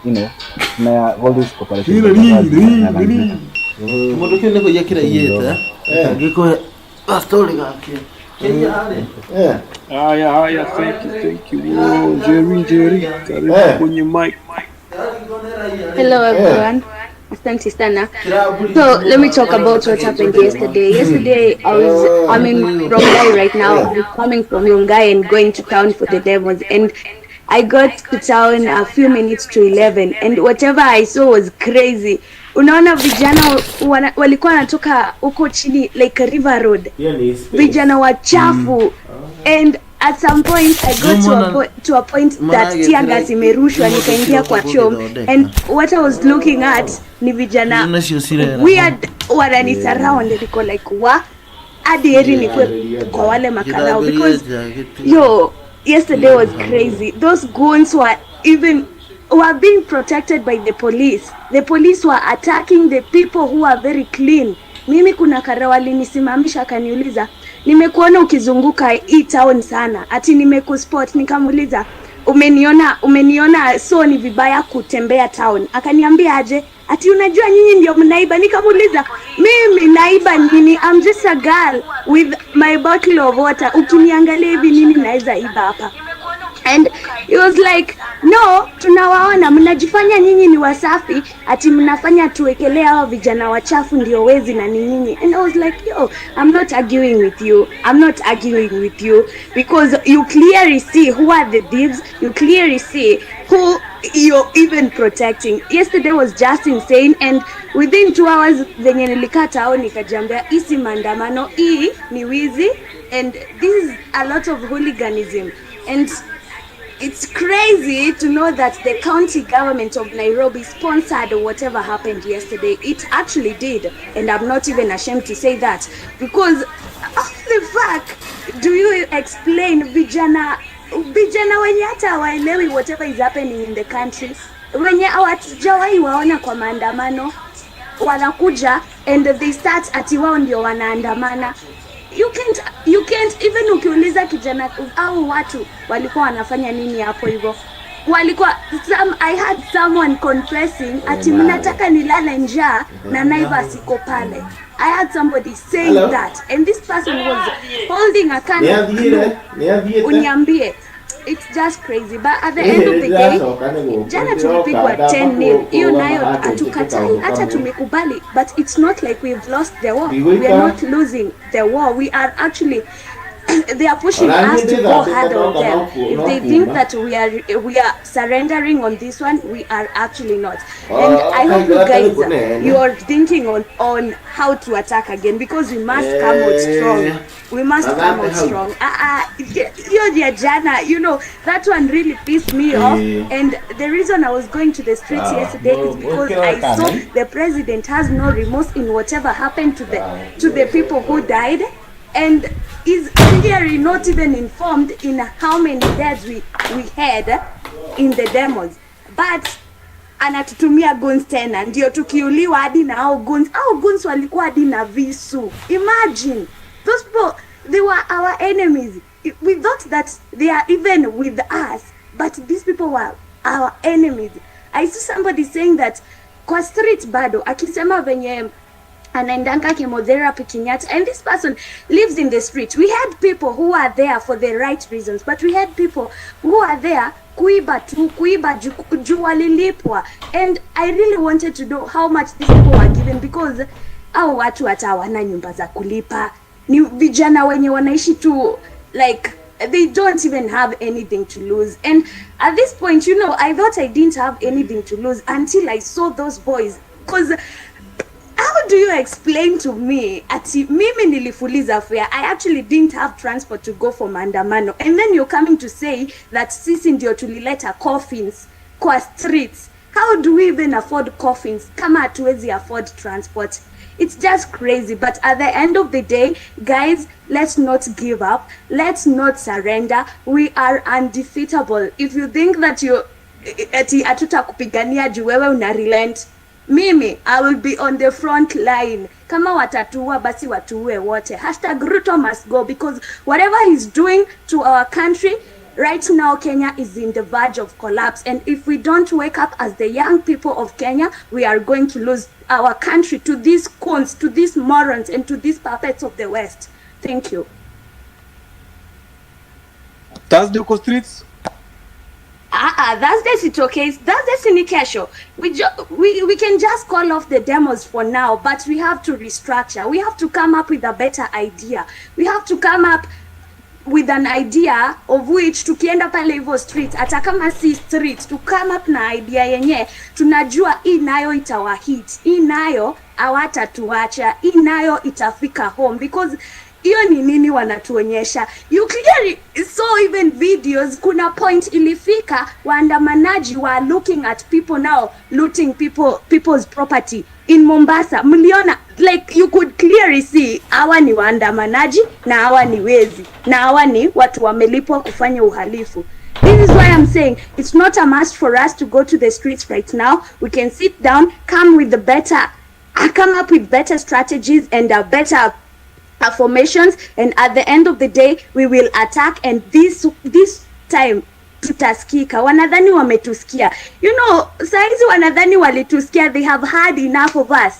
you know, all this cooperation. Tumondokene ko yakira yeta. Giko story gake. Yeah. Thank you. Oh, Jerry. Karibu kwenye mic. Hello everyone. Asante sana. So let me talk about what happened yesterday. Yesterday I'm in Rongai right now. I'm coming from Rongai and going to town for the demos, and I got to town a few minutes to 11, and whatever I saw was crazy. Unaona vijana walikuwa wanatoka huko chini like River Road. Vijana wachafu. And at some point I got to a point that tear gas imerushwa nikaingia kwa choo, and what I was looking at ni vijana weird wanani surround, niko like wa hadi heri nikwe kwa wale makarao, because yesterday was crazy. Those goons were being protected by the police. The police were attacking the people who are very clean. Mimi kuna karao alinisimamisha akaniuliza, nimekuona ukizunguka hii town sana, ati nimekuspot. Nikamuuliza, umeniona so ni vibaya kutembea town? Akaniambia aje, ati unajua nyinyi ndio mnaiba. Nikamuuliza, mimi naiba nini? I'm just a girl with my bottle of water. Ukiniangalia hivi nini naweza iba hapa? And he was like, no, tunawaona mnajifanya nyinyi ni wasafi, ati mnafanya tuwekelea hao vijana wachafu ndio wezi na nyinyi. And I was like, I'm not arguing with you because you clearly see who are the thieves. You clearly see who you're even protecting. Yesterday was just insane, and within 2 hours venye nilikata au nikajambia isi maandamano, hii ni wizi, and this is a lot of hooliganism. And it's crazy to know that the county government of Nairobi sponsored whatever happened yesterday. It actually did, and I'm not even ashamed to say that, because of the fact, do you explain vijana wenye hata waelewi whatever is happening in the country, wenye hawatujawahi waona kwa maandamano, wanakuja and they start ati wao ndio wanaandamana. You can't even ukiuliza kijana au watu walikuwa wanafanya nini hapo hivyo. I had someone confessing ati mnataka nilale njaa na Naivas iko pale. I had somebody saying that, and this person was holding a can uniambie. It's just crazy, but at the end of the day, jana tulipigwa 10-0. Hiyo nayo atukatai, hata tumekubali, but it's not like we've lost the war. We are not losing the war. We are actually they are pushing us to go hard on them. If they think that we are surrendering on this one, we are actually not. And I hope you guys, you are thinking on how to attack again, because we must come out strong. We must come out strong. Jana, that one really pissed me off. And the reason I was going to the streets yesterday is because I saw the president has no remorse in whatever happened to the people who died, and is clearly not even informed in how many deaths we had in the demos. But anatutumia goons tena ndio tukiuliwa hadi na hao goons walikuwa hadi na visu. Imagine, those people, they were our enemies. We thought that they are even with us, but these people were our enemies. I saw somebody saying that kwa street bado akisema venye anaendanga chemotherapy Kenyatta, and this person lives in the street. We had people who are there for the right reasons, but we had people who are there kuiba juu walilipwa. And I really wanted to know how much these people were given, because hao watu hata hawana nyumba za kulipa. Ni vijana wenye wanaishi tu like they don't even have anything to lose. And at this point, I thought I didn't have anything to lose until I saw those boys. Because how do you explain to me ati mimi nilifuliza fare? I actually didn't have transport to go for maandamano, and then you're coming to say that sisi ndio tulileta coffins kwa streets. How do we even afford coffins kama hatuwezi afford transport? It's just crazy. But at the end of the day, guys, let's not give up. Let's not surrender. We are undefeatable. If you think that ati hatutakupigania juu wewe una relent, mimi, I will be on the front line. Kama watatuwa basi watuwe wote. #Ruto must go, because whatever he's doing to our country, Right now, Kenya is in the verge of collapse. And if we don't wake up as the young people of Kenya, we are going to lose our country to these goons, to these morons, and to these puppets of the West. Thank you. Thursday uko streets? Thursday it's okay. Thursday sini kesho. We can just call off the demos for now, but we have to restructure. We have to come up with a better idea. We have to come up with an idea of which tukienda pale hivyo street, hata kama si street, to come up na idea yenye tunajua hii nayo itawahit, hii nayo hawatatuacha, hii nayo itafika home, because hiyo ni nini wanatuonyesha. You clearly saw even videos, kuna point ilifika waandamanaji were looking at people now looting people's property in Mombasa. Mliona, like you could clearly see hawa ni waandamanaji na hawa ni wezi na hawa ni watu wamelipwa kufanya uhalifu. This is why I'm saying it's not a must for us to go to the streets right now. We can sit down, come up with better strategies and a better formations, and at the end of the day we will attack, and this time tutaskika. Wanadhani wametusikia, you know, saizi wanadhani walitusikia. They have had enough of us.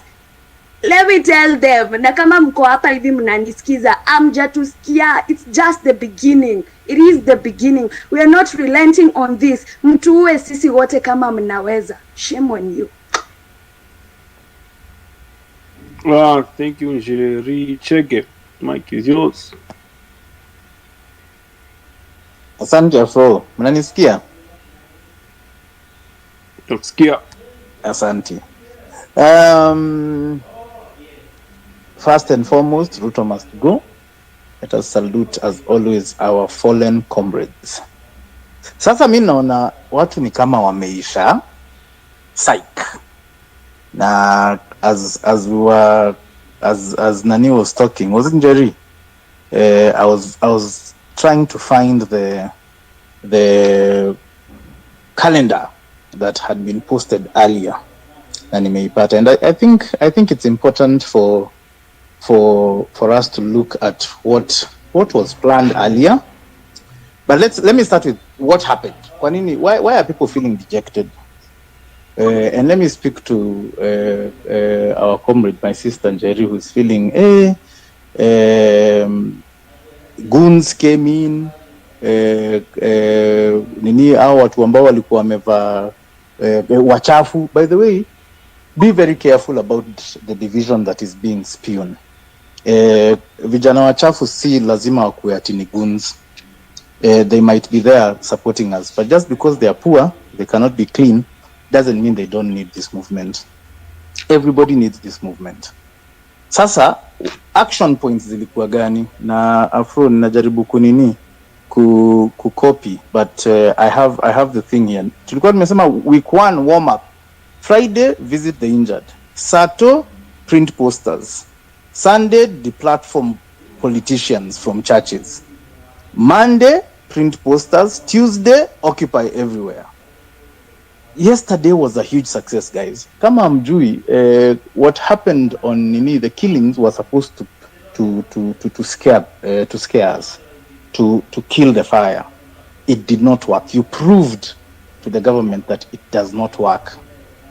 Let me tell them, na kama mko hapa hivi mnanisikiza, amjatusikia. It's just the beginning. It is the beginning. We are not relenting on this. Mtuue sisi wote kama mnaweza. Shame on you. Thank you, Jerry. Check it. Mike is yours. Asante Afro, mnanisikia? Tusikia. Asante. First and foremost, Ruto must go. Let us salute as always our fallen comrades. Sasa mimi naona watu ni kama wameisha psych. Na as Nani was talking, wasn't Jerry? I was trying to find the calendar that had been posted earlier, and I think it's important for us to look at what was planned earlier. But let me start with what happened. Why are people feeling dejected? And let me speak to our comrade, my sister Jerry, who's feeling, goons came in, nini hao watu ambao walikuwa wamevaa wachafu. By the way, be very careful about the division that is being spewed. Vijana wachafu si lazima wakuwe ati ni goons. They might be there supporting us, but just because they are poor, they cannot be clean, doesn't mean they don't need this movement. Everybody needs this movement. Sasa action points zilikuwa gani? Na Afro najaribu copy, but I have the thing here. Tulikuwa tumesema week 1 warm up. Friday, visit the injured. Sato, print posters. Sunday, deplatform politicians from churches. Monday, print posters. Tuesday, occupy everywhere. Yesterday was a huge success, guys. Kama amjui, what happened on the killings was supposed to scare us, to kill the fire. It did not work. You proved to the government that it does not work.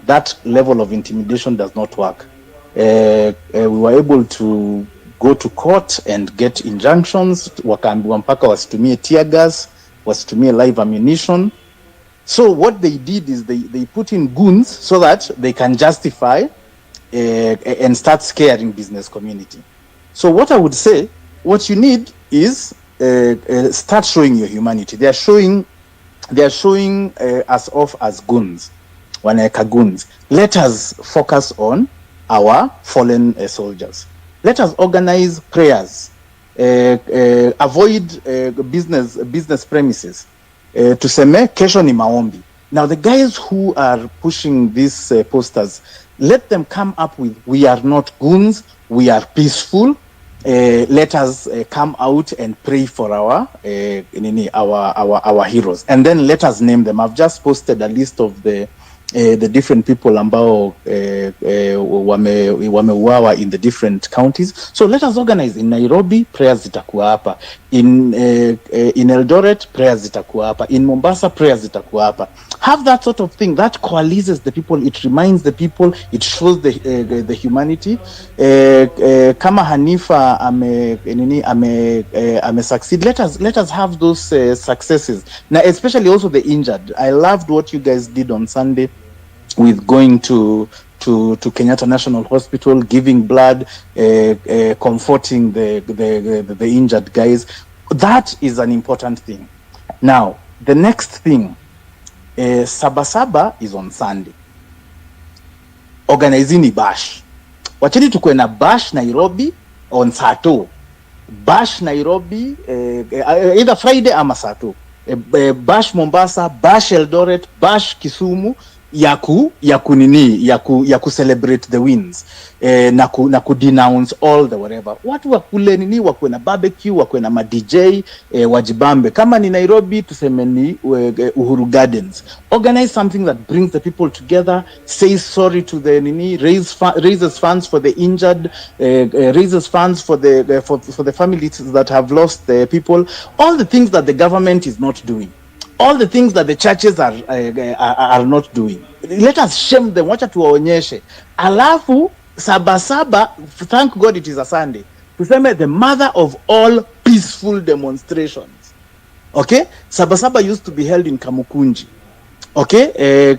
That level of intimidation does not work. We were able to go to court and get injunctions. Wakaambiwa mpaka wasitumie tear gas, wasitumie live ammunition. So what they did is they put in goons so that they can justify and start scaring business community. So what I would say, what you need is start showing your humanity. They are showing us off as goons, wanaweka goons. Let us focus on our fallen soldiers. Let us organize prayers. Avoid business premises. Tuseme kesho ni maombi. Now the guys who are pushing these posters, let them come up with, we are not goons, we are peaceful. Let us come out and pray for our heroes, and then let us name them. I've just posted a list of the the different people ambao wameuawa in the different counties. So let us organize. In Nairobi, prayers zitakuwa hapa. In Eldoret, prayers zitakuwa hapa. In Mombasa, prayers zitakuwa hapa. Have that sort of thing that coalesces the people. It reminds the people. It shows the humanity. Kama Hanifa ame succeed. Let us have those successes. Now, especially also the injured. I loved what you guys did on Sunday with going to Kenyatta National Hospital, giving blood, comforting the injured guys. That is an important thing. Now, the next thing, Sabasaba is on Sunday. Organizing bash. Wacheni tukue na bash Nairobi on Sato. Bash Nairobi, either Friday ama Sato. Bash Mombasa, bash Eldoret, bash Kisumu, ya ku celebrate the wins, na ku denounce all the whatever. Watu wakule nini, wakwe na barbecue, wakwe na ma DJ, wajibambe. Kama ni Nairobi, tuseme ni Uhuru Gardens. Organize something that brings the people together, says sorry to the nini, raises funds for the injured, raises funds for the families that have lost their people. All the things that the government is not doing. All the things that the churches are not doing. Let us shame them. Wacha tuwaonyeshe. Alafu Sabasaba, thank God it is a Sunday. Tuseme the mother of all peaceful demonstrations. Okay? Sabasaba used to be held in Kamukunji. Okay?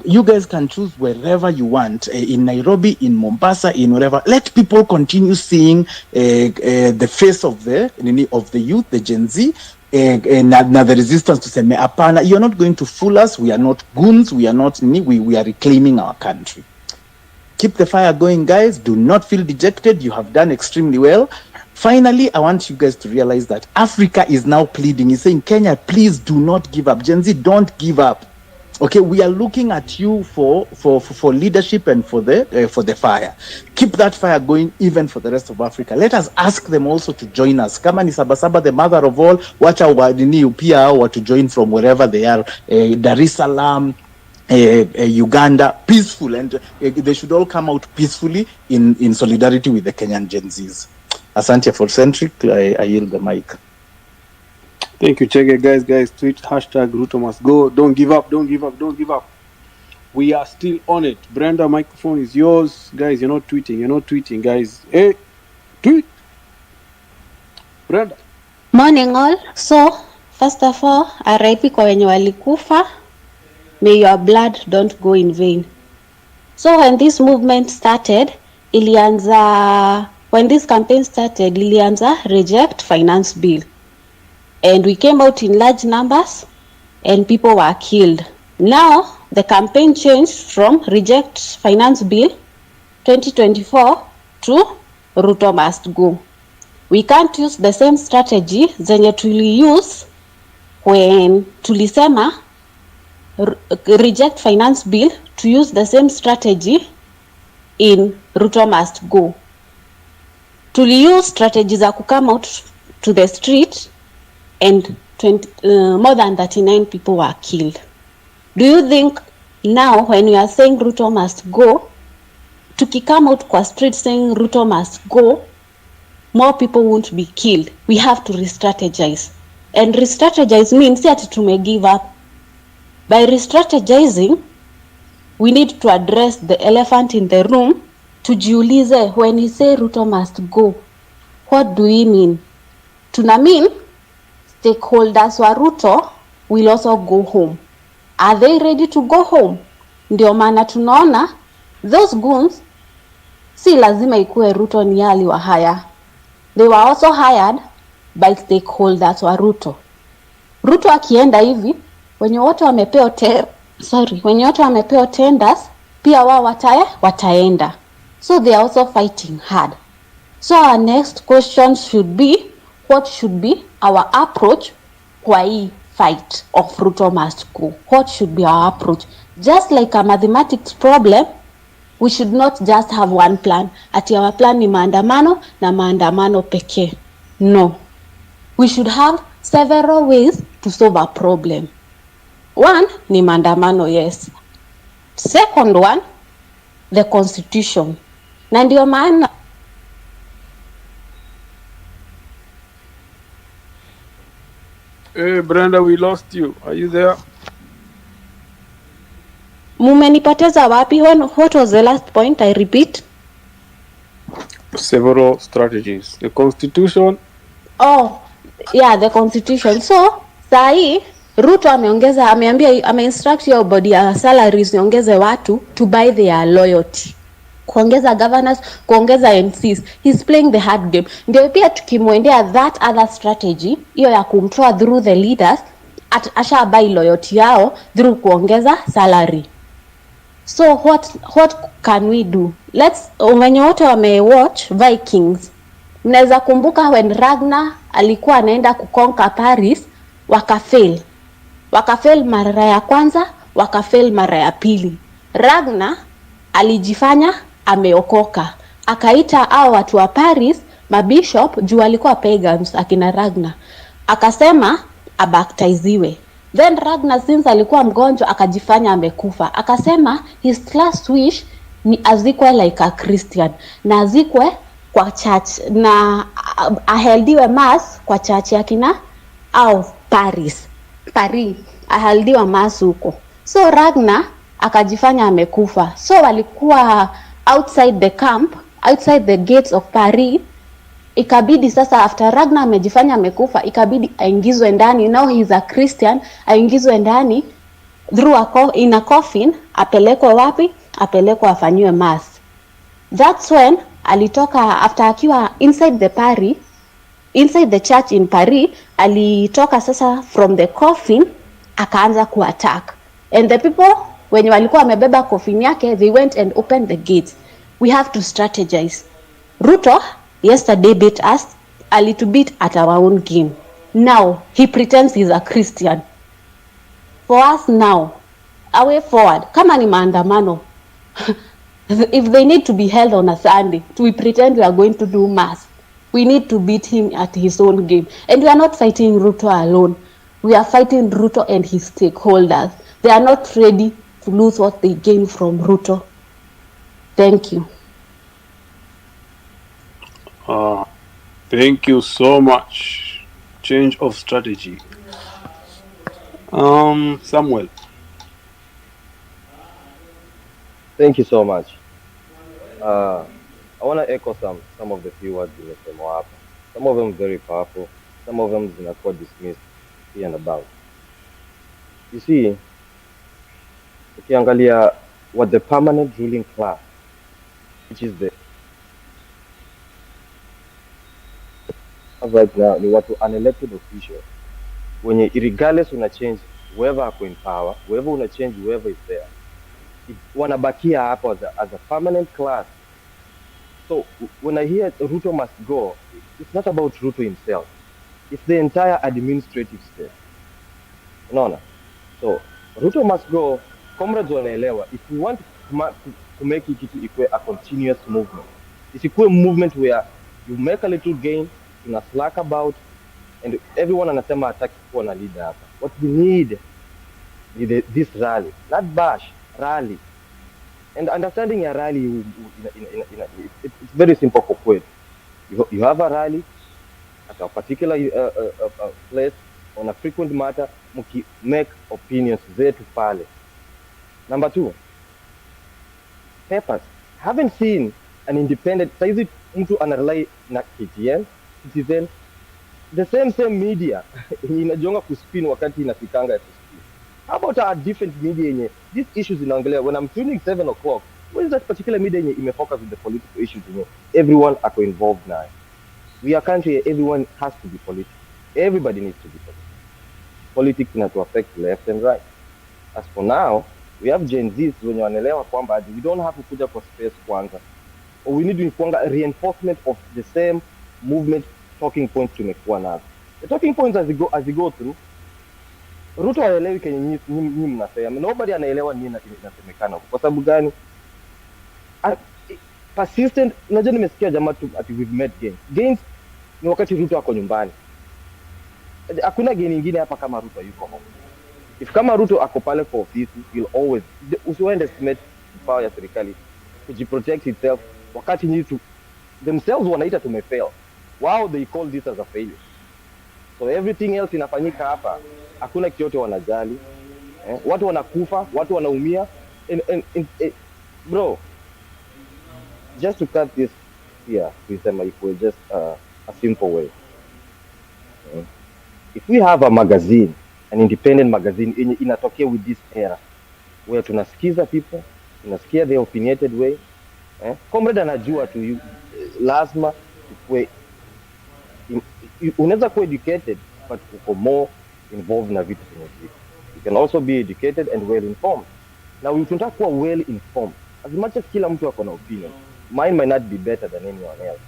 You guys can choose wherever you want, in Nairobi, in Mombasa, in wherever. Let people continue seeing the face of the youth, the Gen Z. Now the resistance to say apana, you're not going to fool us. We are not goons. We are not we are reclaiming our country. Keep the fire going, guys. Do not feel dejected. You have done extremely well. Finally, I want you guys to realize that Africa is now pleading. He's saying, Kenya, please do not give up. Gen Z, don't give up. Okay, we are looking at you for leadership and for the fire. Keep that fire going even for the rest of Africa. Let us ask them also to join us. Kama ni Sabasaba, the mother of all, wacha wadini upia or to join from wherever they are. Dar es Salaam, Uganda, peaceful, and they should all come out peacefully in solidarity with the Kenyan Gen Zs. Asante for centric. I yield the mic. Thank you, Chege. Guys, tweet hashtag Ruto must go. Don't give up. We are still on it. Brenda, microphone is yours. Guys, you're not tweeting, guys. Hey, tweet. Brenda. Morning all. So, first of all, RIP kwa wenye walikufa. May your blood don't go in vain. So when this movement started, when this campaign started, ilianza reject finance bill. And we came out in large numbers and people were killed. Now, the campaign changed from reject finance bill 2024 to Ruto must go. We can't use the same strategy zenye use when tulisema reject finance bill, to use the same strategy in Ruto must go. Use strategies za come out to the street and more than 39 people were killed. Do you think now when we are saying Ruto must go, come out kwa street saying Ruto must go, more people won't be killed? We have to re-strategize. And re-strategize means that to give up. By re-strategizing, we need to address the elephant in the room. Tujiulize, when we say Ruto must go, what do we mean? Tuna mean stakeholders wa Ruto will also go home. Are they ready to go home? Ndio maana tunaona those goons si lazima ikuwe Ruto ni aliwa hire. They were also hired by stakeholders wa Ruto. Ruto akienda hivi, wenye wote wamepewa tenders, pia wao wataenda. So they are also fighting hard. So our next question should be, what should be our approach kwa hii fight of Ruto must go? What should be our approach? Just like a mathematics problem, we should not just have one plan. Ati our plan ni maandamano na maandamano pekee. No. We should have several ways to solve a problem. One ni maandamano, yes. Second one, the constitution. Na ndio maana Hey, Brenda, we lost you. Are you there? mumenipoteza wapi? What was the last point? I repeat. Several strategies. The constitution. Oh, yeah, the constitution. So, sahi Ruto ameinstruct your body ya salaries niongeze watu to buy their loyalty. Kuongeza governors, kuongeza MCs. He's playing the hard game. Ndio pia tukimwendea that other strategy, hiyo ya kumtoa through the leaders, asha buy loyalty yao through kuongeza salary. So what can we do? Wenye wote watch Vikings. Mnaweza kumbuka when Ragnar alikuwa anaenda kuconquer Paris, wakafail mara ya kwanza, wakafail mara ya pili. Ragnar alijifanya ameokoka, akaita hao watu wa Paris mabishop juu walikuwa pagans akina Ragnar, akasema abaptiziwe. Then Ragnar since alikuwa mgonjwa akajifanya amekufa, akasema his last wish ni azikwe like a Christian, na azikwe kwa church, na aheldiwe mass kwa church ya kina au Paris aheldiwa mass huko. So Ragnar akajifanya amekufa, so walikuwa outside the camp, outside the gates of Paris. Ikabidi sasa after Ragnar amejifanya amekufa, ikabidi aingizwe ndani, now he's a Christian, aingizwe ndani in a coffin, apelekwe wapi? Apelekwe afanywe mass. That's when alitoka, after akiwa inside the church in Paris, alitoka sasa from the coffin, akaanza kuattack. And the people wenye walikuwa wamebeba coffin yake, they went and opened the gates. We have to strategize. Ruto yesterday beat us a little bit at our own game. Now he pretends he's a Christian. For us now, a way forward, kama ni maandamano, if they need to be held on a Sunday, we pretend we are going to do mass. We need to beat him at his own game. And we are not fighting Ruto alone. We are fighting Ruto and his stakeholders. They are not ready to lose what they gain from Ruto. Thank you. Thank you so much. Change of strategy. Samuel. Thank you so much. I want to echo some of the few words you mentioned. Some of them very powerful. Some of them zinakuwa dismissed here and about. You see, ukiangalia what the permanent ruling class, which is the right now, ni watu unelected officials. When regardless una change whoever ako in power, whoever una change whoever is there, wanabakia hapo as a permanent class. So when I hear Ruto must go, it's not about Ruto himself. It's the entire administrative state. Unaona? So Ruto must go. Comrades wanaelewa, if we want to make it equal a continuous movement, it's a movement where you make a little gain, una slack about, and everyone anasema hataki kuwa na leader hapa. What we need is this rally, not bash, rally. And understanding a rally, it's very simple for Kwet. You have a rally at a particular place on a frequent matter, make opinions zetu pale. Number two, papers. Haven't seen an independent, saizi mtu anarely na KTN, Citizen, the same media inajonga kuspin wakati inafikanga ya kuspin. How about a different media yenye these issues inaongelea? When I'm tuning 7 o'clock, what is that particular media yenye imefocus with the political issues yenye everyone ako involved now? We are a country, everyone has to be political. Everybody needs to be political. Politics na to affect left and right. As for now, we have GenZs wenye wanaelewa kwamba we don't have to kuja kwa space kwanza. Or we need to kuanga reinforcement of the same movement talking points tumekuwa nazo. The talking points as you go through, Ruto haelewi kenye nyinyi mnasema. Nobody anaelewa nini inasemekana. Kwa sababu gani? Persistent, unajua nimesikia jamaa tu ati we've met gains ni wakati Ruto ako nyumbani. Hakuna gain nyingine hapa kama Ruto yuko hapo. If kama Ruto ako pale kwa ofisi, you'll always usiwaestimate power ya serikali kujiprotect itself wakati nyinyi themselves wanaita tumefail. Wow, they call this as a failure. So everything else inafanyika hapa, hakuna kitu yote wanajali. Watu wanakufa, watu wanaumia. Bro, just to cut this here, if we just a simple way. If we have a magazine, an independent magazine inatokea with this era, where tunasikiza people, tunasikia the opinionated way, comrade anajua tu lazima unaweza kuwa educated but uko more involved na vitu vingi. You can also be educated and well informed. Now tunataka kuwa well informed. As much as kila mtu ako na opinion, mine might not be better than anyone else,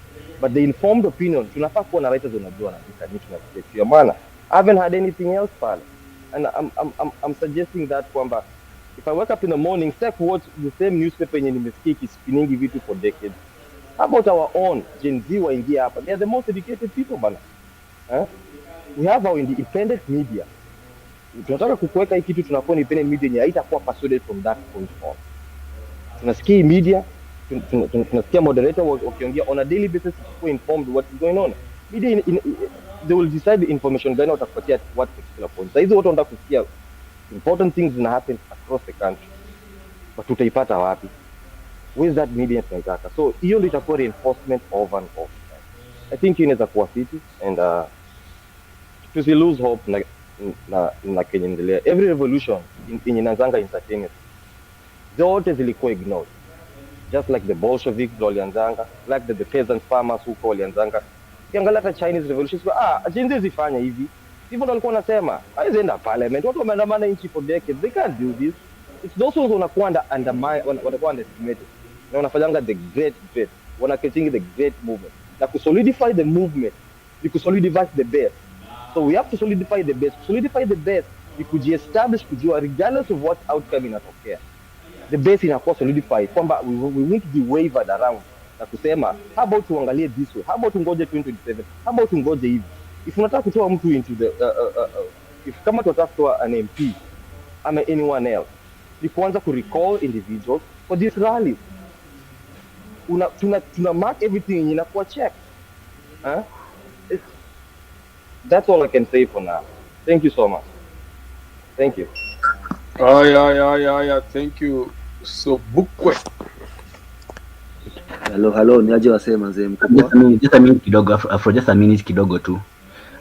but the informed opinion tunafaa kuwa na writers wanajua naandika nini tunasikia. Maana I haven't had anything else pale, and I'm suggesting that kwamba if I wake up in the morning, stick watch the same newspaper yenye nimesikia ikispinningi vitu for decades. How about our own Gen Z waingia hapa? They are the most educated people bana. We have our independent media. Tunataka kukuweka hii kitu, tunakuwa independent media yenye haitakuwa persuaded from that point on. Tunasikia media, tunasikia moderator wakiongea on a daily basis to informed what is going on. Media they will decide the information gani watakupatia at what particular point. Sasa hizo watu wanataka kusikia important things that happen across the country. But utaipata wapi? Where is that media tunataka? So hiyo ndio itakuwa reinforcement over and over. I think inaweza kuwa fiti, and to lose hope na Kenya endelea. Every revolution inaanzanga entertainment. Zote zilikuwa ignored. Just like the Bolsheviks walianzanga, like the peasant farmers huko walianzanga. Kiangalia hata Chinese revolutions, GenZs zifanya hivi. Hivyo ndio walikuwa wanasema, haiwezi parliament. Watu wameandamana nchi for decades. They can't do this. It's those ones wanakuwa underestimated. Na wanafanyanga the great. Wanaketting the great movement. Na kusolidify the movement, ni kusolidify the base. So we have to solidify the base. Solidify the base ni kujiestablish, kujua regardless of what outcome inatokea. The base inakuwa solidified kwamba we won't be wavered around na kusema how about tuangalie this way, how about ngoje 2027, how about ngoje hivi. If unataka kutoa mtu into the if kama tunataka kutoa an MP ama anyone else, ni kuanza ku recall individuals for this rally. Tuna mark everything inakuwa check. That's all I can say for now. Thank you so much. Thank you. Thank you so bukwe. Hello, niaje wasema mzee mkubwa. Just a minute kidogo, afro just a minute kidogo tu.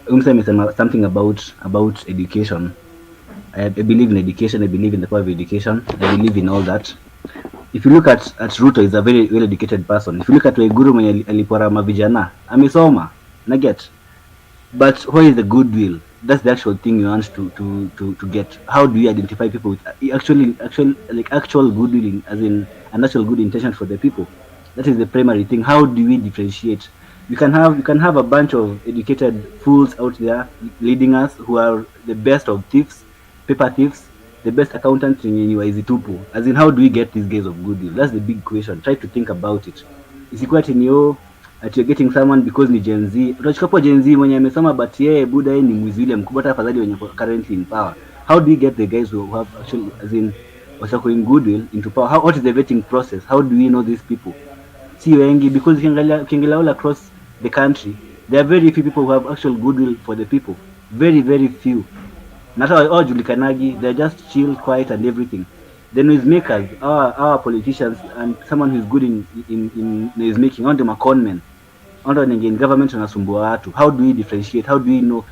Umsema something about education. I believe in education, I believe in the power of education, I believe in all that. If you look at Ruto, is a very well educated person. If you look at Waiguru mwenye alipora mavijana, amesoma, na get. But where is the goodwill? That's the actual thing you want to get. How do you identify people with actual goodwill, as in an actual good intention for the people? That is the primary thing. How do we differentiate? You can have a bunch of educated fools out there leading us who are the best of thieves, paper thieves, the best accountants in tupu. As in, how do we get these guys of goodwill? That's the big question. Try to think about it. Is it quite in your that you're getting someone because ni Gen Z? Utachukua Gen Z mwenye amesoma but yeye buda yeye ni mwizi yule mkubwa hata afadhali wenye currently in power. How do we get the guys who have actually, as in, washako in goodwill into power? What is the vetting process? How do we know these people? Si wengi, because ukiangalia all across the country, there are very few people who have actual goodwill for the people. Very, very few. Not all julikanagi, they're just chill, quiet and everything. The noisemakers, our politicians, and someone who is good in noisemaking, on the conmen, on the government wanasumbua watu. How do we differentiate? How do we know?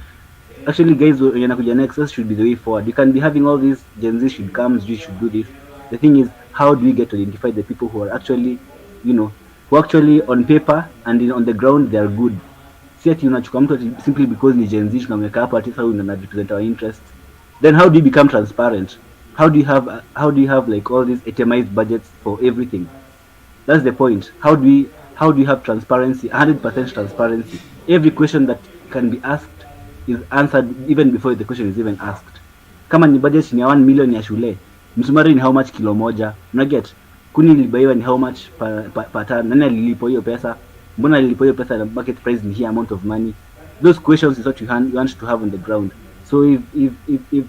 Actually, guys, yanakuja next should be the way forward. You can be having all these Gen Z should come, you should do this. The thing is, how do we get to identify the people who are actually, who actually on paper and on the ground they are good? Si ati unachukua mtu simply because ni Gen Z tunamweka hapo ati sasa una represent our interests. Then how do you become transparent? How do you have like all these itemized budgets for everything? That's the point. How do you have transparency, 100% transparency? Every question that can be asked is answered even before the question is even asked. Kama ni budget ni 1 million ya shule, msumari ni how much kilo moja? Unaget? Kuni ilibaiwa ni how much per ton? Nani alilipo hiyo pesa? Mbona alilipo hiyo pesa na market price ni here amount of money? Those questions is what you want to have on the ground. So if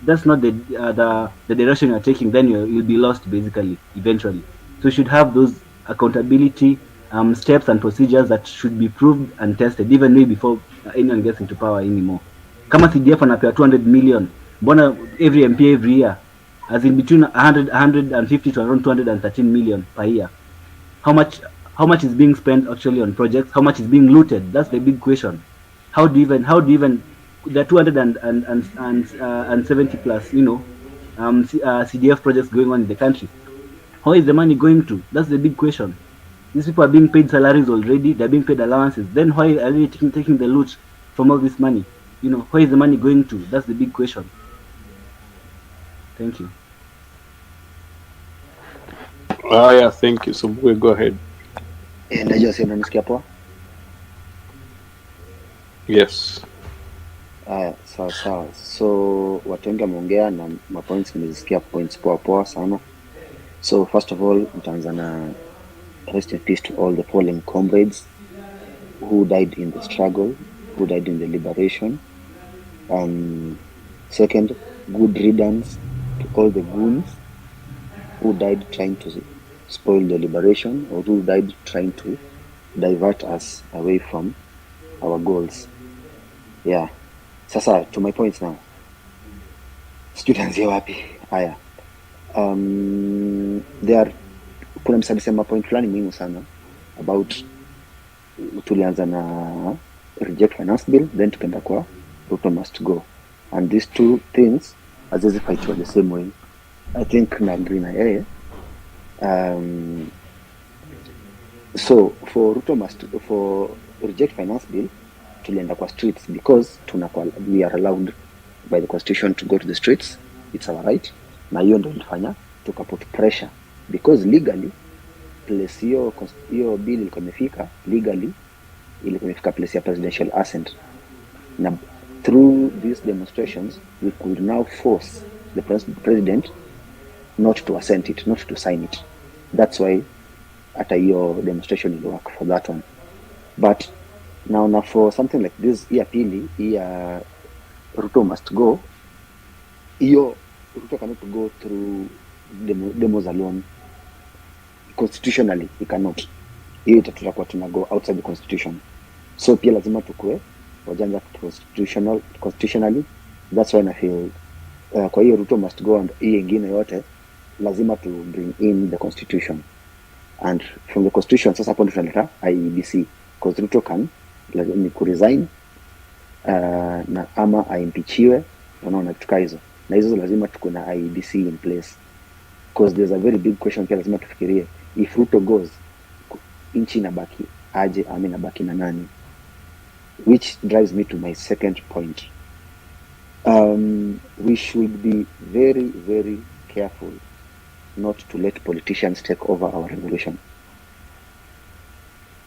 that's not the direction you're taking, then you'll be lost basically eventually. So you should have those accountability steps and procedures that should be proved and tested even way before anyone gets into power anymore. Kama CDF anapewa 200 million, mbona every MP every year, as in between 150 to around 213 million per year? How much is being spent actually on projects? How much is being looted? That's the big question. How do you even there are 270 plus, CDF projects going on in the country. How is the money going to? That's the big question. These people are being paid salaries already. They're being paid allowances. Then why are they taking the loot from all this money? Where is the money going to? That's the big question. Thank you. Yeah, thank you. So we'll go ahead. Najua sasa unanisikia poa? Yes. Sawa. So watu wengi wameongea na mapoints, nimezisikia points poa sana. So first of all, nitaanza na rest in peace to all the fallen comrades who died in the struggle, who died in the liberation. Second, good riddance to all the goons who died trying to spoil the liberation, or who died trying to divert us away from our goals. Yeah. Sasa to my points now. Students here wapi? Haya. Kuna msalisema point fulani muhimu sana about tulianza na reject finance bill, then tukaenda kwa Ruto must go, and these two things haziwezi fight the same way. I think na agree na yeye. So for reject finance bill tulienda kwa streets because we are allowed by the constitution to go to the streets. It's our right, na hiyo ndio ilifanya tukaput pressure because legally place hiyo bill ilikuwa imefika, legally ilikuwa imefika place ya presidential assent, na through these demonstrations we could now force the president not to assent it, not to sign it. That's why hata hiyo demonstration will work for that one. But now for something like this, ya pili, ya Ruto must go, hiyo Ruto cannot go through demos alone. Constitutionally, he cannot. Hiyo tutakuwa tunago outside the constitution. So pia lazima tukue wajanja constitutionally. That's why I feel kwa hiyo Ruto must go, and hii nyingine yote lazima to bring in the constitution, and from the constitution sasa hapo tutaleta IEBC, because Ruto can lazima kuresign na ama aimpeachiwe, unaona kitu hizo, na hizo lazima tuko na IEBC in place, because there's a very big question pia lazima tufikirie, if Ruto goes, nchi inabaki aje, ama inabaki na nani? Which drives me to my second point. We should be very, very careful not to let politicians take over our revolution.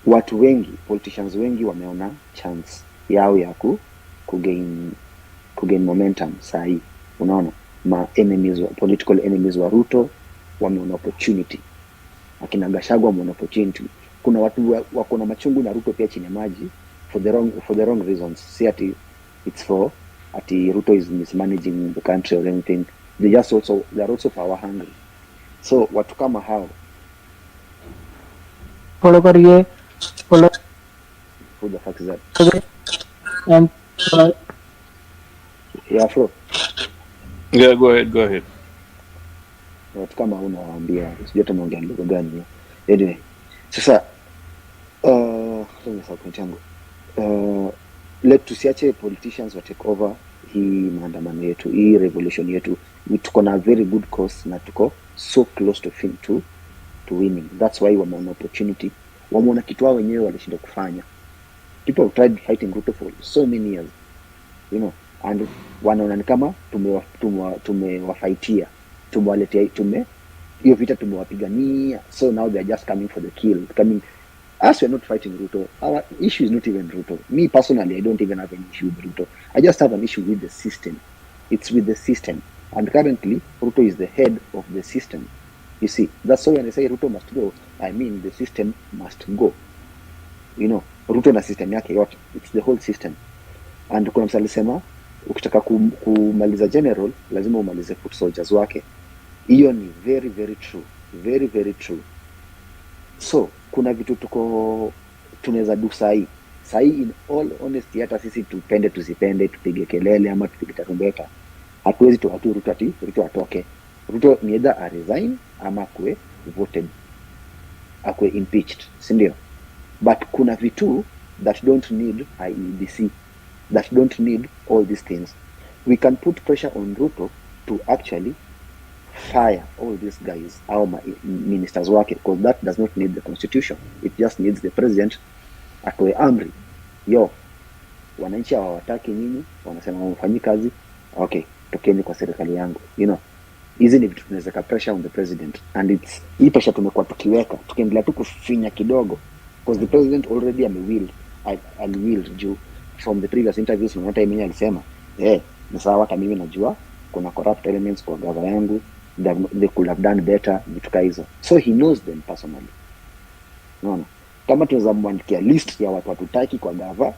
Watu wengi, politicians wengi wameona chance yao ya kugain momentum sahi. Unaona, political enemies wa Ruto wameona opportunity. Akina Gachagua wameona opportunity. Kuna watu wako na machungu na Ruto pia chini ya maji for the wrong reasons. See ati it's for ati Ruto is mismanaging the country or anything. They are also power hungry. So watu kama hao follow kariye follow who the fuck is that? And yeah, bro. Yeah, go ahead. Watu kama unawaambia sijui tunaongea lugha gani. Anyway, sasa let tusiache politicians wa take over hii maandamano yetu, hii revolution yetu. Tuko na very good cause na tuko so close to winning. That's why wameona opportunity, wameona kitu wao wenyewe walishinda kufanya. People have tried fighting Ruto for so many years, and wanaona ni kama tumewafaitia, tumewaletea, hiyo vita tumewapigania, so now they are just coming for the kill. As we are not fighting Ruto, our issue is not even Ruto. Me personally, I don't even have an issue with Ruto. I just have an issue with the system. It's with the system. And currently, Ruto is the head of the system. You see, that's why when I say Ruto must go, I mean the system must go. Ruto na system yake yote. It's the whole system. And kuna msali sema, ukitaka kumaliza general lazima umalize foot soldiers wake. Hiyo ni very very true, very very true. So kuna vitu tunaweza do sahi in all honesty, hata sisi tupende tusipende, tupige kelele ama tupige tarumbeta, hatuwezi tuatu Ruto atoke. Ruto ni either a resign ama akwe voted, akwe impeached, si ndio? But kuna vitu that don't need IEBC, that don't need all these things. We can put pressure on Ruto to actually fire all these guys, our ministers wake, because that does not need the constitution. It just needs the president atoe amri, yo wananchi hawataki nyinyi, wanasema wamfanyi kazi, okay, tokeni kwa serikali yangu. You know, hizi ni vitu tunaweza ka pressure on the president, and it's hii pressure tumekuwa tukiweka, tukiendelea tu kufinya kidogo, because the president already aliwield juu from the previous interviews. Na hata mimi alisema ni sawa, hata mimi najua kuna corrupt elements kwa gava yangu, they could have done better, vitu kama hizo. So he knows them personally. Naona kama tunaweza mwandikia list ya watu watutaki kwa gava,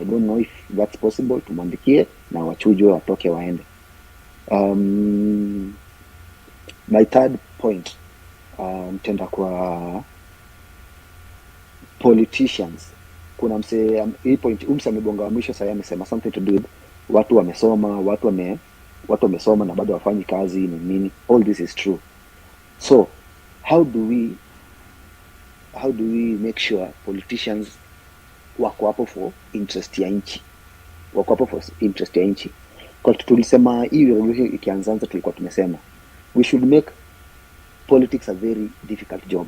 I don't know if that's possible, tumwandikie na wachujwe watoke waende. My third point, tenda kwa politicians. Kuna hii point amebonga wa mwisho sasa, amesema something to do with watu wamesoma na bado wafanyi kazi ni nini. All this is true. So how do we make sure politicians wako hapo for interest ya nchi, Kwa tulisema hii revolution ikianza tulikuwa tumesema we should make politics a very difficult job.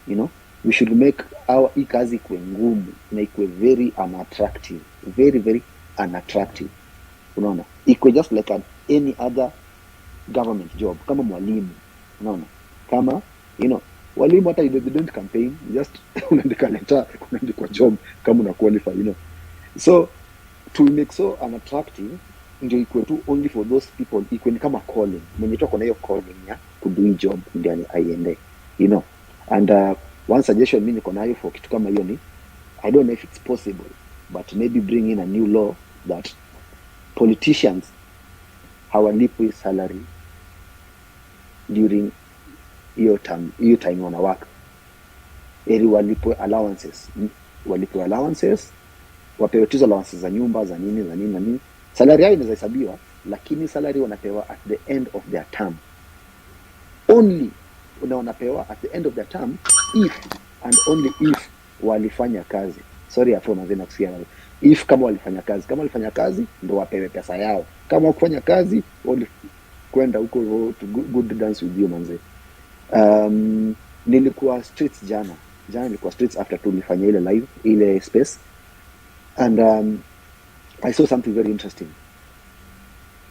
You know, we should make hii kazi ikuwe ngumu na ikuwe very unattractive, very very unattractive. Unaona, ikuwe just like any other government job. Kama mwalimu, unaona, kama walimu hata they don't campaign, just unaandika letter, unaandika job kama una qualify, So to make so unattractive, ndio ikuwe tu only for those people, ikuwe ni kama calling. Mwenye tu kuna hiyo calling ya kudo job ndio aiende, And one suggestion mimi niko nayo for kitu kama hiyo ni, I don't know if it's possible, but maybe bring in a new law that politicians hawalipwi salary during hiyo time wana work. Walipwe allowances, wapewe tuzo allowances za nyumba za nini. Salary yao inaweza hesabiwa, lakini salary wanapewa at the end of their term only. Wanapewa at the end of their term if and only if walifanya kazi. Sorry afu mazena kusikia. If kama walifanya kazi ndo wapewe pesa yao. Kama wakufanya kazi kwenda huko to good dance with you manze. Nilikuwa streets jana nilikuwa streets after tulifanya ile live ile space, and I saw something very interesting.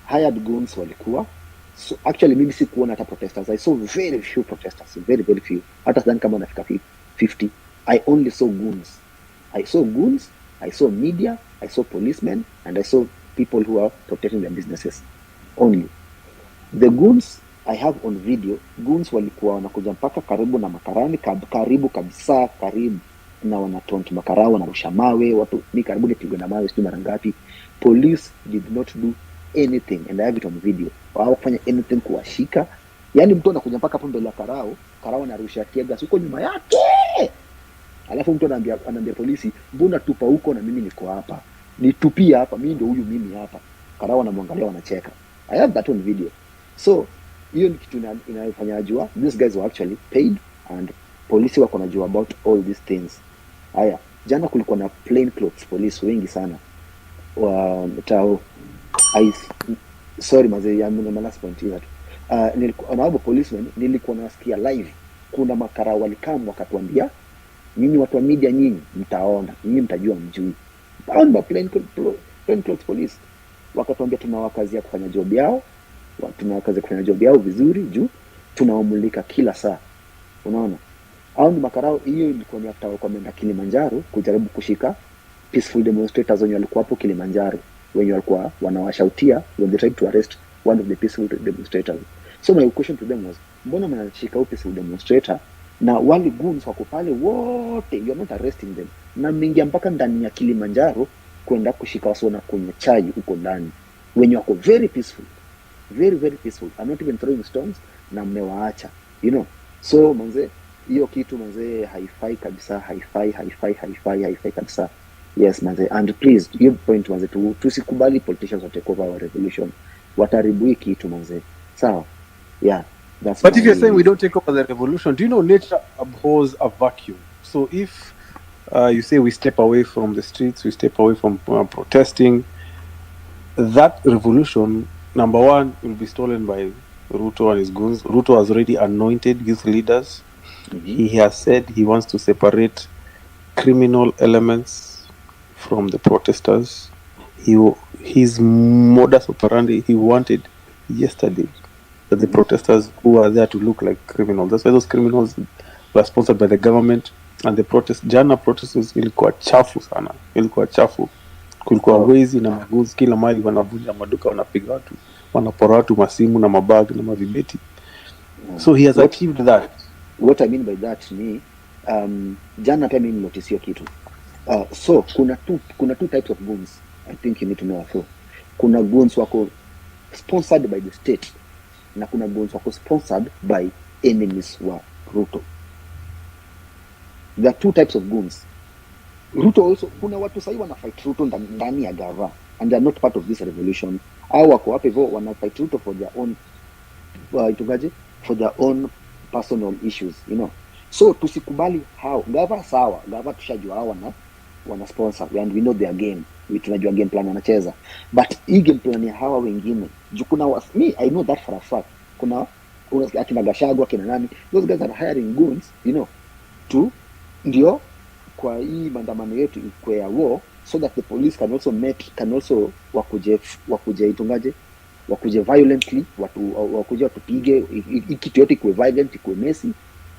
Hired goons walikuwa, so actually mimi sikuona hata protesters. I saw very few protesters, very very few, hata sidhani kama wanafika 50. I only saw goons. I saw media, I saw policemen, and I saw people who are protecting their businesses only. The goons I have on video, goons walikuwa wanakuja mpaka karibu na makarani, karibu kabisa, karibu na wanatont makarao, wanarusha mawe, watu ni karibu nipigwe na mawe sio mara ngapi. Police did not do anything, and I have it on video. Hawakufanya anything kuwashika. Yaani mtu anakuja mpaka hapo mbele ya karao anarusha kiega huko nyuma yake. Alafu mtu anaambia polisi, mbona tupa huko na mimi niko hapa? Nitupia hapa, mimi ndio huyu mimi hapa. Karao anamwangalia, wanacheka. I have that on video. So hiyo ni kitu inayofanya ajua these guys were actually paid, and polisi wako najua about all these things. Haya, jana kulikuwa na plain clothes police wengi sana. Sorry mazee, I'm the last point here. Nilikuwa na policemen, nilikuwa nasikia live kuna makara walikam wakatuambia, nyinyi watu wa media nyinyi mtaona, nyinyi mtajua mjui. Baada plain clothes police wakatuambia tunawakazia kufanya job yao. Kufanya job yao vizuri juu tunawamulika kila saa. Unaona? Hao ni makarao. Hiyo ilikuwa ni after wameenda Kilimanjaro kujaribu kushika peaceful demonstrators wenye walikuwa hapo Kilimanjaro, wenye walikuwa wanawashautia when they tried to arrest one of the peaceful demonstrators. So my question to them was, mbona mnashika peaceful demonstrator na wale goons wako pale wote, you are not arresting them? Na mingia mpaka ndani ya Kilimanjaro kwenda kushika wasi na kunywa chai huko ndani wenye wako very peaceful, very very peaceful, I'm not even throwing stones, na mmewaacha, you know. So manze, hiyo kitu manze haifai kabisa, haifai kabisa. Yes manze, and please you point manze, tusikubali politicians to take over our revolution, wataribu hii kitu manze, sawa? Yeah, that's. But if you're saying we don't take over the revolution, do you know nature abhors a vacuum? So if you say we step away from the streets, we step away from protesting, that revolution, number one, will be stolen by Ruto and his goons. Ruto has already anointed youth leaders. He has said he wants to separate criminal elements from the protesters. His modus operandi, he wanted yesterday that the protesters who are there to look like criminals. That's why those criminals were sponsored by the government. And the jana protesters ilikuwa chafu sana, ilikuwa chafu. Kulikuwa wezi na maguns kila mahali, wanavunja maduka, wanapiga watu, wanapora watu masimu na mabag na mavibeti. So he has achieved that. What I mean by that ni jana pia mimi notice hiyo kitu. So kuna two types of goons I think you need to know. So kuna goons wako sponsored by the state na kuna goons wako sponsored by enemies wa Ruto. There are two types of goons. Ruto also, kuna watu sahi wana fight Ruto ndani ya gava and they are not part of this revolution. Au wako hapo hivyo wana fight Ruto for their own for their own personal issues, you know. So tusikubali hao gava, sawa, gava tushajua hao wana sponsor and we know their game, tunajua game plan wanacheza, but hii game plan ya hawa wengine kuna me I know that for a fact, kuna akina Gachagua akina nani, those guys are hiring goons, you know, to ndio kwa hii maandamano yetu ikuwe ya war, so that the police can also wakuje violently, wakuje watupige, kitu yote ikuwe violent, ikuwe messy,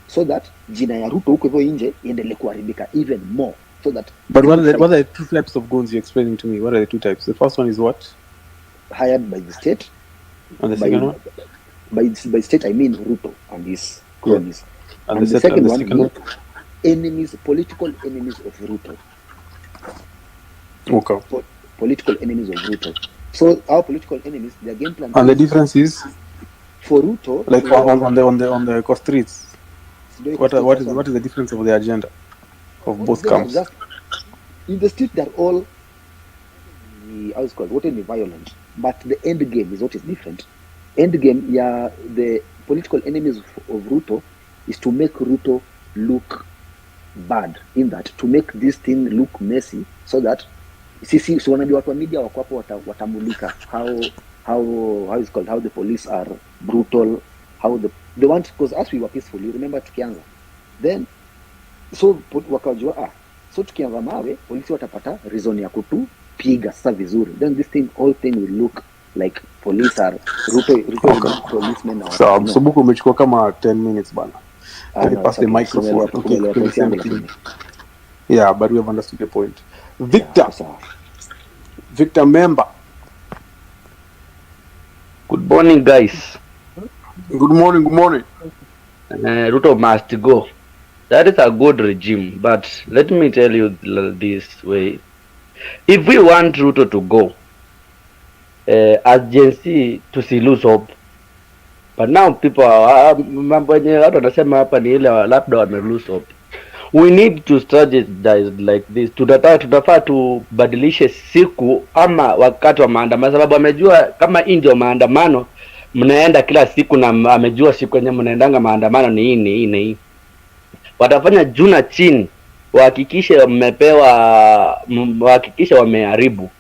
so that jina ya Ruto huko hivyo nje iendelee kuharibika even more, so that. But what are the two types of goons you're explaining to me? What are the two types? The first one is what? Hired by the state. And the second one? By state I mean Ruto and his cronies. Yeah. And the second one? Enemies, political enemies of Ruto. Okay. Political enemies of Ruto. So our political enemies, their game plan. And the difference is for Ruto, like on the streets. What is the difference of the agenda of both camps? In the street, they're all violent, but the end game is what is different. End game, yeah, the political enemies of Ruto is to make Ruto look bad, in that to make this thing look messy, so that so wanajua watu wa media wako hapo watamulika how is called, how the police are brutal, how they want, because as we were peaceful, you remember tukianza, then so wakajua so tukianza mawe polisi watapata reason ya kutupiga sasa vizuri, then this whole thing will look like police are Ruto policemen now. So msubuku umechukua kama 10 minutes bana. Pass the microphone. Okay. Yeah, but we have understood the point. Victor member. Good morning, guys. Good morning. Ruto must go. That is a good regime, but let me tell you this way. If we want Ruto to go, as GenZ, to lose hope. But now people mambo yenye watu wanasema hapa ni ile labda wame lose hope. We need to strategize like this. Tunafaa tubadilishe siku ama wakati wa maandamano, sababu amejua kama hii ndio maandamano mnaenda kila siku, na amejua siku yenye mnaendanga maandamano ni hii. Watafanya juu na chini wahakikishe wameharibu.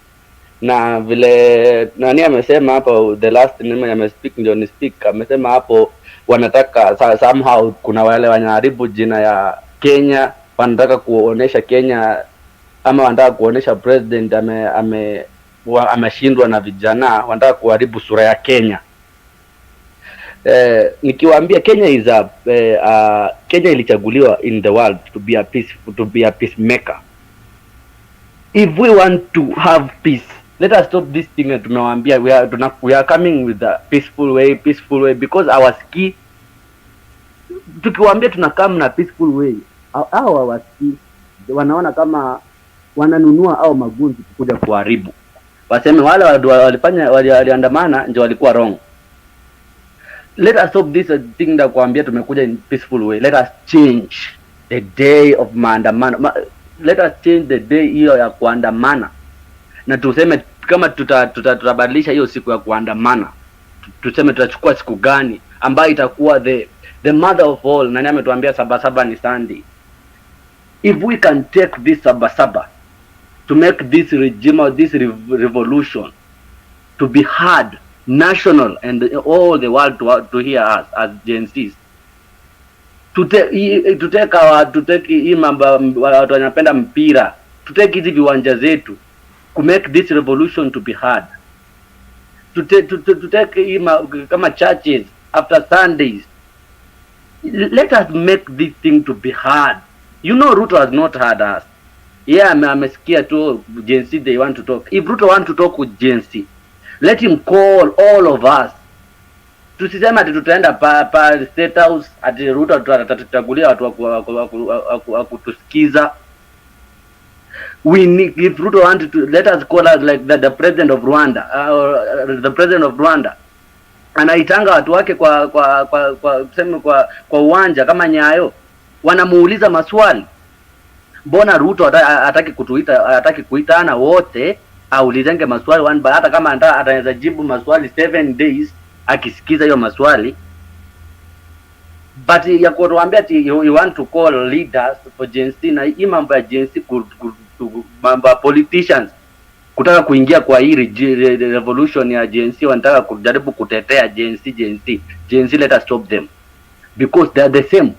Na vile nani amesema hapo, the last name amespeak ndio ni speak, amesema hapo wanataka somehow kuna wale wanaharibu jina ya Kenya, wanataka kuonesha Kenya ama wanataka kuonesha president ameshindwa na vijana, wanataka kuharibu sura ya Kenya. Nikiwaambia Kenya is Kenya ilichaguliwa in the world to be a peacemaker. If we want to have peace, let us stop this thing. Tumewaambia we are coming with a peaceful way, because our ski, tukiwaambia tunakam na peaceful way, hao hawasikii, wanaona kama wananunua au magunzi kuja kuharibu. Waseme wale walifanya waliandamana ndio walikuwa wrong. Let us stop this thing that kuambia tumekuja in peaceful way. Let us change the day of maandamano. Let us change the day hiyo ya kuandamana. Na tuseme kama tutabadilisha hiyo siku ya kuandamana. Tuseme tutachukua siku gani ambayo itakuwa the mother of all. Nani ametuambia Sabasaba ni Sunday. If we can take this Sabasaba to make this regime or this revolution to be heard, national, and all the world to hear us as GenZs, to take hii mambo watu wanapenda mpira, to take hizi viwanja zetu, to make this revolution to be heard, to take kama churches after Sundays. Let us make this thing to be heard. You know, Ruto has not heard us. Yeah, amesikia tu GenZ, they want to talk. If Ruto want to talk with GenZ, let him call all of us. Tusisema ati tutaenda pa State House ati Ruto atatuchagulia watu wa kutusikiza. We need, if Ruto want to, let us call us like the president of Rwanda, the president of Rwanda. Anaitanga watu wake kwa uwanja kama Nyayo, wanamuuliza maswali. Mbona Ruto hataki kuitana wote aulizenge maswali one by, hata kama ataweza jibu maswali 7 days akisikiza hiyo maswali. But ya kutuambia ati you want to call leaders for GenZ, na hii mambo ya GenZ mambo ya politicians kutaka kuingia kwa hii revolution ya GenZ, wanataka kujaribu kutetea GenZ. Let us stop them because they are the same.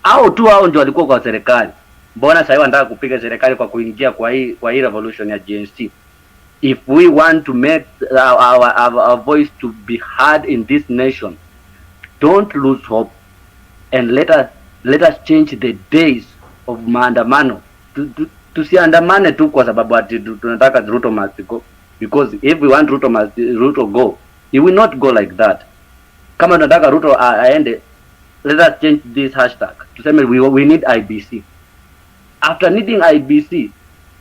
Hao ndio walikuwa kwa serikali. Mbona sasa wanataka kupiga serikali kwa kuingia kwa hii revolution ya GenZ? If we want to make our voice to be heard in this nation, don't lose hope, and let us change the days of maandamano. Tusiandamane tu kwa sababu ati tunataka Ruto must go, because if we want Ruto go, he will not go like that. Kama tunataka Ruto aende, let us change this hashtag. Tuseme we need IBC. After needing IBC,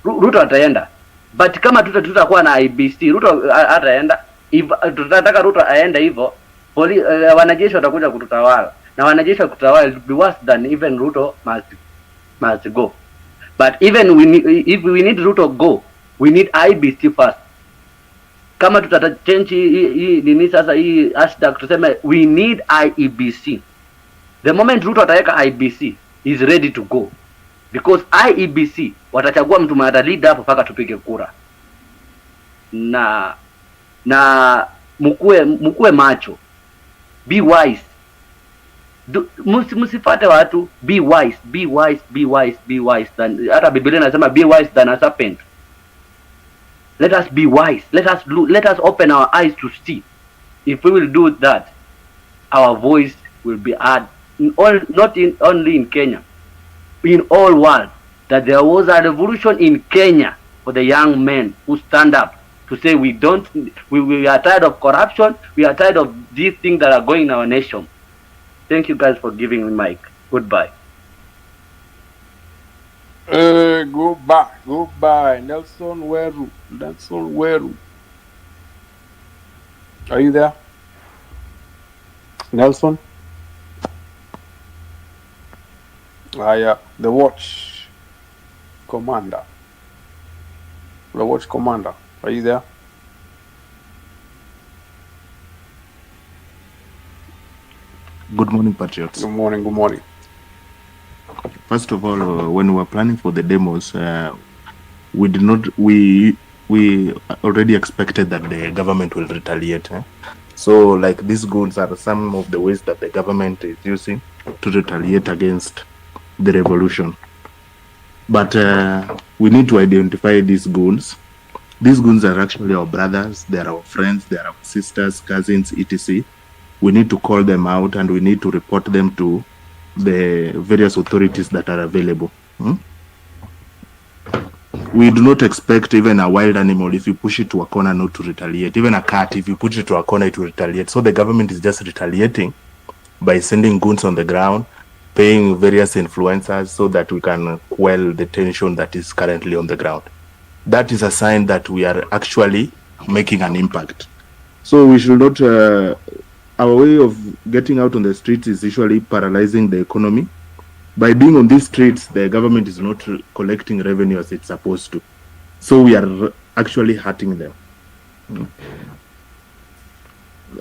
Ruto ataenda. But kama tutakuwa na IBC, Ruto ataenda. If tutataka Ruto aende hivyo, wanajeshi watakuja kututawala. Na wanajeshi kutawala will be worse than even Ruto must go. But even if we need Ruto go, we need IBC first. Kama tutachange hii sasa hii hashtag tuseme we need IEBC. The moment Ruto ataweka IBC, is ready to go. Because IEBC watachagua mtu mmoja lead hapo paka tupige kura. Na mkue macho. Be wise. Msifate watu. Be wise. Be wise. Be wise. Be wise. Hata Biblia inasema be wise than a serpent. Let us be wise. Let us open our eyes to see. If we will do that, our voice will be heard. Only in Kenya, in all world, that there was a revolution in Kenya for the young men who stand up to say we are tired of corruption, we are tired of these things that are going in our nation. Thank you guys for giving me mic. Goodbye. Goodbye. Nelson Weru. Are you there? Nelson? Yeah. The Watch Commander. Are you there? Good morning, Patriots. Good morning. First of all, when we were planning for the demos, we already expected that the government will retaliate. So, like, these goons are some of the ways that the government is using to retaliate against the revolution. But we need to identify these goons. These goons are actually our brothers, they are our friends, they are our sisters, cousins, etc. We need to call them out and we need to report them to the various authorities that are available. We do not expect even a wild animal, if you push it to a corner, not to retaliate. Even a cat, if you push it to a corner, it will retaliate. So the government is just retaliating by sending goons on the ground, paying various influencers so that we can quell the tension that is currently on the ground. That is a sign that we are actually making an impact. So we should not, our way of getting out on the streets is usually paralyzing the economy. By being on these streets, the government is not collecting revenue as it's supposed to. So we are actually hurting them.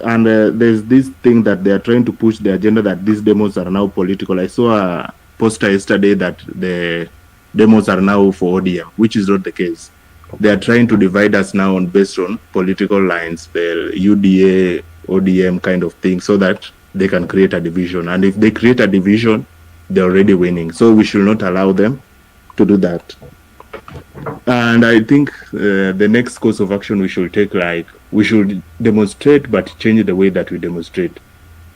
And there's this thing that they are trying to push the agenda that these demos are now political. I saw a poster yesterday that the demos are now for ODM, which is not the case. They are trying to divide us now based on political lines, the UDA, ODM kind of thing, so that they can create a division. And if they create a division, they're already winning. So we should not allow them to do that. And I think the next course of action we should take, like, we should demonstrate, but change the way that we demonstrate.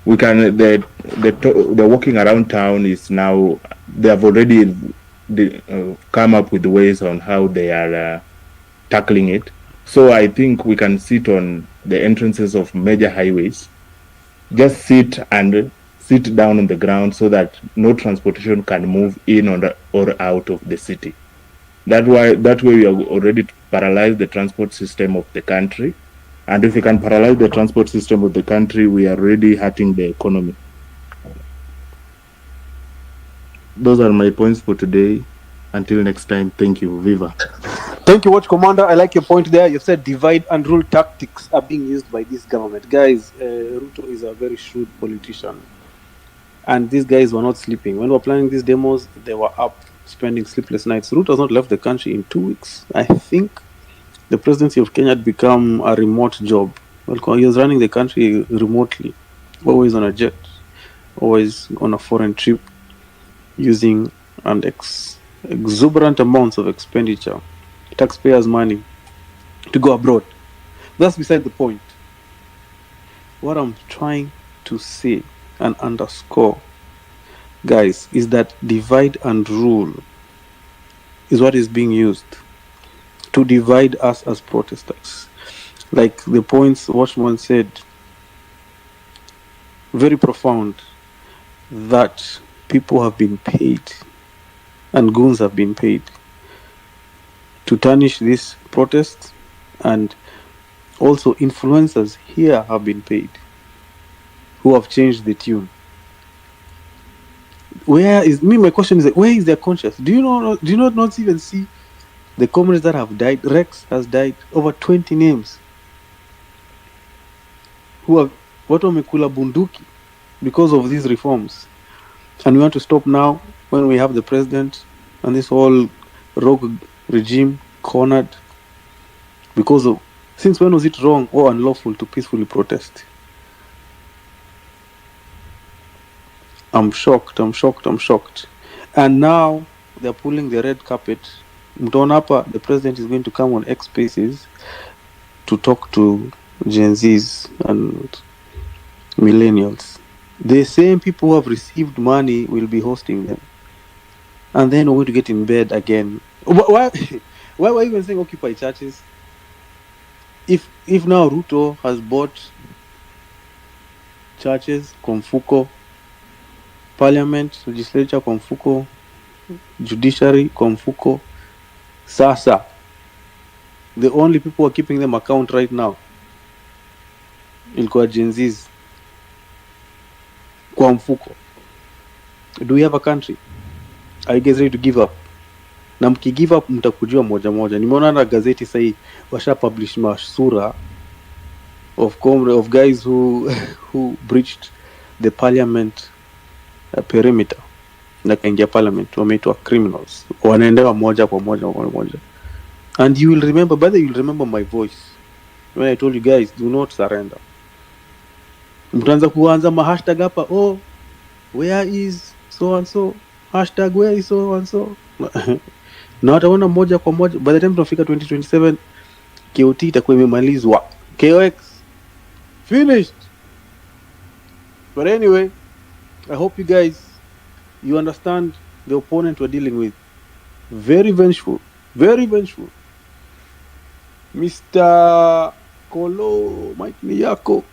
We can, the walking around town is now, they have already come up with ways on how they are tackling it. So I think we can sit on the entrances of major highways, just sit down on the ground so that no transportation can move in or out of the city. That way we are already paralyzed the transport system of the country. And if we can paralyze the transport system of the country, we are already hurting the economy. Those are my points for today. Until next time, thank you. Viva. Thank you, Watch Commander. I like your point there. You said divide and rule tactics are being used by this government. Guys, Ruto is a very shrewd politician. And these guys were not sleeping. When we were planning these demos, they were up spending sleepless nights. Ruto has not left the country in 2 weeks. I think the presidency of Kenya had become a remote job. Well, he was running the country remotely, always on a jet, always on a foreign trip, using an exuberant amounts of expenditure, taxpayers' money, to go abroad. That's beside the point. What I'm trying to say and underscore, guys, is that divide and rule is what is being used to divide us as protesters. Like the points Watchman said, very profound, that people have been paid and goons have been paid to tarnish this protest, and also influencers here have been paid who have changed the tune. My question is, where is their conscience? Do you not even see the comrades that have died? Rex has died, over 20 names who have watu wamekula bunduki because of these reforms. And we want to stop now when we have the president and this whole rogue regime cornered because of, since when was it wrong or unlawful to peacefully protest? I'm shocked. And now they're pulling the red carpet. Mtonapa, the president is going to come on X Spaces to talk to GenZs and millennials. The same people who have received money will be hosting them. And then we're going to get in bed again. Why are you even saying occupy churches? If now Ruto has bought churches, Komfuko, Parliament, Legislature, Komfuko, Judiciary, Komfuko, Sasa, the only people who are keeping them account right now ilikuwa GenZs kwa mfuko. Do we have a country? Are you guys ready to give up? Na mkigive up mtakujua moja moja. Nimeona na gazeti sasa washa publish masura of guys who breached the parliament perimeter na kaingia parliament, wameitwa criminals, wanaendewa moja kwa moja. And you will remember, by the way, you will remember my voice when I told you guys, do not surrender. Mtaanza kuanza hashtag hapa, oh, where is so and so, hashtag where is so and so. Na wataona moja kwa moja, by the time tunafika 2027 KOT itakuwa imemalizwa. KOX finished. But anyway, I hope you guys, you understand the opponent we're dealing with. Very vengeful. Mr. Kolo, Mike Miyako.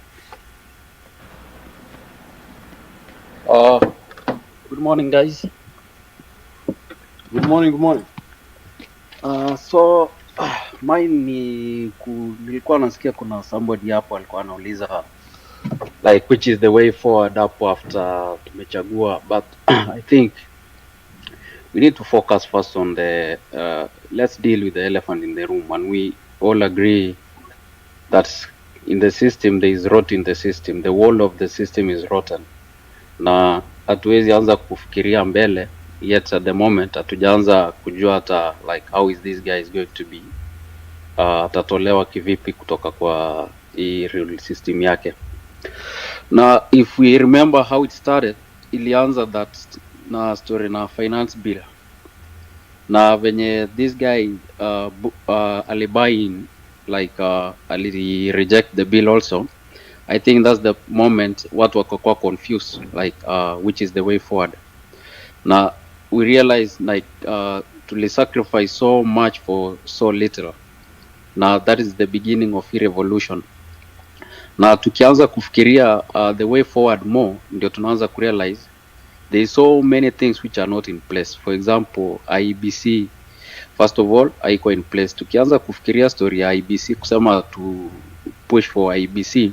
Good Good morning, guys. Good morning, good morning. So mine ni nilikuwa nasikia kuna somebody hapo alikuwa anauliza like which is the way forward hapo after tumechagua, but I think we need to focus first on the let's deal with the elephant in the room, and we all agree that in the system there is rot in the system, the wall of the system is rotten, na hatuwezi anza kufikiria mbele yet at the moment hatujaanza kujua hata like how is this guy is going to be atatolewa kivipi kutoka kwa hii real system yake. Na if we remember how it started, ilianza that na story na finance bill, na venye this guy alibuy in like ali reject the bill also. I think that's the moment watu wako confused like which is the way forward. Now we realize like to sacrifice so much for so little. Now that is the beginning of revolution. Na tukianza kufikiria the way forward more, ndio tunaanza kurealize there is so many things which are not in place. For example, IBC first of all haiko in place. Tukianza kufikiria story ya IBC kusema to push for IBC,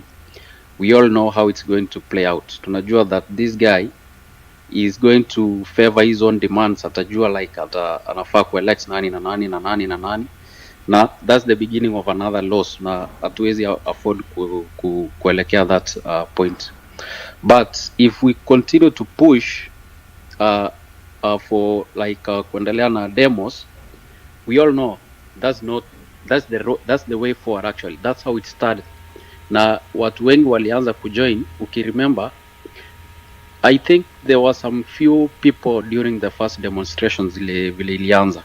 we all know how it's going to play out. Tunajua that this guy is going to favor his own demands. Atajua like anafaa kuelect nani na nani na nani na nani, na that's the beginning of another loss, na hatuwezi afford kuelekea that point. But if we continue to push for like kuendelea na demos, we all know that's the way forward. Actually that's how it started, na watu wengi walianza kujoin. Ukiremember, I think there were some few people during the first demonstrations vile ilianza,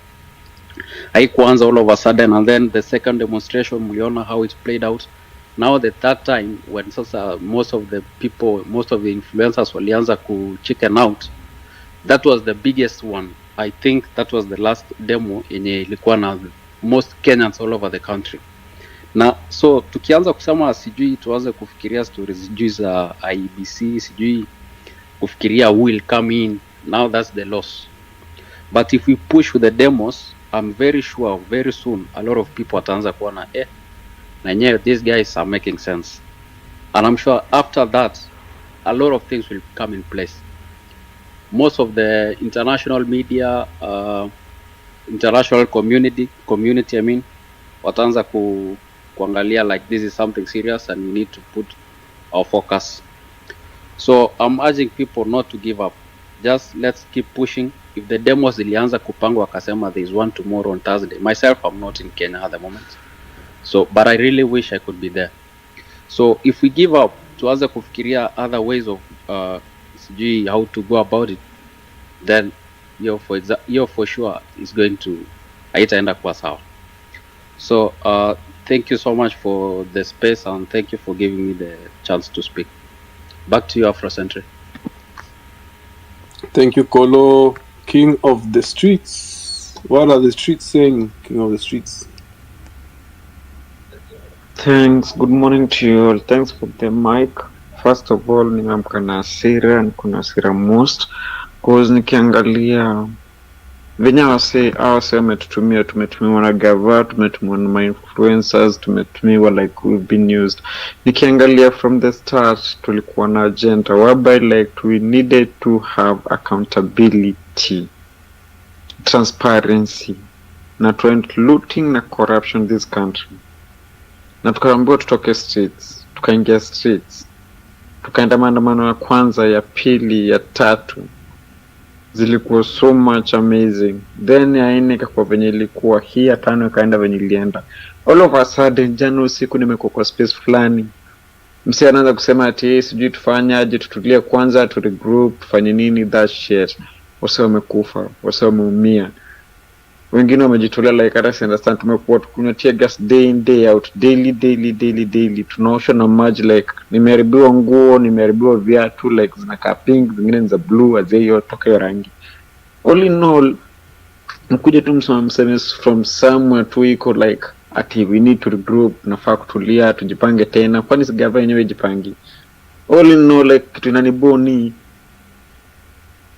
haikuanza all of a sudden, and then the second demonstration mliona how it played out. Now the third time when sasa most of the people, most of the influencers walianza ku chicken out, that was the biggest one. I think that was the last demo yenye ilikuwa na most Kenyans all over the country. Na so tukianza kusema sijui tuanze kufikiria stories sijui za IBC, sijui kufikiria who will come in, now that's the loss. But if we push with the demos, I'm very sure very soon a lot of people wataanza kuona na nyewe these guys are making sense, and I'm sure after that a lot of things will come in place. Most of the international media, international community I mean, wataanza kuangalia like this is something serious and we need to put our focus. So I'm urging people not to give up. Just let's keep pushing. If the demos ilianza kupangwa akasema there is one tomorrow on Thursday, myself I'm not in Kenya at the moment, so but I really wish I could be there. So if we give up, tuanze kufikiria other ways of sijui how to go about it, then you're for sure is going to haitaenda kwa sawa. So thank you so much for the space, and thank you for giving me the chance to speak. Back to you, Afrocentric. Thank you, Kolo, King of the Streets. What are the streets saying, King of the Streets? Thanks. Good morning to you all. Thanks for the mic. First of all, nimeamka na hasira, niko na hasira most cause nikiangalia venye wase tumetumiwa na gava, tumetumiwa na my influencers, tumetumiwa like we've been used. Nikiangalia from the start tulikuwa na agenda whereby like we needed to have accountability, transparency, na to end looting na corruption in this country. Na tukaambiwa tutoke streets, tukaingia streets, tukaenda maandamano ya kwanza, ya pili, ya tatu, zilikuwa so much amazing. Then ya nne ikakuwa venye ilikuwa, hii ya tano ikaenda venye ilienda. All of a sudden jana usiku nimekuwa kwa space fulani, msi anaanza kusema ati sijui tufanye aje, tutulie kwanza, to regroup, tufanye nini, that shit. Wase wamekufa, wase wameumia, wengine wamejitolea like I understand. Tumekuwa tukunywa tear gas day in day out, daily, tunaosha na maji like nimeharibiwa nguo, nimeharibiwa viatu like zinakaa pink, zingine ni za blue, azeyo toka hiyo rangi. All in all, mkuje tu mseme from somewhere tu iko like ati we need to regroup, nafaa kutulia, tujipange tena. Kwani si gava yenyewe jipangi? All in all, like kitu inaniboni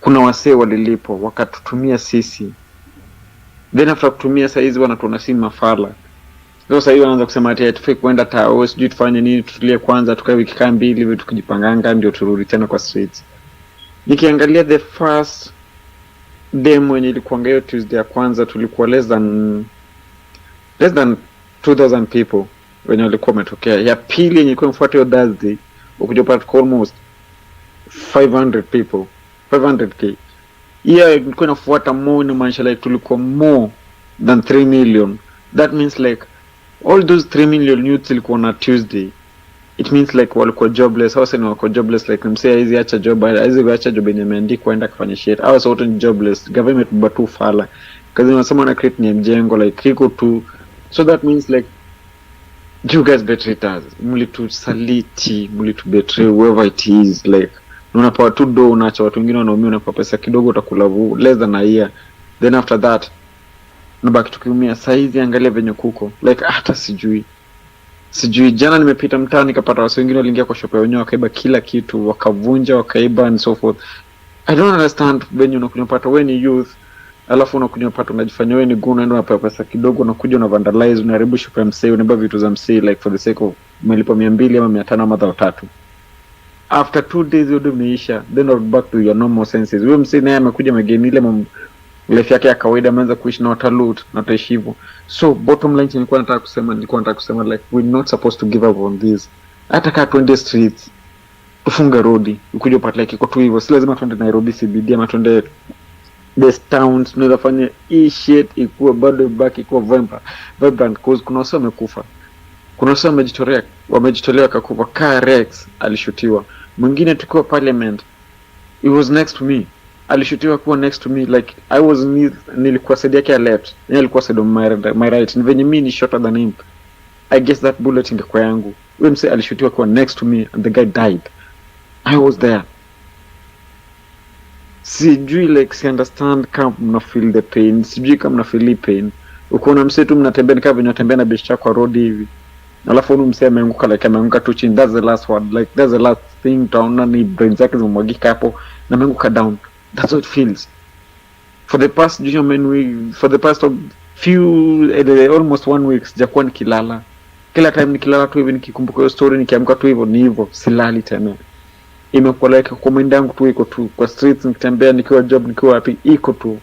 kuna wasee walilipwa wakatutumia sisi, then after kutumia saizi wanatuona si mafala. Sasa sasa hivi wanaanza kusema ati tufike kwenda tao, sijui tufanye nini, tutulie kwanza tukae wiki kama 2 hivi tukijipanganga ndio turudi tena kwa streets. Nikiangalia the first demo yenye ilikuwa hiyo Tuesday ya kwanza, tulikuwa less than 2000 people wenye walikuwa wametokea. Ya pili yenye ilikuwa mfuata hiyo Thursday ukija pata almost 500 people, 500k. Hiyo ilikuwa inafuata more, na maanisha like tulikuwa more than 3 million. That means like all those 3 million youths ilikuwa na Tuesday. It means like walikuwa jobless. Hao sasa wako jobless, like msee hizi acha job, hizi acha job yenye imeandikwa aenda kufanya shit. Hao sote ni jobless. Government batu fala. Kazi wanasema na create ni mjengo like kiko tu. So that means like you guys betrayed us. Mlitusaliti, mlitubetray whoever it is, like unapewa tu do, unaacha watu wengine wanaumia, unapewa pesa kidogo utakula less than a year. Then after that nabaki tukiumia. Saizi angalia venye kuko like hata sijui jana nimepita mtaani nikapata watu wengine waliingia kwa shop wenyewe wakaiba kila kitu, wakavunja, wakaiba and so forth. I don't understand venye unakunywa pata wewe ni youth, alafu unakunywa pata unajifanya wewe ni goon, unaenda unapewa pesa kidogo, unakuja una vandalize, unaharibu shop ya msee, unaiba vitu za msee like for the sake of umelipa 200 ama 500 ama 300. After 2 days yote imeisha, then you're back to your normal senses. Wewe msee naye amekuja amegeni ile life yake ya kawaida, ameanza kuishi na watalut na taishi hivyo. So bottom line nilikuwa nataka kusema like we're not supposed to give up on this. Hata kama twende streets tufunge road ukuje upate like iko tu hivyo, si lazima twende Nairobi CBD ama twende best towns. Tunaweza fanya hii shit ikuwe bado back ikuwa vibrant cause kuna watu wamekufa, kuna watu wamejitolea kakufa. Rex alishutiwa, mwingine tukiwa parliament, it was next to me, alishutiwa kuwa next to me, like I was nilikuwa side yake ya left, yeye alikuwa side of my right, ni venye mimi ni shorter than him. I guess that bullet ingekuwa yangu. Wewe mse alishutiwa kuwa next to me and the guy died. I was there. Sijui like si understand kama mna feel the pain, sijui kama mna feel pain. Ukiona mse tu mnatembea kama venye unatembea na bishi kwa road hivi, alafu huyu mse ameanguka like ameanguka tu chini, that's the last one, like that's the last thing taona ni brain zake zimemwagika hapo na ameanguka down. That's what it feels. For the past almost 1 week sijakuwa nikilala. Kila time nikilala tu hivi nikikumbuka hiyo story, nikiamka tu hivyo ni hivyo, silali tena. Imekuwa like kwa mind yangu tu iko tu kwa streets, nikitembea, nikiwa job, nikiwa wapi, iko tu.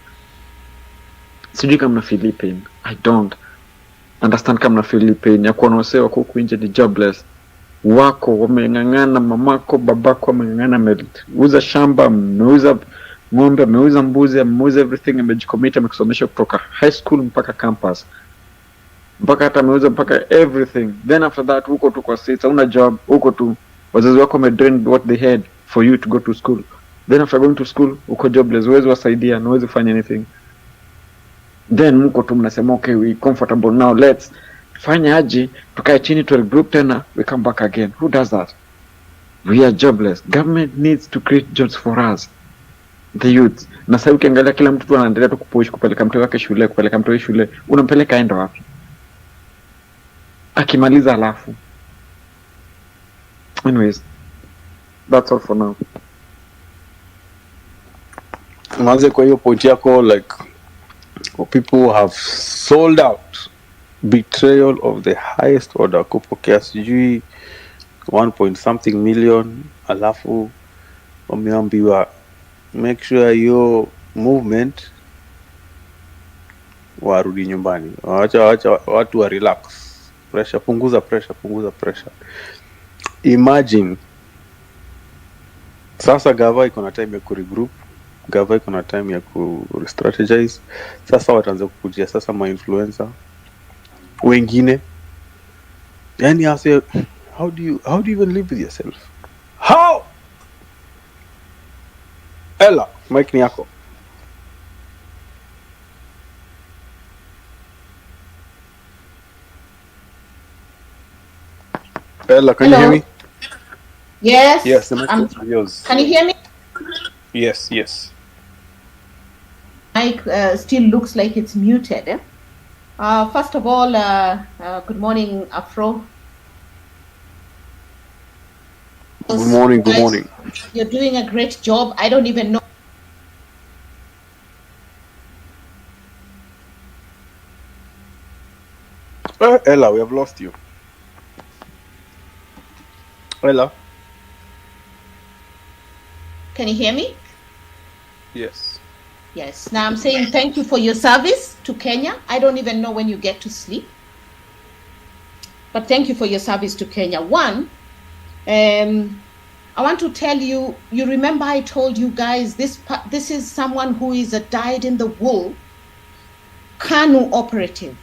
Sijui kama na feel pain. I don't understand kama na feel pain ya kuona wase wako nje ni jobless. Wako wameng'ang'ana, mamako babako wameng'ang'ana, ameuza shamba, ameuza ng'ombe, ameuza mbuzi, ameuza everything, amejicommit, amekusomesha kutoka high school mpaka campus, mpaka hata ameuza mpaka everything. Then after that uko tu kwa streets, una job, uko tu wazazi wako wamedrain what they had for you to go to school. Then after going to school uko jobless, huwezi wasaidia na huwezi fanya anything. Then mko tu mnasema okay, we comfortable now, let's fanya aje tukae chini to regroup tena, we come back again. Who does that? We are jobless. Government needs to create jobs for us, the youth. Na sasa ukiangalia kila mtu anaendelea tu kupush kupeleka mtoto wake shule, kupeleka mtoto shule, unampeleka aenda wapi? Akimaliza alafu. Anyways, that's all for now. Manze, kwa hiyo point yako, like people have sold out betrayal of the highest order, kupokea sijui 1 million, alafu wameambiwa make sure your movement warudi nyumbani, wacha watu wa relax, punguza pressure. Imagine sasa gava iko na time ya ku regroup, gava iko na time ya ku strategize. Sasa wataanza kukujia sasa ma influencer wengine, yani ase how do you even live with yourself? How? Ella, mic ni yako. Ella, can you hear me? Yes. Yes, the mic is yours. Can you hear me? Yes. Mic still looks like it's muted. First of all, good morning, Afro. Good morning. You're doing a great job. I don't even know Ella, we have lost you. Ella? Can you hear me? Yes. Yes. Now I'm saying thank you for your service to Kenya. I don't even know when you get to sleep. But thank you for your service to Kenya. One, I want to tell you, you remember I told you guys, this is someone who is a dyed-in-the-wool KANU operative.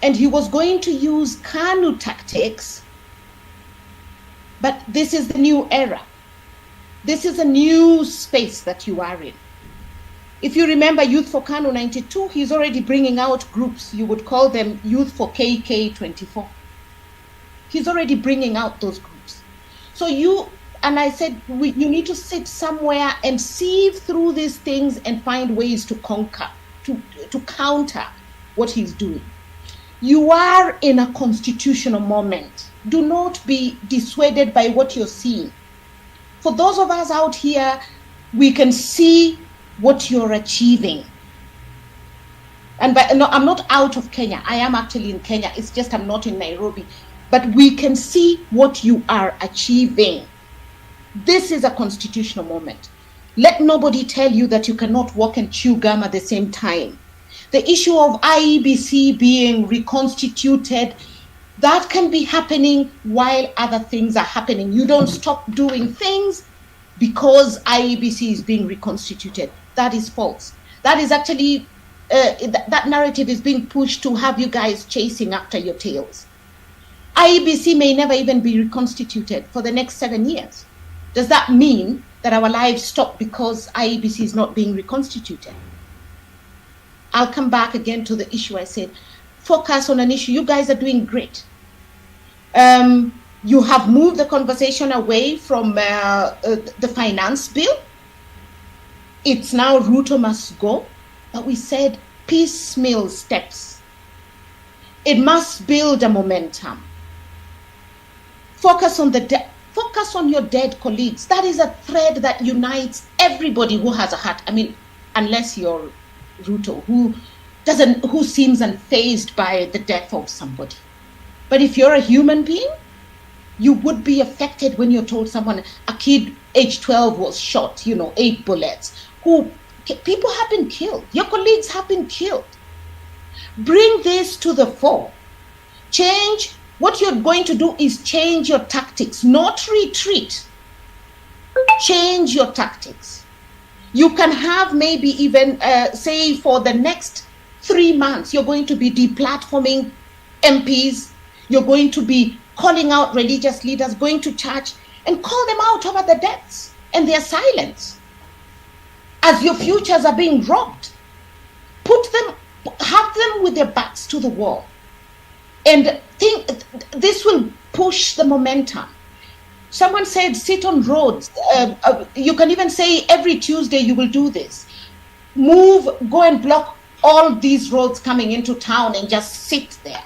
And he was going to use KANU tactics, but this is the new era. This is a new space that you are in. If you remember Youth for KANU 92, he's already bringing out groups. You would call them Youth for KK 24. He's already bringing out those groups. So I said, you need to sit somewhere and sieve through these things and find ways to conquer, to counter what he's doing. You are in a constitutional moment. Do not be dissuaded by what you're seeing. For those of us out here, we can see what you're achieving. And no, I'm not out of Kenya. I am actually in Kenya. It's just I'm not in Nairobi. But we can see what you are achieving. This is a constitutional moment. Let nobody tell you that you cannot walk and chew gum at the same time. The issue of IEBC being reconstituted, that can be happening while other things are happening. You don't stop doing things because IEBC is being reconstituted. That is false. That is actually, that narrative is being pushed to have you guys chasing after your tails. IEBC may never even be reconstituted for the next 7 years. Does that mean that our lives stop because IEBC is not being reconstituted? I'll come back again to the issue I said. Focus on an issue. You guys are doing great. You have moved the conversation away from the finance bill. It's now Ruto must go. But we said piecemeal steps. It must build a momentum. Focus on your dead colleagues. That is a thread that unites everybody who has a heart. I mean, unless you're Ruto, who seems unfazed by the death of somebody. But if you're a human being, you would be affected when you're told someone, a kid age 12 was shot, 8 bullets. People have been killed. Your colleagues have been killed. Bring this to the fore. Change. What you're going to do is change your tactics, not retreat. Change your tactics. You can have maybe even, say, for the next 3 months, you're going to be deplatforming MPs. You're going to be calling out religious leaders, going to church, and call them out over the deaths and their silence. As your futures are being robbed, have them with their backs to the wall. And this will push the momentum. Someone said sit on roads. You can even say every Tuesday you will do this. Go and block all these roads coming into town and just sit there.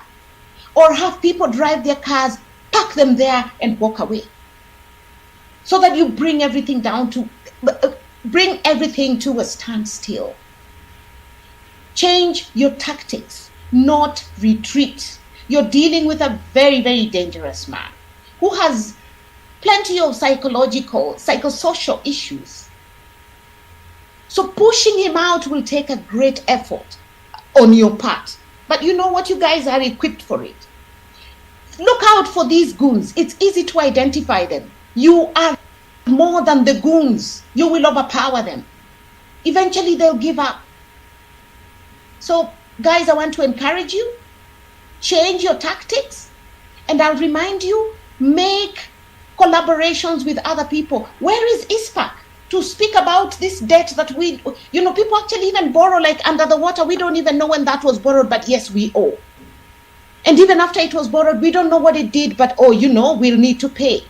Or have people drive their cars, park them there and walk away. So that you bring everything to a standstill. Change your tactics, not retreat. You're dealing with a very, very dangerous man who has plenty of psychosocial issues. So pushing him out will take a great effort on your part. But you know what? You guys are equipped for it. Look out for these goons. It's easy to identify them. You are more than the goons. You will overpower them. Eventually they'll give up. So guys, I want to encourage you. Change your tactics, and I'll remind you, make collaborations with other people. Where is ISPAC to speak about this debt that people actually even borrow like under the water. We don't even know when that was borrowed, but yes, we owe. And even after it was borrowed, we don't know what it did, but we'll need to pay.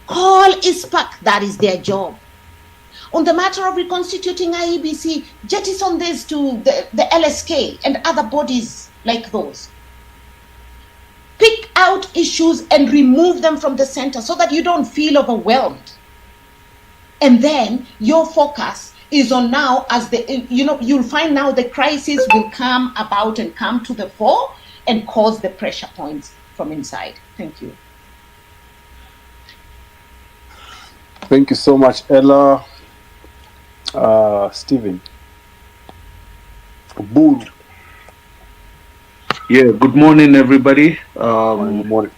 Call ISPAC, that is their job. On the matter of reconstituting IEBC, jettison this to the LSK and other bodies like those. Pick out issues and remove them from the center so that you don't feel overwhelmed. And then your focus is on now, as you'll find now the crisis will come about and come to the fore. and cause the pressure points from inside. Thank you. Thank you so much, Ella. Stephen. Bull. Yeah, good morning, everybody. Good morning.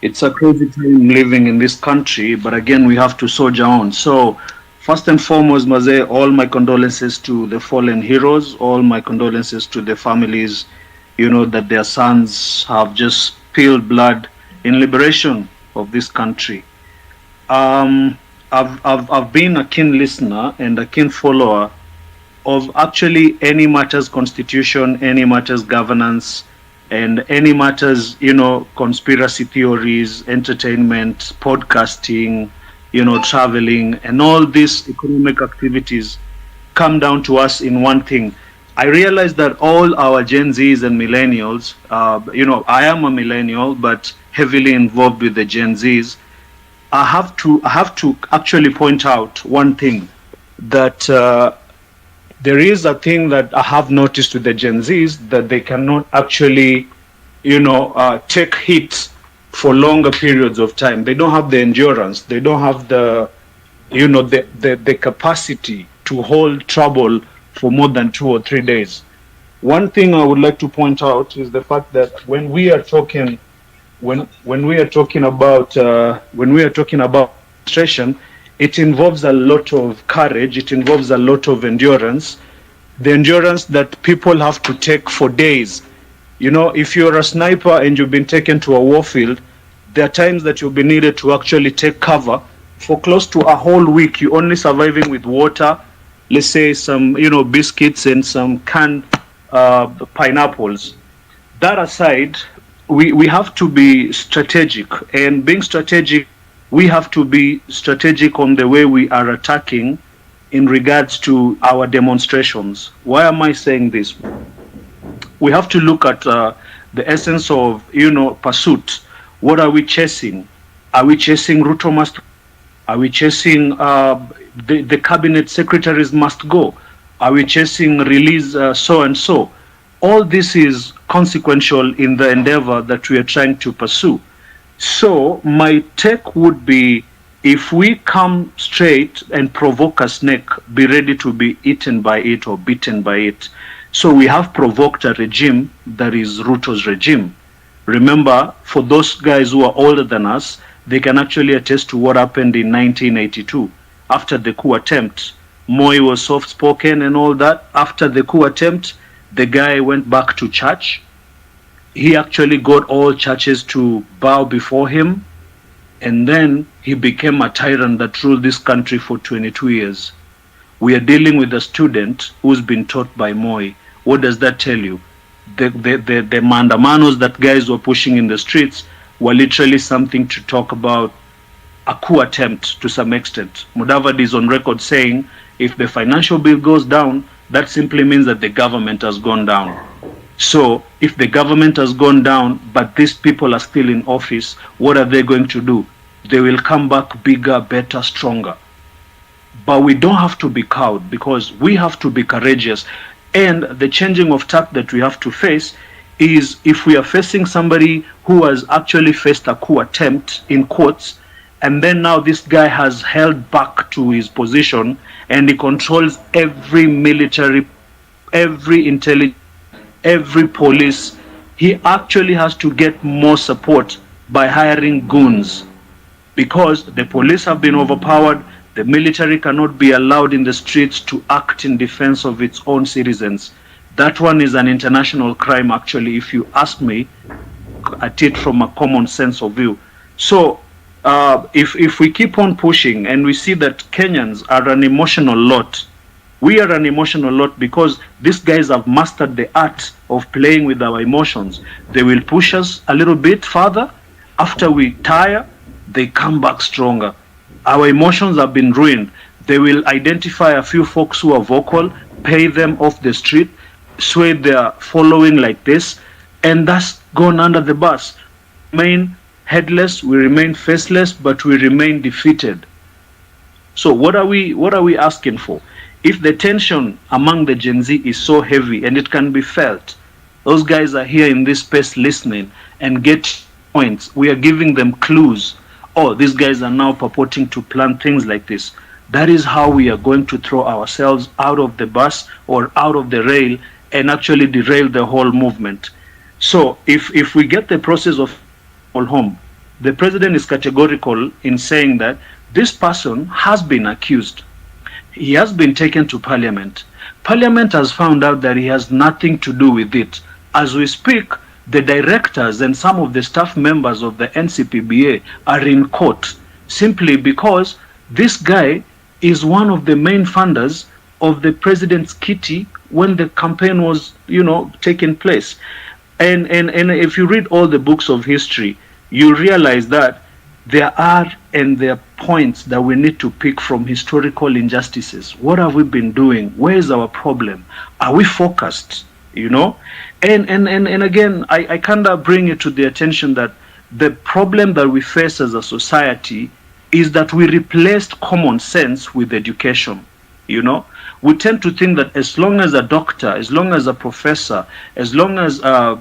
It's a crazy time living in this country, but again, we have to soldier on. So, first and foremost, Maze, all my condolences to the fallen heroes, all my condolences to the families, that their sons have just spilled blood in liberation of this country. I've been a keen listener and a keen follower of actually any matters constitution, any matters governance, and any matters, conspiracy theories, entertainment, podcasting, traveling, and all these economic activities come down to us in one thing. I realize that all our Gen Zs and millennials, I am a millennial, but heavily involved with the Gen Zs. I have to actually point out one thing, that there is a thing that I have noticed with the Gen Zs, that they cannot actually, take hits for longer periods of time. They don't have the endurance. They don't have the, the capacity to hold trouble for more than 2 or 3 days. One thing I would like to point out is the fact that when we are talking about demonstration, it involves a lot of courage. It involves a lot of endurance. The endurance that people have to take for days. If you're a sniper and you've been taken to a warfield, there are times that you'll be needed to actually take cover for close to a whole week. You're only surviving with water, let's say some, biscuits and some canned pineapples. That aside, we have to be strategic, and being strategic, we have to be strategic on the way we are attacking in regards to our demonstrations. Why am I saying this? We have to look at the essence of, pursuit. What are we chasing? Are we chasing Ruto must? Are we chasing the cabinet secretaries must go? Are we chasing release so and so? All this is consequential in the endeavor that we are trying to pursue. So my take would be, if we come straight and provoke a snake, be ready to be eaten by it or bitten by it. So we have provoked a regime that is Ruto's regime. Remember, for those guys who are older than us, they can actually attest to what happened in 1982. After the coup attempt, Moi was soft-spoken and all that. After the coup attempt, the guy went back to church. He actually got all churches to bow before him. And then he became a tyrant that ruled this country for 22 years. We are dealing with a student who's been taught by Moi. What does that tell you? The mandamanos that guys were pushing in the streets were literally something to talk about a coup attempt to some extent. Mudavadi is on record saying, if the financial bill goes down, that simply means that the government has gone down. So if the government has gone down, but these people are still in office, what are they going to do? They will come back bigger, better, stronger. But we don't have to be cowed, because we have to be courageous. And the changing of tack that we have to face is, if we are facing somebody who has actually faced a coup attempt in courts, and then now this guy has held back to his position and he controls every military, every intelligence, every police, he actually has to get more support by hiring goons, because the police have been overpowered. The military cannot be allowed in the streets to act in defense of its own citizens. That one is an international crime, actually, if you ask me, at it from a common sense of view. So if we keep on pushing and we see that Kenyans are an emotional lot, we are an emotional lot, because these guys have mastered the art of playing with our emotions. They will push us a little bit further. After we tire, they come back stronger. Our emotions have been ruined. They will identify a few folks who are vocal, pay them off the street, sway their following like this, and that's gone under the bus. We remain headless, we remain faceless, but we remain defeated. So what are we asking for? If the tension among the Gen Z is so heavy and it can be felt, Those guys are here in this space listening and get points. We are giving them clues. Oh, these guys are now purporting to plan things like this. That is how we are going to throw ourselves out of the bus or out of the rail and actually derail the whole movement. So if we get the process of home, the president is categorical in saying that this person has been accused. He has been taken to parliament. Parliament has found out that he has nothing to do with it. As we speak, the directors and some of the staff members of the NCPBA are in court simply because this guy is one of the main funders of the president's kitty when the campaign was, taking place. And if you read all the books of history, you realize that there are points that we need to pick from historical injustices. What have we been doing? Where is our problem? Are we focused? And again, I kind of bring it to the attention that the problem that we face as a society is that we replaced common sense with education. We tend to think that as long as a doctor, as long as a professor, as long as a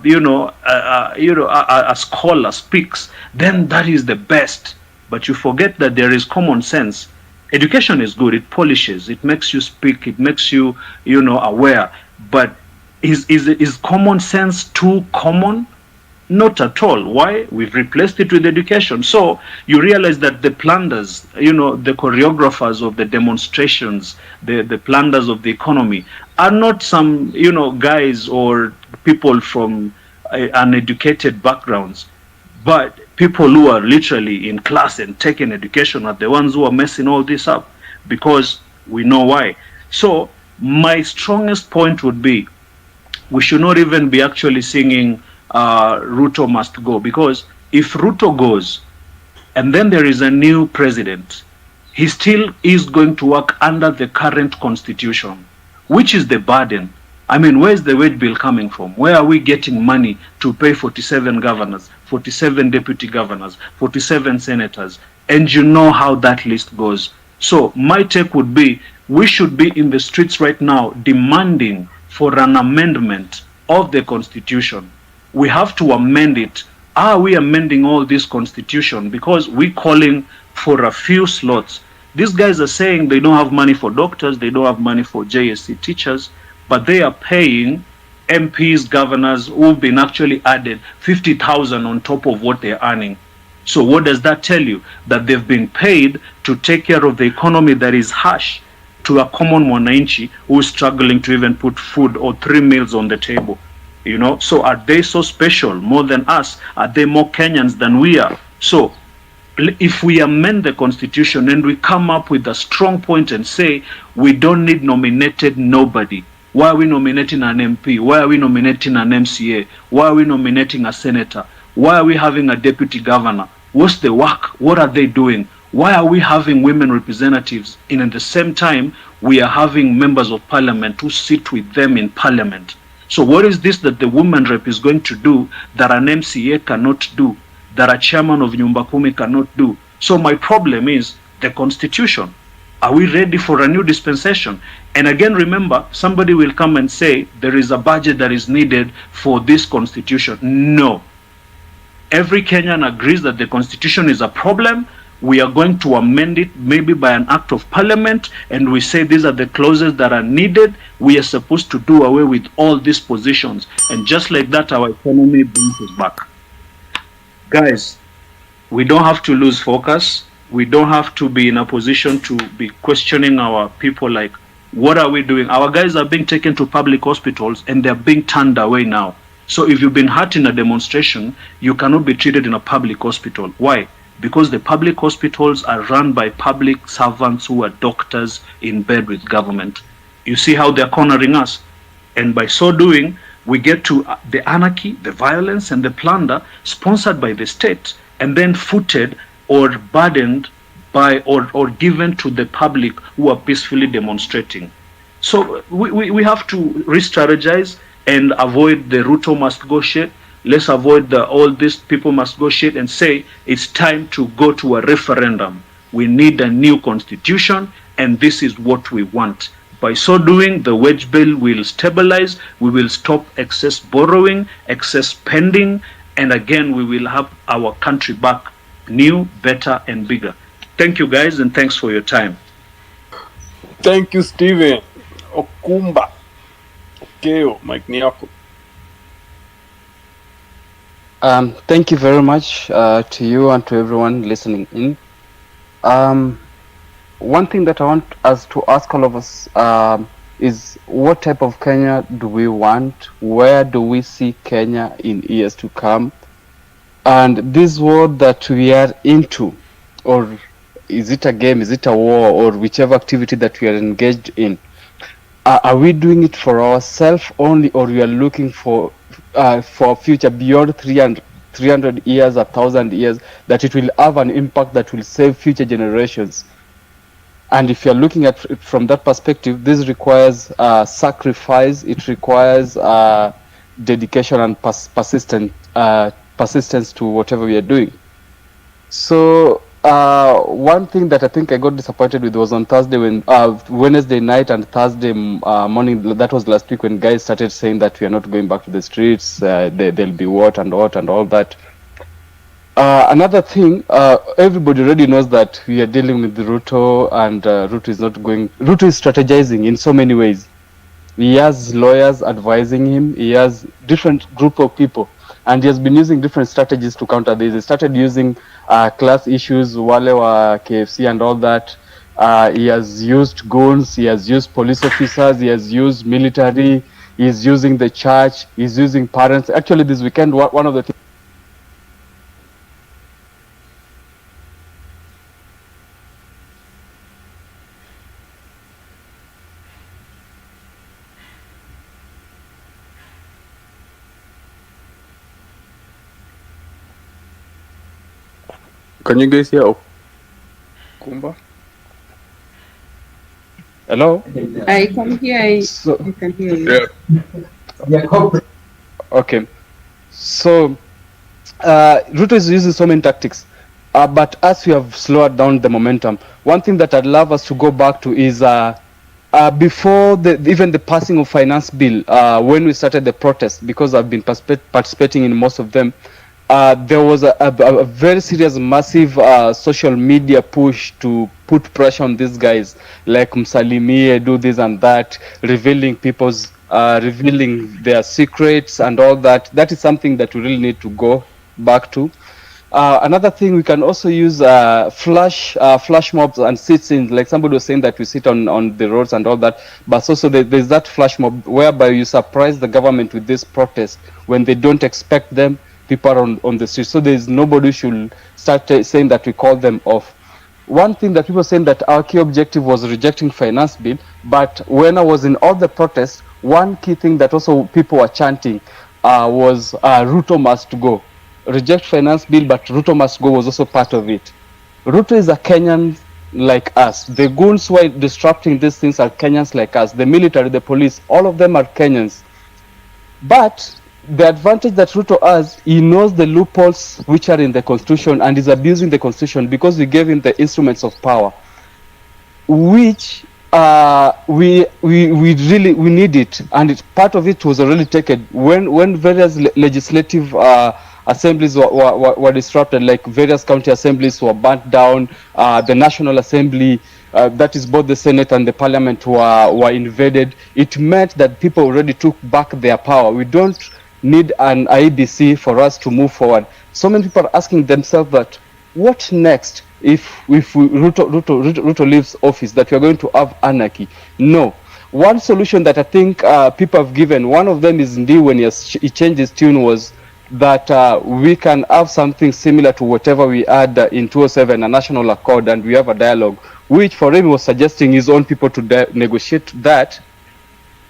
scholar speaks, then that is the best. But you forget that there is common sense. Education is good; it polishes, it makes you speak, it makes you, aware. But is common sense too common? Not at all. Why? We've replaced it with education. So you realize that the planners, the choreographers of the demonstrations, the planners of the economy are not some, guys or people from uneducated backgrounds, but people who are literally in class and taking education are the ones who are messing all this up, because we know why. So my strongest point would be we should not even be actually singing Ruto must go, because if Ruto goes and then there is a new president, he still is going to work under the current constitution, which is the burden. I mean, where is the wage bill coming from? Where are we getting money to pay 47 governors, 47 deputy governors, 47 senators? And you know how that list goes. So my take would be we should be in the streets right now demanding for an amendment of the constitution. We have to amend it. Are we amending all this constitution because we're calling for a few slots? These guys are saying they don't have money for doctors, they don't have money for JSC teachers, but they are paying MPs, governors who've been actually added 50,000 on top of what they're earning. So what does that tell you? That they've been paid to take care of the economy that is harsh to a common mwananchi who is struggling to even put food or 3 meals on the table. So are they so special more than us? Are they more Kenyans than we are? So if we amend the constitution and we come up with a strong point and say we don't need nominated nobody, why are we nominating an MP? Why are we nominating an MCA? Why are we nominating a senator? Why are we having a deputy governor? What's the work? What are they doing? Why are we having women representatives and at the same time we are having members of parliament who sit with them in parliament? So what is this that the woman rep is going to do that an MCA cannot do, that a chairman of Nyumba Kumi cannot do? So my problem is the constitution. Are we ready for a new dispensation? And again, remember, somebody will come and say there is a budget that is needed for this constitution. No. Every Kenyan agrees that the constitution is a problem. We are going to amend it maybe by an act of parliament, and we say these are the clauses that are needed. We are supposed to do away with all these positions, and just like that our economy bounces back. Guys, we don't have to lose focus. We don't have to be in a position to be questioning our people like, what are we doing? Our guys are being taken to public hospitals and they're being turned away now. So if you've been hurt in a demonstration, you cannot be treated in a public hospital. Why? Because the public hospitals are run by public servants who are doctors in bed with government. You see how they're cornering us? And by so doing, we get to the anarchy, the violence, and the plunder sponsored by the state, and then footed or burdened by or given to the public who are peacefully demonstrating. So we have to re-strategize and avoid the Ruto must go shit. Let's avoid all these people must go shit and say it's time to go to a referendum. We need a new constitution and this is what we want. By so doing, the wage bill will stabilize, we will stop excess borrowing, excess spending, and again, we will have our country back new, better, and bigger. Thank you, guys, and thanks for your time. Thank you, Steven. Okumba. Keo, Mike Niako. Thank you very much to you and to everyone listening in. One thing that I want us to ask all of us is what type of Kenya do we want? Where do we see Kenya in years to come? And this world that we are into, or is it a game, is it a war, or whichever activity that we are engaged in, are we doing it for ourselves only, or we are looking for a future beyond 300 years, 1,000 years, that it will have an impact that will save future generations? And if you're looking at it from that perspective, this requires sacrifice, it requires dedication and persistence to whatever we are doing. So one thing that I think I got disappointed with was on Thursday, when Wednesday night and Thursday morning, that was last week, when guys started saying that we are not going back to the streets, there'll be what and all that. Another thing, everybody already knows that we are dealing with Ruto, and Ruto is strategizing in so many ways. He has lawyers advising him, he has different group of people, and he has been using different strategies to counter this. He started using class issues, wale wa KFC and all that. He has used goons, he has used police officers, he has used military, he's using the church, he's using parents. Actually, this weekend, one of the things Can you guys hear Okumba? Hello? I can hear you. I can hear you. Yeah. Okay. So, Ruto is using so many tactics. But as we have slowed down the momentum, one thing that I'd love us to go back to is before even the passing of finance bill, when we started the protest, because I've been participating in most of them, there was a very serious, massive social media push to put pressure on these guys, like Msalimie, do this and that, revealing their secrets and all that. That is something that we really need to go back to. Another thing, we can also use flash mobs and sit-ins, like somebody was saying that we sit on the roads and all that, but also there's that flash mob whereby you surprise the government with this protest when they don't expect them. People are on the street, so there's nobody should start saying that we call them off. One thing that people are saying that our key objective was rejecting finance bill, but when I was in all the protests, one key thing that also people were chanting was Ruto must go. Reject finance bill, but Ruto must go was also part of it. Ruto is a Kenyan like us. The goons who are disrupting these things are Kenyans like us. The military, the police, all of them are Kenyans. But the advantage that Ruto has, he knows the loopholes which are in the constitution and is abusing the constitution because we gave him the instruments of power, which we need it, and part of it was already taken when various legislative assemblies were disrupted, like various county assemblies were burnt down, the National Assembly, that is both the Senate and the Parliament were invaded. It meant that people already took back their power. We don't need an IBC for us to move forward. So many people are asking themselves that, what next if Ruto leaves office, that we are going to have anarchy? No. One solution that I think people have given, one of them is indeed when he changed his tune, was that we can have something similar to whatever we had in 2007, a national accord, and we have a dialogue, which for him was suggesting his own people to negotiate that,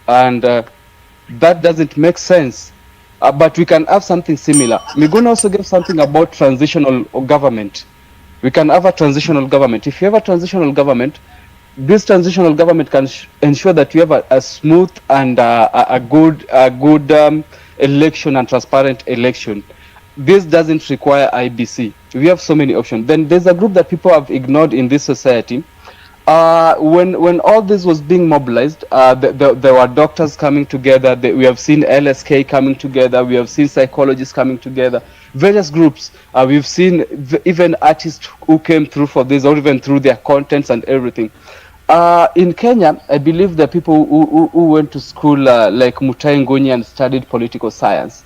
and that doesn't make sense. But we can have something similar. We're going to also give something about transitional government. We can have a transitional government. If you have a transitional government, this transitional government can ensure that you have a smooth and a good election and transparent election. This doesn't require IBC. We have so many options. Then there's a group that people have ignored in this society, When all this was being mobilized, there were doctors coming together. We have seen LSK coming together. We have seen psychologists coming together. Various groups. We've seen even artists who came through for this, or even through their contents and everything. In Kenya, I believe the people who went to school like Mutai Nguni and studied political science.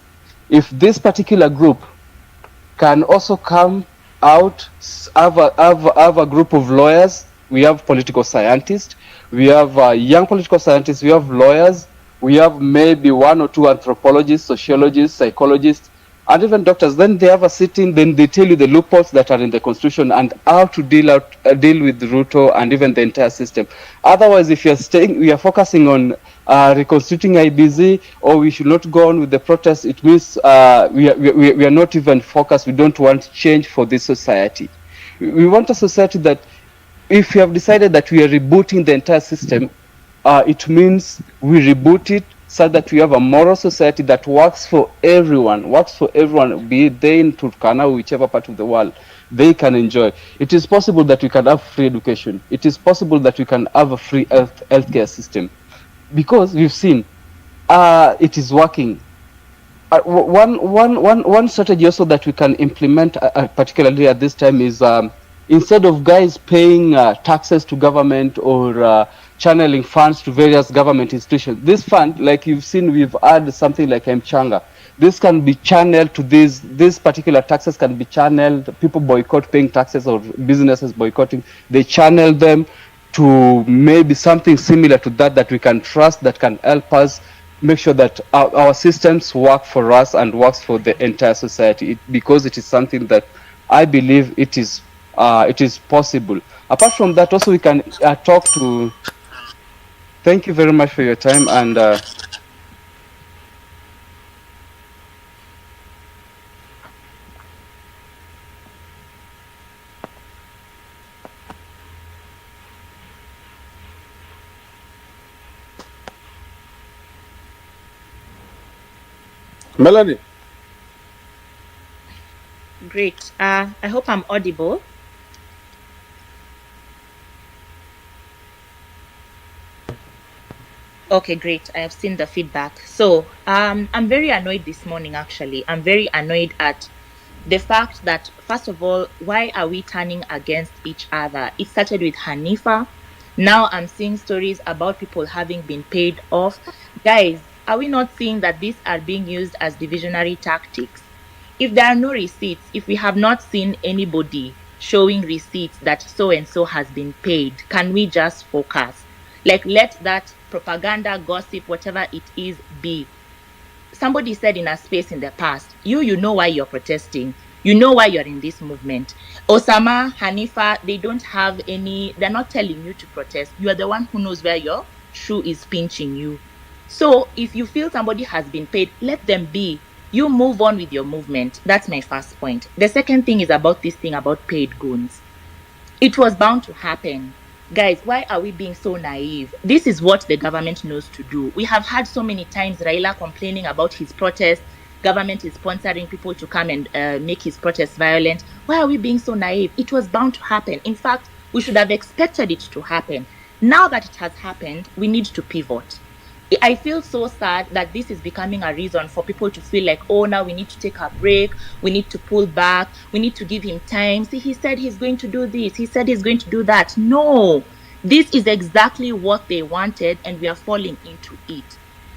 If this particular group can also come out, have a group of lawyers. We have political scientists, we have young political scientists, we have lawyers, we have maybe 1 or 2 anthropologists, sociologists, psychologists, and even doctors. Then they have a sitting, then they tell you the loopholes that are in the constitution and how to deal with Ruto and even the entire system. Otherwise, if we are focusing on reconstituting IBZ, or we should not go on with the protest, it means we are not even focused. We don't want change for this society. We want a society that, if we have decided that we are rebooting the entire system, it means we reboot it so that we have a moral society that works for everyone, be they in Turkana or whichever part of the world they can enjoy. It is possible that we can have free education. It is possible that we can have a free healthcare system, because we've seen it is working. One strategy also that we can implement, particularly at this time, is instead of guys paying taxes to government or channeling funds to various government institutions, this fund, like you've seen, we've had something like Mchanga. This can be channeled to these particular taxes can be channeled. People boycott paying taxes, or businesses boycotting, they channel them to maybe something similar to that we can trust, that can help us make sure that our systems work for us and works for the entire society, because it is something that I believe it is possible. Apart from that, also we can talk to. Thank you very much for your time, and Melanie. Great. I hope I'm audible. Okay, great. I have seen the feedback. So I'm very annoyed this morning, actually. I'm very annoyed at the fact that, first of all, why are we turning against each other? It started with Hanifa. Now I'm seeing stories about people having been paid off. Guys, are we not seeing that these are being used as divisionary tactics? If there are no receipts, if we have not seen anybody showing receipts that so-and-so has been paid, can we just focus? Like, let that propaganda, gossip, whatever it is, be. Somebody said in a space in the past, you know why you're protesting. You know why you're in this movement. Osama, Hanifa, they don't have any, they're not telling you to protest. You are the one who knows where your shoe is pinching you. So if you feel somebody has been paid, let them be. You move on with your movement. That's my first point. The second thing is about this thing about paid goons. It was bound to happen. Guys, why are we being so naive? This is what the government knows to do. We have had so many times Raila complaining about his protest. Government is sponsoring people to come and make his protest violent. Why are we being so naive? It was bound to happen. In fact, we should have expected it to happen. Now that it has happened, we need to pivot. I feel so sad that this is becoming a reason for people to feel like, oh, now we need to take a break. We need to pull back. We need to give him time. See, he said he's going to do this. He said he's going to do that. No, this is exactly what they wanted, and we are falling into it.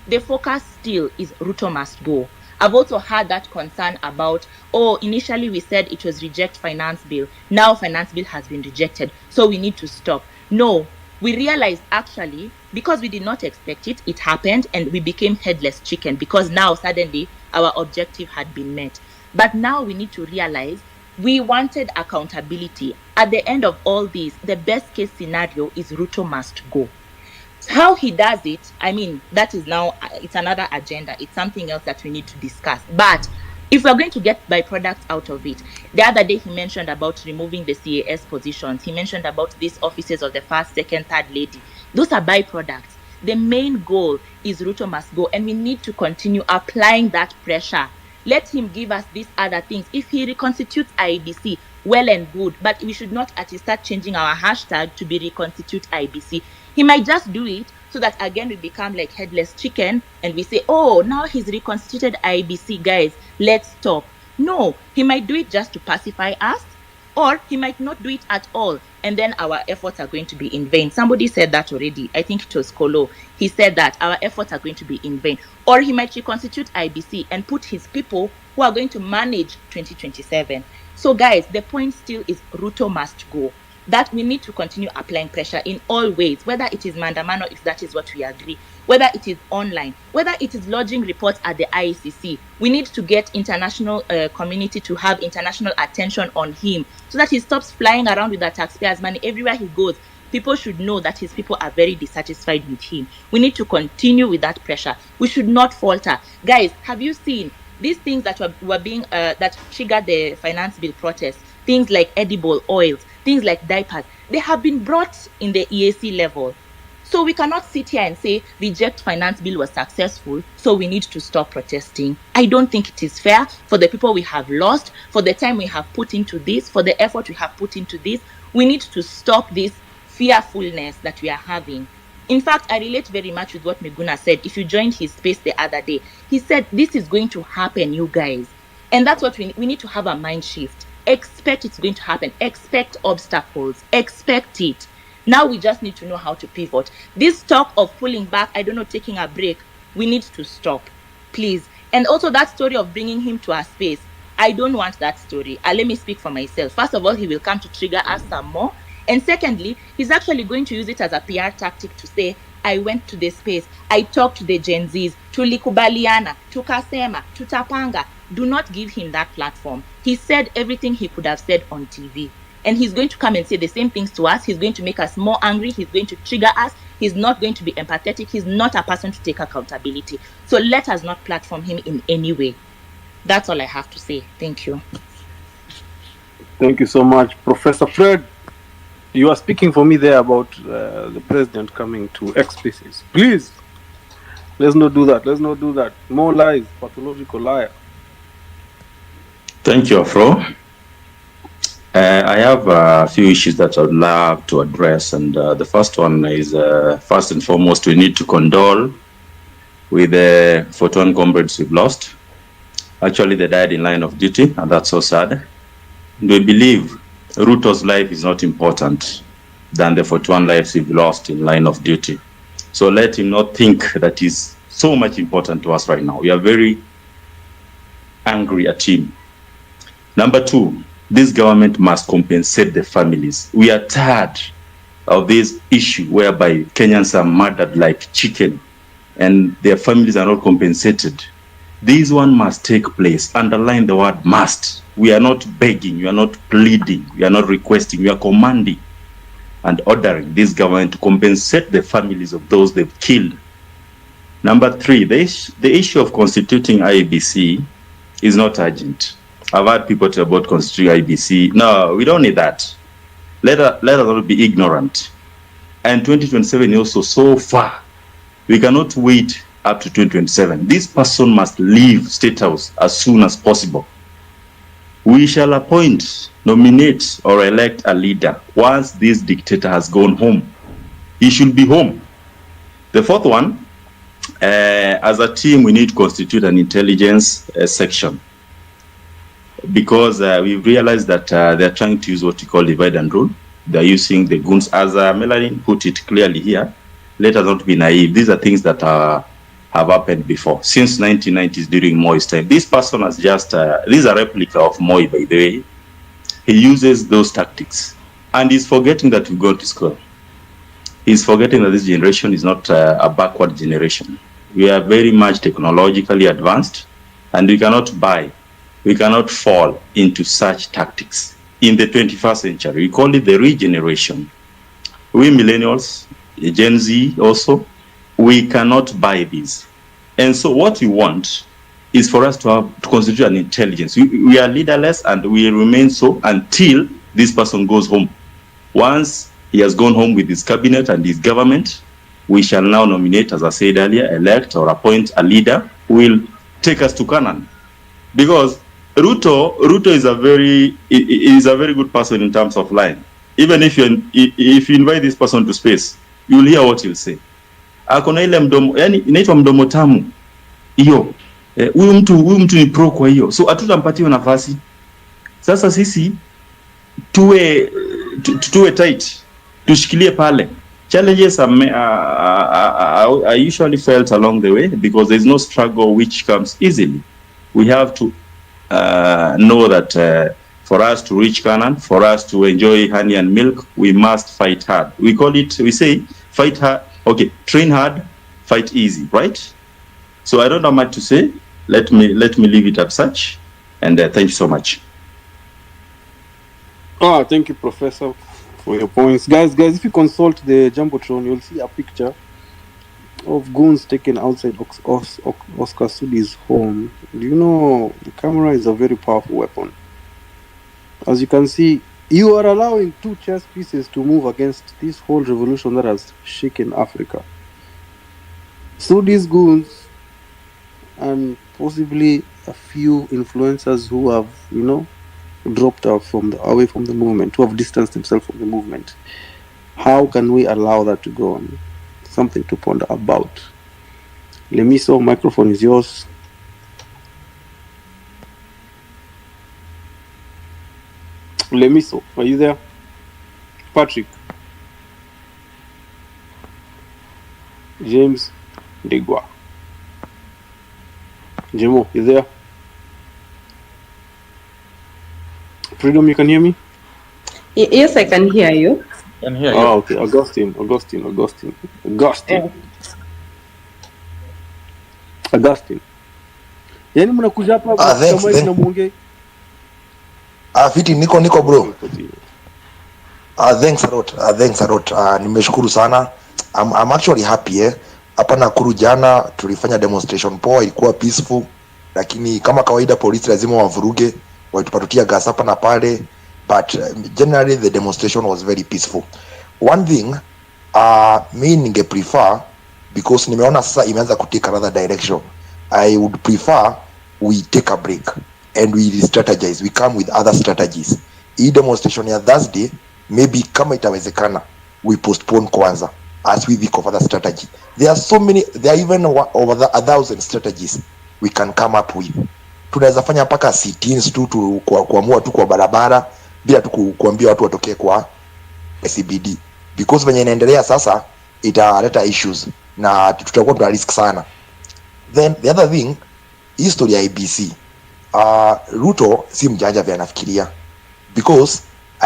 The focus still is Ruto must go. I've also had that concern about, oh, initially we said it was reject finance bill. Now finance bill has been rejected, so we need to stop. No, we realized actually, because we did not expect it, it happened, and we became headless chicken because now suddenly our objective had been met. But now we need to realize we wanted accountability. At the end of all this, the best case scenario is Ruto must go. How he does it, I mean, that is now, it's another agenda. It's something else that we need to discuss. But if we're going to get byproducts out of it, the other day he mentioned about removing the CAS positions. He mentioned about these offices of the first, second, third lady. Those are byproducts. The main goal is Ruto must go, and we need to continue applying that pressure. Let him give us these other things. If he reconstitutes IEBC, well and good, but we should not at least start changing our hashtag to be reconstitute IBC. He might just do it so that again we become like headless chicken and we say, oh, now he's reconstituted IBC, guys, let's stop. No, he might do it just to pacify us, or he might not do it at all, and then our efforts are going to be in vain. Somebody said that already. I think it was Kolo. He said that our efforts are going to be in vain. Or he might reconstitute IBC and put his people who are going to manage 2027. So guys, the point still is Ruto must go. That we need to continue applying pressure in all ways, whether it is Mandamano, if that is what we agree, whether it is online, whether it is lodging reports at the ICC. We need to get international community to have international attention on him so that he stops flying around with the taxpayers' money everywhere he goes. People should know that his people are very dissatisfied with him. We need to continue with that pressure. We should not falter. Guys, have you seen these things that were being that triggered the finance bill protest? Things like edible oils, things like diapers, they have been brought in the EAC level. So we cannot sit here and say reject finance bill was successful, so we need to stop protesting. I don't think it is fair for the people we have lost, for the time we have put into this, for the effort we have put into this. We need to stop this fearfulness that we are having. In fact, I relate very much with what Miguna said. If you joined his space the other day, he said this is going to happen, you guys. And that's what we need to have a mind shift. Expect it's going to happen. Expect obstacles. Expect it. Now we just need to know how to pivot. This talk of pulling back, I don't know, taking a break, we need to stop, please. And also that story of bringing him to our space, I don't want that story. Let me speak for myself. First of all, he will come to trigger us some more. And secondly, he's actually going to use it as a PR tactic to say, I went to the space, I talked to the GenZs, tulikubaliana, tukasema, tutapanga. Do not give him that platform. He said everything he could have said on TV. And he's going to come and say the same things to us. He's going to make us more angry. He's going to trigger us. He's not going to be empathetic. He's not a person to take accountability. So let us not platform him in any way. That's all I have to say. Thank you. Thank you so much, Professor Fred. You are speaking for me there about the president coming to X Spaces. Please, let's not do that. Let's not do that. More lies, pathological liar. Thank you, Afro. I have a few issues that I'd love to address, and the first one is, first and foremost, we need to condole with the 41 comrades we've lost. Actually, they died in line of duty, and that's so sad. And we believe Ruto's life is not important than the 41 lives we've lost in line of duty. So let him not think that is so much important to us right now. We are very angry at him. Number two, this government must compensate the families. We are tired of this issue whereby Kenyans are murdered like chicken and their families are not compensated. This one must take place. Underline the word must. We are not begging, we are not pleading, we are not requesting, we are commanding and ordering this government to compensate the families of those they've killed. Number three, the issue of constituting IBC is not urgent. I've heard people talk about constituting IBC. No, we don't need that. Let us not be ignorant. And 2027 is also so far. We cannot wait up to 2027. This person must leave State House as soon as possible. We shall appoint, nominate, or elect a leader once this dictator has gone home. He should be home. The fourth one, as a team, we need to constitute an intelligence section, because we've realized that they're trying to use what we call divide and rule. They're using the goons, as Melanie put it clearly here. Let us not be naive. These are things that have happened before, since 1990s during Moi's time. This person has just, this is a replica of Moi, by the way. He uses those tactics. And he's forgetting that we go to school. He's forgetting that this generation is not a backward generation. We are very much technologically advanced, and we cannot fall into such tactics. In the 21st century, we call it the regeneration. We millennials, Gen Z also, we cannot buy these. And so what we want is for us to constitute an intelligence. We are leaderless, and we remain so until this person goes home. Once he has gone home with his cabinet and his government, we shall now nominate, as I said earlier, elect or appoint a leader who will take us to Canaan. Because Ruto is a very good person in terms of line. Even if you invite this person to space, you'll hear what he'll say. Akona ile mdomo, yani inaitwa mdomo tamu. Hiyo. Huyu mtu ni pro kwa hiyo. So hatutampatia nafasi. Sasa sisi tuwe tight. Tushikilie pale. Challenges I usually felt along the way because there's no struggle which comes easily. We have to know that for us to reach Canaan, for us to enjoy honey and milk, we must fight hard. We say fight hard, okay, train hard, fight easy, right? So I don't have much to say. Let me leave it at such, and thank you so much. Thank you, Professor, for your points. Guys, if you consult the Jumbotron, you'll see a picture of goons taken outside Oscar Sudi's home. Do you know the camera is a very powerful weapon? As you can see, you are allowing 2 chess pieces to move against this whole revolution that has shaken Africa. Sudi's goons and possibly a few influencers who have, dropped out away from the movement, who have distanced themselves from the movement. How can we allow that to go on? Something to ponder about. Lemiso, microphone is yours. Lemiso, are you there? Patrick. James Degwa. Jemo, you there? Freedom, you can hear me? Yes, I can hear you. Can hear you. Oh, okay. Augustine. Yaani mnakuja hapa kama na muongee. Fiti niko bro. Thanks a lot. Nimeshukuru sana. I'm actually happy hapa Nakuru jana tulifanya demonstration poa, ilikuwa peaceful, lakini kama kawaida polisi lazima wavuruge, watupatutia gas hapa na pale, but generally the demonstration was very peaceful. One thing me ninge prefer, because nimeona sasa imeanza kutake another direction, I would prefer we take a break and we re-strategize, we come with other strategies. Hii demonstration ya Thursday maybe kama itawezekana we postpone kwanza as we think of other strategy. There are even over 1,000 strategies we can come up with. Tunaweza fanya mpaka sit-ins tu kuamua tu kwa barabara bila tu kuambia watu watokee kwa CBD, because venye inaendelea sasa italeta issues na tutakuwa tuna risk sana. Then the other thing, history ya IBC, Ruto si mjanja vya nafikiria, because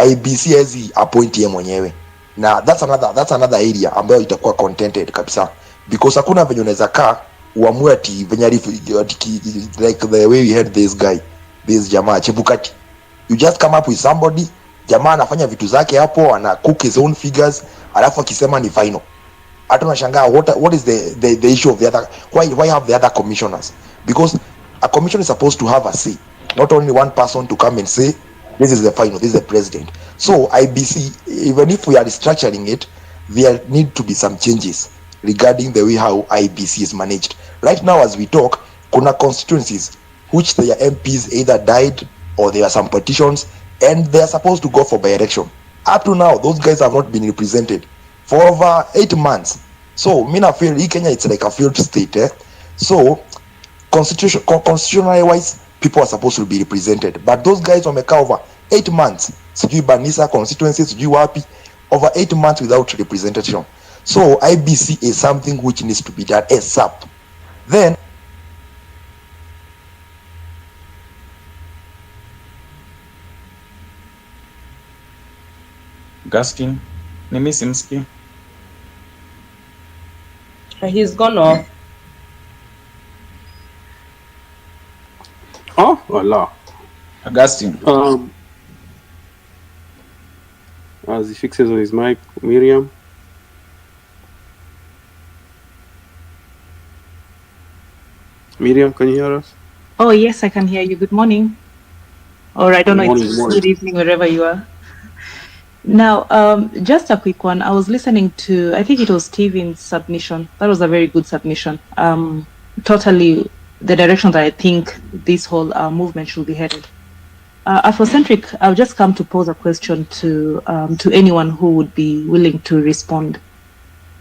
IBC hazi appoint yeye mwenyewe, na that's another area ambayo itakuwa contented kabisa, because hakuna venye unaweza kaa uamue ati venye like the way we had this jamaa Chebukati, you just come up with somebody, jamaa anafanya vitu zake hapo, ana cook his own figures, alafu akisema ni final. Hata unashangaa what is the issue of the other, why have the other commissioners? Because a commission is supposed to have a say, not only one person to come and say this is the final, this is the president. So IBC, even if we are restructuring it, there need to be some changes regarding the way how IBC is managed. Right now as we talk, kuna constituencies which their MPs either died or there are some petitions and they are supposed to go for by-election. Up to now, those guys have not been represented for over 8 months. So mina feel Kenya it's like a failed state. So constitutionally wise, people are supposed to be represented, but those guys wamekaa over 8 months, sijui Banisa constituency, sijui wapi, over 8 months without representation. So IBC is something which needs to be done ASAP. Then Gaskin, Nimisimski. He's gone off. Oh, voila. Augustine. As he fixes on his mic, Miriam. Miriam, can you hear us? Oh, yes, I can hear you. Good morning. Or I don't know, it's good evening wherever you are. Now, just a quick one. I was listening to, I think it was Steven's submission. That was a very good submission. Totally the direction that I think this whole movement should be headed. Afrocentric, I'll just come to pose a question to anyone who would be willing to respond.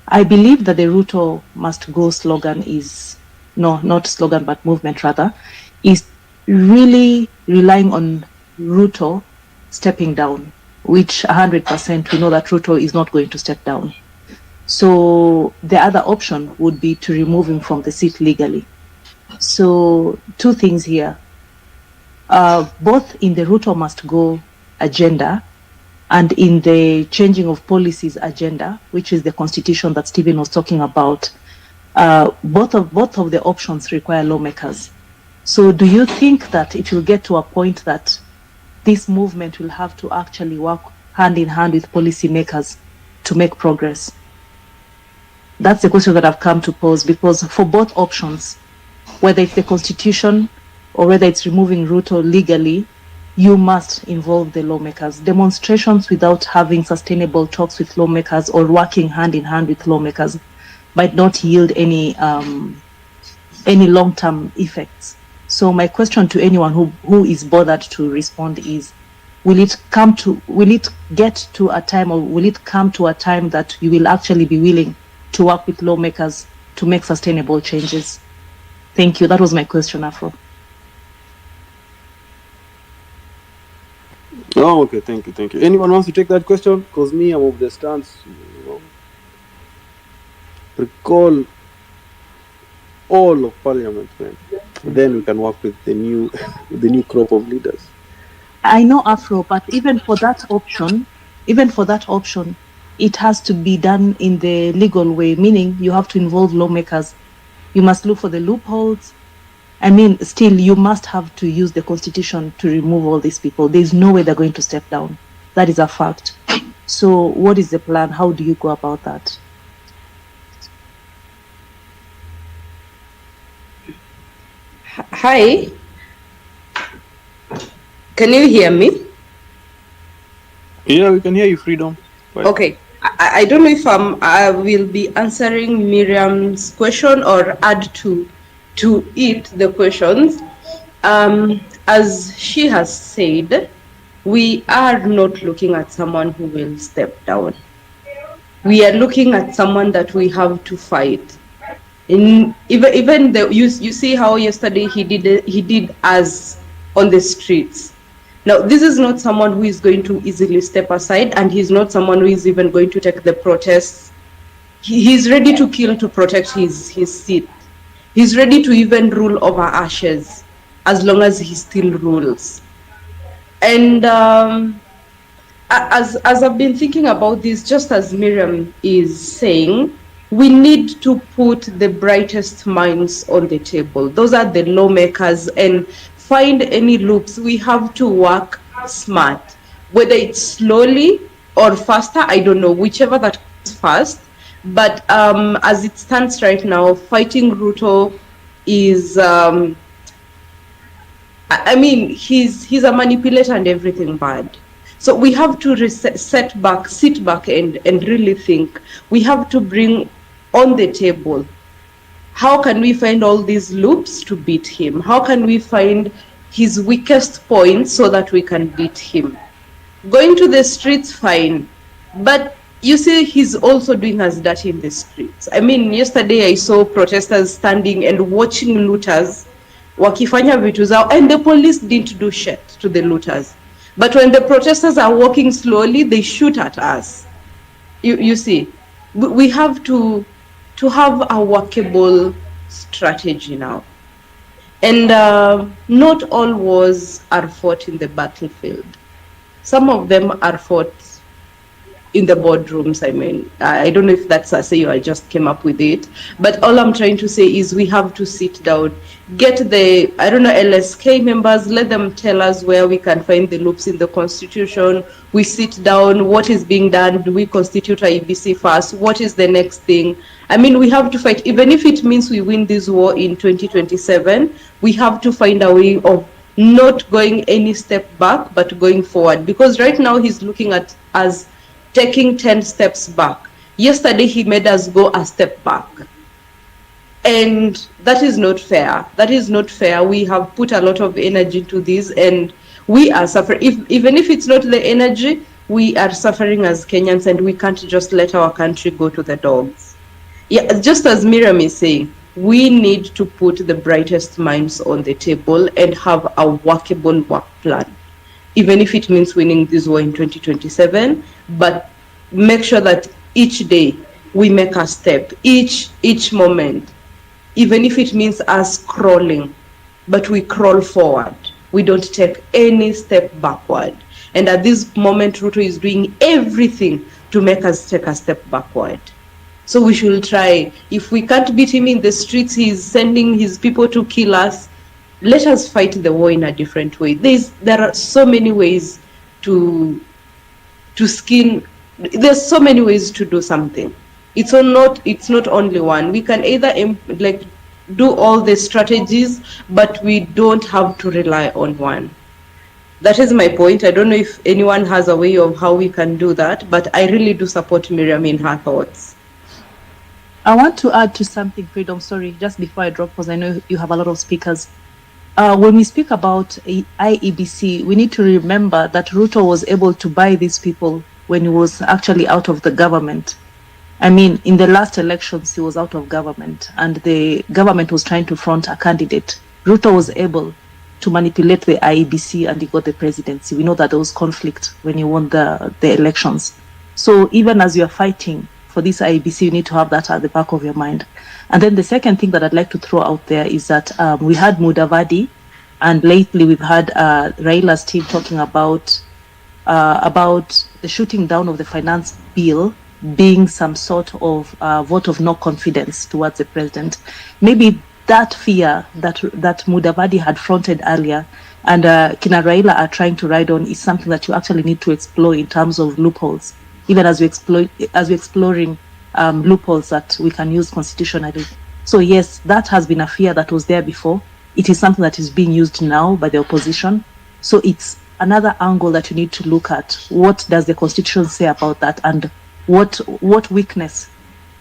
I believe that the Ruto must go slogan is, no, not slogan, but movement rather, is really relying on Ruto stepping down, which 100% we know that Ruto is not going to step down. So the other option would be to remove him from the seat legally. So two things here. Both in the Ruto must go agenda and in the changing of policies agenda, which is the constitution that Stephen was talking about, both of the options require lawmakers. So do you think that it will get to a point that this movement will have to actually work hand in hand with policymakers to make progress? That's the question that I've come to pose, because for both options, whether it's the constitution or whether it's removing Ruto legally, you must involve the lawmakers. Demonstrations without having sustainable talks with lawmakers or working hand in hand with lawmakers might not yield any long-term effects. So my question to anyone who is bothered to respond is, will it get to a time, or will it come to a time that you will actually be willing to work with lawmakers to make sustainable changes? Thank you. That was my question, Afro. Oh, okay, thank you. Anyone wants to take that question? Because me, I'm of the stance, recall all of parliament, man. Then we can work with the new crop of leaders. I know, Afro, but even for that option, it has to be done in the legal way, meaning you have to involve lawmakers. You must look for the loopholes. I mean, still, you must have to use the constitution to remove all these people. There's no way they're going to step down. That is a fact. So what is the plan? How do you go about that? Hi. Can you hear me? Yeah, we can hear you, Freedom. Right. Okay. I don't know if I will be answering Miriam's question or add to it the questions. As she has said, we are not looking at someone who will step down. We are looking at someone that we have to fight. You see how yesterday he did us on the streets. Now, this is not someone who is going to easily step aside, and he's not someone who is even going to take the protests. He's ready to kill to protect his seat. He's ready to even rule over ashes as long as he still rules. And as I've been thinking about this, just as Miriam is saying, we need to put the brightest minds on the table. Those are the lawmakers, and find any loops. We have to work smart, whether it's slowly or faster, I don't know, whichever that comes first. But as it stands right now, fighting Ruto is, I mean, he's a manipulator and everything bad. So we have to sit back and really think. We have to bring on the table, how can we find all these loops to beat him? How can we find his weakest points so that we can beat him? Going to the streets, fine. But you see, he's also doing us dirty in the streets. I mean, yesterday I saw protesters standing and watching looters wakifanya vitu zao, and the police didn't do shit to the looters. But when the protesters are walking slowly, they shoot at us. You see, we have to have a workable strategy now. And not all wars are fought in the battlefield. Some of them are fought in the boardrooms. I mean, I don't know if that's a say or I just came up with it, but all I'm trying to say is we have to sit down, get the, I don't know, LSK members, let them tell us where we can find the loops in the constitution. We sit down, what is being done? Do we constitute a EBC first? What is the next thing? I mean, we have to fight, even if it means we win this war in 2027, we have to find a way of not going any step back, but going forward. Because right now he's looking at us taking 10 steps back. Yesterday he made us go a step back. And that is not fair. That is not fair. We have put a lot of energy into this, and we are suffering. Even if it's not the energy, we are suffering as Kenyans, and we can't just let our country go to the dogs. Yeah, just as Miriam is saying, we need to put the brightest minds on the table and have a workable work plan, even if it means winning this war in 2027. But make sure that each day we make a step, each moment, even if it means us crawling, but we crawl forward. We don't take any step backward. And at this moment, Ruto is doing everything to make us take a step backward. So we should try. If we can't beat him in the streets, he's sending his people to kill us. Let us fight the war in a different way. There are so many ways to skin. There's so many ways to do something. It's not only one. We can either do all the strategies, but we don't have to rely on one. That is my point. I don't know if anyone has a way of how we can do that, but I really do support Miriam in her thoughts. I want to add to something, Freedom. Sorry, just before I drop, because I know you have a lot of speakers. When we speak about IEBC, we need to remember that Ruto was able to buy these people when he was actually out of the government. I mean, in the last elections, he was out of government, and the government was trying to front a candidate. Ruto was able to manipulate the IEBC, and he got the presidency. We know that there was conflict when he won the elections. So even as you are fighting for this IEBC, you need to have that at the back of your mind. And then the second thing that I'd like to throw out there is that we had Mudavadi, and lately we've had Raila's team talking about the shooting down of the finance bill being some sort of vote of no confidence towards the president. Maybe that fear that Mudavadi had fronted earlier and Kina Raila are trying to ride on is something that you actually need to explore in terms of loopholes, even as we're exploring loopholes that we can use constitutionally. So yes, that has been a fear that was there before. It is something that is being used now by the opposition. So it's another angle that you need to look at. What does the constitution say about that, and what weakness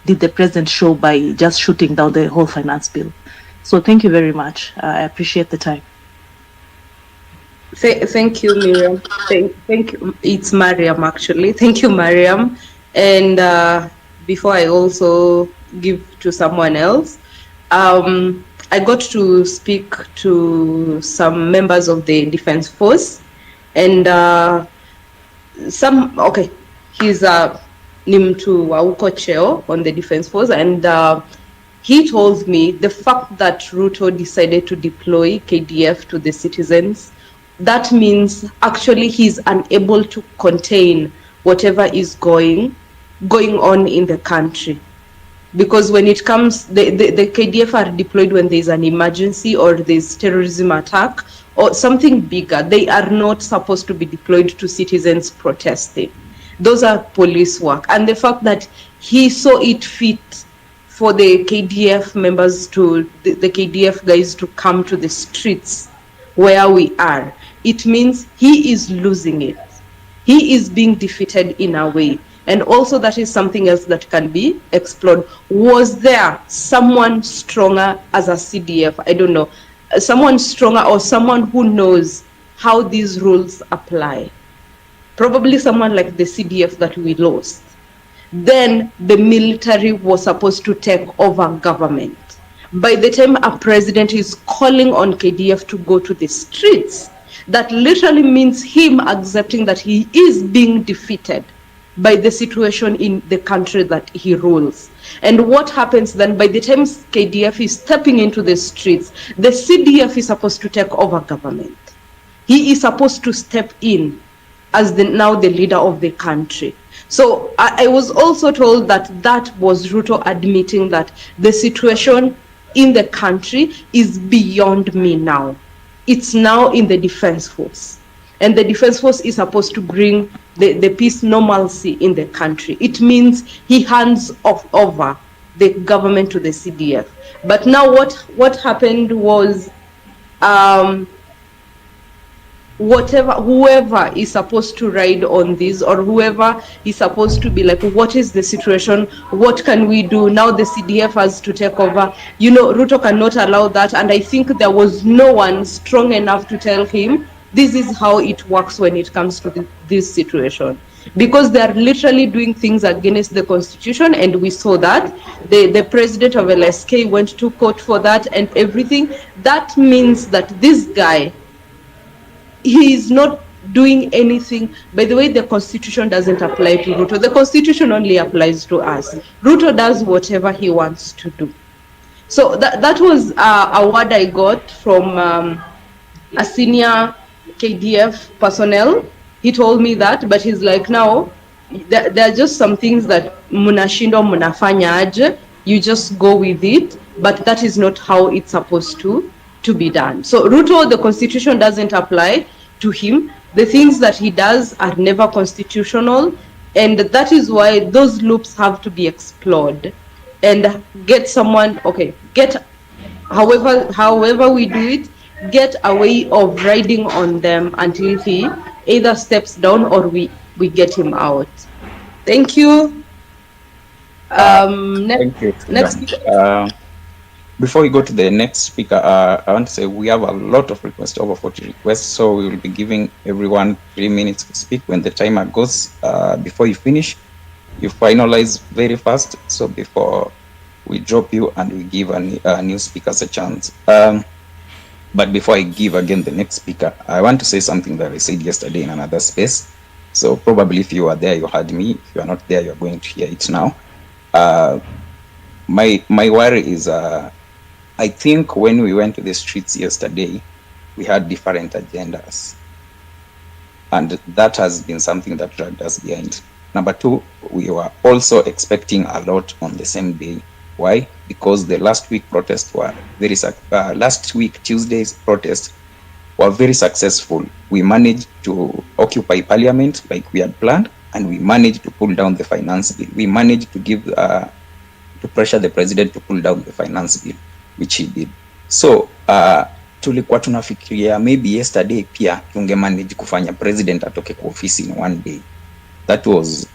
did the president show by just shooting down the whole finance bill? So thank you very much. I appreciate the time. Thank you, Miriam. Thank you. It's Mariam, actually. Thank you, Mariam. And before I also give to someone else, I got to speak to some members of the Defense Force, and he's ni mtu wa uko cheo on the Defense Force, and he told me the fact that Ruto decided to deploy KDF to the citizens, that means actually he's unable to contain whatever is going on in the country. Because when it comes, the KDF are deployed when there's an emergency or there's terrorism attack or something bigger. They are not supposed to be deployed to citizens protesting. Those are police work. And the fact that he saw it fit for the KDF members the KDF guys to come to the streets where we are, it means he is losing it. He is being defeated in a way. And also that is something else that can be explored. Was there someone stronger as a CDF? I don't know. Someone stronger or someone who knows how these rules apply? Probably someone like the CDF that we lost. Then the military was supposed to take over government. By the time a president is calling on KDF to go to the streets, that literally means him accepting that he is being defeated by the situation in the country that he rules. And what happens then, by the time KDF is stepping into the streets, the CDF is supposed to take over government. He is supposed to step in as now the leader of the country. So I was also told that was Ruto admitting that the situation in the country is beyond me now. It's now in the Defense Force. And the Defense Force is supposed to bring the peace normalcy in the country. It means he hands over the government to the CDF. But now what happened was whoever is supposed to ride on this, or whoever is supposed to be like, what is the situation, what can we do now? The CDF has to take over. Ruto cannot allow that, and I think there was no one strong enough to tell him this is how it works when it comes to this situation, because they are literally doing things against the constitution, and we saw that the president of LSK went to court for that and everything. That means that this guy, he is not doing anything. By the way, the constitution doesn't apply to Ruto. The constitution only applies to us. Ruto does whatever he wants to do. So that was a word I got from a senior KDF personnel. He told me that, but he's like, now there are just some things that munashindo munafanya aje, you just go with it, but that is not how it's supposed to be done. So Ruto, the constitution doesn't apply to him. The things that he does are never constitutional, and that is why those loops have to be explored and get someone, however we do it, get a way of riding on them until he either steps down or we get him out. Thank you. Thank you. Before we go to the next speaker, I want to say we have a lot of requests, over 40 requests, so we will be giving everyone 3 minutes to speak. When the timer goes, before you finish, you finalize very fast, so before we drop you and we give new speakers a chance. But before I give again the next speaker, I want to say something that I said yesterday in another space. So probably if you are there, you heard me. If you are not there, you're going to hear it now. My worry is, I think when we went to the streets yesterday, we had different agendas. And that has been something that dragged us behind. Number two, we were also expecting a lot on the same day. Why? Because the last week protests were last week Tuesday's protests were very successful. We managed to occupy parliament like we had planned, and we managed to pull down the finance bill. We managed to give to pressure the president to pull down the finance bill, which he did. So tulikuwa tunafikiria maybe yesterday pia tunge manage kufanya president atoke kwa ofisi in one day. That was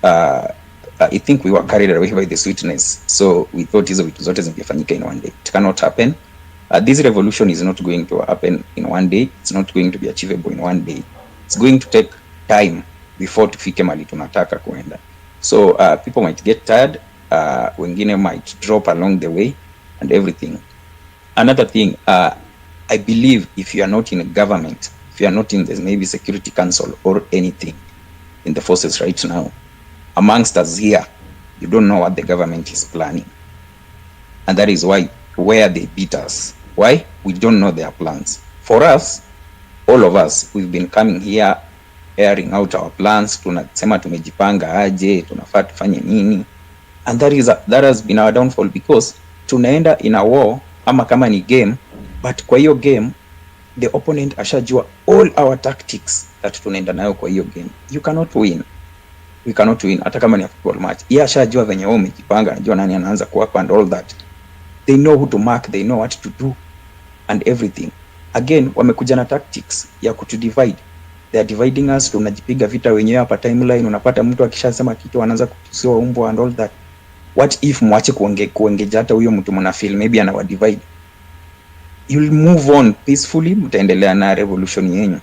I think we were carried away by the sweetness, so we thought hizo vitu zote zingefanyika in one day. It cannot happen. This revolution is not going to happen in one day. It's not going to be achievable in one day. It's going to take time before tufike mali tunataka kuenda. So people might get tired, wengine might drop along the way and everything. Another thing, I believe if you are not in a government, if you are not in the maybe Security Council or anything in the forces right now, amongst us here, you don't know what the government is planning. And that is why, where they beat us. Why? We don't know their plans. For us, all of us, we've been coming here, airing out our plans, tunasema tumejipanga aje, tunafaa tufanye nini. And that has been our downfall, because tunaenda in a war, ama kama ni game, but kwa hiyo game, the opponent ashajua all our tactics that tunaenda nayo kwa hiyo game. You cannot win. We cannot win, hata kama ni a football match. Yeye ashajua venye wao umejipanga, anajua nani anaanza kuwapa and all that. They know who to mark, they know what to do and everything. Again, wamekuja na tactics ya kutu-divide. They are dividing us, tunajipiga vita wenyewe hapa timeline, unapata mtu akishasema kitu anaanza kutusiwa umbo and all that. What if mwache kuengeja hata huyo mtu mna feel maybe anawa divide? You'll move on peacefully, mtaendelea na revolution yenu.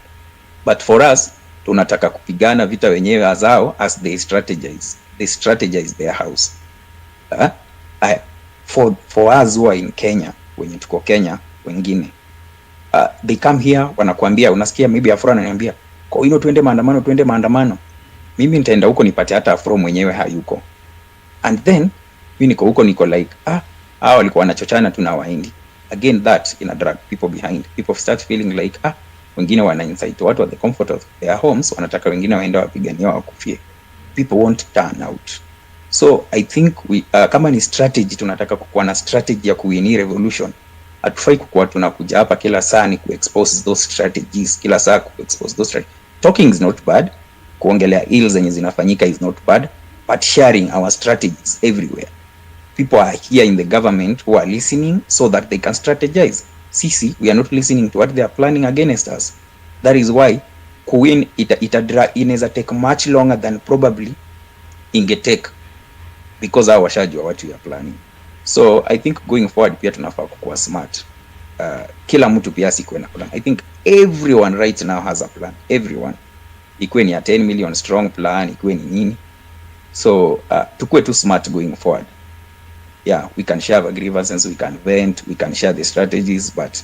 But for us, tunataka kupigana vita wenyewe azao as they strategize. They strategize their house. For us who are in Kenya, wenye tuko Kenya, wengine, they come here, wanakuambia, unasikia maybe Afro ananiambia, kwa hino tuende maandamano. Mimi nitaenda huko nipate hata Afro mwenyewe hayuko. And then, mimi niko huko niko like, hao walikuwa wanachochana tu na Wahindi. Again, that in a drag people behind. People start feeling like, wengine wana insight watu at the comfort of their homes, wanataka wengine waende wapigania wakufie. People won't turn out. So I think we kama ni strategy, tunataka kukuwa na strategy ya kuwini revolution. Hatufai kukuwa tunakuja hapa kila saa ni kuexpose those strategies, kila saa kuexpose those strategies. Talking is not bad, kuongelea ills zenye zinafanyika is not bad, but sharing our strategies everywhere. People are here in the government who are listening so that they can strategize. Sisi, we are not listening to what they are planning against us. That is why kuwin inaweza take much longer than probably ingetake, because hao washajua what we are planning. So I think going forward pia tunafaa kuwa smart. Kila mtu pia asikuwe na plan. I think everyone right now has a plan. Everyone. Ikuwe ni a 10 million strong plan, ikuwe ni nini. So tukue too smart going forward. Yeah, we can share our grievances, we can vent, we can share the strategies, but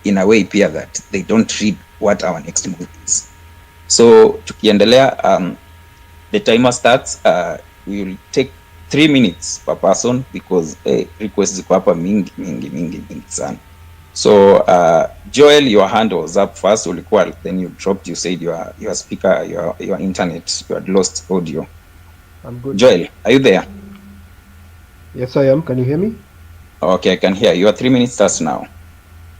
in a way pia that they don't read what our next move is. So tukiendelea, the timer starts. We will take 3 minutes per person because requests ziko hapa mingi sana. So Joel, your hand was up first, ulikuwa, then you dropped, you said your speaker, your internet, you had lost audio. I'm good. Joel, are you there? Yes, I am. Can you hear me? Okay, I can hear you. Your 3 minutes starts now.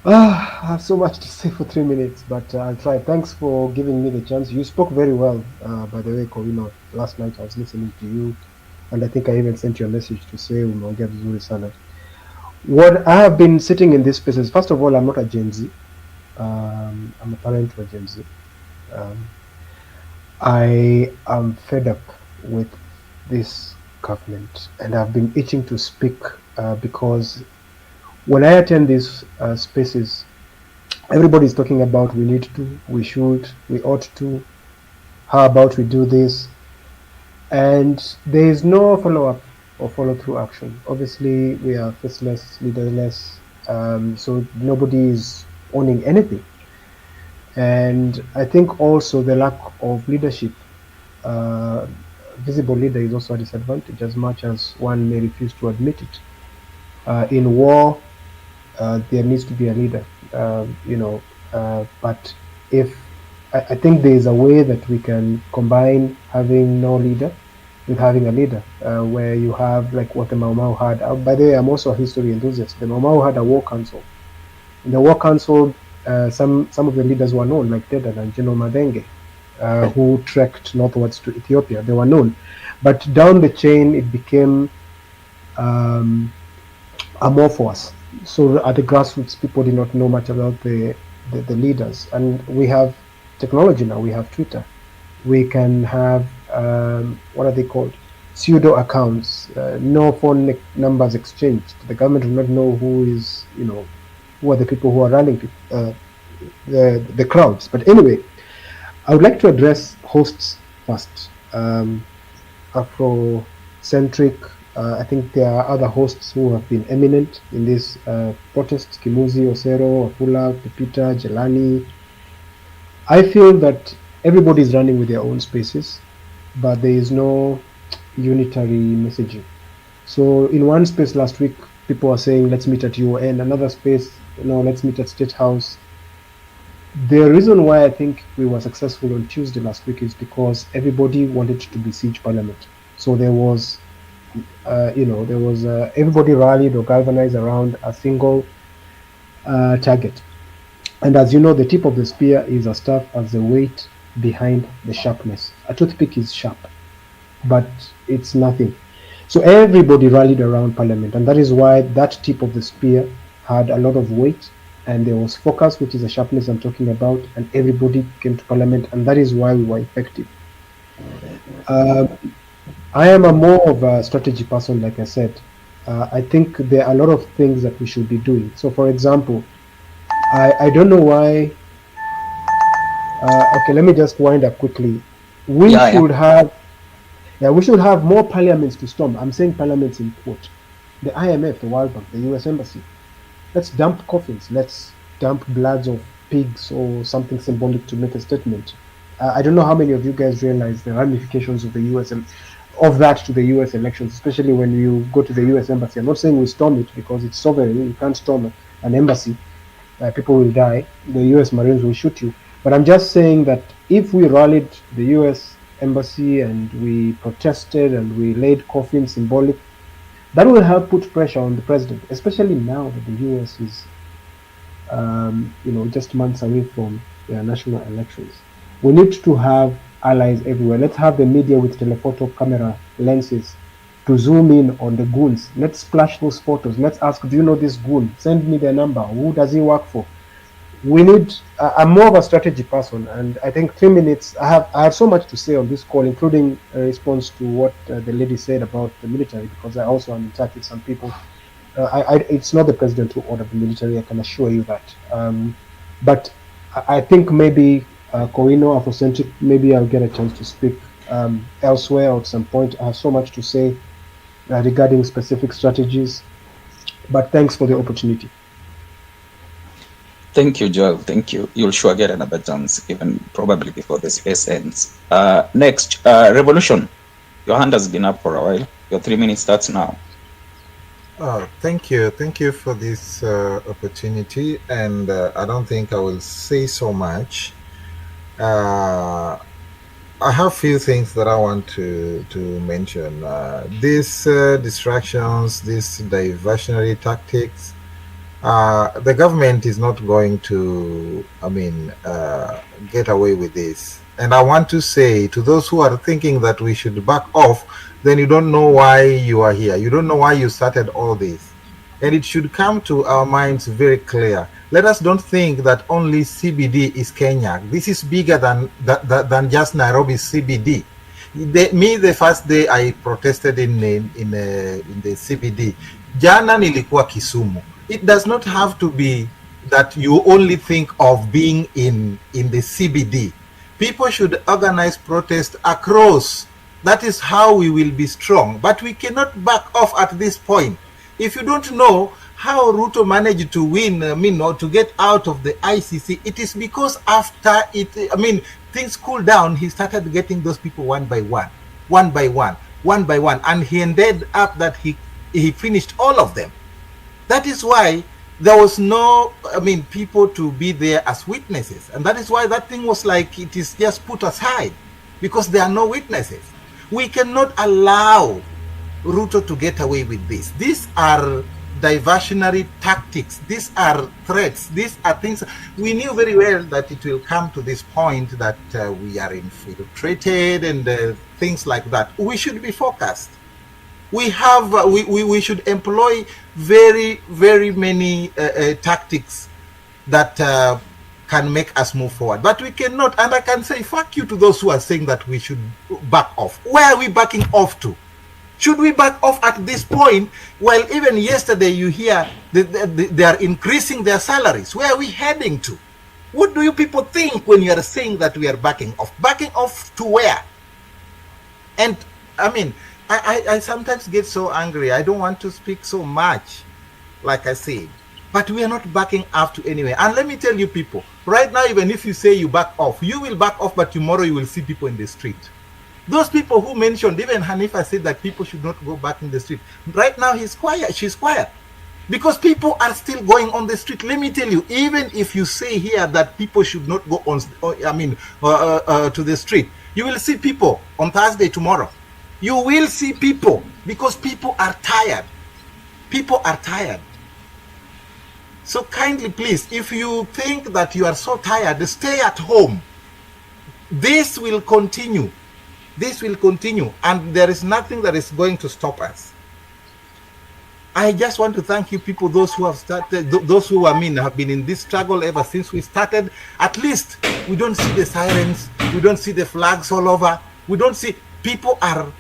I have so much to say for 3 minutes, but I'll try. Thanks for giving me the chance. You spoke very well, by the way, Kowino. Last night I was listening to you, and I think I even sent you a message to say umeongea vizuri sana. What I have been sitting in this spaces, first of all, I'm not a Gen Z. I'm a parent of a Gen Z. I am fed up with this government, and I've been itching to speak because when I attend these spaces, everybody's talking about we need to, we should, we ought to, how about we do this, and there is no follow-up or follow-through action. Obviously, we are faceless, leaderless, so nobody is owning anything. And I think also the lack of leadership, visible leader, is also a disadvantage, as much as one may refuse to admit it. In war, there needs to be a leader, but if I think there is a way that we can combine having no leader with having a leader, where you have like what the Mau Mau had. By the way, I'm also a history enthusiast. The Mau Mau had a war council. In the war council, some of the leaders were known, like Dedan and General Madenge, who trekked northwards to Ethiopia. They were known, but down the chain it became amorphous. So at the grassroots, people did not know much about the leaders. And we have technology now. We have Twitter. We can have what are they called? Pseudo accounts. No phone numbers exchanged. The government will not know who is, who are the people who are running the crowds. But anyway, I would like to address hosts first. Afrocentric. I think there are other hosts who have been eminent in this protest. Kimuzi, Osero, Afula, Pepita, Jelani. I feel that everybody is running with their own spaces, but there is no unitary messaging. So in one space last week, people were saying, let's meet at UN. Another space, let's meet at State House. The reason why I think we were successful on Tuesday last week is because everybody wanted to besiege Parliament. So there was everybody rallied or galvanized around a single target. And as you know, the tip of the spear is as tough as the weight behind the sharpness. A toothpick is sharp, but it's nothing. So everybody rallied around Parliament, and that is why that tip of the spear had a lot of weight, and there was focus, which is the sharpness I'm talking about, and everybody came to Parliament, and that is why we were effective. I am a more of a strategy person, like I said. I think there are a lot of things that we should be doing. So, for example, I don't know why. Okay, let me just wind up quickly. We should have more parliaments to storm. I'm saying parliaments in quote. The IMF, the World Bank, the US Embassy. Let's dump coffins. Let's dump bloods of pigs or something symbolic to make a statement. I don't know how many of you guys realize the ramifications of the to the US elections, especially when you go to the US Embassy. I'm not saying we storm it because it's sovereign. You can't storm an embassy. People will die. The US Marines will shoot you. But I'm just saying that if we rallied the US Embassy and we protested and we laid coffins symbolic, that will help put pressure on the president, especially now that the US is, just months away from their national elections. We need to have allies everywhere. Let's have the media with telephoto camera lenses to zoom in on the goons. Let's splash those photos. Let's ask, do you know this goon? Send me their number. Who does he work for? we need. I'm more of a strategy person, and I think 3 minutes. I have so much to say on this call, including a response to what the lady said about the military, because I also am in touch with some people. It's not the president who ordered the military. I can assure you that. But I think maybe Corino, Afrocentric, maybe I'll get a chance to speak elsewhere or at some point. I have so much to say regarding specific strategies. But thanks for the opportunity. Thank you, Joel. Thank you. You'll sure get another chance, even probably before the space ends. Next, Revolution. Your hand has been up for a while. Your 3 minutes starts now. Thank you. Thank you for this opportunity. And I don't think I will say so much. I have few things that I want to mention. These distractions, these diversionary tactics, the government is not going to, get away with this. And I want to say to those who are thinking that we should back off, then you don't know why you are here. You don't know why you started all this. And it should come to our minds very clear. Let us don't think that only CBD is Kenya. This is bigger than just Nairobi CBD. The first day I protested in the CBD, jana nilikuwa Kisumu. It does not have to be that you only think of being in the CBD. People should organize protests across. That is how we will be strong. But we cannot back off at this point. If you don't know how Ruto managed to win, or to get out of the ICC, it is because after things cooled down, he started getting those people one by one, and he ended up that he finished all of them. That is why there was no, people to be there as witnesses. And that is why that thing was like, it is just put aside, because there are no witnesses. We cannot allow Ruto to get away with this. These are diversionary tactics. These are threats. These are things. We knew very well that it will come to this point that we are infiltrated and things like that. We should be focused. We should employ very, very many tactics that can make us move forward. But we cannot, and I can say fuck you to those who are saying that we should back off. Where are we backing off to? Should we back off at this point? Well, even yesterday you hear they are increasing their salaries. Where are we heading to? What do you people think when you are saying that we are backing off? Backing off to where? And I sometimes get so angry. I don't want to speak so much, like I said. But we are not backing off to anywhere. And let me tell you people, right now, even if you say you back off, you will back off, but tomorrow you will see people in the street. Those people who mentioned, even Hanifa said that people should not go back in the street. Right now, she's quiet. Because people are still going on the street. Let me tell you, even if you say here that people should not go on, to the street, you will see people on Thursday tomorrow. You will see people, because people are tired. People are tired. So kindly, please, if you think that you are so tired, stay at home. This will continue. This will continue, and there is nothing that is going to stop us. I just want to thank you people, those who have started, those who have been in this struggle ever since we started. At least we don't see the sirens, we don't see the flags all over, we don't see, people are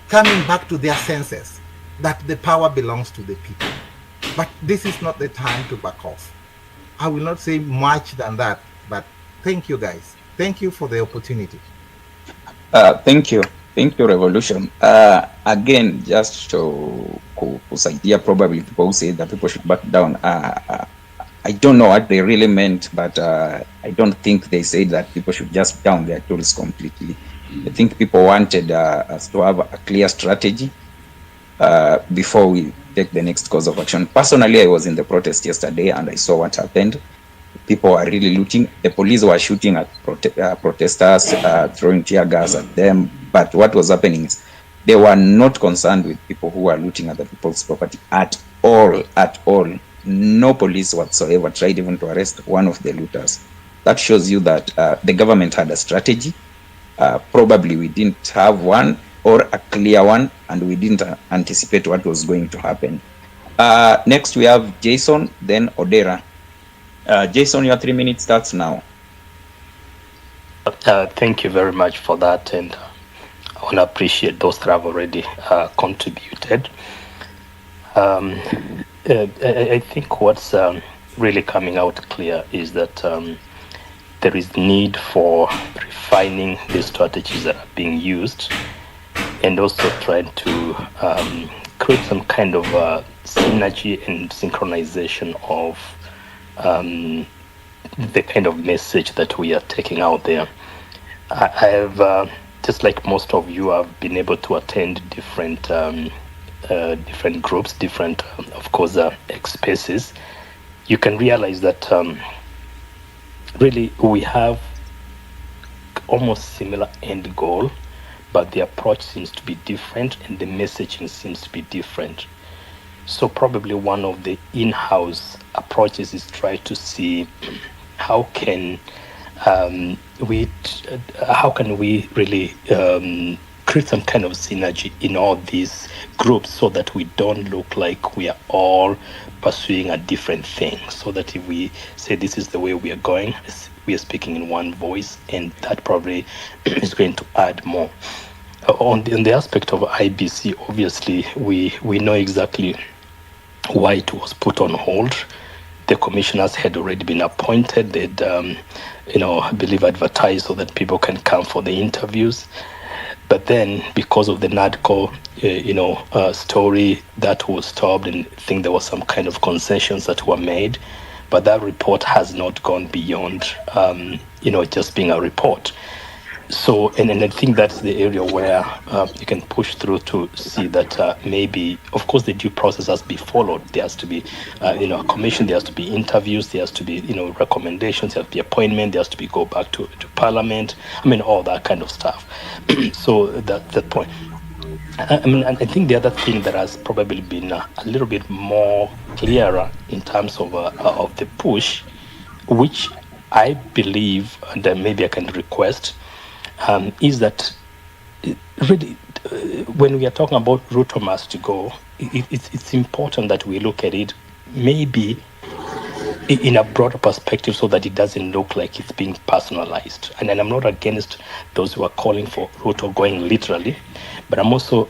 coming back to their senses that the power belongs to the people. But this is not the time to back off. I will not say much than that, but thank you guys. Thank you for the opportunity. Thank you, Revolution. Again, just to kusaidia probably people who say that people should back down. I don't know what they really meant, but I don't think they said that people should just down their tools completely. I think people wanted us to have a clear strategy before we take the next course of action. Personally, I was in the protest yesterday and I saw what happened. People were really looting. The police were shooting at protesters, throwing tear gas at them. But what was happening is they were not concerned with people who were looting other people's property at all. No police whatsoever tried even to arrest one of the looters. That shows you that the government had a strategy. Probably we didn't have one, or a clear one, and we didn't anticipate what was going to happen. Next we have Jason, then Odera. Jason, your 3 minutes starts now. Thank you very much for that, and I want to appreciate those that have already contributed. I think what's really coming out clear is that there is need for refining the strategies that are being used, and also trying to create some kind of synergy and synchronization of the kind of message that we are taking out there. I have, just like most of you, have been able to attend different groups, different, of course, spaces. You can realize that really we have almost similar end goal, but the approach seems to be different and the messaging seems to be different. So probably one of the in-house approaches is try to see how can we really create some kind of synergy in all these groups, so that we don't look like we are all pursuing a different thing, so that if we say this is the way we are going, we are speaking in one voice, and that probably is going to add more. On the aspect of IBC, obviously we know exactly why it was put on hold. The commissioners had already been appointed. They'd I believe advertised so that people can come for the interviews. But then, because of the NADCO, story, that was stopped, and I think there was some kind of concessions that were made. But that report has not gone beyond, just being a report. So, and I think that's the area where you can push through to see that maybe, of course, the due process has to be followed. There has to be, a commission. There has to be interviews. There has to be, recommendations. There has to be appointment. There has to be go back to Parliament. I mean, all that kind of stuff. So that's the point. I think the other thing that has probably been a little bit more clearer in terms of the push, which I believe, and maybe I can request, is that really, when we are talking about Ruto must go, it's important that we look at it maybe in a broader perspective, so that it doesn't look like it's being personalized. And I'm not against those who are calling for Ruto going literally, but I'm also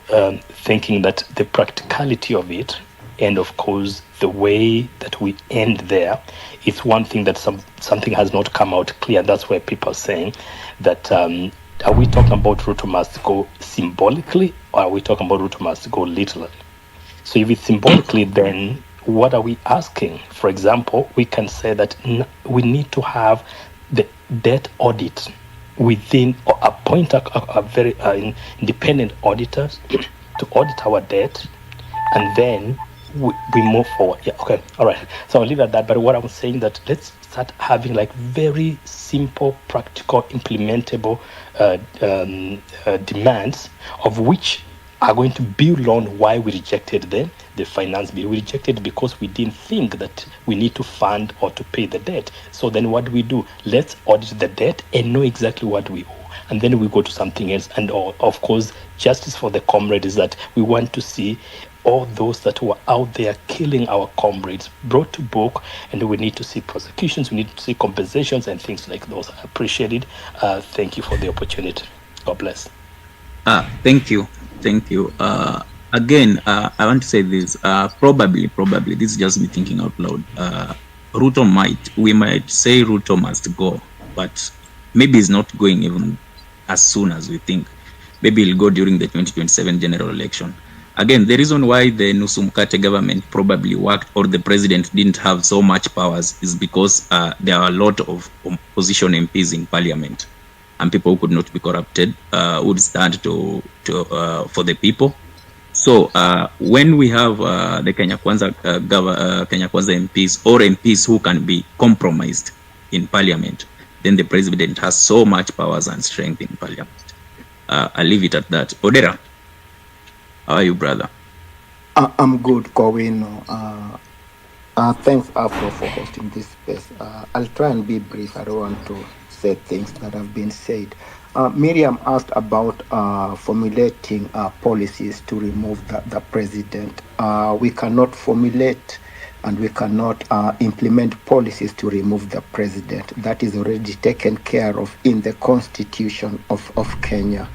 thinking that the practicality of it, and of course the way that we end there, it's one thing that something has not come out clear. That's where people are saying that are we talking about Ruto must go symbolically, or are we talking about Ruto must go literally? So if it's symbolically, then what are we asking? For example, we can say that we need to have the debt audit within, or appoint a very independent auditors to audit our debt, and then we move forward. Yeah, okay, all right. So I'll leave it at that. But what I'm saying, that let's start having like very simple, practical, implementable demands, of which are going to build on why we rejected the finance bill. We rejected it because we didn't think that we need to fund or to pay the debt. So then what do? Let's audit the debt and know exactly what we owe. And then we go to something else. And of course, justice for the comrades is that we want to see all those that were out there killing our comrades brought to book, and we need to see prosecutions, we need to see compensations and things like those. I appreciate it. Thank you for the opportunity. God bless. Thank you. Again, I want to say this. Probably, this is just me thinking out loud. We might say Ruto must go, but maybe he's not going even as soon as we think. Maybe he'll go during the 2027 general election. Again, the reason why the Nusu Mkate government probably worked, or the president didn't have so much powers, is because there are a lot of opposition MPs in parliament, and people who could not be corrupted would stand for the people. So when we have the Kenya Kwanza MPs, or MPs who can be compromised in parliament, then the president has so much powers and strength in parliament. I'll leave it at that. Odera, how are you, brother? I'm good, Kowino. Thanks, Afro, for hosting this space. I'll try and be brief. I don't want to say things that have been said. Miriam asked about formulating policies to remove the president. We cannot formulate and we cannot implement policies to remove the president. That is already taken care of in the constitution of Kenya.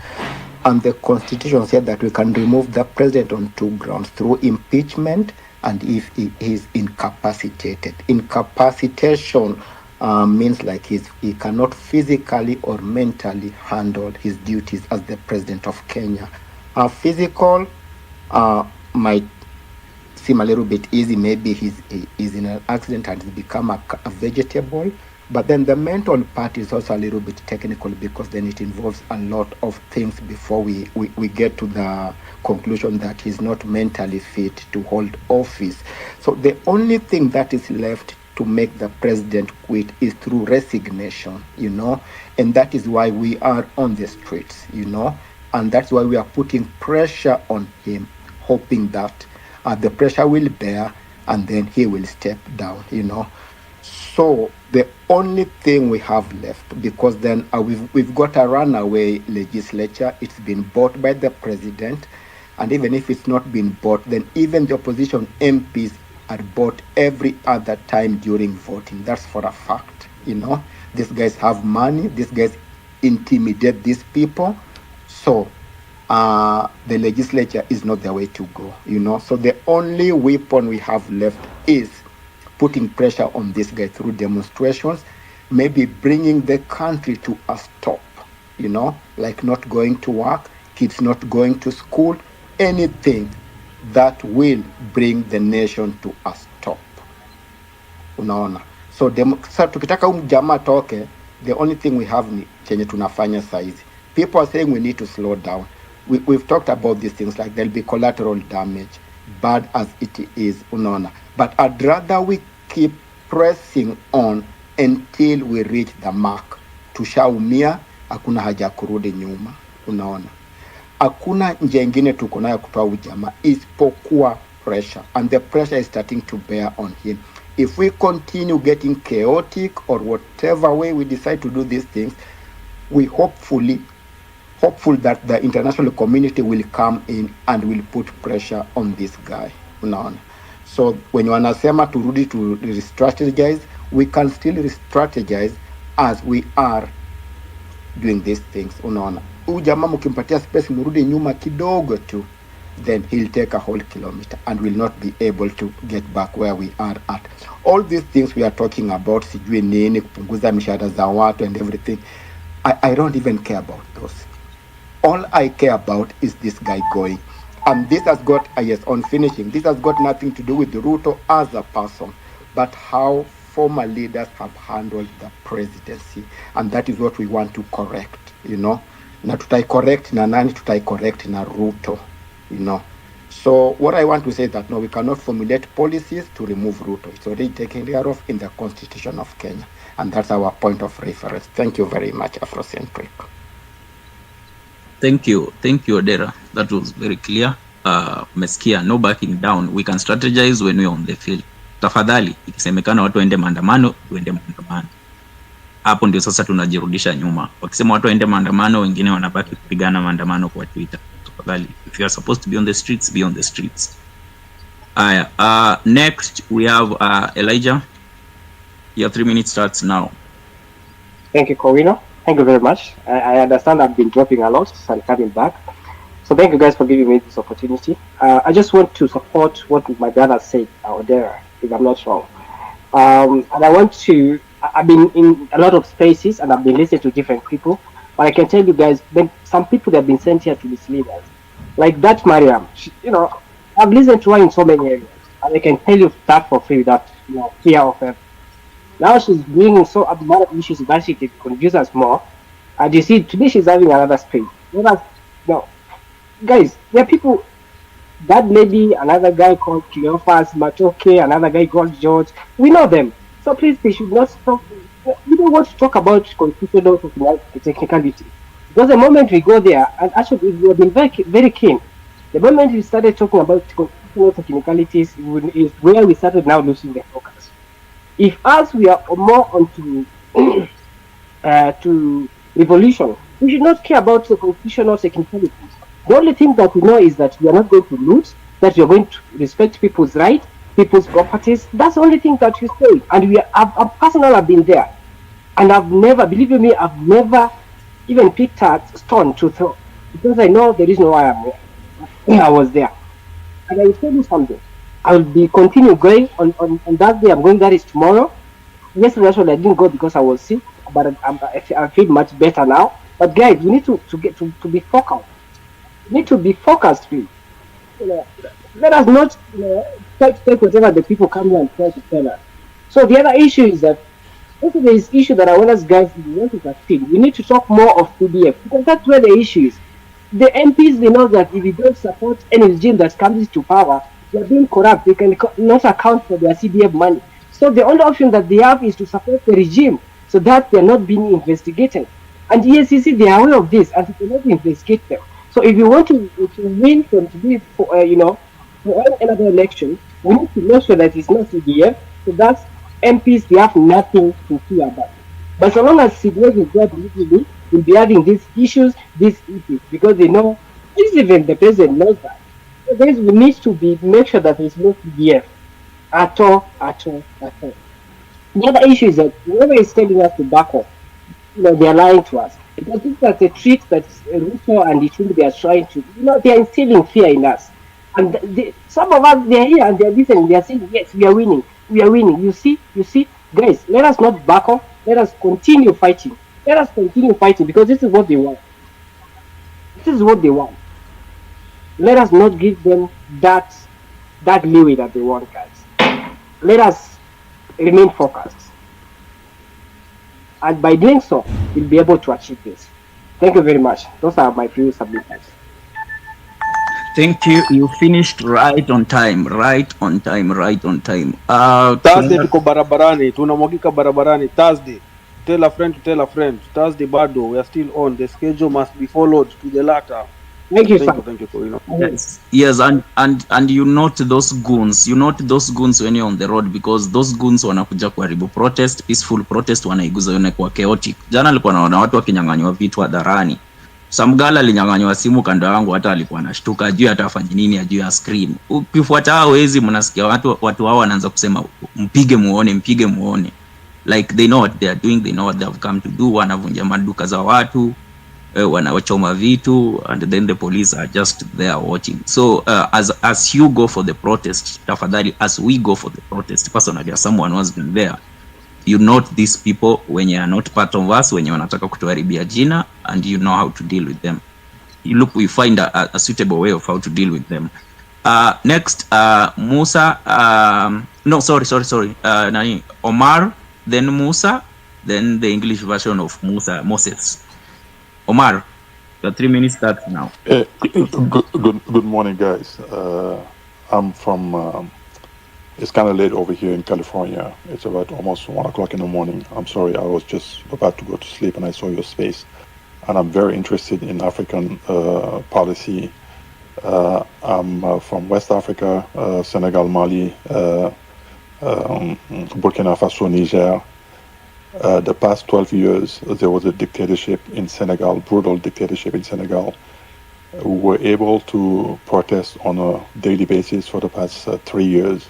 And the constitution said that we can remove the president on 2 grounds, through impeachment and if he is incapacitated. Incapacitation means like he cannot physically or mentally handle his duties as the president of Kenya. Physical might seem a little bit easy. Maybe he's in an accident and he's become a vegetable. But then the mental part is also a little bit technical, because then it involves a lot of things before we get to the conclusion that he's not mentally fit to hold office. So the only thing that is left to make the president quit is through resignation, and that is why we are on the streets, and that's why we are putting pressure on him, hoping that the pressure will bear and then he will step down, So the only thing we have left, because then we've got a runaway legislature. It's been bought by the president, and even if it's not been bought, then even the opposition MPs are bought every other time during voting. That's for a fact. These guys have money. These guys intimidate these people. So the legislature is not the way to go. So the only weapon we have left is putting pressure on this guy through demonstrations, maybe bringing the country to a stop, like not going to work, kids not going to school, anything that will bring the nation to a stop. Unaona? So tukitaka jamaa toke, the only thing we have ni chenye tunafanya saizi. People are saying we need to slow down. We've talked about these things, like there'll be collateral damage, bad as it is, unaona. But I'd rather we keep pressing on until we reach the mark. Tushaumia, hakuna haja kurudi nyuma, unaona. Hakuna njia ingine tuko nayo kutoa ujamaa isipokuwa pressure, and the pressure is starting to bear on him. If we continue getting chaotic or whatever way we decide to do these things, we hopeful that the international community will come in and will put pressure on this guy, unaona. So when you wanasema turudi to re-strategize, we can still re-strategize as we are doing these things, unaona. Jamaa mkimpatia space murudi nyuma kidogo tu, then he'll take a whole kilometer and will not be able to get back where we are at. All these things we are talking about, sijui nini, kupunguza mishahara za watu and everything, I don't even care about those. All I care about is this guy going. And this has got, yes, on finishing, this has got nothing to do with Ruto as a person, but how former leaders have handled the presidency. And that is what we want to correct, Na tutai correct na nani, tutai correct na Ruto, So what I want to say is that no, we cannot formulate policies to remove Ruto. It's already taken care of in the Constitution of Kenya. And that's our point of reference. Thank you very much, Afrocentric. Thank you, Odera. That was very clear. Meskia, no backing down. We can strategize when we're on the field. Tafadhali, ikisemekana watu waende maandamano, tuende maandamano. Hapo ndio sasa tunajirudisha nyuma. Wakisema watu waende maandamano, wengine wanabaki kupigana maandamano kwa Twitter. Tafadhali, if you are supposed to be on the streets, be on the streets. Next, we have Elijah. Your 3 minutes starts now. Thank you, Kowino. Thank you very much. I understand I've been dropping a lot, so I'm coming back. So thank you guys for giving me this opportunity. I just want to support what my brother said, Odera, if I'm not wrong. And I want to, I've been in a lot of spaces and I've been listening to different people, but I can tell you guys, some people that have been sent here to mislead us. Like that Mariam, I've listened to her in so many areas, and I can tell you that for free without fear of her. Now she's bringing so a lot of issues that she can confuse us more. And you see, today she's having another space. Guys, there are people, that lady, another guy called Cleophas, Matoke, another guy called George. We know them. So please, they should not stop. We don't want to talk about constitutional technicality. Because the moment we go there, and actually we have been very, very keen. The moment we started talking about constitutional technicalities is where we started now losing the focus. If us, we are more onto to revolution, we should not care about the constitutional technicalities. The only thing that we know is that we are not going to loot, that we are going to respect people's rights, people's properties. That's the only thing that you say. And I've personally have been there, and I've never, believe you me, I've never even picked a stone to throw, because I know the reason why I was there. And I will tell you something. I will be continue going on that day. I'm going. That is tomorrow. Yesterday actually I didn't go because I was sick, but I feel much better now. But guys, we need to get to be focused. We need to be focused, please. Let us not try to take whatever the people come here and try to tell us. So the other issue is that also there is issue that I want us guys to want to succeed. We need to talk more of CDF, because that's where the issue is. The MPs, they know that if you don't support any regime that comes to power, they are being corrupt. They can not account for their CDF money. So the only option that they have is to support the regime, so that they are not being investigated. And the ESCC, they are aware of this, and they cannot investigate them. So if you want to win from to be for another election, we need to make sure that it's not CDF, so that MPs, they have nothing to fear about. But so long as CDF is there, we'll be having these issues, because they know, even the president knows that. So we need to make sure that there is no CDF at all. The other issue is that whoever is telling us to back off, they are lying to us. Because this is a trick that Ruto and the team, they are trying to, they are instilling fear in us. And some of us, they are here and they are listening, they are saying, yes, we are winning. You see, guys, let us not back off. Let us continue fighting. Because this is what they want. Let us not give them that leeway that they want, guys. Let us remain focused. And by doing so, we'll be able to achieve this. Thank you very much. Those are my few submissions. Thank you. You finished right on time. Thursday tuko barabarani, tunamwagika barabarani. Thursday, tell a friend to tell a friend. Thursday bado, we are still on. The schedule must be followed to the latter. Thank you, Yes, and you note those goons. When you're on the road, because those goons wanakuja kuharibu protest, peaceful protest, wanaiguza yone kwa chaotic. Jana alikuwa naona watu wakinyang'anywa vitu hadharani. Samgala alinyang'anywa simu kando yangu, hata alikuwa anashtuka ajui atafanya nini, ajui ya scream. Ukifuata hao wezi mnasikia watu hao wanaanza kusema mpige muone. Like they know what they are doing, they know what they have come to do. Wanavunja maduka za watu, wanawachoma vitu, and then the police are just there watching. So as you go for the protest, tafadhali, as we go for the protest, personally as someone who has been there, you note these people when you are not part of us, when you wanataka kutuharibia jina, and you know how to deal with them. We find a suitable way of how to deal with them. Next, Musa, Omar, then Musa, then the English version of Moses. Omar, the 3 minutes starts now. Good morning, guys. I'm from, it's kind of late over here in California. It's about almost 1 o'clock in the morning. I'm sorry, I was just about to go to sleep and I saw your space. And I'm very interested in African policy. I'm from West Africa, Senegal, Mali, Burkina Faso, Niger. The past 12 years, there was a dictatorship in Senegal, brutal dictatorship in Senegal. We were able to protest on a daily basis for the past 3 years.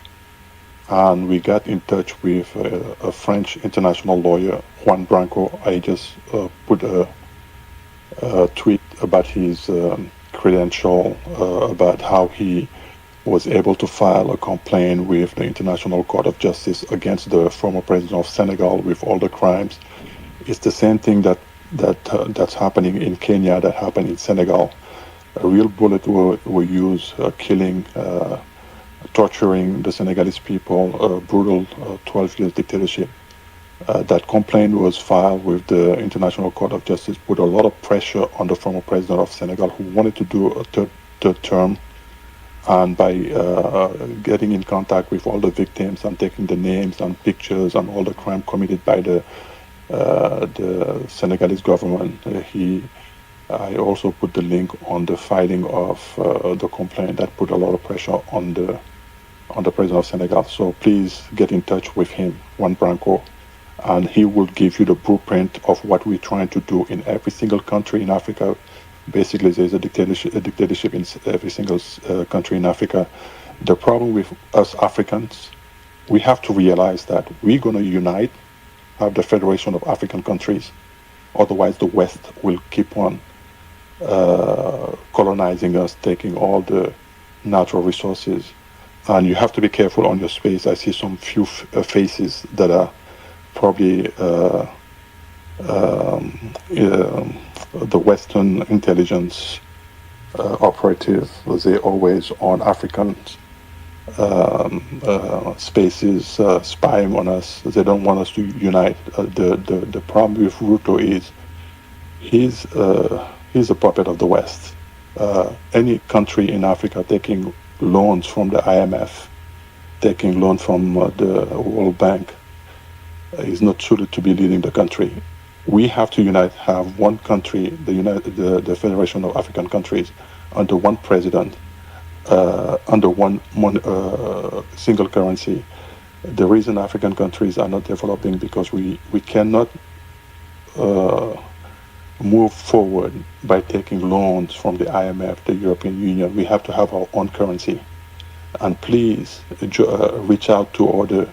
And we got in touch with a French international lawyer, Juan Branco. I just put a tweet about his credential, about how he was able to file a complaint with the International Court of Justice against the former president of Senegal with all the crimes. It's the same thing that's happening in Kenya that happened in Senegal. A real bullet were used, killing, torturing the Senegalese people, a brutal 12 years dictatorship. That complaint was filed with the International Court of Justice, put a lot of pressure on the former president of Senegal who wanted to do a third term. And by getting in contact with all the victims and taking the names and pictures and all the crime committed by the Senegalese government, I also put the link on the filing of the complaint that put a lot of pressure on the president of Senegal. So please get in touch with him, Juan Branco, and he will give you the blueprint of what we're trying to do in every single country in Africa. Basically, there's a dictatorship in every single country in Africa. The problem with us Africans, we have to realize that we're going to unite, have the Federation of African Countries. Otherwise, the West will keep on colonizing us, taking all the natural resources. And you have to be careful on your space. I see some few faces that are probably the Western intelligence operative. They're always on African spaces, spying on us. They don't want us to unite. The problem with Ruto is he's a puppet of the West. Any country in Africa taking loans from the IMF, taking loan from the World Bank, is not suited to be leading the country. We have to unite, have one country, the Federation of African Countries, under one president, under one single currency. The reason African countries are not developing because we cannot move forward by taking loans from the IMF, the European Union. We have to have our own currency. And please reach out to other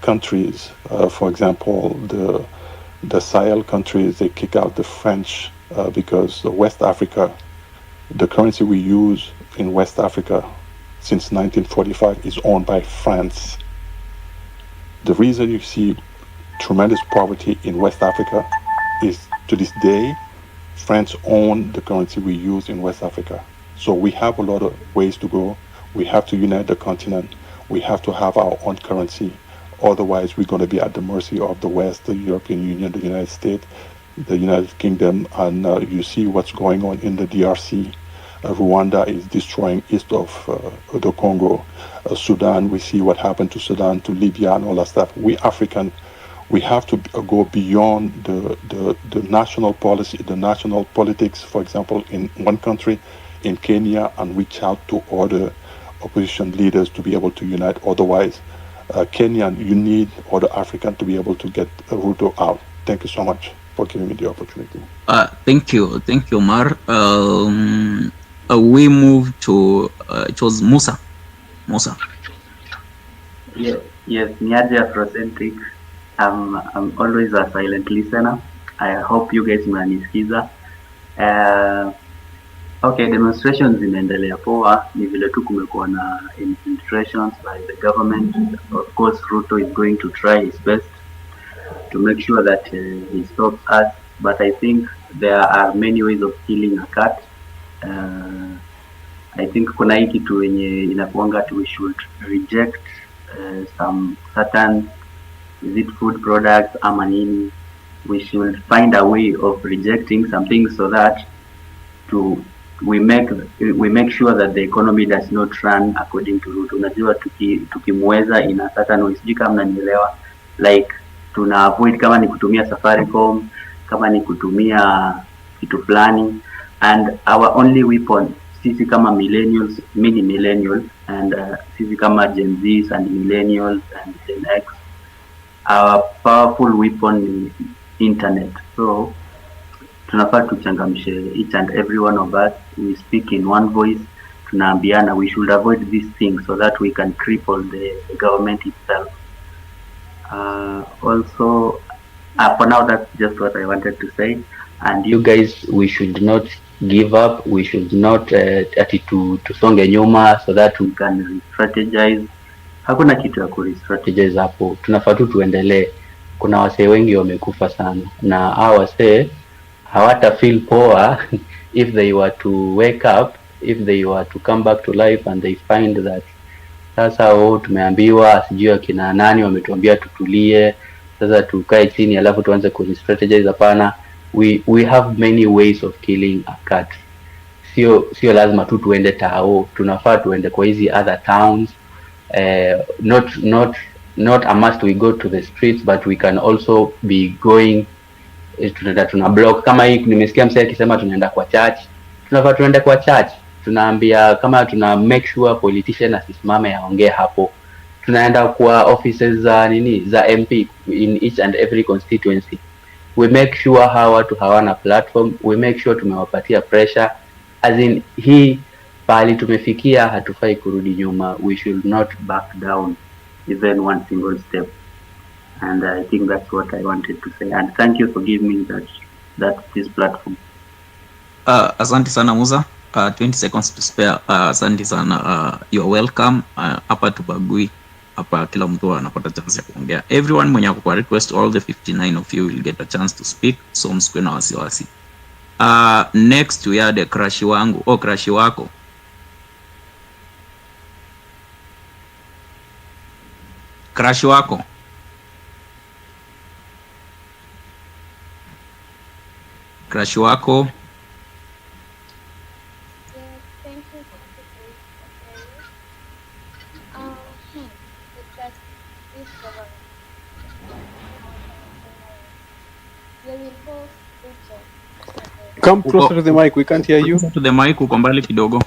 countries. For example, the Sahel countries, they kick out the French because West Africa, the currency we use in West Africa since 1945 is owned by France. The reason you see tremendous poverty in West Africa is, to this day, France own the currency we use in West Africa. So we have a lot of ways to go. We have to unite the continent. We have to have our own currency. Otherwise, we're going to be at the mercy of the West, the European Union, the United States, the United Kingdom, and you see what's going on in the DRC. Rwanda is destroying east of the Congo. Sudan, we see what happened to Sudan, to Libya, and all that stuff. We African, we have to go beyond the national policy, the national politics, for example, in one country, in Kenya, and reach out to other opposition leaders to be able to unite. Otherwise, Kenyan, you need other African to be able to get Ruto out. Thank you so much for giving me the opportunity. Thank you, Mar. We move to it was Musa. Yes, Niaja Afrocentric. I'm always a silent listener. I hope you guys mnanisikiza. Okay, demonstrations zinaendelea poa, ni vile tu kumekuwa na infiltrations by the government. Of course, Ruto is going to try his best to make sure that he stops us, but I think there are many ways of killing a cat. I think kuna hii kitu yenye inakuanga we should reject some certain, is it food products ama nini, we should find a way of rejecting some things so that we make sure that the economy does not run according to Ruto. Unajua tukimweza in a certain way, sijui kama mnanielewa, like tuna avoid kama ni kutumia Safaricom, kama ni kutumia kitu fulani, and our only weapon sisi kama millennials, mini millennials, and sisi kama GenZs and millennials and Gen X, our powerful weapon is internet. So tunafaa tuchangamshe each and every one of us. We speak in one voice, tunaambiana we should avoid these things so that we can cripple the government itself. Also, for now, that's just what I wanted to say. And you guys, we should not give up. We should not tusonge nyuma so that we can re-strategize. Hakuna kitu ya ku-re-strategize hapo. Tunafaa tu tuendelee. Kuna wasee wengi wamekufa sana, na hao wasee hawata feel poa if they were to wake up, if they were to come back to life and they find that sasa tumeambiwa sijui akina nani wametuambia tutulie, sasa tukae chini alafu tuanze ku-strategize. Hapana, we have many ways of killing a cat. Sio lazima tu tuende Tao, tunafaa tuende kwa hizi other towns. Not a must we go to the streets, but we can also be going, tuna block. Kama hii nimesikia msee akisema tunaenda kwa church, tunafaa tuende kwa church. Tunaambia kama tuna make sure politician asisimame aongee hapo. Tunaenda kwa offices za MP in each and every constituency. We make sure hawa watu hawana platform. We make sure tumewapatia pressure, as in pahali tumefikia hatufai kurudi nyuma. We should not back down even one single step. And I think that's what I wanted to say. And thank you for giving me this platform. Asante sana Musa. 20 seconds to spare. Asante sana. You're welcome. Hapa tubagui. Hapa kila mtu anapata chance ya kuongea. Everyone mwenye kwa request, all the 59 of you will get a chance to speak. So msikwe na wasiwasi. Next we had crush wangu. Crush wako. Crush wako. Crush wako. Come closer to the mic, we can't hear you. To the mic, uko mbali kidogo.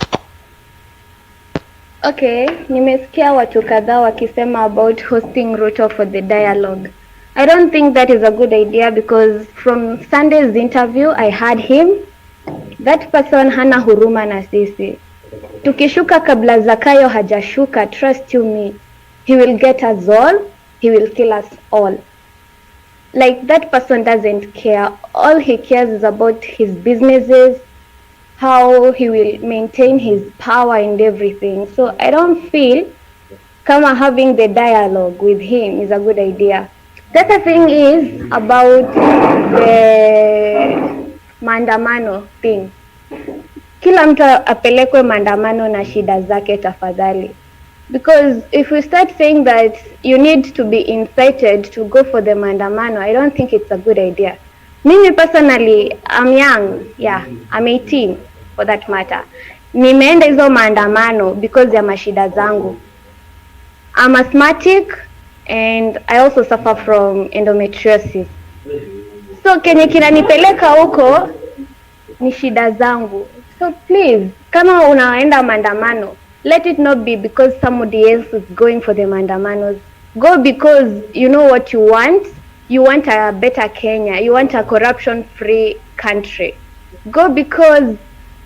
Okay, nimesikia watu kadhaa wakisema about hosting Ruto for the dialogue. I don't think that is a good idea because from Sunday's interview I heard him. That person hana huruma na sisi. Tukishuka kabla Zakayo hajashuka, trust you me, he will get us all, he will kill us all. Like, that person doesn't care. All he cares is about his businesses, how he will maintain his power and everything. So I don't feel kama having the dialogue with him is a good idea. The other thing is about the maandamano thing. Kila mtu apelekwe maandamano na shida zake tafadhali. Because if we start saying that you need to be incited to go for the maandamano, I don't think it's a good idea. Mimi personally, I'm young. Yeah, I'm 18 for that matter. Nimeenda hizo maandamano because ya mashida zangu. I'm asthmatic and I also suffer from endometriosis. So kenye kinanipeleka huko ni shida zangu. So please, kama unaenda maandamano, let it not be because somebody else is going for the maandamanos. Go because you know what you want. You want a better Kenya. You want a corruption-free country. Go because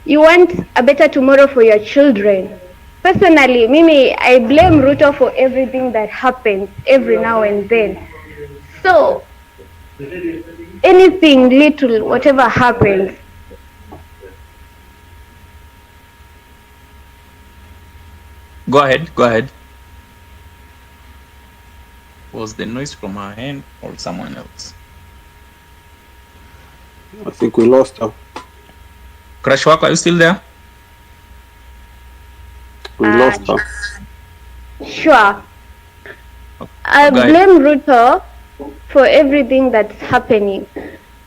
you want a better tomorrow for your children. Personally, Mimi, I blame Ruto for everything that happens every now and then. So, anything little, whatever happens, Go ahead. Was the noise from her end or someone else? I think we lost her. Crush wako, are you still there? We lost her. Sure. I blame Ruto for everything that's happening.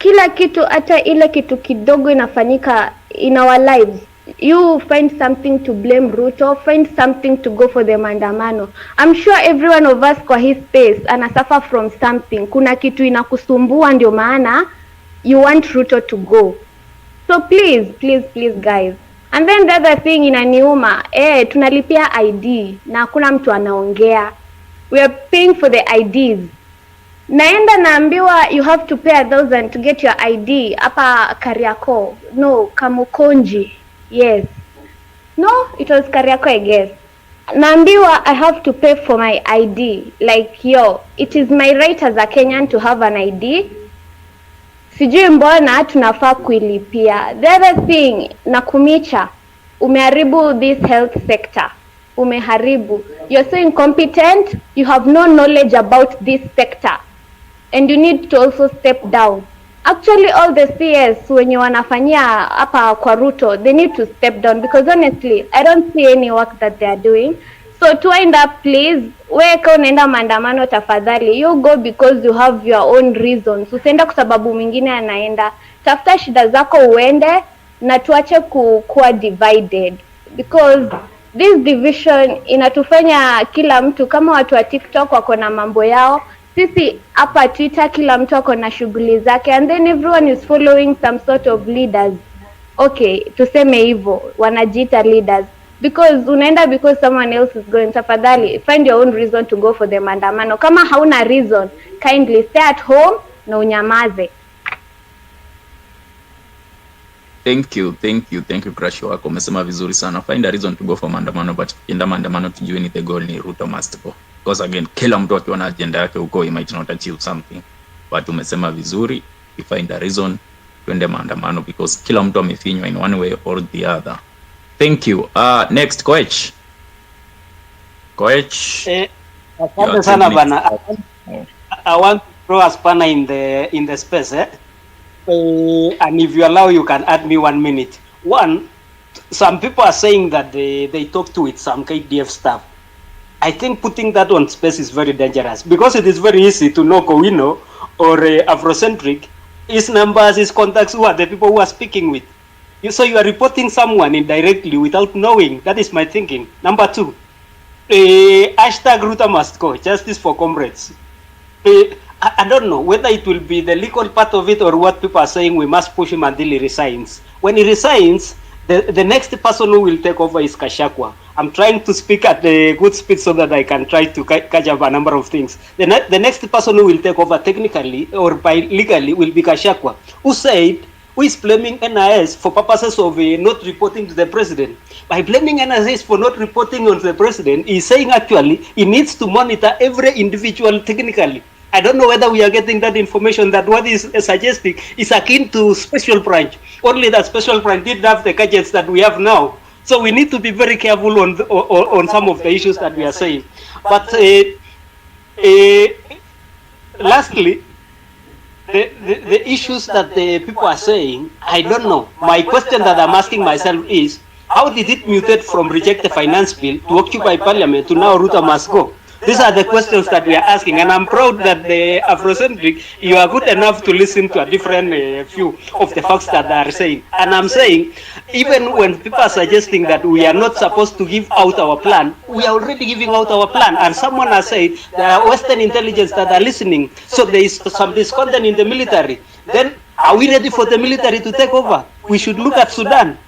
Kila kitu, hata ile kitu kidogo inafanyika in our lives. You find something to blame Ruto, find something to go for the maandamano. I'm sure every one of us kwa his space anasuffer from something. Kuna kitu inakusumbua ndio maana you want Ruto to go. So please guys. And then the other thing inaniuma, tunalipia ID na hakuna mtu anaongea. We are paying for the IDs. Naenda naambiwa you have to pay 1,000 to get your ID hapa Kariako. No, Kamukonji. Yes. No, it was Kariako, I guess. Naambiwa I have to pay for my ID. Like, it is my right as a Kenyan to have an ID. Sijui mbona tunafaa kuilipia. The other thing, Nakumicha, umeharibu this health sector. Umeharibu. You're so incompetent, you have no knowledge about this sector. And you need to also step down. Actually, all the CS wenye wanafanyia hapa kwa Ruto, they need to step down because honestly, I don't see any work that they are doing. So to wind up, please, weka unaenda maandamano tafadhali. You go because you have your own reasons. Usienda kwa sababu mwingine anaenda. Tafuta shida zako uende na tuache kuwa divided. Because this division inatufanya kila mtu, kama watu wa TikTok wako na mambo yao, sisi hapa Twitter kila mtu ako na shughuli zake, and then everyone is following some sort of leaders. Okay, tuseme hivyo, wanajiita leaders. Because unaenda because someone else is going. Tafadhali, find your own reason to go for the maandamano. Kama hauna reason, kindly stay at home na unyamaze. Thank you crush wako, umesema vizuri sana. Find a reason to go for maandamano, but in maandamano tujue ni the goal ni Ruto must go, because again kila mtu akiwa na agenda yake huko he might not achieve something, but umesema vizuri, we find a reason tuende maandamano because kila mtu amefinywa in one way or the other. Thank you. Next Koech. Asante sana bana. I want to throw a spanner in the space, and if you allow, you can add me 1 minute. One, some people are saying that they talked with some KDF staff. I think putting that on space is very dangerous because it is very easy to know Kowino or Afrocentric, his numbers, his contacts, who are the people who are speaking with. So you are reporting someone indirectly without knowing. That is my thinking. Number two, hashtag Ruto must go, justice for comrades. I don't know whether it will be the legal part of it or what people are saying we must push him until he resigns. When he resigns, the next person who will take over is Gachagua. I'm trying to speak at a good speed so that I can try to catch up a number of things. The next person who will take over technically or by legally will be Gachagua, who is blaming NIS for purposes of not reporting to the president. By blaming NIS for not reporting on the president, he's saying actually he needs to monitor every individual technically. I don't know whether we are getting that information that what is suggesting is akin to special branch. Only that special branch didn't have the gadgets that we have now. So we need to be very careful on some of the issues that we are saying. But lastly, the issues that the people are saying, I don't know. My question that I'm asking myself is, how did it mutate from reject the finance bill to occupy parliament to now Ruto must go? These are the questions that we are asking, and I'm proud that the Afrocentric, you are good enough to listen to a different view of the facts that they are saying. And I'm saying, even when people are suggesting that we are not supposed to give out our plan, we are already giving out our plan. And someone has said there are Western intelligence that are listening, so there is some discontent in the military. Then are we ready for the military to take over? We should look at Sudan.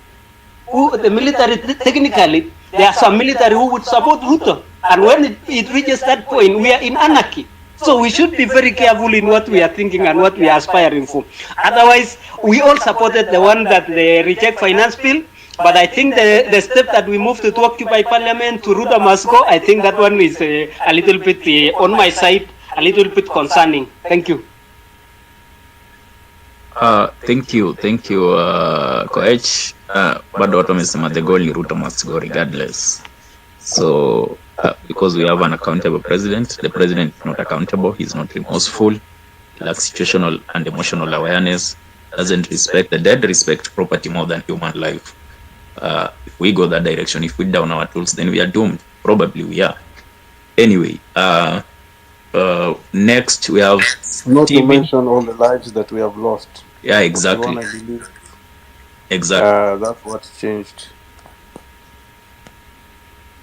Who the military, technically, there are some military who would support Ruto. And when it reaches that point, we are in anarchy. So we should be very careful in what we are thinking and what we are aspiring for. Otherwise, we all supported the one that they reject finance bill. But I think the step that we moved to occupy parliament to Ruto must go, I think that one is a little bit on my side, a little bit concerning. Thank you. Thank you, Koech. Bado watu wamesema the goal ni Ruto must go regardless. So because we have an accountable president, the president is not accountable, he's not remorseful, he lacks situational and emotional awareness, doesn't respect the dead, respect property more than human life. If we go that direction, if we down our tools, then we are doomed. Probably we are. Anyway, next we have not to mention all the lives that we have lost. Yeah, exactly. Exactly. That's what changed.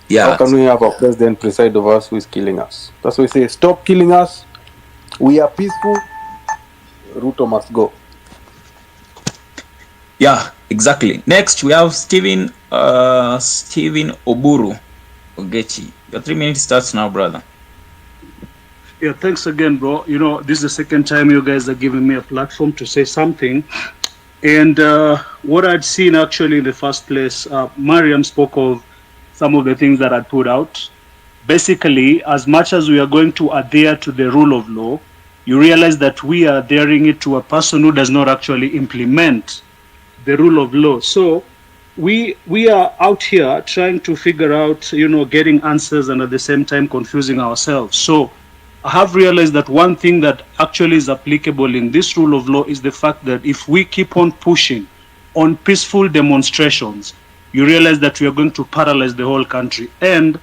Yeah. How can we have a president preside over us who is killing us? That's why we say, stop killing us. We are peaceful. Ruto must go. Yeah, exactly. Next, we have Stephen Oburu Ogechi. Your 3 minutes starts now, brother. Yeah, thanks again, bro. You know, this is the second time you guys are giving me a platform to say something. And what I'd seen actually in the first place, Mariam spoke of some of the things that I put out. Basically, as much as we are going to adhere to the rule of law, you realize that we are adhering it to a person who does not actually implement the rule of law. So we are out here trying to figure out, you know, getting answers and at the same time confusing ourselves. So I have realized that one thing that actually is applicable in this rule of law is the fact that if we keep on pushing on peaceful demonstrations, you realize that we are going to paralyze the whole country. And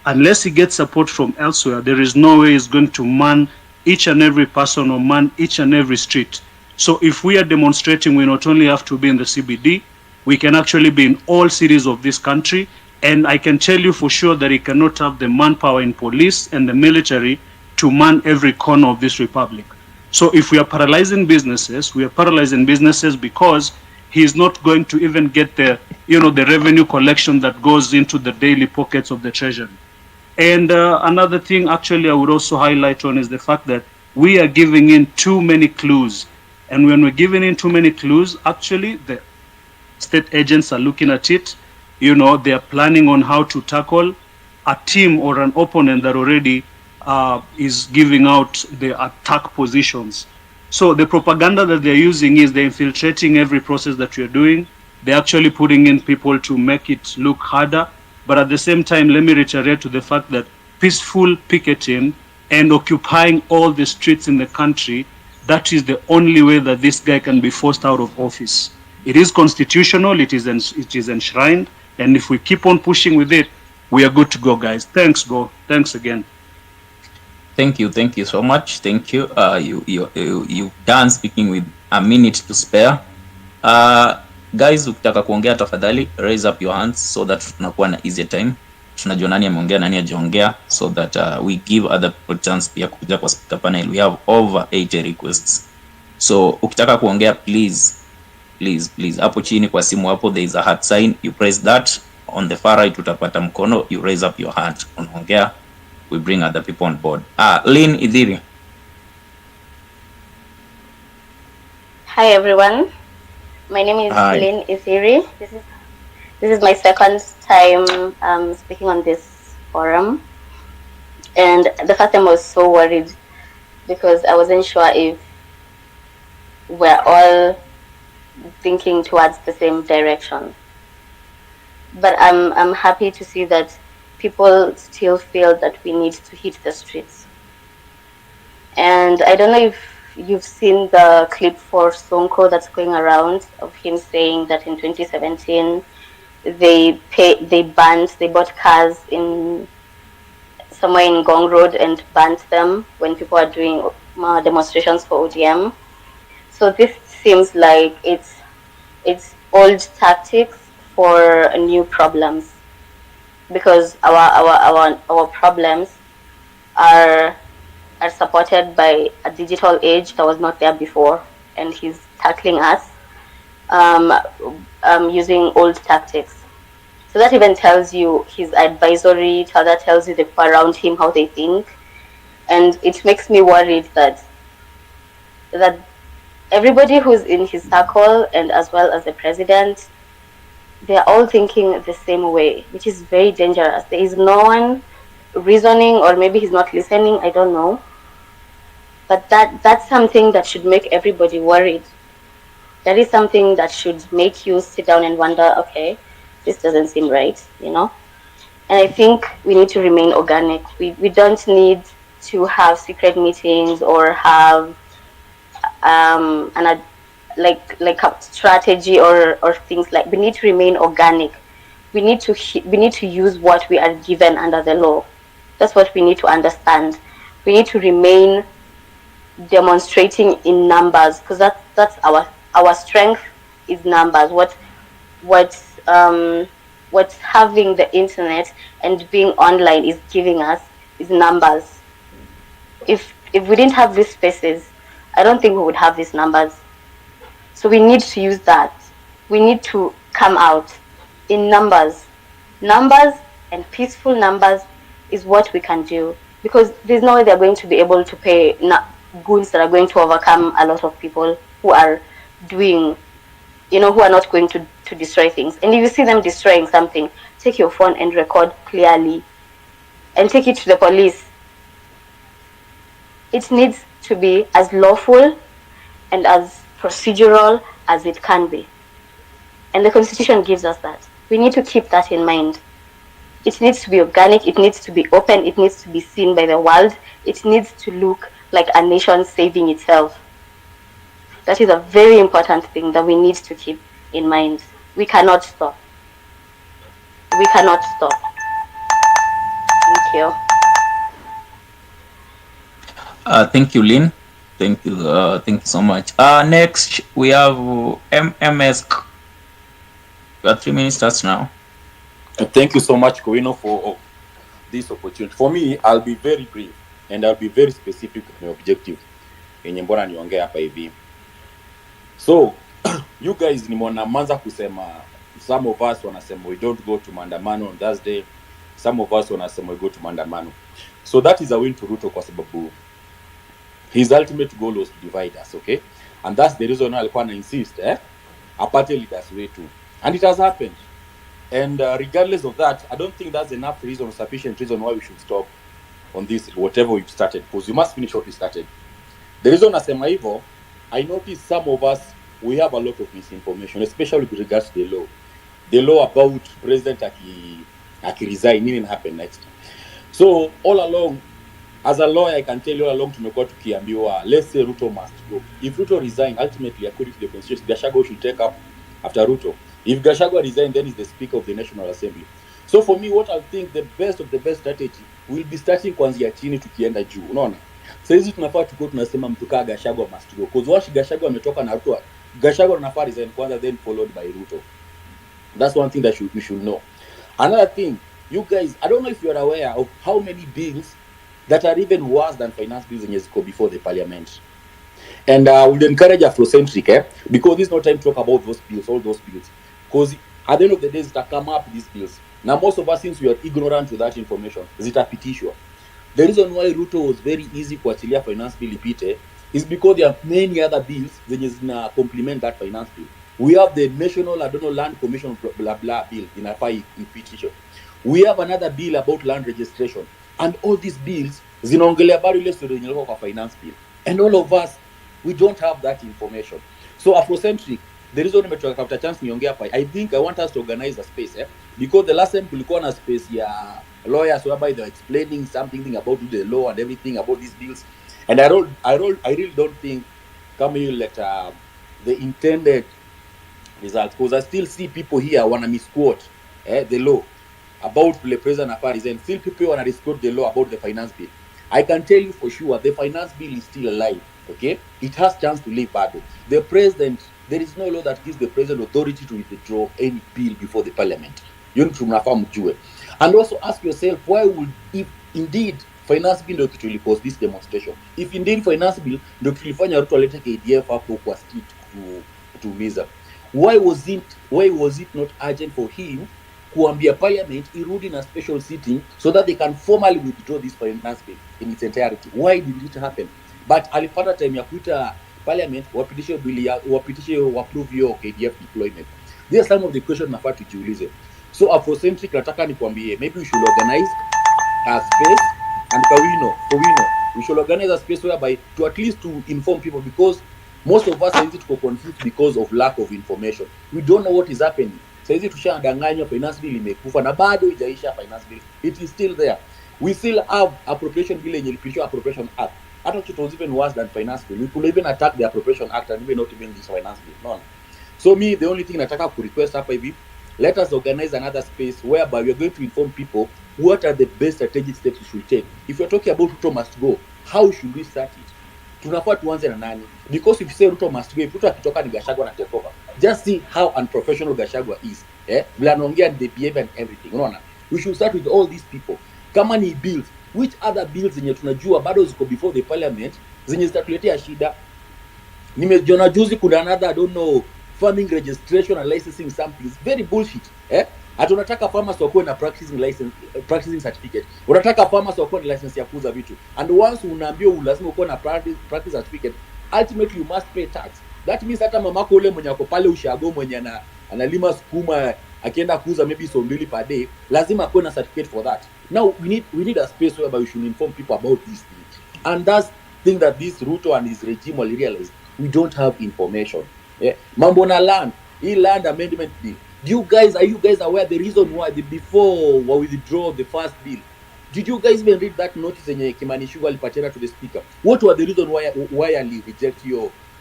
unless he gets support from elsewhere, there is no way he's going to man each and every person or man each and every street. So if we are demonstrating, we not only have to be in the CBD, we can actually be in all cities of this country. And I can tell you for sure that he cannot have the manpower in police and the military to man every corner of this republic. So if we are paralyzing businesses, we are paralyzing businesses because he is not going to even get the, you know, the revenue collection that goes into the daily pockets of the treasury. And another thing actually I would also highlight on is the fact that we are giving in too many clues. And when we're giving in too many clues, actually state agents are looking at it. You know, they are planning on how to tackle a team or an opponent that already is giving out the attack positions. So the propaganda that they're using is they're infiltrating every process that you're doing. They're actually putting in people to make it look harder. But at the same time, let me reiterate to the fact that peaceful picketing and occupying all the streets in the country, that is the only way that this guy can be forced out of office. It is constitutional, it is enshrined, and if we keep on pushing with it, we are good to go, guys. Thanks, Go. Thanks again. Thank you so much. Thank you. You done speaking with a minute to spare. Guys, ukitaka kuongea tafadhali raise up your hands so that tunakuwa na easier time. Tunajua nani ameongea nani hajaongea, so that we give other people chance pia kuja kwa speaker panel. We have over 80 requests. So ukitaka kuongea, please hapo chini kwa simu hapo there is a heart sign, you press that. On the far right utapata mkono, you raise up your hand. Unaongea, we bring other people on board. Lynn Idhiri. Hi everyone, my name is Lynn Isiri. This is my second time speaking on this forum, and the first time I was so worried because I wasn't sure if we're all thinking towards the same direction. But I'm happy to see that people still feel that we need to hit the streets. And I don't know if you've seen the clip for Sonko that's going around of him saying that in 2017 they bought cars in somewhere in Gong Road and banned them when people are doing demonstrations for ODM. So this seems like it's old tactics for new problems, because our problems are supported by a digital age that was not there before, and he's tackling us using old tactics. So that even tells you his advisory, that tells you the people around him how they think, and it makes me worried that everybody who's in his circle, and as well as the president, they're all thinking the same way, which is very dangerous. There is no one reasoning, or maybe he's not listening, I don't know. But that's something that should make everybody worried. That is something that should make you sit down and wonder, okay, this doesn't seem right, you know? And I think we need to remain organic. We don't need to have secret meetings or have like a strategy or things like. We need to remain organic. We need to use what we are given under the law. That's what we need to understand. We need to remain demonstrating in numbers, because that's our strength is numbers. What having the internet and being online is giving us is numbers. If we didn't have these spaces, I don't think we would have these numbers. So we need to use that. We need to come out in numbers. Numbers and peaceful numbers is what we can do, because there's no way they're going to be able to pay goons that are going to overcome a lot of people who are doing, who are not going to destroy things. And if you see them destroying something, take your phone and record clearly and take it to the police. It needs to be as lawful and as procedural as it can be. And the Constitution gives us that. We need to keep that in mind. It needs to be organic, it needs to be open, it needs to be seen by the world, it needs to look like a nation saving itself. That is a very important thing that we need to keep in mind. We cannot stop. We cannot stop. Thank you. Thank you, Lynn. Thank you so much. Next, we have MS. You have 3 minutes starts now. Thank you so much, Kowino, for this opportunity. For me, I'll be very brief and I'll be very specific with my objective. So, you guys nimeanza kusema, some of us wanasema we don't go to maandamano on Thursday. Some of us wanasema we go to maandamano. So that is a win to Ruto kwa sababu his ultimate goal was to divide us, okay? And that's the reason why alikuwa na insist, apate leaders wetu. And it has happened. And regardless of that, I don't think that's enough reason or sufficient reason why we should stop on this, whatever we've started, because you must finish what we started. The reason nasema hivyo, I notice some of us, we have a lot of misinformation, especially with regards to the law. The law about President aki-resign, nini happen next. So all along, as a lawyer, I can tell you all along tumekuwa tukiambiwa, let's say Ruto must go. If Ruto resign, ultimately according to the constitution, Gachagua should take up after Ruto. If Gachagua resign, then he's the Speaker of the National Assembly. So for me, what I think the best of the best strategy will be starting kuanzia chini tukienda juu. Unaona? Sasa hizi tunafaa tuko tunasema mtu kaa Gachagua must go. Because once Gachagua ametoka na Ruto, Gachagua anafaa resign kwanza, then followed by Ruto. That's one thing that we should know. Another thing, you guys, I don't know if you are aware of how many bills that are even worse than finance bills in Mexico before the parliament. And I would encourage Afrocentric, because this is not time to talk about those bills, all those bills. Because at the end of the day, it's to come up these bills. Now, most of us, since we are ignorant to that information, zitapitishwa. The reason why Ruto was very easy kuachilia finance bill ipite is because there are many other bills that complement that finance bill. We have the National, Land Commission, blah, blah, bill in a fight in petition. We have another bill about land registration. And all these bills, zinaongelea bado ile story yenyewe kwa finance bill. And all of us, we don't have that information. So Afrocentric, the reason nimetoka after chance niongea hapa, I think I want us to organize a space, because the last time kulikuwa na space ya lawyers whereby they were explaining something about the law and everything about these bills. And I really don't think coming like the intended results, because I still see people here wanna misquote the law about the president affairs, and still people wanna misquote the law about the finance bill. I can tell you for sure the finance bill is still alive. Okay, it has chance to live bad. The president, there is no law that gives the president authority to withdraw any bill before the parliament. You need to mjue. And also ask yourself, why would, if indeed finance bill ndio kitu will cause this demonstration, if indeed finance bill ndio kilifanya Ruto alete KDF hapo kwa street kuumiza, why was it not urgent for him kuambia parliament irudi na special sitting so that they can formally withdraw this finance bill in its entirety? Why did it happen? But alipata time ya kuita parliament wapitishe bill wapitishe approve your KDF deployment. These are some of the questions nafaa tujiulize. So Afrocentric nataka nikwambie, maybe we should organize a space, and Kawino, we should organize a space whereby to at least to inform people, because most of us are easy to confused because of lack of information. We don't know what is happening. So easy to shadanganya finance bill imekufa na bado haijaisha finance bill. It is still there. We still have appropriation bill yenye ilipitishwa appropriation act. I thought it was even worse than finance bill. We could even attack the appropriation act and even not even this finance bill. No. So me, the only thing nataka ku request hapa hivi, let us organize another space whereby we are going to inform people what are the best strategic steps we should take. If you're talking about Ruto must go, how should we start it? Tunafaa tuanze na nani? Because if you say Ruto must go, if Ruto akitoka ni Gachagua na take over, just see how unprofessional Gachagua is. Vile anaongea and the behavior and everything. Unaona? We should start with all these people. Kama ni bills, which other bills zenye tunajua bado ziko before the parliament zenye zitatuletea shida? Nimejiona juzi kuna another, I don't know, farming registration and licensing something. It's very bullshit. Hatunataka farmers wakuwe na practicing certificate. Unataka farmers wakuwe na license ya kuuza vitu. And once unaambiwa lazima uko na practice certificate, ultimately you must pay tax. That means hata mamako ule mwenye ako pale ushago mwenye analima sukuma akienda kuuza maybe so mbili per day, lazima akuwe na certificate for that. Now we need a space whereby we should inform people about these things. And that's thing that this Ruto and his regime will realize, we don't have information. Mambo na land, land amendment bill. Are you guys aware the reason why before we withdraw the first bill? Did you guys even read that notice yenye Kimani Ichung'wah alipatiana to the speaker? What were the reason why ali reject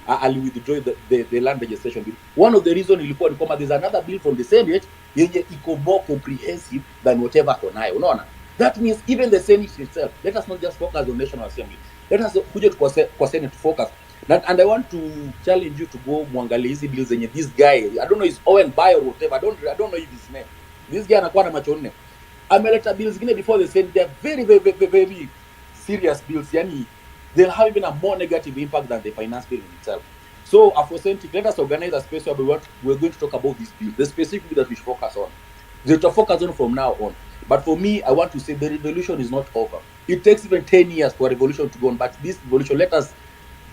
ali withdraw the land registration bill? One of the reason ilikuwa ni kwamba there's another bill from the Senate yenye iko more comprehensive than whatever konayo. Unaona? That means even the Senate itself, let us not just focus on National Assembly. Let us kuja kwa Senate to focus. And I want to challenge you to go muangalie hizi bills zenye this guy, I don't know, is Owen Bay or whatever, I don't know if his name. This guy anakuwa na macho nne. Ameleta bills zingine before the Senate, they are very, very, very, very serious bills. Yani, they'll have even a more negative impact than the finance bill in itself. So, Afrocentric, let us organize a space where we're going to talk about this bill, the specific bill that we should focus on. They to focus on from now on. But for me, I want to say the revolution is not over. It takes even 10 years for a revolution to go on, but this revolution, let us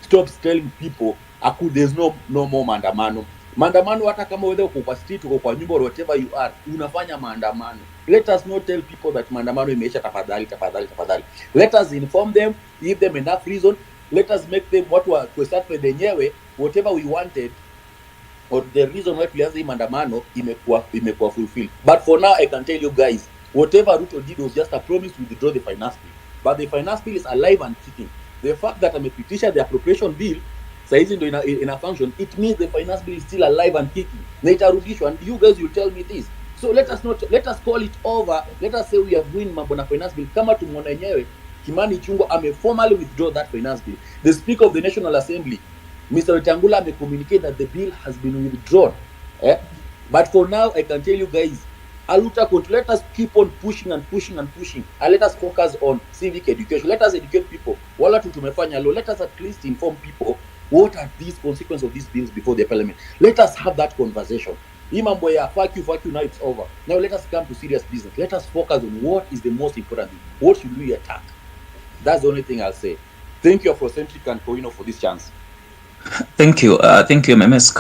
stop telling people there's no more mandamano. Maandamano hata kama wewe uko kwa street, uko kwa nyumba or whatever you are, unafanya maandamano. Let us not tell people that maandamano imeisha, tafadhali. Let us inform them, give them enough reason. Let us make them what were to start with wenyewe, whatever we wanted or the reason why tulianza hii maandamano imekuwa fulfilled. But for now I can tell you guys, whatever Ruto did was just a promise to withdraw the finance bill. But the finance bill is alive and kicking. The fact that amepitisha the appropriation bill saizi ndo ina function, it means the finance bill is still alive and kicking. Na itarudishwa, and you guys will tell me this. So let us call it over. Let us say we are doing mambo na finance bill kama tumeona yenyewe Kimani Ichung'wah formally withdraw that finance bill. The Speaker of the National Assembly, Mr. Wetangula, may communicate that the bill has been withdrawn. But for now, I can tell you guys, let us keep on pushing and let us focus on civic education. Let us educate people. Let us at least inform people what are these consequences of these bills before the parliament. Let us have that conversation. Fuck you, now it's over. Now let us come to serious business. Let us focus on what is the most important thing. What should we attack? That's the only thing I'll say. Thank you, Afrocentric and Koino, for this chance. Thank you MMS.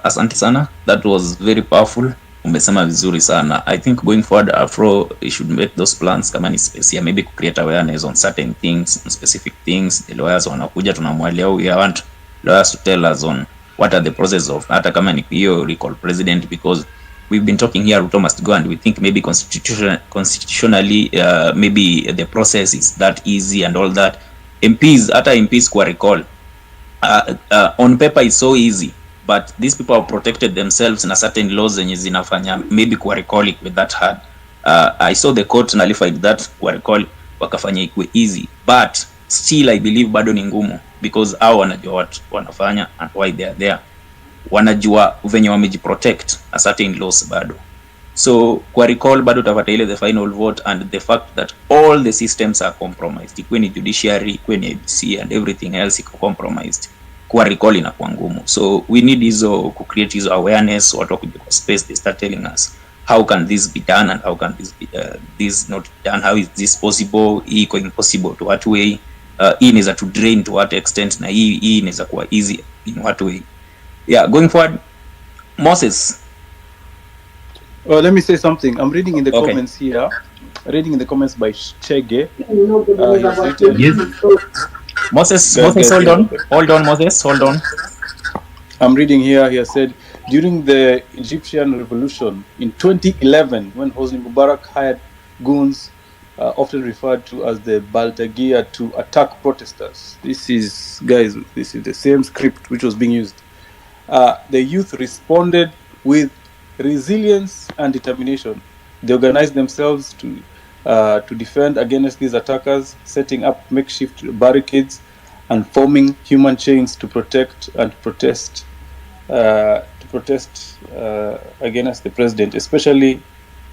Asante sana, that was very powerful. Umesema vizuri sana. I think going forward, Afro should make those plans kama ni space ya maybe create awareness on certain things, on specific things. The lawyers wanakuja, tunamwalea, we want lawyers to tell us on what are the process of hata kama ni hiyo recall president, because we've been talking here Ruto must go, and we think maybe constitutionally maybe the process is that easy and all that. MPs kwa recall on paper is so easy, but these people have protected themselves na certain laws zenye zinafanya maybe kwa recall with that hard. I saw the court nullified that kwa recall wakafanya ikwe easy, but still I believe bado ni ngumu, because hao wanajua what wanafanya and why they are there, wanajua venye wamejiprotect a certain laws bado. So kwa recall bado utapata ile the final vote, and the fact that all the systems are compromised, ikwe ni judiciary, ikwe ni ABC and everything else iko compromised, kwa recall inakuwa ngumu. So we need hizo ku create hizo awareness, watu wakuje kwa space, they start telling us how can this be done and how can this be this not be done, how is this possible, iko impossible to what way, hii inaweza to drain to what extent, na hii inaweza kuwa easy in what way. Yeah, going forward, Moses. Let me say something. I'm reading in the comments here. Reading in the comments by Chege. Yes. Moses, hold on, Moses, hold on. I'm reading here. He has said, during the Egyptian revolution in 2011, when Hosni Mubarak hired goons, often referred to as the Baltagir, to attack protesters. This is the same script which was being used. The youth responded with resilience and determination. They organized themselves to defend against these attackers, setting up makeshift barricades and forming human chains to protest against the president, especially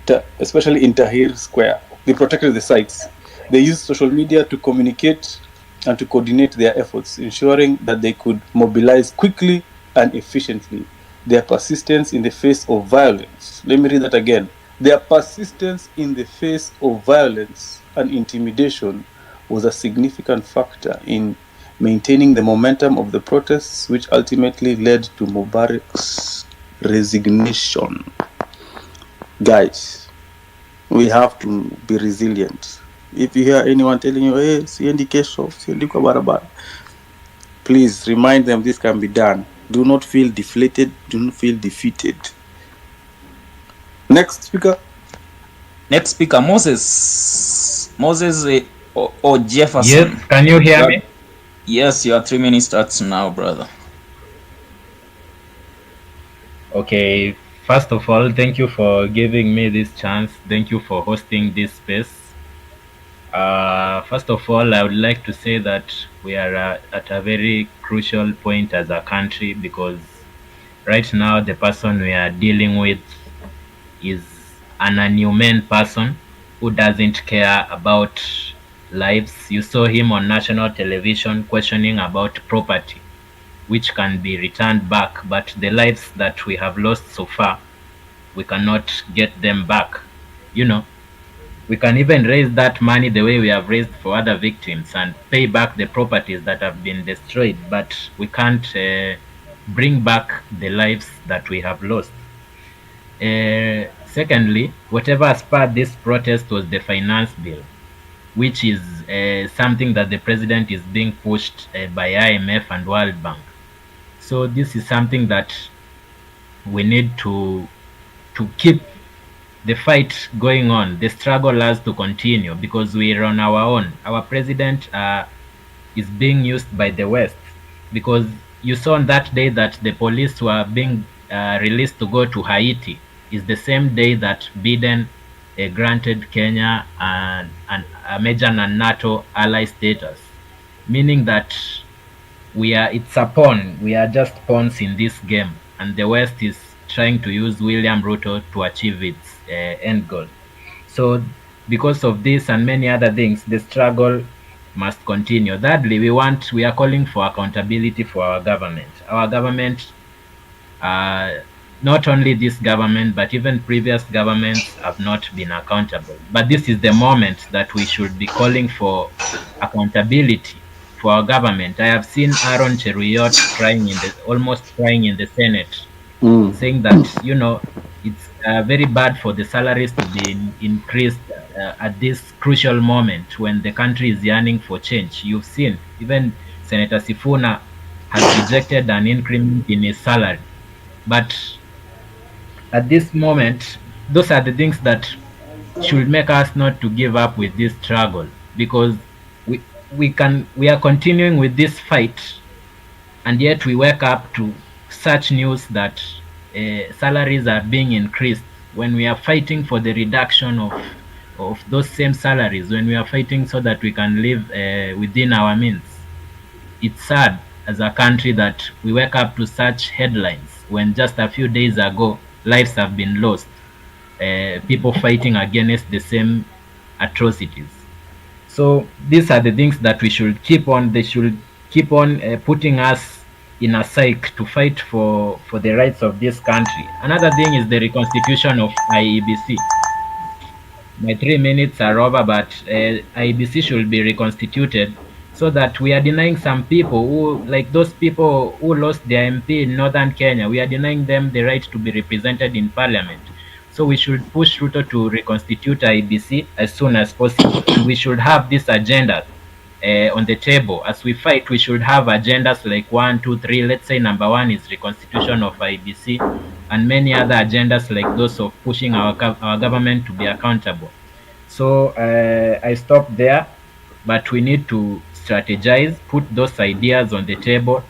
in Tahrir Square. They protected the sites. They used social media to communicate and to coordinate their efforts, ensuring that they could mobilize quickly and efficiently. Their persistence in the face of violence. Let me read that again. Their persistence in the face of violence and intimidation was a significant factor in maintaining the momentum of the protests, which ultimately led to Mubarak's resignation. Guys, we have to be resilient. If you hear anyone telling you, hey, siendi kesho, siendi kwa barabara, please remind them this can be done. Do not feel deflated. Do not feel defeated. Next speaker, Moses or Jefferson. Yes, can you hear me? Yes, your 3 minutes starts now, brother. Okay, first of all, thank you for giving me this chance. Thank you for hosting this space. First of all, I would like to say that we are at a very crucial point as a country, because right now the person we are dealing with is an inhumane person who doesn't care about lives. You saw him on national television questioning about property, which can be returned back, but the lives that we have lost so far, we cannot get them back. You know, we can even raise that money the way we have raised for other victims and pay back the properties that have been destroyed, but we can't bring back the lives that we have lost. Secondly, whatever spurred this protest was the finance bill, which is something that the president is being pushed by IMF and World Bank. So this is something that we need to keep the fight going on. The struggle has to continue because we are on our own. Our president is being used by the West, because you saw on that day that the police were being released to go to Haiti is the same day that Biden granted Kenya a major non-NATO ally status, meaning that we are just pawns in this game, and the West is trying to use William Ruto to achieve its end goal. So because of this and many other things, the struggle must continue. Thirdly, we are calling for accountability for our government. Our government, not only this government, but even previous governments have not been accountable. But this is the moment that we should be calling for accountability for our government. I have seen Aaron Cheruyot almost crying in the Senate, saying that, it's very bad for the salaries to be increased at this crucial moment when the country is yearning for change. You've seen even Senator Sifuna has rejected an increment in his salary. But at this moment, those are the things that should make us not to give up with this struggle, because we are continuing with this fight, and yet we wake up to such news that salaries are being increased when we are fighting for the reduction of those same salaries, when we are fighting so that we can live within our means. It's sad as a country that we wake up to such headlines when just a few days ago lives have been lost, people fighting against the same atrocities. So these are the things that we should keep on. They should keep on putting us in a cycle to fight for the rights of this country. Another thing is the reconstitution of IEBC. My 3 minutes are over, but IEBC should be reconstituted so that we are denying some people who, like those people who lost their MP in Northern Kenya, we are denying them the right to be represented in parliament. So we should push Ruto to reconstitute IEBC as soon as possible. And we should have this agenda on the table. As we fight, we should have agendas like 1, 2, 3. Let's say number 1 is reconstitution of IEBC, and many other agendas like those of pushing our government to be accountable. So I stop there, but we need to strategize, put those ideas on the table,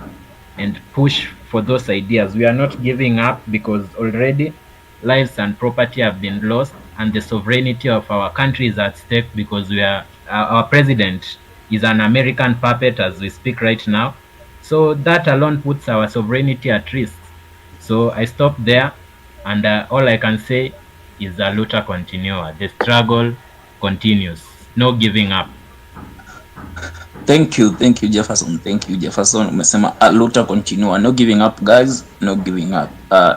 and push for those ideas. We are not giving up because already lives and property have been lost, and the sovereignty of our country is at stake because our president is an American puppet as we speak right now. So that alone puts our sovereignty at risk. So I stop there, and all I can say is a luta continua. The struggle continues. No giving up. Thank you Jefferson. Umesema luta continua, no giving up guys, no giving up.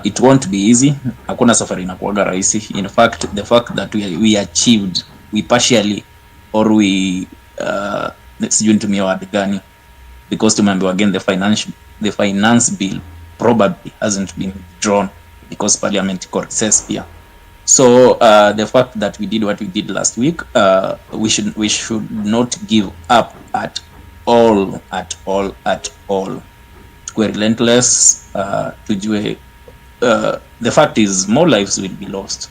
It won't be easy. Hakuna safari inakuwaga rahisi. In fact, the fact that we achieved, we partially, or we sijui nitumia word gani, because tumeambiwa again the finance bill probably hasn't been drawn because parliament iko recess pia. So the fact that we did what we did last week, we should not give up at all. We're relentless. The fact is more lives will be lost,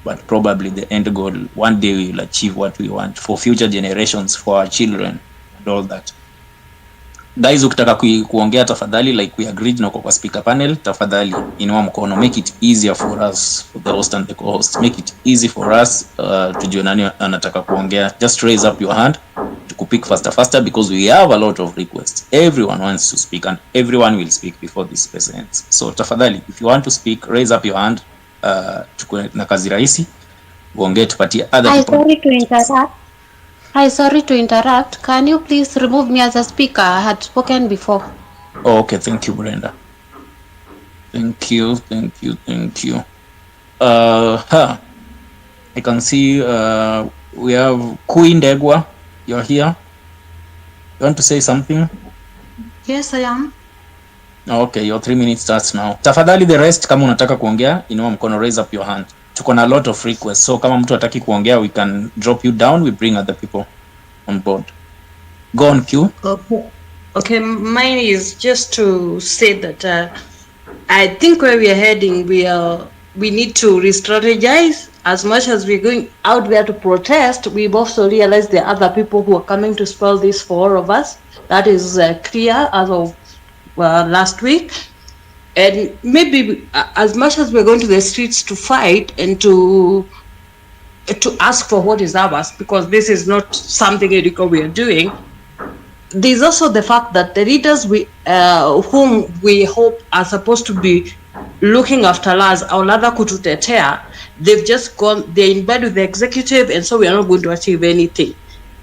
but probably the end goal, one day we will achieve what we want for future generations, for our children and all that. Guys, ukitaka kuongea tafadhali, like we agreed na kwa speaker panel, tafadhali inua mkono, make it easier for us, for the host and the co-host, make it easy for us tujue nani anataka kuongea. Just raise up your hand to pick faster because we have a lot of requests. Everyone wants to speak and everyone will speak before this space ends. So tafadhali, if you want to speak, raise up your hand. Tukue na kazi rahisi uongee, tupatie other people. Hi, sorry to interrupt. Can you please remove me as a speaker? I had spoken before. Oh, okay, thank you, Brenda. Thank you. I can see we have Queen Degwa. You're here. You want to say something? Yes, I am. Okay, your 3 minutes starts now. Tafadhali the rest kama unataka kuongea, inua mkono, raise up your hand. Tuko na a lot of requests. So kama mtu hataki kuongea, we can drop you down, we bring other people on board. Go on, Q. Okay, mine is just to say that I think where we are heading, we need to re-strategize. As much as we're going out there to protest, we've also realized there are other people who are coming to spoil this for all of us. That is clear as of last week. And maybe as much as we're going to the streets to fight and to ask for what is ours, because this is not something we are doing, there's also the fact that the leaders whom we hope are supposed to be looking after us, or rather kututetea, they've just gone, they're in bed with the executive, and so we are not going to achieve anything.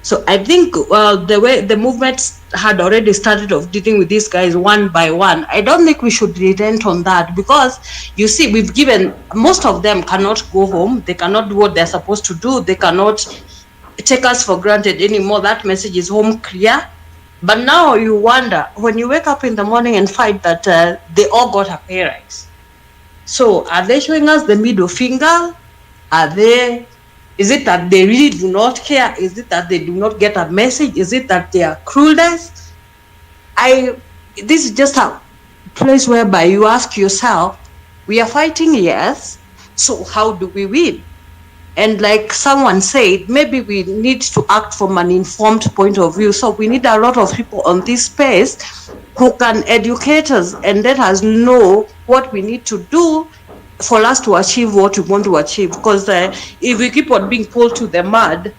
So I think the way the movement had already started of dealing with these guys one by one, I don't think we should relent on that, because you see, we've given, most of them cannot go home, they cannot do what they're supposed to do, they cannot take us for granted anymore. That message is home clear. But now you wonder, when you wake up in the morning and find that they all got a pay rise. So are they showing us the middle finger? Is it that they really do not care? Is it that they do not get a message? Is it that they are clueless? This is just a place whereby you ask yourself, we are fighting, yes, so how do we win? And like someone said, maybe we need to act from an informed point of view. So we need a lot of people on this space who can educate us and let us know what we need to do for us to achieve what we want to achieve. Because if we keep on being pulled to the mud,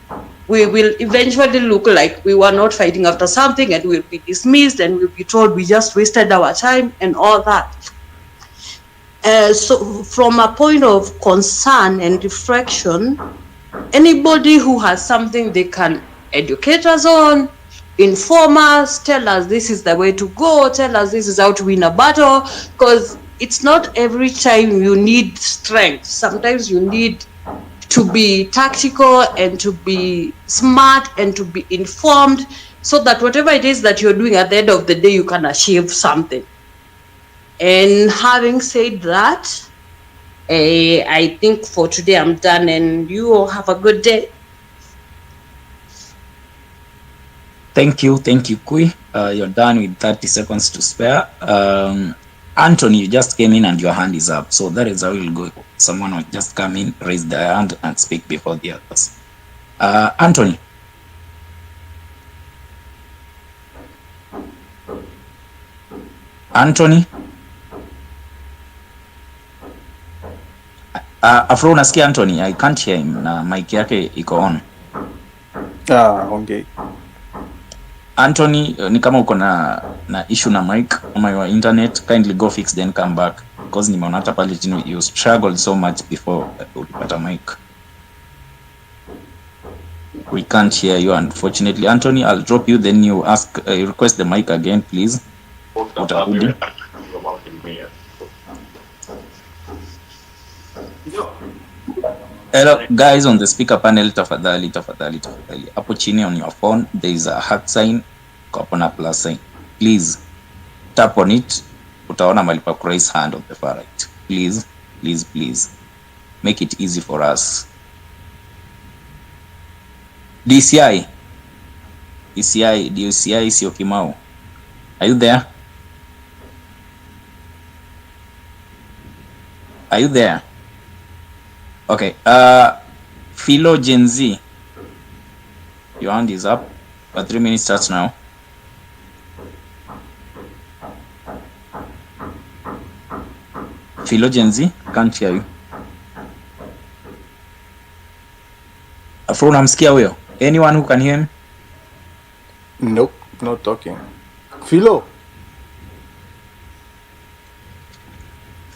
we will eventually look like we were not fighting after something, and we'll be dismissed and we'll be told we just wasted our time and all that. So from a point of concern and reflection, anybody who has something they can educate us on, inform us, tell us this is the way to go, tell us this is how to win a battle, because it's not every time you need strength. Sometimes you need to be tactical and to be smart and to be informed, so that whatever it is that you're doing at the end of the day, you can achieve something. And having said that, I think for today I'm done, and you all have a good day. Thank you, Kui. You're done with 30 seconds to spare. Anthony, you just came in and your hand is up, so that is how we'll go. Someone will just come in, raise their hand, and speak before the others. Anthony. Afro, unasikia Anthony? I can't hear him. Na mic yake iko on. Okay. Anthony, ni kama uko na issue na mic ama your internet, kindly go fix then come back, because nimeona hata pale chini you struggled so much before ulipata mic. We can't hear you, unfortunately. Anthony, I'll drop you, then you request the mic again, please. Utarudi. Hello guys on the speaker panel, tafadhali. Hapo chini on your phone there is a heart sign, hapo na plus sign. Please tap on it. Utaona mahali pa raise hand on the far right. Please. Make it easy for us. DCI sio Kimau. Are you there? Okay, Philo GenZ, your hand is up. 3 minutes starts now. Philo GenZ, can't hear you. Afro, namsikia huyo? Anyone who can hear him? Nope, not talking.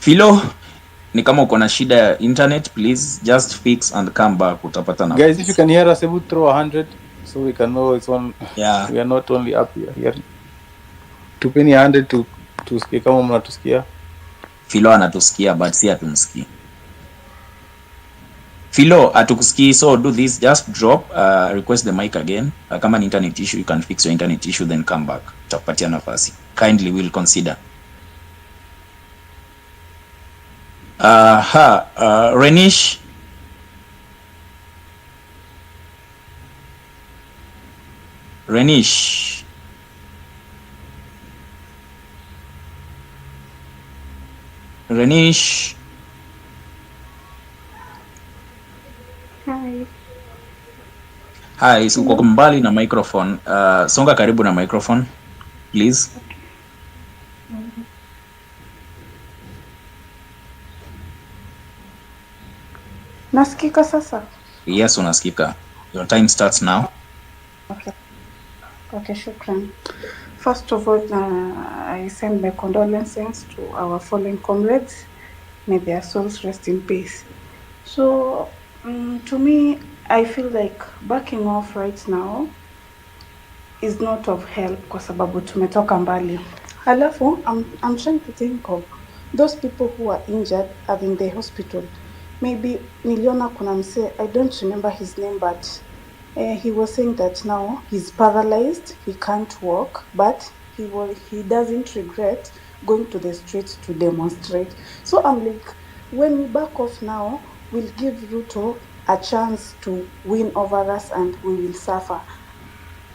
Philo, ni kama uko na shida ya internet, please just fix and come back, utapata na. Guys, if you can hear us, we throw 100 so we can know it's on. Yeah, we are not only up here. Tupeni 100 to sikia kama mnatusikia. Philo anatusikia but si atumsikii. Philo atukusikii, so do this, just drop, request the mic again. Kama ni internet issue, you can fix your internet issue then come back. Tutapatia nafasi. Kindly will consider. Renish. Renish. Renish. Hi. Hi, uko mbali na microphone. Songa karibu na microphone, please. Nasikika sasa? Yes, unasikika. Your time starts now. Okay, shukran. First of all, I send my condolences to our fallen comrades. May their souls rest in peace. So, to me, I feel like backing off right now is not of help kwa sababu tumetoka mbali. Halafu, I'm trying to think of those people who are injured are in the hospital. Maybe niliona kuna mse, I don't remember his name, but he was saying that now he's paralyzed, he can't walk, but he doesn't regret going to the streets to demonstrate. So I'm like, when we back off now, we'll give Ruto a chance to win over us and we will suffer.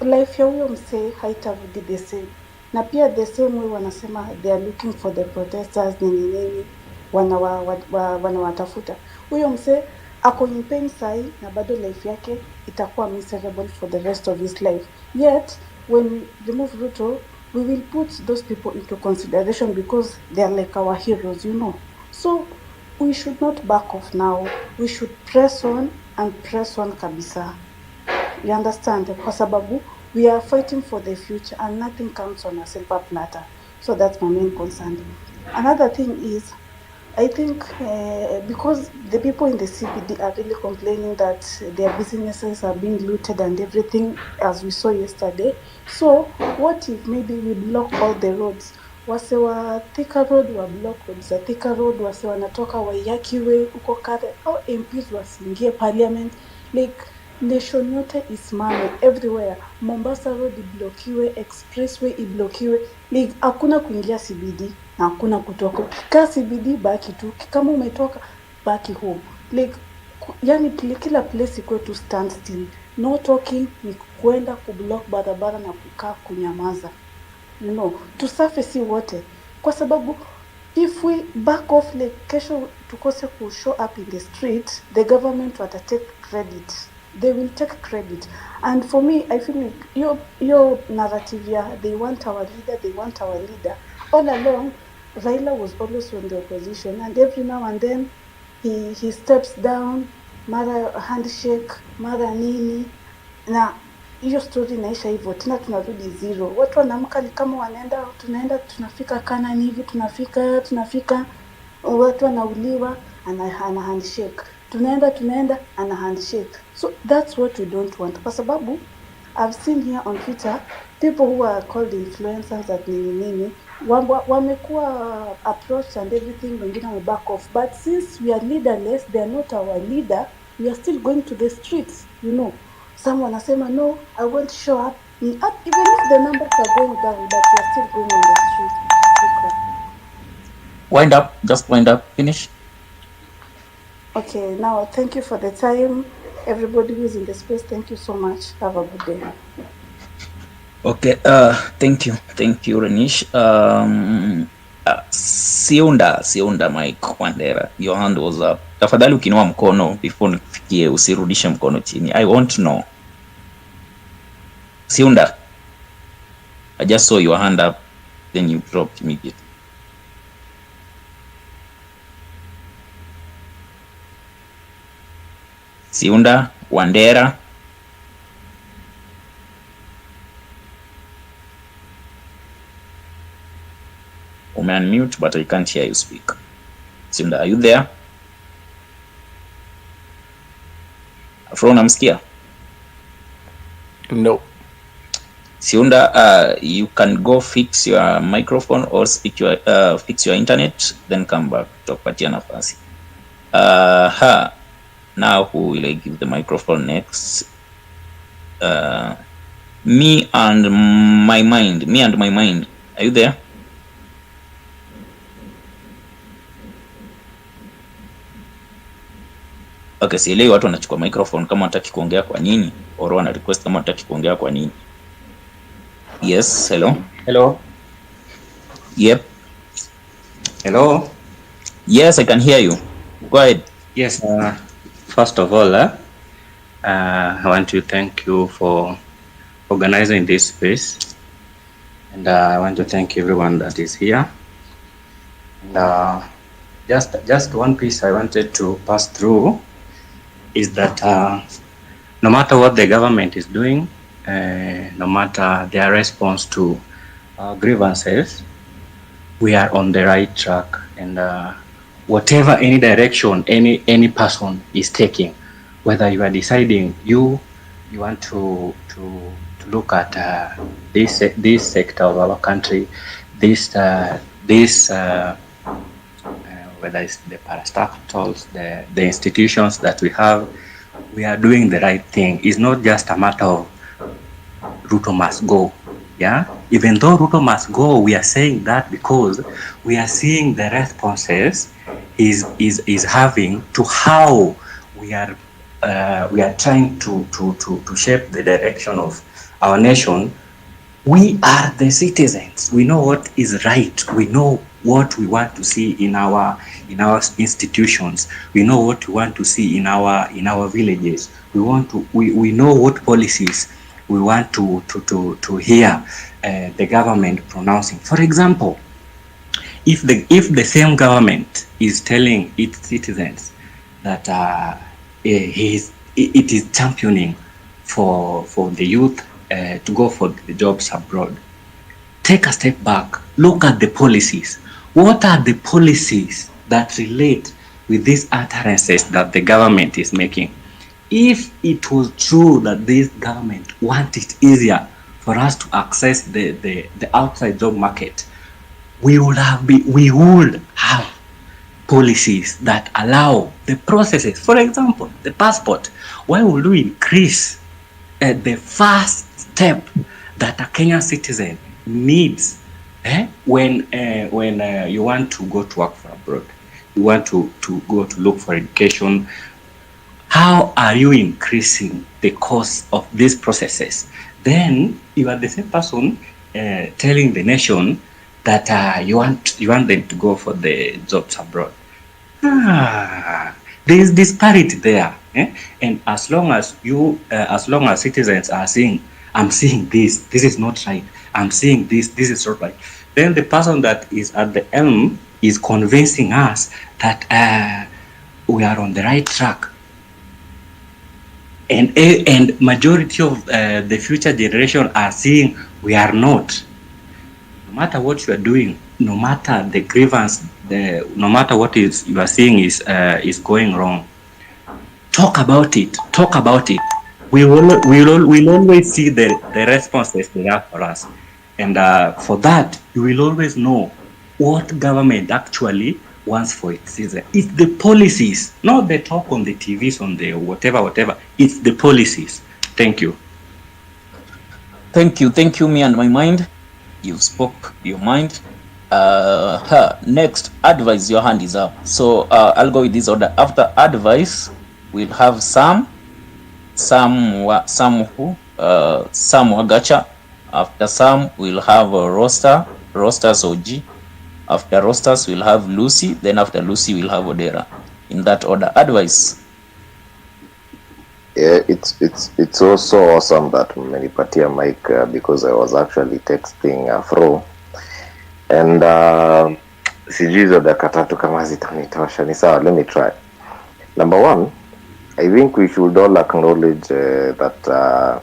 Life ya huyo msee haitarudi the same. Na pia the same way wanasema they are looking for the protesters nini wanawatafuta. Huyo msee ako in pain sahi na bado life yake itakuwa miserable for the rest of his life. Yet when we remove Ruto, we will put those people into consideration because they are like our heroes, you know. So we should not back off now. We should press on and press on kabisa. You understand? Kwa sababu we are fighting for the future and nothing comes on a silver platter. So that's my main concern. Another thing is, I think because the people in the CBD are really complaining that their businesses are being looted and everything, as we saw yesterday. So what if maybe we block all the roads? Wase wa Thika Road wa block roads za Thika Road, wase wanatoka Waiyaki Way uko Kare, au MPs wasiingie parliament, like nation yote isimame everywhere. Mombasa Road iblokiwe, Expressway iblokiwe, like hakuna kuingia CBD na hakuna kutoka. Kaa CBD baki tu, kama umetoka baki home. Like yani kila place ikuwe tu stand still. No talking, ni kuenda kublock barabara na kukaa kunyamaza. You know, tusafe si wote. Kwa sababu if we back off, like kesho tukose ku show up in the street, the government wata take credit. They will take credit. And for me, I feel like your narrative, yeah, they want our leader. All along, Raila was always on the opposition, and every now and then he steps down, mara handshake, mara nini, na hiyo story inaisha hivyo, tena tunarudi zero. Watu wanaamka ni kama tunafika Kanani hivi, tunafika watu wanauliwa, ana handshake. Tunaenda ana handshake. So that's what we don't want. Kwa sababu I've seen here on Twitter people who are called influencers at nini wamekuwa approached and everything, wengine wame back off. But since we are leaderless, they are not our leader, we are still going to the streets, you know. Someone anasema no, I won't show up. Even if the numbers are going down, but we are still going on the street. Wind up, just wind up, finish. Okay, now thank you for the time. Everybody who is in the space, thank you so much. Have a good day. Okay, thank you, Renish. Siunda Mike Wandera, your hand was up. Tafadhali ukinua mkono before nifikie, usirudishe mkono chini. I want to know. Siunda, I just saw your hand up, then you dropped immediately. Siunda Wandera. Unmute, but I can't hear you speak. Siunda, are you there? Afro, unamsikia? No. Siunda, you can go fix your microphone or fix your internet, then come back. Tutakupatia nafasi. Now who will I give the microphone next? Me and my mind. Are you there? Okay, sielewi watu wanachukua microphone kama wataki kuongea kwa nini, or wana request kama wataki kuongea kwa nini. Yes, hello. Hello. Yep. Hello. Yes, I can hear you. Go ahead. Yes, first of all, I want to thank you for organizing this space. And I want to thank everyone that is here. And just one piece I wanted to pass through is that no matter what the government is doing, no matter their response to grievances, we are on the right track. And whatever any direction any person is taking, whether you are deciding you want to look at this sector of our country, whether it's the parastatals, the institutions that we have, we are doing the right thing. It's not just a matter of Ruto must go. Yeah, even though Ruto must go, we are saying that because we are seeing the responses is having to how we are trying to shape the direction of our nation. We are the citizens. We know what is right. We know what we want to see in our institutions. We know what we want to see in our villages. We know what policies we want to hear the government pronouncing. For example, if the same government is telling its citizens that it is championing for the youth to go for the jobs abroad, take a step back, look at the policies. What are the policies that relate with these utterances that the government is making? If it was true that this government wants it easier for us to access the outside job market, we would have policies that allow the processes. For example, the passport. Why would we increase the first step that a Kenyan citizen needs when you want to go to work for abroad, you want to go to look for education? How are you increasing the cost of these processes? Then you are the same person telling the nation that you want them to go for the jobs abroad. There is disparity there, and as long as citizens are saying, "I'm seeing this is not right. I'm seeing this is not right," then the person that is at the helm is convincing us that we are on the right track. And majority of the future generation are seeing we are not. No matter what you are doing, no matter the grievance, no matter what you are seeing is going wrong, talk about it. We will always see the responses they have for us, and for that you will always know what government actually wants for its citizens. It's the policies, not the talk on the TVs, on the whatever. It's the policies. Thank you. Thank you, me and my mind. You spoke your mind. Next, advice, your hand is up. So I'll go with this order. After advice, we'll have Sam Wagacha. After Sam, we'll have Rosters OG. After Rosters, we'll have Lucy. Then after Lucy, we'll have Odera. In that order. Advice. Yeah, it's also awesome that umenipatia mic because I was actually texting Afro and sijui hizo dakika tatu kama zitanitosha. Ni sawa, let me try. Number one, I think we should all acknowledge that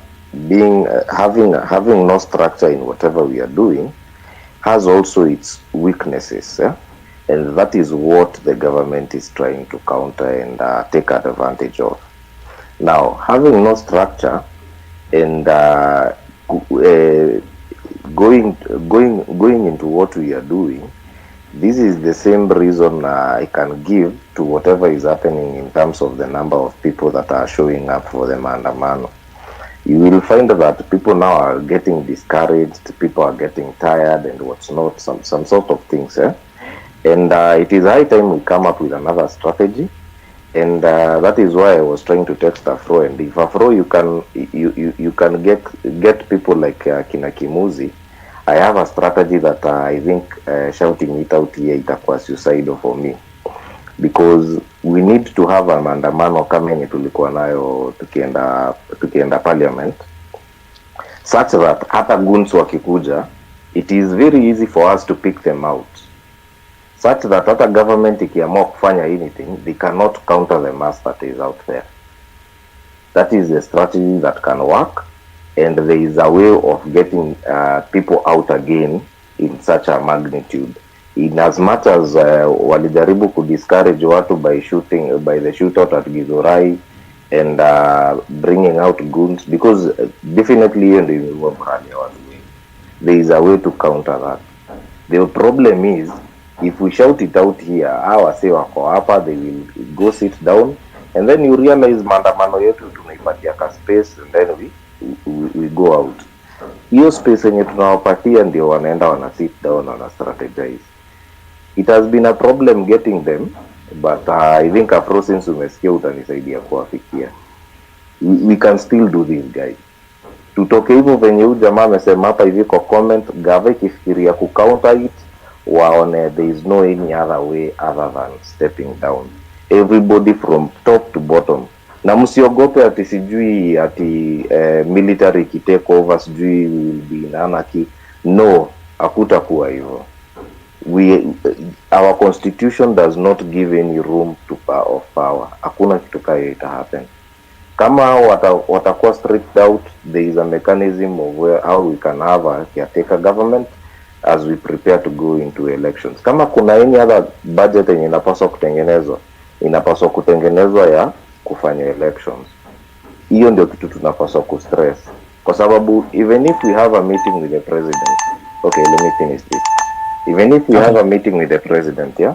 having no structure in whatever we are doing has also its weaknesses, and that is what the government is trying to counter and take advantage of. Now, having no structure and going into what we are doing, this is the same reason I can give to whatever is happening in terms of the number of people that are showing up for the maandamano. You will find that people now are getting discouraged, people are getting tired and what's not, some sort of things. And it is high time we come up with another strategy And that is why I was trying to text Afro. And if Afro, you can get people like Kina Kimuzi. I have a strategy that I think shouting it out here itakuwa suicidal for me, because we need to have a maandamano kama yenye tulikuwa nayo tukienda parliament, such that hata goons wakikuja, it is very easy for us to pick them out, such that hata government ikiamua kufanya anything, they cannot counter the mass that is out there. That is a strategy that can work, and there is a way of getting people out again in such a magnitude. In as much as walijaribu kudiscourage watu by the shootout at Githurai and bringing out goons, because definitely there is a way to counter that. The problem is, if we shout it out here, our say wako hapa, they will go sit down, and then you realize maandamano yetu tunaipatia ka space, and then we go out. Hiyo space yenye tunawapatia ndio wanaenda wana sit down, wana strategize. It has been a problem getting them, but I think Afro, since umesikia utanisaidia kuwafikia. We can still do this, guys. Tutoke hivyo venye huyu jamaa amesema hapa hivi kwa comment, gava ikifikiria kucounter it, waone there is no any other way other than stepping down. Everybody from top to bottom. Na msiogope ati sijui ati military kitake over, sijui will be in anarchy. No, hakutakuwa hivyo. Our constitution does not give any room to of power. Hakuna kitu kaya ita happen. Kama watakuwa stripped out, there is a mechanism of how we can have a caretaker government as we prepare to go into elections. Kama kuna any other budget yenye inapaswa kutengenezwa ya kufanya elections. Hiyo ndio kitu tunapaswa kustress. Kwa sababu even if we have a meeting with the president, okay, let me finish this. Even if we have a meeting with the president, yeah,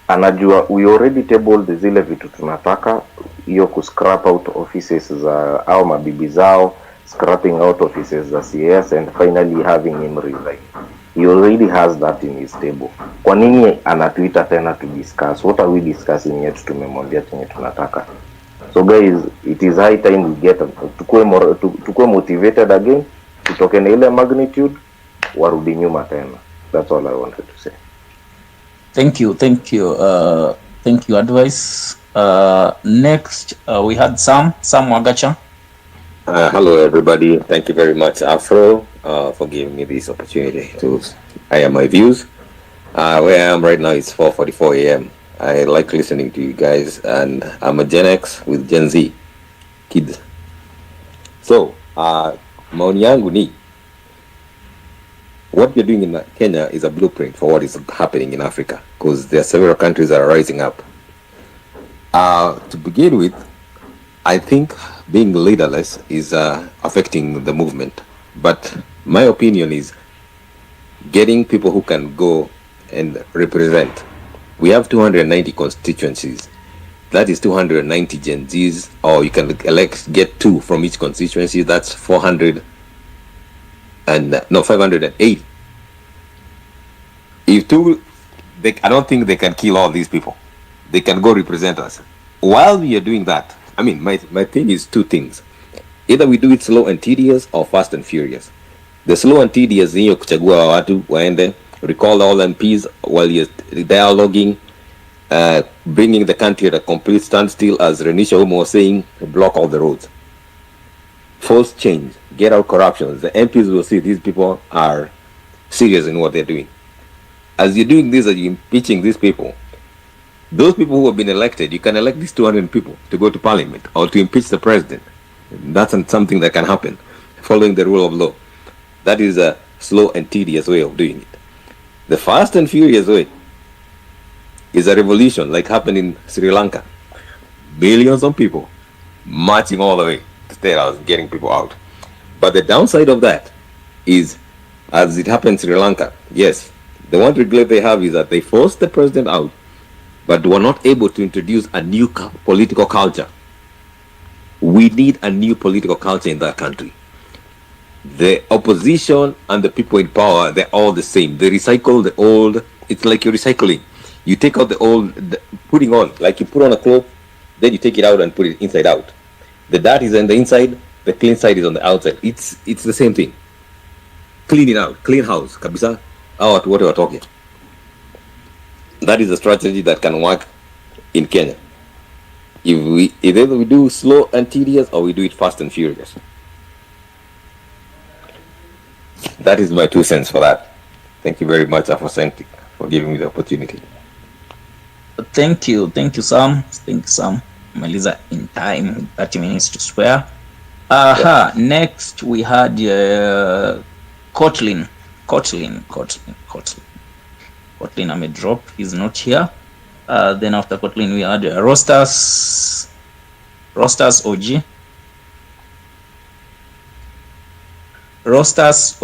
anajua we already tabled zile vitu tunataka, hiyo kuscrap out offices za au mabibi zao, scrapping out offices za CS, and finally having him resign. He already has that in his table. Kwa nini anatuita tena to discuss? What are we discussing yet? Tumemwambia chenye tunataka. So guys, it is high time we get tukue motivated again, tutoke na ile magnitude, warudi nyuma tena. That's all I wanted to say. Thank you. Thank you, advice. Next, we had Sam Wagacha. Hello, everybody. Thank you very much, Afro, for giving me this opportunity to air my views. Where I am right now is 4:44 a.m. I like listening to you guys, and I'm a Gen X with Gen Z kids. So, maoni yangu ni, what you're doing in Kenya is a blueprint for what is happening in Africa, because there are several countries that are rising up. To begin with, I think being leaderless is affecting the movement. But my opinion is getting people who can go and represent. We have 290 constituencies. That is 290 Gen Zs, or you can get 2 from each constituency. That's 580. If 2, I don't think they can kill all these people. They can go represent us. While we are doing that, I mean, my thing is 2 things. Either we do it slow and tedious or fast and furious. The slow and tedious ni hiyo kuchagua watu waende, recall all MPs while you're dialoguing, bringing the country at a complete standstill, as Renisha Umo was saying, block all the roads. Force change, get out corruption. The MPs will see these people are serious in what they're doing. As you're doing this, as you're impeaching these people, those people who have been elected, you can elect these 200 people to go to parliament or to impeach the president. That's something that can happen following the rule of law. That is a slow and tedious way of doing it. The fast and furious way is a revolution like happened in Sri Lanka. Millions of people marching all the way to State House, getting people out. But the downside of that is, as it happened in Sri Lanka, yes, the one regret they have is that they forced the president out, but were not able to introduce a new political culture. We need a new political culture in that country. The opposition and the people in power, they're all the same. They recycle the old. It's like you're recycling. You take out putting on, like you put on a cloth, then you take it out and put it inside out. The dirt is on the inside, the clean side is on the outside. It's the same thing. Clean it out, clean house, kabisa. Out what we are talking. That is a strategy that can work in Kenya. Either we do slow and tedious or we do it fast and furious. That is my 2 cents for that. Thank you very much, Afrocentric, for giving me the opportunity. Thank you, Sam. Thank you, Sam. Melissa in time, 30 minutes to spare. Next we had Kotlin. Kotlin, I may drop. He's not here. Then after Kotlin, we had Rosters OG. Rosters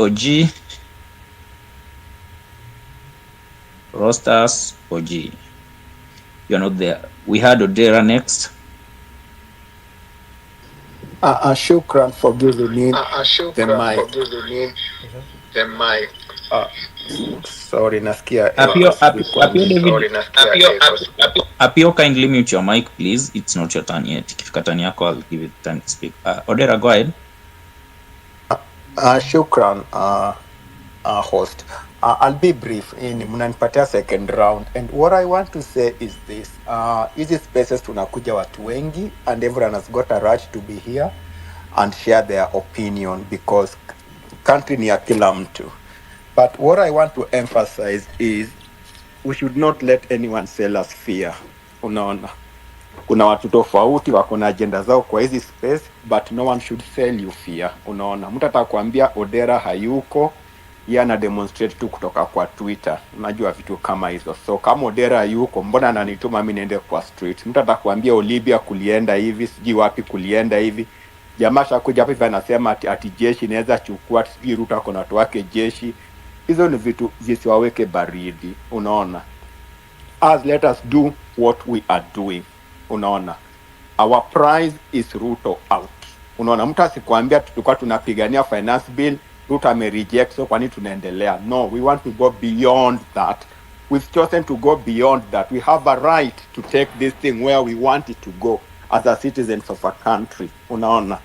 OG. You're not there. We had Odera next. Shukran for giving me the mic. Sorry, nasikia. Apio, kindly mute your mic, please. It's not your turn yet. Ikifika turn yako, I'll give it time to speak. Odera, go ahead. Shukran, host. I'll be brief. Mnanipatia second round, and what I want to say is this: hizi spaces tunakuja watu wengi, and everyone has got a right to be here and share their opinion because country ni ya kila mtu. But what I want to emphasize is we should not let anyone sell us fear. Unaona, kuna watu tofauti wako na agenda zao kwa hizi space, but no one should sell you fear. Unaona, mtu atakwambia Odera hayuko, yeye ana demonstrate tu kutoka kwa Twitter. Unajua vitu kama hizo. So kama Odera hayuko, mbona ananituma mimi niende kwa street? Mtu atakwambia Olivia kulienda hivi, siji wapi kulienda hivi. Jamaa shakuja hapa anasema ati jeshi inaweza chukua, siji Ruto ako na watu wake jeshi. Hizo ni vitu visiwaweke baridi. Unaona, let us do what we are doing. Unaona, our prize is Ruto out. Unaona, mtu asikwambia tulikuwa tunapigania finance bill, Ruto amereject, so kwa nini tunaendelea? No, we want to go beyond that. We've chosen to go beyond that. We have a right to take this thing where we want it to go as a citizens of a country. Unaona,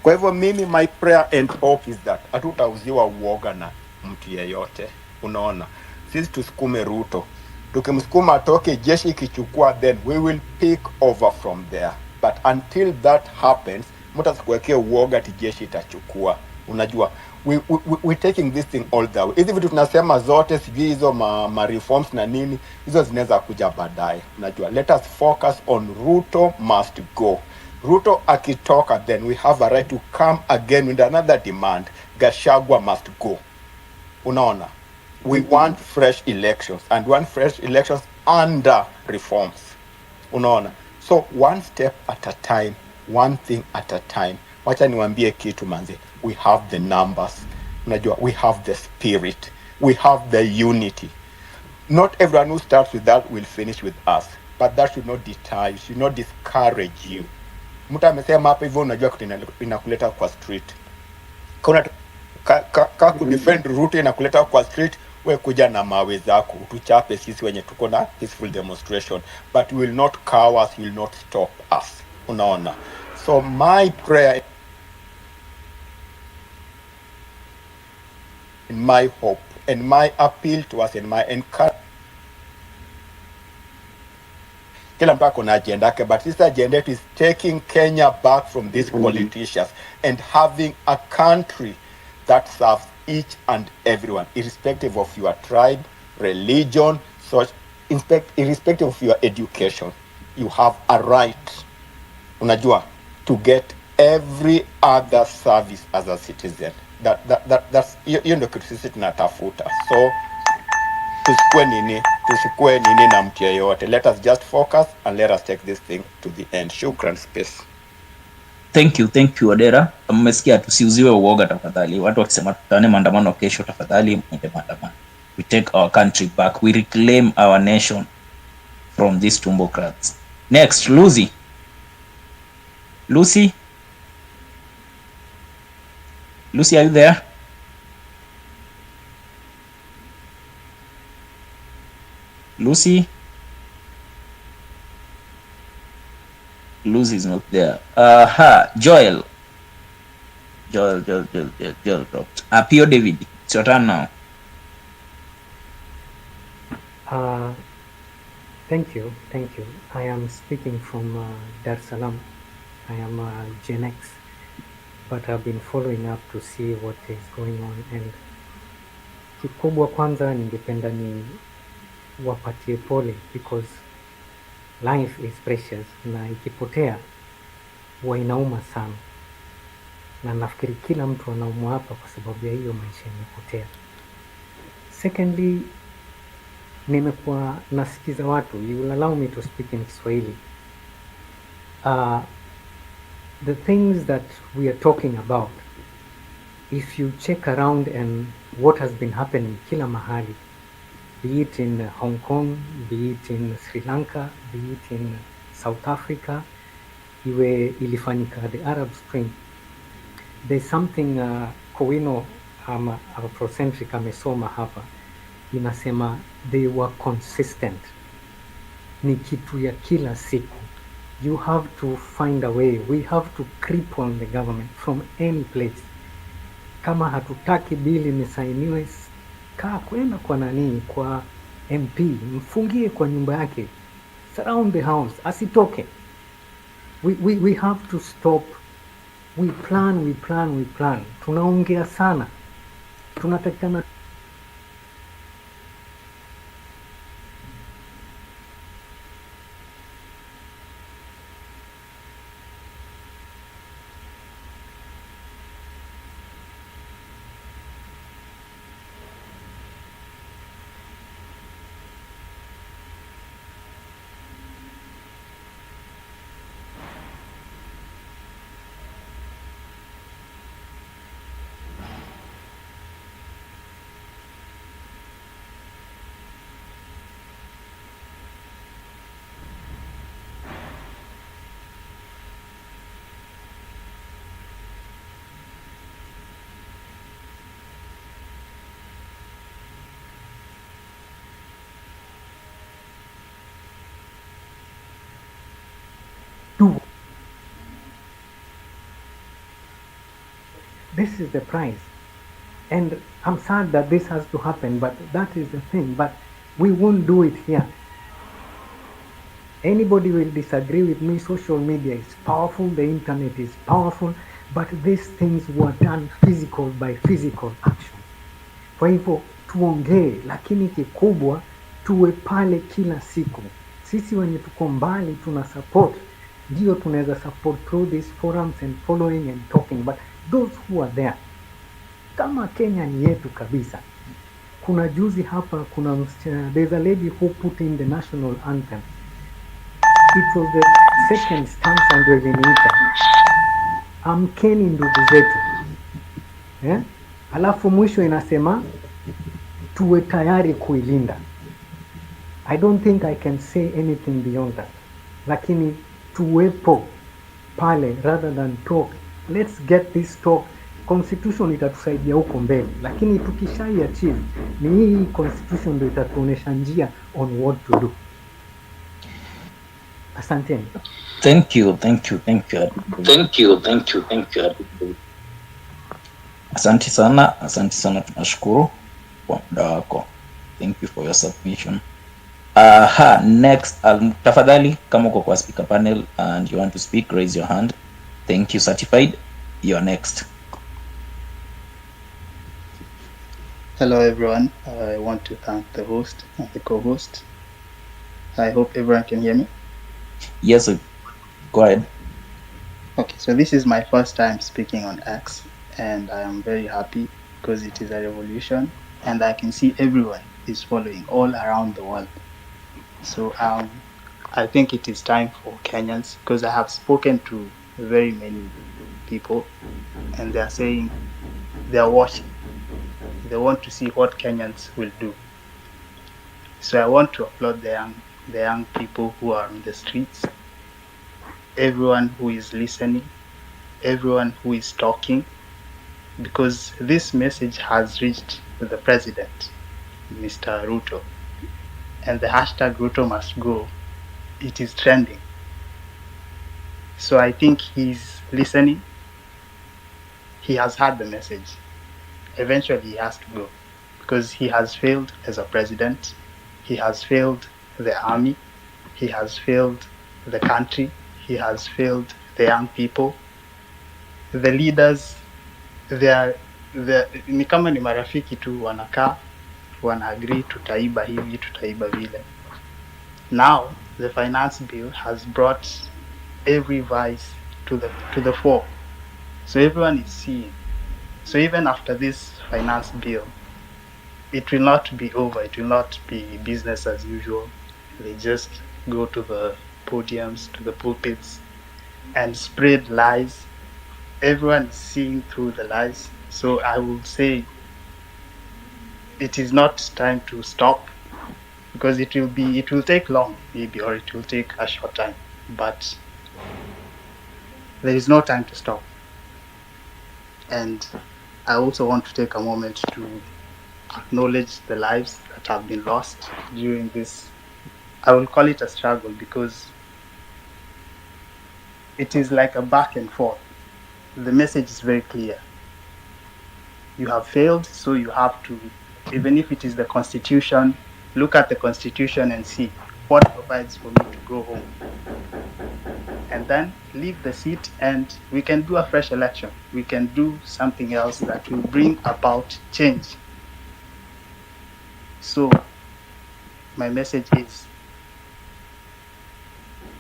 kwa hivyo mimi, my prayer and hope is that hatutauziwa uoga na mtu yeyote. Unaona, sisi tusukume Ruto, tukimsukuma atoke, jeshi ikichukua, then we will pick over from there. But until that happens, mtu asikuwekea uoga ati jeshi itachukua. Unajua, we taking this thing all the way. Hizi vitu tunasema zote, sijui hizo ma reforms na nini, hizo zinaweza kuja baadaye. Unajua, let us focus on Ruto must go. Ruto akitoka, then we have a right to come again with another demand. Gachagua must go. Unaona, we want fresh elections, and want fresh elections under reforms. Unaona, so one step at a time, one thing at a time. Wacha niwaambie kitu manze, we have the numbers. Unajua, we have the spirit, we have the unity. Not everyone who starts with that will finish with us, but that should not deter you, should not discourage you. Mtu amesema hapa hivyo, unajua inakuleta kwa street. Kuna kudefend Ruto inakuleta kwa street, we kuja na mawe zako, utuchape sisi wenye tuko na peaceful demonstration, but will not cow us, will not stop us. Unaona, so my prayer and my hope and my appeal to us and my encouragement, kila mtu ako na agenda yake, but this agenda is taking Kenya back from these politicians and having a country that serves each and everyone, irrespective of your tribe, religion, irrespective of your education. You have a right, unajua, to get every other service as a citizen. That's hiyo ndio kitu sisi tunatafuta. So tusikue nini na mtu yeyote. Let us just focus and let us take this thing to the end. Shukran space. Thank you Odera. Mmesikia, tusiuziwe uoga tafadhali. Watu wakisema tutane maandamano kesho, tafadhali mwende maandamano. We take our country back. We reclaim our nation from these tumbocrats. Next, Lucy. Lucy, are you there? Lucy? Luz is not there. Joel dropped. Pio David, it's your turn now. Thank you. I am speaking from Dar es Salaam. I am Gen X, but I've been following up to see what is going on, and kikubwa kwanza ningependa ni wapatie pole because life is precious na ikipotea huwa inauma sana, na nafikiri kila mtu anaumwa hapa kwa sababu ya hiyo maisha imepotea. Secondly, nimekuwa nasikiza watu, you will allow me to speak in Kiswahili. The things that we are talking about, if you check around and what has been happening kila mahali, be it in Hong Kong, be it in Sri Lanka, be it in South Africa, iwe ilifanyika the Arab Spring, there's something Kowino Afrocentric amesoma hapa, inasema they were consistent. Ni kitu ya kila siku. You have to find a way. We have to creep on the government from any place. Kama hatutaki bili imesainiwe, kwenda kwa nani, kwa MP, mfungie kwa nyumba yake, surround the house, asitoke. We have to stop. We plan. Tunaongea sana. Tunatakana do. This is the price, and I'm sad that this has to happen, but that is the thing. But we won't do it here. Anybody will disagree with me. Social media is powerful, the internet is powerful, but these things were done physical by physical action. Kwa hivyo tuongee, lakini kikubwa tuwe pale kila siku. Sisi wenye tuko mbali tuna support, ndio tunaweza support through these forums and following and talking, but those who are there, kama Kenya ni yetu kabisa. Kuna juzi hapa, kuna msichana, there's a lady who put in the national anthem. It was the second stanza ndio iliniita, amkeni ndugu zetu, alafu mwisho inasema tuwe tayari kuilinda. I don't think I can say anything beyond that, lakini tuwepo pale rather than talk. Let's get this talk. Constitution itatusaidia huko mbele, lakini tukishai achieve, ni hii constitution ndio itatuonesha njia on what to do. Asanteni. Thank you. Asante sana, tunashukuru kwa muda wako. Thank you for your submission. Next, tafadhali kama uko kwa speaker panel and you want to speak, raise your hand. Thank you, certified. You're next. Hello everyone. I want to thank the host and the co-host. I hope everyone can hear me. Yes, go ahead. Okay, so this is my first time speaking on X, and I am very happy because it is a revolution and I can see everyone is following all around the world. So I think it is time for Kenyans, because I have spoken to very many people and they are saying they are watching. They want to see what Kenyans will do. So I want to applaud the young people who are on the streets, everyone who is listening, everyone who is talking, because this message has reached the president, Mr. Ruto, and the hashtag Ruto must go, it is trending. So I think he's listening. He has heard the message. Eventually he has to go because he has failed as a president. He has failed the army. He has failed the country. He has failed the young people. The leaders, ni kama ni marafiki tu, wanakaa wana agree tutaiba hivi, tutaiba vile. Now the finance bill has brought every vice to the fore, so everyone is seeing. So even after this finance bill, it will not be over. It will not be business as usual. They just go to the podiums, to the pulpits, and spread lies. Everyone is seeing through the lies. So I would say it is not time to stop, because it will take long, maybe, or it will take a short time, but there is no time to stop. And I also want to take a moment to acknowledge the lives that have been lost during this, I will call it a struggle, because it is like a back and forth. The message is very clear. You have failed, so you have to, even if it is the Constitution, look at the Constitution and see what provides for me to go home. And then leave the seat and we can do a fresh election. We can do something else that will bring about change. So my message is,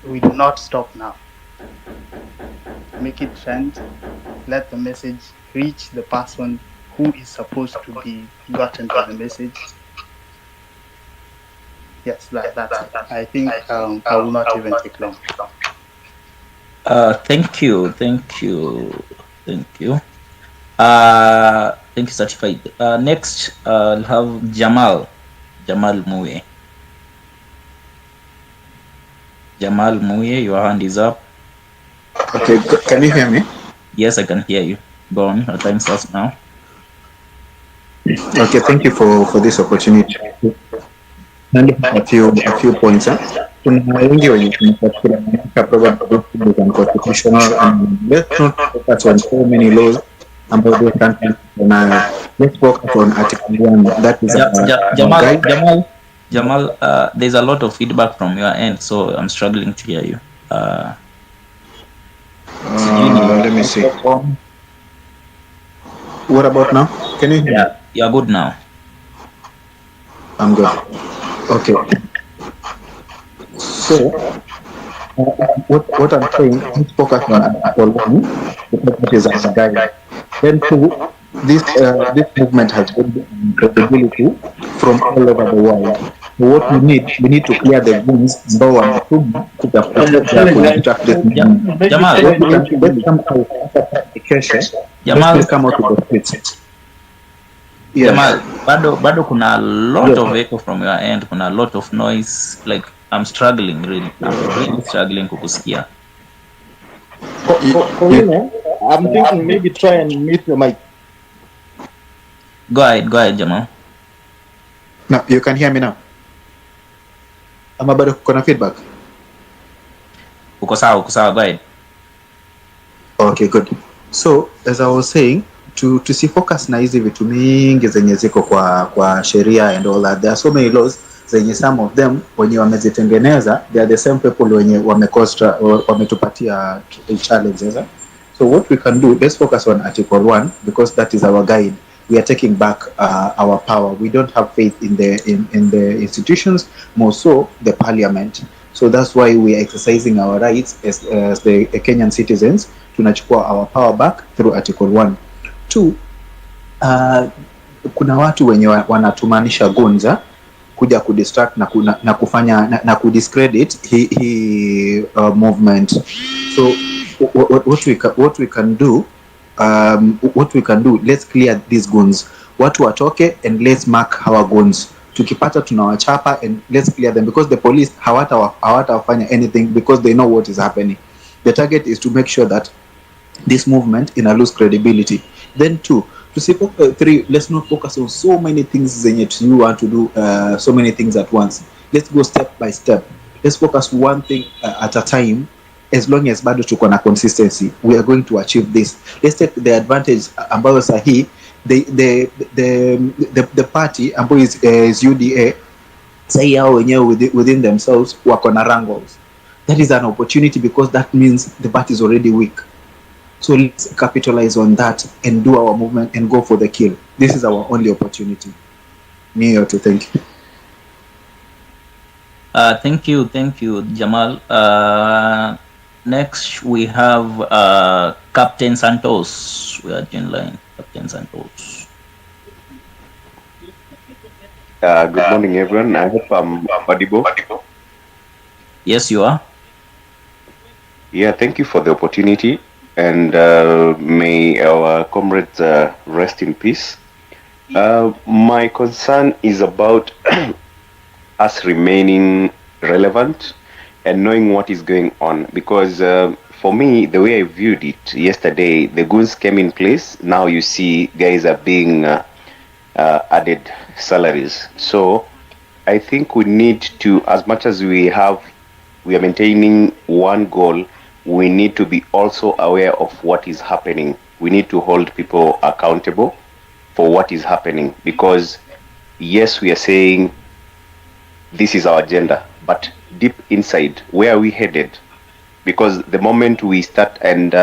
we do not stop now. Make it trend. Let the message reach the person who is supposed to be gotten by the message. Yes, that's it. I think I will not even take long. Thank you. Thank you, Certified. Next, I'll have Jamal Muye. Jamal Muye, your hand is up. Okay, can you hear me? Yes, I can hear you. Go on, your time starts now. Okay, thank you for this opportunity. A few points. Kuna wengi wenye tunafuatilia probably constitutional, and let's not focus on so many laws about the country. Let's focus on Article 1. That is Jamal, there's a lot of feedback from your end, so I'm struggling to hear you. Let me see. What about now? Can you hear me? You're good now. I'm good. Okay. So, what I'm saying, let's focus on Article 1, because that is our guide. Then 2, this movement has gained credibility from all over the world. So what we need to clear the goons ambao wametuma kutafuta this movement. Jamal, let's come out to the streets. Yes. Jamal, bado kuna a lot of echo from your end, kuna a lot of noise. Like, I'm struggling, really. I'm really struggling kukusikia. I'm thinking maybe try and mute your mic. Go ahead, Jamal. No, you can hear me now. Ama bado kuna feedback? Uko sawa, go ahead. Okay, good. So, as I was saying, to see focus na hizi vitu mingi zenye ziko kwa sheria and all that, there are so many laws zenye some of them wenye wamezitengeneza, they are the same people wenye wametupatia challenges. So what we can do, let's focus on Article 1, because that is our guide. We are taking back our power. We don't have faith in the institutions, more so the parliament. So that's why we are exercising our rights as the Kenyan citizens. Tunachukua our power back through Article 1. 2, kuna watu wenye wanatumanisha gonza kuja kudistract na kufanya na kudiscredit hii movement. So what we can do, let's clear these guns. Watu watoke and let's mark our guns. Tukipata tunawachapa and let's clear them, because the police hawatafanya anything because they know what is happening. The target is to make sure that this movement lose credibility. Then 2, to see 3, let's not focus on so many things zenye you want to do so many things at once. Let's go step by step. Let's focus one thing at a time as long as bado tuko na consistency, we are going to achieve this. Let's take the advantage ambayo sahi the party ambayo is UDA sahi hao wenyewe within themselves wako na wrangles. That is an opportunity because that means the party is already weak. So let's capitalize on that and do our movement and go for the kill. This is our only opportunity. Me to thank you. Thank you, Jamal. Next, we have Captain Santos. We are in line, Captain Santos. Good morning, everyone. I hope I'm audible. Yes, you are. Yeah, thank you for the opportunity, and may our comrades rest in peace. My concern is about us remaining relevant and knowing what is going on, because for me, the way I viewed it yesterday, the goons came in place. Now you see guys are being added salaries. So I think we need to, as much as we are maintaining one goal, we need to be also aware of what is happening. We need to hold people accountable for what is happening, because yes, we are saying this is our agenda, but deep inside, where are we headed? Because the moment we start, and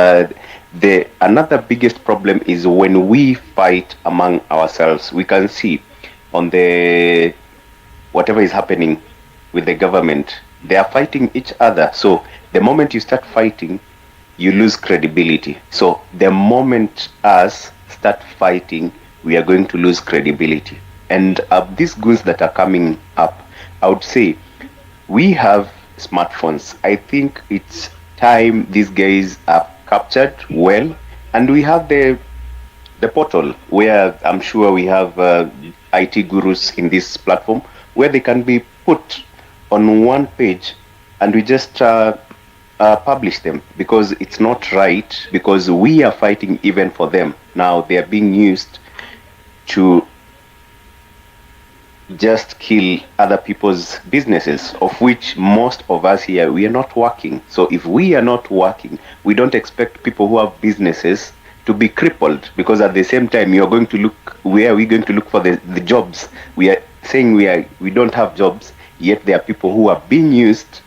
another biggest problem is when we fight among ourselves. We can see on the whatever is happening with the government, they are fighting each other. So the moment you start fighting, you lose credibility. So the moment us start fighting, we are going to lose credibility. And these goons that are coming up, I would say we have smartphones. I think it's time these guys are captured well, and we have the portal where I'm sure we have IT gurus in this platform where they can be put on one page, and we just publish them, because it's not right, because we are fighting even for them. Now they are being used to just kill other people's businesses, of which most of us here, we are not working. So if we are not working, we don't expect people who have businesses to be crippled, because at the same time you're going to look, where are we going to look for the jobs? We are saying we don't have jobs, yet there are people who are being used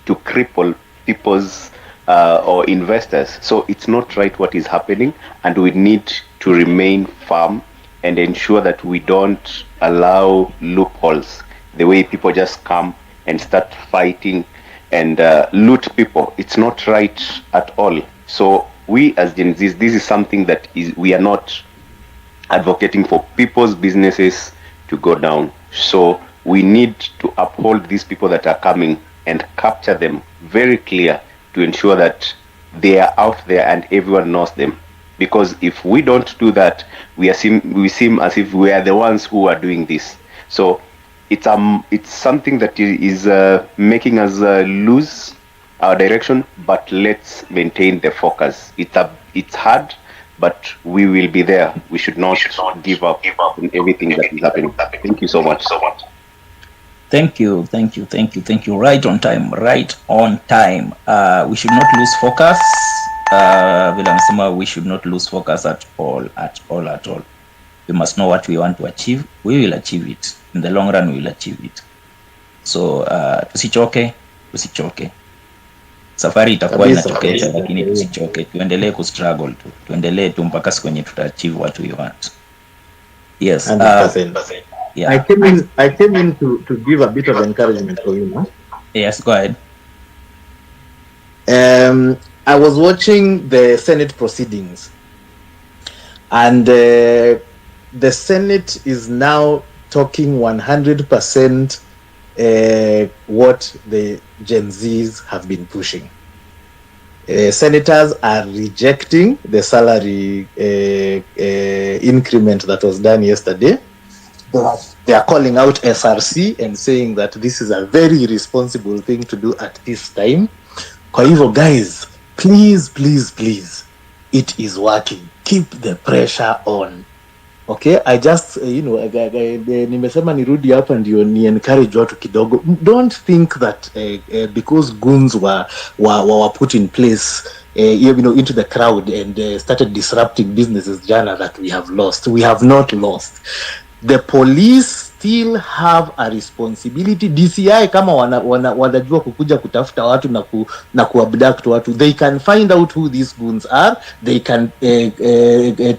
to cripple people's or investors. So it's not right what is happening, and we need to remain firm and ensure that we don't allow loopholes, the way people just come and start fighting and loot people. It's not right at all. So we as GenZs, this is something that we are not advocating for people's businesses to go down. So we need to uphold these people that are coming and capture them very clear, to ensure that they are out there and everyone knows them. Because if we don't do that, we seem as if we are the ones who are doing this. So it's something that is making us lose our direction. But let's maintain the focus. It's hard, but we will be there. We should not give up on everything that is happening. Thank you so much. Thank you. Right on time. We should not lose focus. We should not lose focus at all. We must know what we want to achieve. We will achieve it. In the long run, we will achieve it. So tusichoke. Safari itakuwa inachokesha, lakini tusichoke. Tuendelee kustruggle tu. Tuendelee tu mpaka siku yenye tutaachieve what we want. Yes. 100%. Yeah. I came in to give a bit of encouragement for you, no? Yes, go ahead. I was watching the Senate proceedings, and the Senate is now talking 100% what the GenZs have been pushing. Senators are rejecting the salary increment that was done yesterday. They are calling out SRC and saying that this is a very responsible thing to do at this time. Kwa hivyo, guys, please, it is working. Keep the pressure on. Okay, I just nimesema nirudi hapa ndio ni encourage watu kidogo. Don't think that because goons were put in place into the crowd and started disrupting businesses jana that we have lost. We have not lost. The police still have a responsibility. DCI kama wanajua kukuja kutafuta watu na kuabduct watu, they can find out who these goons are, they can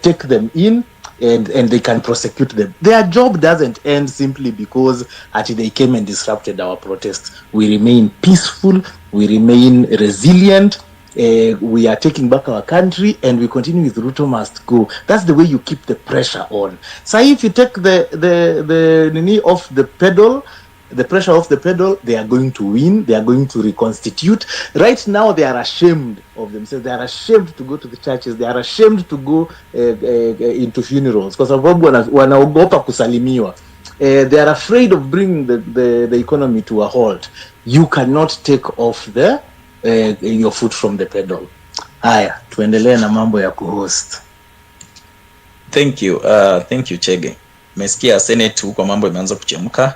take them in and they can prosecute them. Their job doesn't end simply because they came and disrupted our protests. We remain peaceful, we remain resilient, we are taking back our country, and we continue with Ruto must go. That's the way you keep the pressure on. So if you take the knee off the pedal, the pressure off the pedal, they are going to win, they are going to reconstitute. Right now they are ashamed of themselves, they are ashamed to go to the churches, they are ashamed to go into funerals kwa sababu wanaogopa kusalimiwa. They are afraid of bringing the economy to a halt. You cannot take off your foot from the pedal. Haya, tuendelee na mambo ya kuhost. Thank you Chege. Mesikia Senate huko mambo imeanza kuchemka.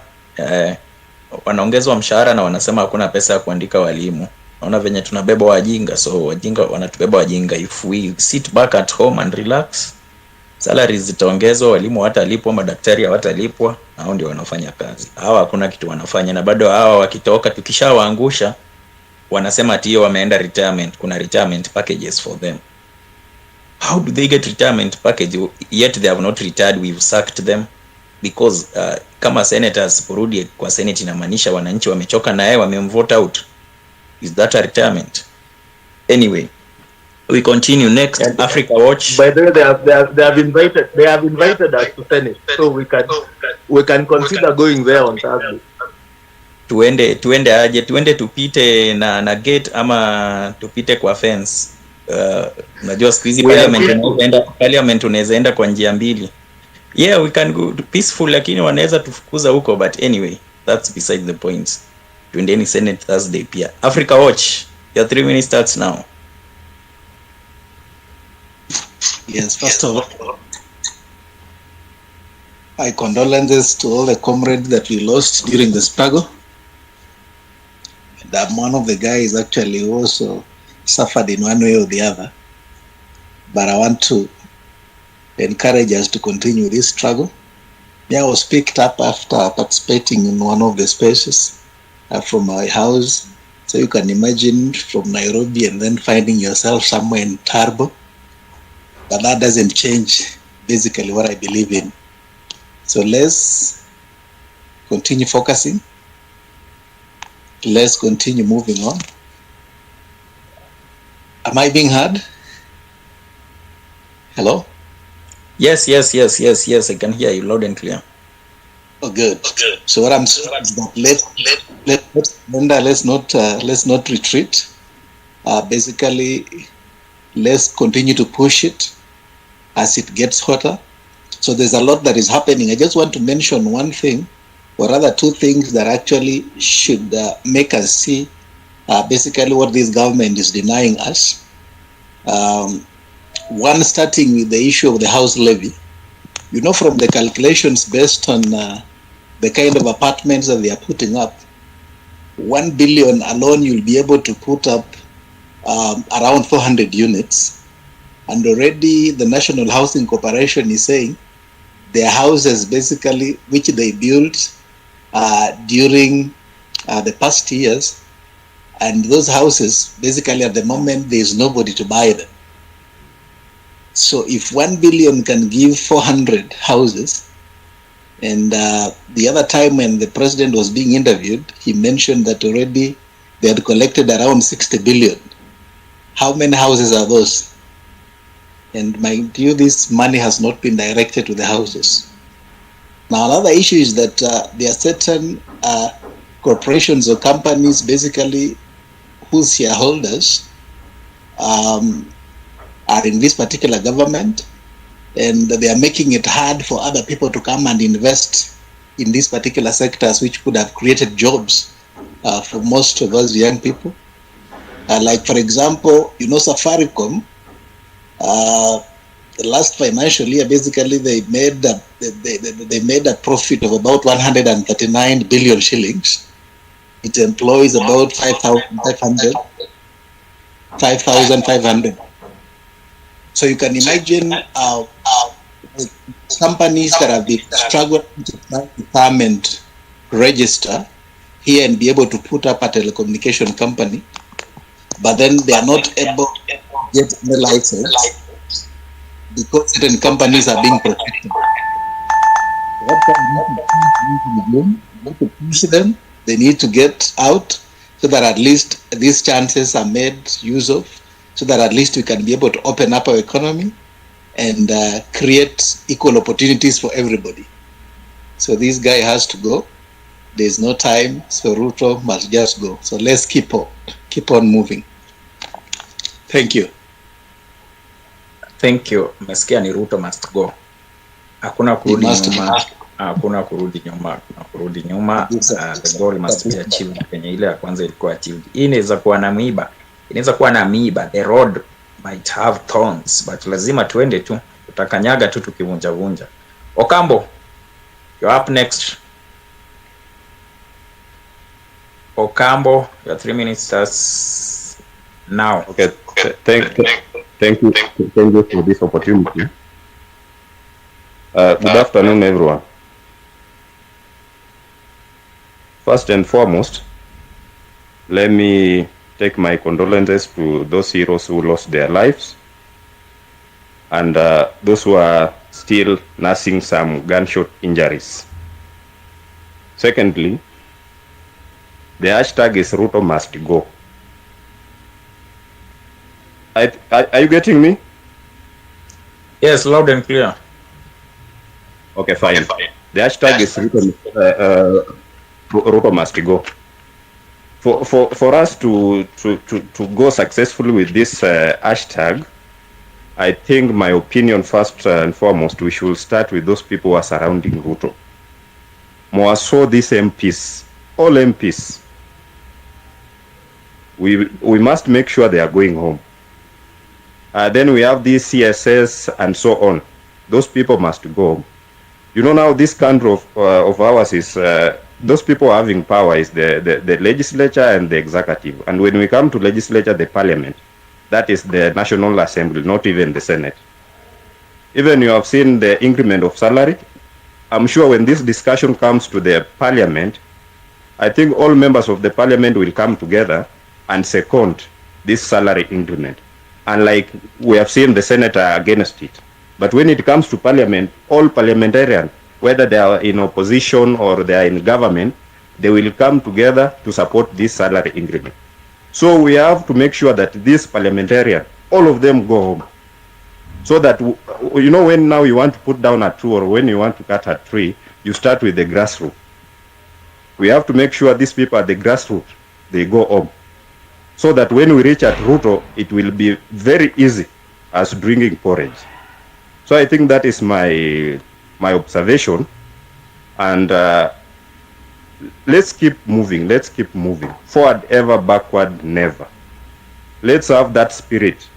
Wanaongezwa mshahara na wanasema hakuna pesa ya kuandika walimu. Naona venye tunabeba wajinga, so wajinga wanatubeba wajinga. If we sit back at home and relax, salaries zitaongezwa, walimu hawatalipwa, madaktari hawatalipwa, hao ndio wanafanya kazi. Hawa hakuna kitu wanafanya, na bado hawa wakitoka tukishawaangusha wanasema ati wameenda retirement, kuna retirement packages for them. How do they get retirement package yet they have not retired? We've sacked them because kama senators porudi kwa senate inamaanisha wananchi wamechoka na yeye wamemvote out. Is that a retirement? Anyway, we continue next. And Africa Watch. By the way, they have invited us to Senate, so we can consider going there on Thursday. Tuende aje, tuende tupite na gate ama tupite kwa fence. Unajua siku hizi parliament unaweza enda kwa njia mbili. Yeah, we can go peaceful, lakini wanaweza tufukuza huko, but anyway, that's beside the point. Tuendeni Senate Thursday pia. Africa Watch, your 3 minutes starts now. Yes, first of all, my condolences to all the comrades that we lost during the struggle. That one of the guys actually also suffered in one way or the other. But I want to encourage us to continue this struggle. I was picked up after participating in one of the spaces from my house. So you can imagine from Nairobi and then finding yourself somewhere in Tarbo. But that doesn't change basically what I believe in. So let's continue focusing. Let's continue moving on. Am I being heard? Hello? Yes, I can hear you loud and clear. Oh, good. So what I'm saying is that let's not retreat. Basically, let's continue to push it as it gets hotter. So there's a lot that is happening. I just want to mention one thing, or rather two things that actually should make us see basically what this government is denying us. One, starting with the issue of the house levy. You know, from the calculations based on the kind of apartments that they are putting up, 1 billion alone you'll be able to put up around 400 units. And already the National Housing Corporation is saying their houses basically, which they built during the past years, and those houses basically at the moment there is nobody to buy them. So if 1 billion can give 400 houses, and the other time when the president was being interviewed, he mentioned that already they had collected around 60 billion. How many houses are those? And mind you, this money has not been directed to the houses. Now another issue is that there are certain corporations or companies basically whose shareholders are in this particular government, and they are making it hard for other people to come and invest in these particular sectors, which could have created jobs for most of us young people. Like for example, you know, Safaricom the last financial year, basically they made a profit of about 139 billion shillings. It employs about 5,500. So you can imagine companies that have been struggling to find retirement register here and be able to put up a telecommunication company, but then they are not able to get the license because certain companies are being protected. What to push them, they need to get out so that at least these chances are made use of, so that at least we can be able to open up our economy and create equal opportunities for everybody. So this guy has to go. There's no time, so Ruto must just go. So let's keep on moving. Thank you. Thank you. Umesikia ni Ruto must go. Hakuna kurudi nyuma. Hakuna kurudi nyuma. Hakuna kurudi nyuma. The goal must be achieved. Kwenye ile ya kwanza ilikuwa achieved. Hii inaweza kuwa na miiba. Inaweza kuwa na miiba. The road might have thorns, but lazima tuende tu. Tutakanyaga tu tukivunja vunja. Okambo, you're up next. Okambo, your 3 minutes starts now. Okay. Thank you for this opportunity. Good afternoon, everyone. First and foremost, let me take my condolences to those heroes who lost their lives and those who are still nursing some gunshot injuries. Secondly, the hashtag is Ruto must go. Are you getting me? Yes, loud and clear. Okay, fine. The hashtag is Ruto must go. For us to go successfully with this hashtag, I think my opinion first and foremost, we should start with those people who are surrounding Ruto. More so these MPs, all MPs. We must make sure they are going home. Then we have these CSS and so on. Those people must go home. You know, now this country of ours is, those people having power is the legislature and the executive. And when we come to legislature, the parliament, that is the National Assembly, not even the Senate. Even you have seen the increment of salary. I'm sure when this discussion comes to the parliament, I think all members of the parliament will come together and second this salary increment. And like we have seen the senator against it. But when it comes to parliament, all parliamentarians, whether they are in opposition or they are in government, they will come together to support this salary increment. So we have to make sure that these parliamentarians, all of them go home. So that, you know, when now you want to put down a tree or when you want to cut a tree, you start with the grassroots. We have to make sure these people at the grassroots, they go home. So that when we reach at Ruto, it will be very easy as drinking porridge. So I think that is my observation. And let's keep moving. Let's keep moving. Forward ever, backward never. Let's have that spirit.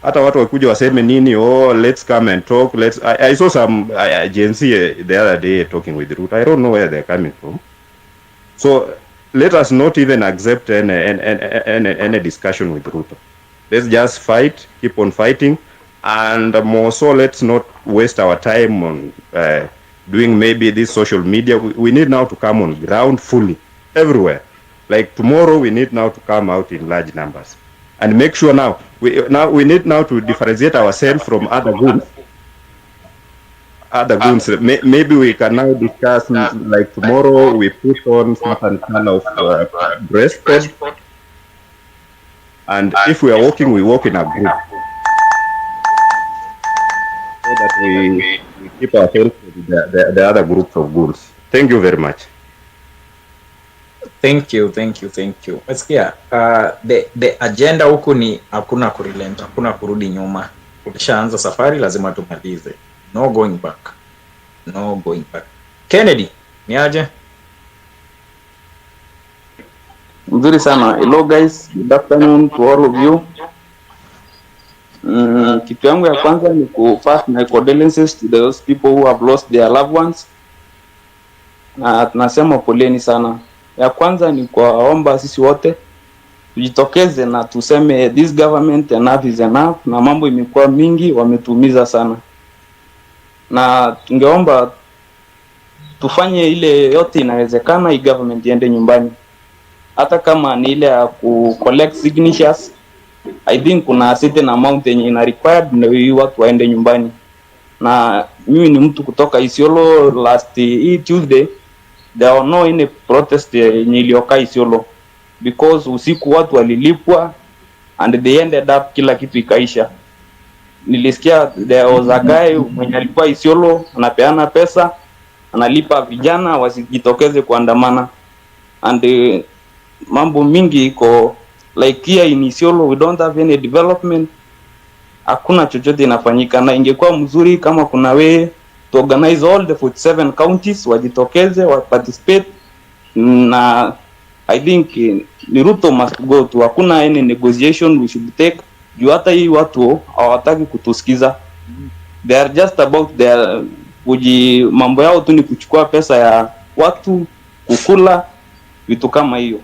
Hata watu wakuja waseme nini, oh, let's come and talk. I saw some GenZ the other day talking with Ruto. I don't know where they're coming from. So let us not even accept any discussion with Ruto. Let's just fight, keep on fighting, and more so let's not waste our time on doing maybe this social media. We need now to come on ground fully, everywhere. Like tomorrow, we need now to come out in large numbers. And make sure now, we need now to differentiate ourselves from other goons. Maybe we can now discuss, like tomorrow we put on certain kind of dress code, and if we are walking, we walk in a group, so that we keep ourselves with the other groups of goons. Thank you very much. Thank you. Mesikia, the agenda huku ni hakuna kurelent, hakuna kurudi nyuma. Ukishaanza safari lazima tumalize. No going back. Kennedy, ni aje? Mzuri sana. Hello guys, good afternoon to all of you. Kitu yangu ya kwanza ni ku pass my condolences to those people who have lost their loved ones. Na tunasema poleni sana. Ya kwanza ni kuwaomba sisi wote tujitokeze na tuseme this government enough is enough, na mambo imekuwa mingi, wametuumiza sana. Na tungeomba tufanye ile yote inawezekana hii government iende nyumbani. Hata kama ni ile ya ku collect signatures, I think kuna certain amount yenye ina required ndio hii watu waende nyumbani. Na mimi ni mtu kutoka Isiolo. Last Tuesday there were no any protest yenye ilioka Isiolo because usiku watu walilipwa and they ended up kila kitu ikaisha. Nilisikia there was a guy mwenye alikuwa Isiolo anapeana pesa, analipa vijana wasijitokeze kuandamana, and mambo mingi iko like here in Isiolo we don't have any development. Hakuna chochote inafanyika, na ingekuwa mzuri kama kuna way to organize all the 47 counties wajitokeze wa participate. Na I think ni Ruto must go to. Hakuna any negotiation we should take. Juu hata hii watu hawataki kutusikiza. They are just about their mambo yao tu ni kuchukua pesa ya watu, kukula vitu kama hiyo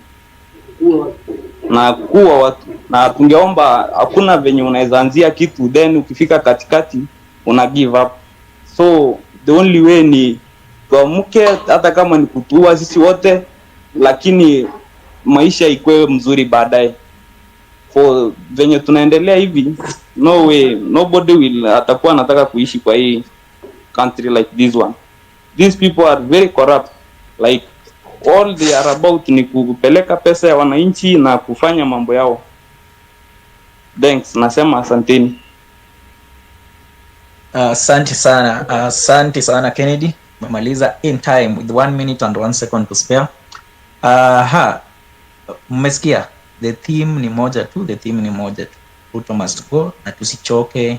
na kuwa watu. Na tungeomba hakuna venye unaweza anzia kitu then ukifika katikati una give up. So the only way ni tuamke, hata kama ni kutua sisi wote, lakini maisha ikwe mzuri baadaye. For venye tunaendelea hivi, no way, nobody will atakuwa anataka kuishi kwa hii country like this one. These people are very corrupt. Like all they are about ni kupeleka pesa ya wananchi na kufanya mambo yao. Thanks, nasema asanteni. Asante sana Kennedy. Mmaliza in time with 1 minute and 1 second to spare. Mmesikia the theme ni moja tu, Ruto must go, na tusichoke.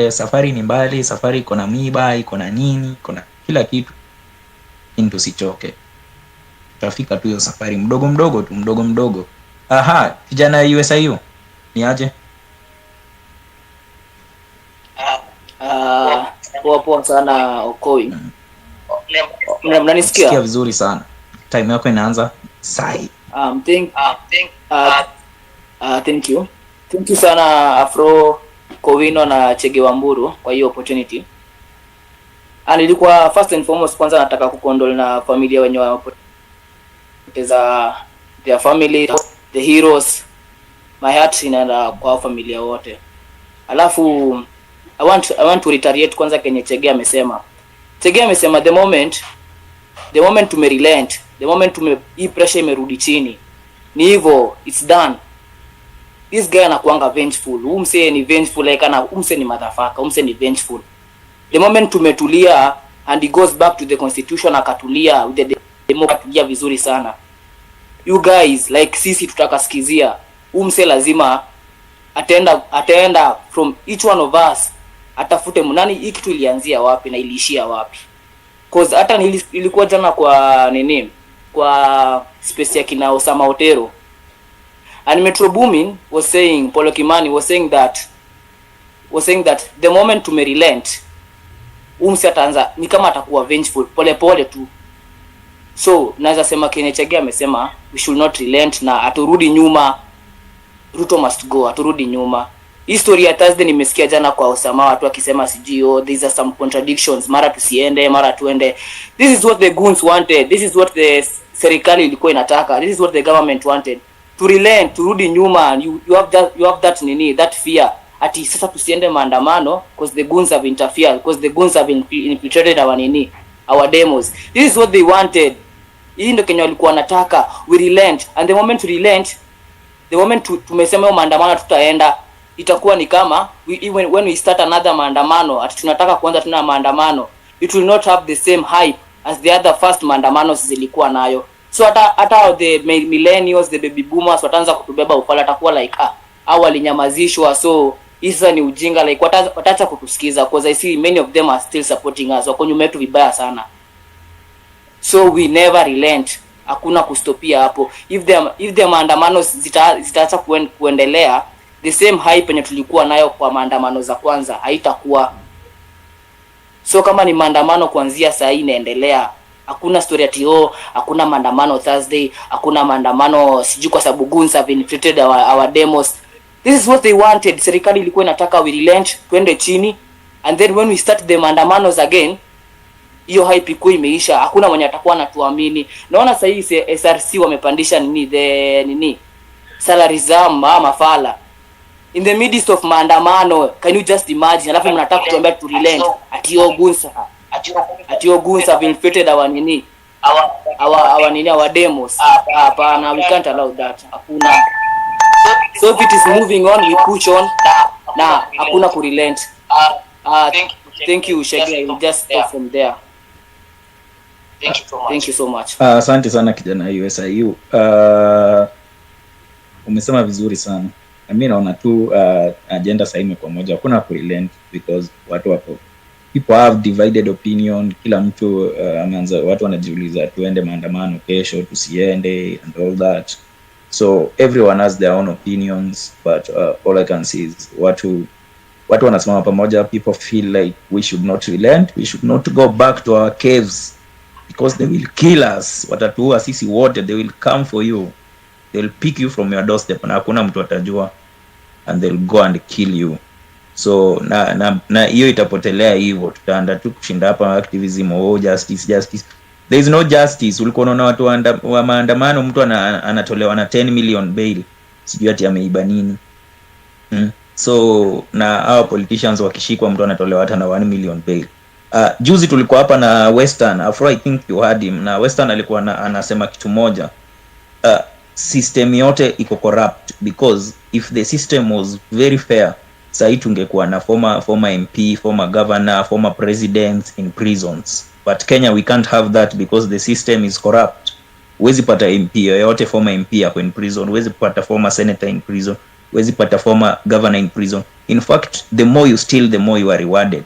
Safari ni mbali, safari iko na miba, iko na nini, iko na kila kitu. Tusichoke, tutafika tu hiyo safari mdogo mdogo. Kijana USIU ni aje? Poa sana Okoi. Mnanisikia? Sikia vizuri sana. Time yako inaanza sai. Thank you sana Afro Kowino na Chege Wamburu kwa hiyo opportunity. Nilikuwa first and foremost kwanza nataka kukondole na familia wenye wapoteza their family, the heroes. My heart inaenda kwa familia wote. Alafu I want to reiterate kwanza kenye Chege amesema. The moment tumerelent, the moment hii pressure imerudi chini, ni hivyo, it's done. This guy anakuanga vengeful. Umse ni vengeful, like umse ni motherfucker, umse ni vengeful. The moment tumetulia and he goes back to the constitution akatulia, with the democracy vizuri sana. You guys, like sisi tutakasikizia, umse lazima ataenda from each one of us, atafute mnani hii kitu ilianzia wapi na iliishia wapi. Cause hata ilikuwa jana kwa space ya kina Osama Otero, and Metro Boomin was saying, Polo Kimani was saying that the moment tumerelent, umsi ataanza ni kama atakuwa vengeful pole tu. So naweza sema Kenya Chege amesema we should not relent, na aturudi nyuma. Ruto must go, aturudi nyuma. History ya Thursday nimesikia jana kwa Osama watu wakisema sijio, these are some contradictions, mara tusiende mara tuende. This is what the goons wanted, this is what the serikali ilikuwa inataka, this is what the government wanted. To relent, turudi nyuma. You have that fear ati sasa tusiende maandamano because the goons have interfered, because the goons have infiltrated our demos. This is what they wanted. Hii ndio Kenya walikuwa wanataka. We relent, and the moment we relent, the moment tumesema maandamano tutaenda, itakuwa ni kama when we start another maandamano, ati tunataka kuanza tuna maandamano, it will not have the same hype as the other first maandamano zilikuwa nayo. So hata the millennials, the baby boomers wataanza kutubeba ufala, atakuwa like walinyamazishwa, so isa ni ujinga, like wataacha kutusikiza, because I see many of them are still supporting us, wako nyuma yetu vibaya sana. So we never relent, hakuna kustopia hapo. If the maandamano zitaacha kuendelea, the same hype yenye tulikuwa nayo kwa maandamano za kwanza haitakuwa. So kama ni maandamano kuanzia saa hii inaendelea, hakuna story ati hakuna maandamano Thursday, hakuna maandamano sijui kwa sababu goons have infiltrated our demos. This is what they wanted. Serikali ilikuwa inataka we relent, twende chini, and then when we start the maandamanos again, hiyo hype iko imeisha, hakuna mwenye atakuwa anatuamini. Naona sasa hii SRC wamepandisha salary za mafala in the midst of maandamano. Can you just imagine? Alafu mnataka kutuambia to relent ati goons have infiltrated our demos. Hapana, we can't allow that. Hakuna. So if it is moving on, we push on. Na hakuna ku relent. Thank you Shaggy. I will just stop from there. Thank you so much. Asante sana kijana USIU. Umesema vizuri sana. Mimi naona tu agenda sasa imekuwa moja, hakuna ku relent because people have divided opinion. Kila mtu anaanza, watu wanajiuliza tuende maandamano kesho, tusiende and all that. So everyone has their own opinions, but all I can say is watu wanasimama pamoja. People feel like we should not relent, we should not go back to our caves because they will kill us. Watatuua sisi wote, they will come for you, they will pick you from your doorstep na hakuna mtu atajua, and they'll go and kill you. So na hiyo itapotelea hivyo, tutaenda tu kushinda hapa activism justice. There is no justice. Ulikuwa unaona watu wa maandamano, mtu anatolewa na 10 million bail, sijui ati ameiba nini. So na our politicians wakishikwa, mtu anatolewa hata na 1 million bail. Juzi tulikuwa hapa na Western, I think you heard him, na Western alikuwa anasema kitu moja, system yote iko corrupt, because if the system was very fair, sahi tungekuwa na former MP, former governor, former president in prisons. But Kenya we can't have that because the system is corrupt. Huwezi pata MP yoyote former MP yako in prison, huwezi pata former senator in prison, huwezi pata former governor in prison. In fact, the more you steal, the more you are rewarded.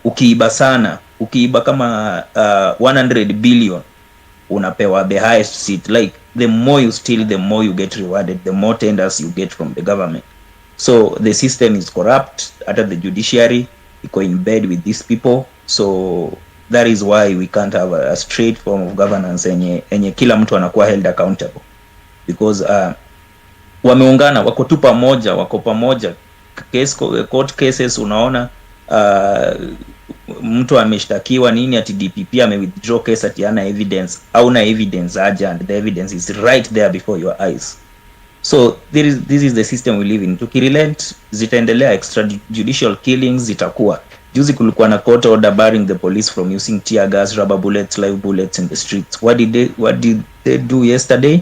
Ukiiba sana, ukiiba kama 100 billion, unapewa the highest seat. Like the more you steal, the more you get rewarded, the more tenders you get from the government. So the system is corrupt. Hata the judiciary iko in bed with these people. So that is why we can't have a straight form of governance enye kila mtu anakuwa held accountable, because wameungana, wako tu pamoja, wako pamoja. Court cases unaona, mtu ameshtakiwa nini ati DPP withdraw case ati ana evidence, au na evidence aja, and the evidence is right there before your eyes. So this is the system we live in. Tukirelent zitaendelea, extrajudicial killings zitakuwa. Juzi kulikuwa na court order barring the police from using tear gas, rubber bullets, live bullets in the streets. What did they do yesterday?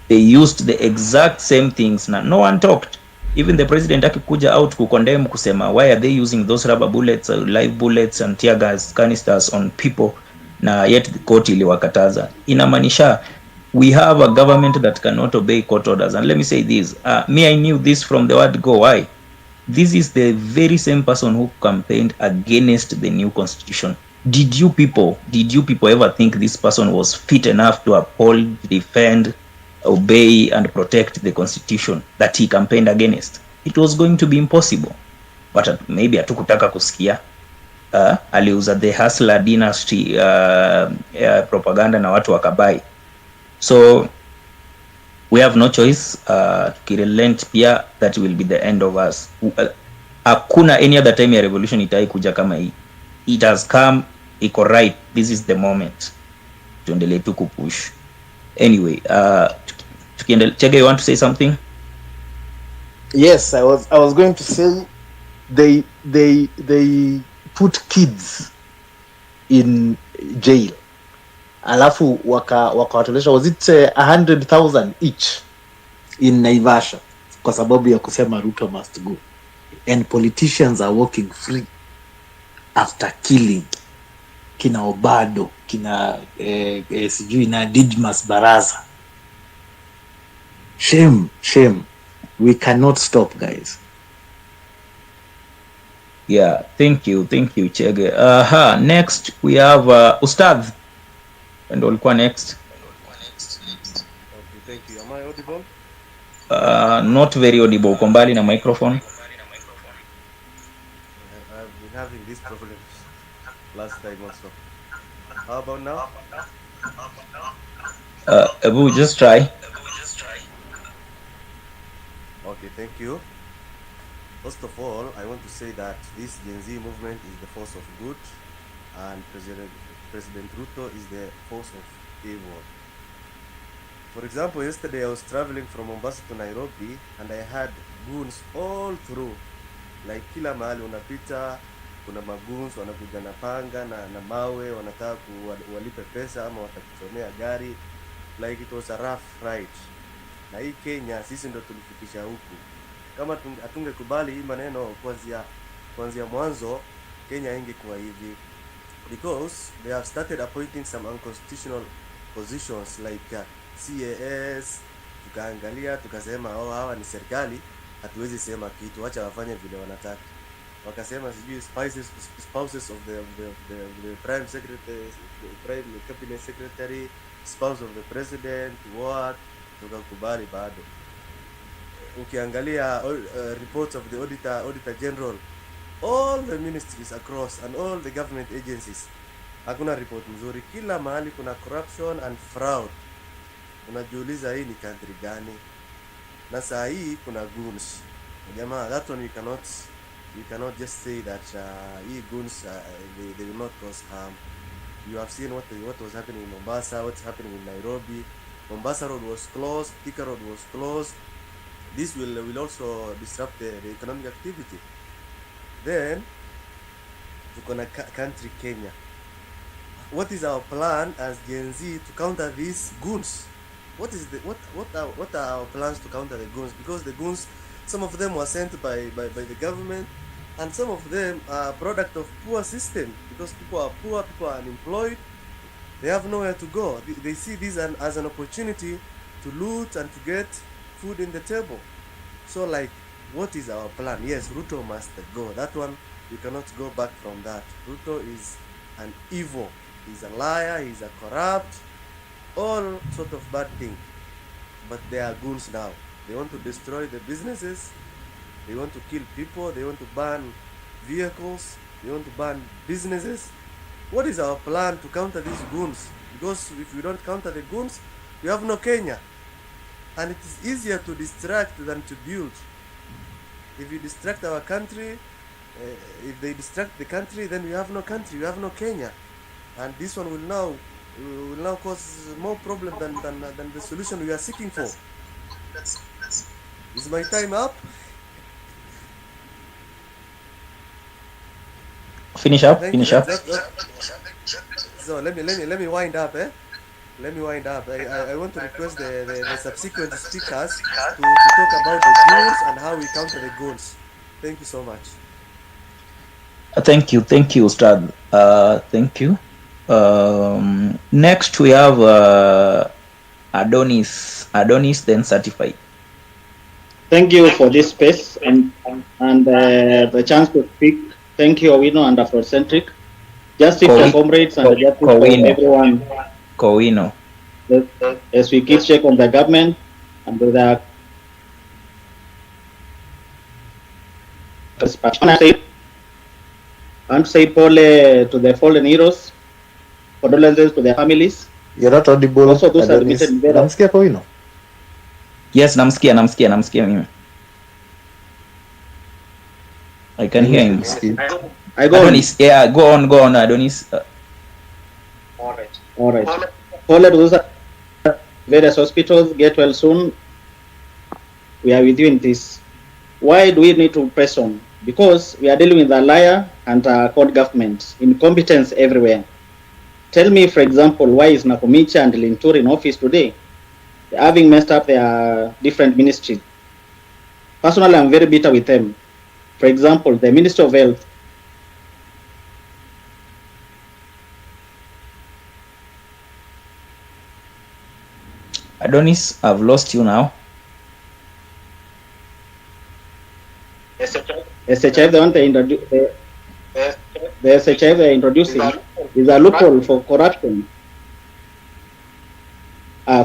They used the exact same things. No one talked. Even the president akikuja out to condemn, kusema why are they using those rubber bullets, live bullets and tear gas canisters on people, na yet the court iliwakataza. Inamaanisha we have a government that cannot obey court orders. And let me say this, I knew this from the word go. Why? This is the very same person who campaigned against the new constitution. Did you people ever think this person was fit enough to uphold, defend, obey and protect the constitution that he campaigned against? It was going to be impossible. But maybe hatukutaka kusikia. Aliuza the hustler dynasty propaganda na watu wakabai. So we have no choice. Tukirelent pia, that will be the end of us. Hakuna any other time ya revolution itai kuja kama hii. It has come, iko right. This is the moment. Tuendelee tu kupush. Anyway, Chege, you want to say something? Yes, I was going to say they put kids in jail. Alafu wakawatolesha, was it 100,000 each in Naivasha kwa sababu ya kusema Ruto must go, and politicians are walking free after killing kina Obado, kina sijui na Didmas Baraza. Shame. We cannot stop, guys. Yeah, thank you Chege. Next we have Ustadh. And ulikuwa next. Okay, thank you. Am I audible? Not very audible. Uko mbali na microphone. I've been having these problems last time also. How about now? Abu, just try. Okay, thank you. First of all, I want to say that this Gen Z movement is the force of good, and President Ruto is the force of evil. For example, yesterday I was traveling from Mombasa to Nairobi, and I had goons all through. Like kila mahali unapita kuna magoons wanakuja na panga na mawe, wanataka walipe pesa ama watakuchomea gari. Like it was a rough ride. Na hii Kenya sisi ndo tulifikisha huku. Kama hatungekubali hii maneno kuanzia mwanzo, Kenya ingekuwa hivi. Because they have started appointing some unconstitutional positions like CAS. Tukaangalia tukasema hawa ni serikali, hatuwezi sema kitu, acha wafanye vile wanataka. Wakasema sijui spouses of the prime secretary, prime cabinet secretary, spouse of the president, what, tukakubali bado. Ukiangalia reports of the auditor general, all the ministries across and all the government agencies, hakuna report mzuri. Kila mahali kuna corruption and fraud. Unajiuliza hii ni country gani? Na saa hii kuna goons. Jamaa, that one you cannot just say that goons they will not cause harm. You have seen what was happening in Mombasa, what's happening in Nairobi. Mombasa Road was closed, Thika Road was closed. This will also disrupt the economic activity. Then tuko na country Kenya. What is our plan as Gen Z to counter these goons? What are our plans to counter the goons? Because the goons, some of them were sent by the government, and some of them are product of poor system, because people are poor, people are unemployed, they have nowhere to go. They see this as an opportunity to loot and to get food in the table. So like, what is our plan? Yes, Ruto must go. That one, you cannot go back from that. Ruto is an evil. He's a liar, he's a corrupt, all sort of bad thing. But they are goons now. They want to destroy the businesses, they want to kill people, they want to ban vehicles, they want to ban businesses. What is our plan to counter these goons? Because if we don't counter the goons, we have no Kenya. And it is easier to distract than to build. If you distract our country, if they distract the country, then we have no country, we have no Kenya. And this one will now cause more problem than the solution we are seeking for. Is my time up? Finish up. So let me wind up. Let me wind up. I want to request the subsequent speakers to talk about the goals and how we counter the goals. Thank you so much. Thank you, Ustad. Thank you. Next we have Adonis, then Certified. Thank you for this space and the chance to speak. Thank you, Owino and Afrocentric. Justice for comrades and justice for everyone. Kowino. As we keep check on the government and do that. I want to say pole to the fallen heroes, condolences to their families. You're not audible. Also those admitted in Namsikia Kowino? Yes, namsikia mimi. I can hear him. I go Adonis, yeah, go on, Adonis. All right. Pole to those various hospitals. Get well soon. We are with you in this. Why do we need to press on? Because we are dealing with a liar and a court government, incompetence everywhere. Tell me, for example, why is Nakumicha and Lintur in office today? They're having messed up their different ministries. Personally, I'm very bitter with them. For example, the Minister of Health. Adonis, I've lost you now. SHIF, the one they introduce, the SHIF they're introducing is a loophole for corruption.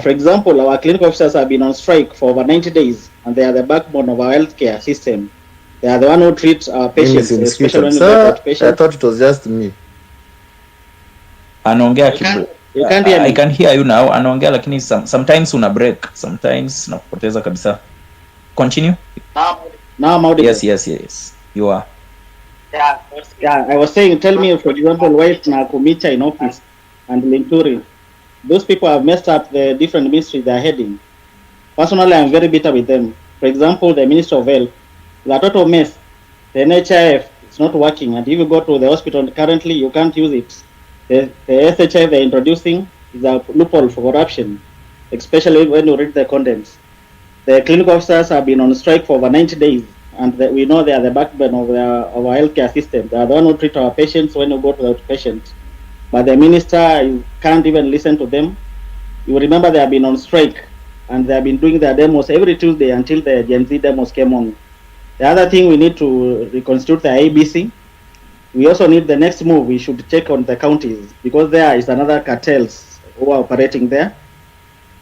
For example, our clinical officers have been on strike for over 90 days, and they are the backbone of our healthcare system. They are the one who treat our patients, especially when we get outpatients. I thought it was just me. Anaongea kibu. You can't hear me. I can hear you now. Anaongea lakini sometimes una break, sometimes nakupoteza kabisa. Continue. Now I'm audible. Yes. You are. Yeah, I was saying, tell me, for example, why Nakumicha in office and Linturi, those people have messed up the different ministries they're heading. Personally, I'm very bitter with them. For example, the Minister of Health, the total mess. The NHIF, it's not working, and if you go to the hospital currently, you can't use it. The SHI they're introducing is a loophole for corruption, especially when you read the contents. The clinical officers have been on strike for over 90 days, and we know they are the backbone of our healthcare system. They are the one who treat our patients when you go to the outpatient. But the minister, you can't even listen to them. You remember they have been on strike, and they have been doing their demos every Tuesday until the Gen Z demos came on. The other thing, we need to reconstitute the ABC. We also need the next move. We should check on the counties, because there is another cartels who are operating there.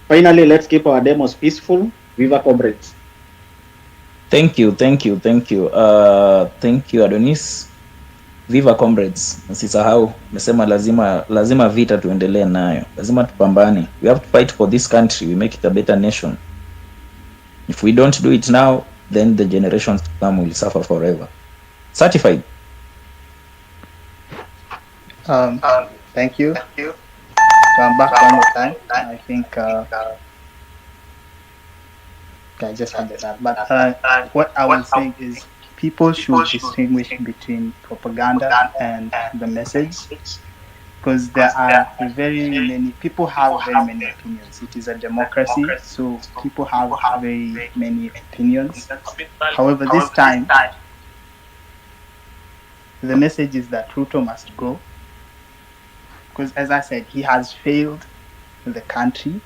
Finally, let's keep our demos peaceful. Viva comrades. Thank you. Thank you, Adonis. Viva comrades. Msisahau, mesema lazima vita tuendelee nayo. Lazima tupambane. We have to fight for this country. We make it a better nation. If we don't do it now, then the generations to come will suffer forever. Certified. Thank you. So I'm back one more time. I think I just had that. But what I was saying is people should distinguish between propaganda and the message, because there are very many people have very many opinions. It is a democracy, so people have very many opinions. However, this time the message is that Ruto must go, because, as I said, he has failed the country.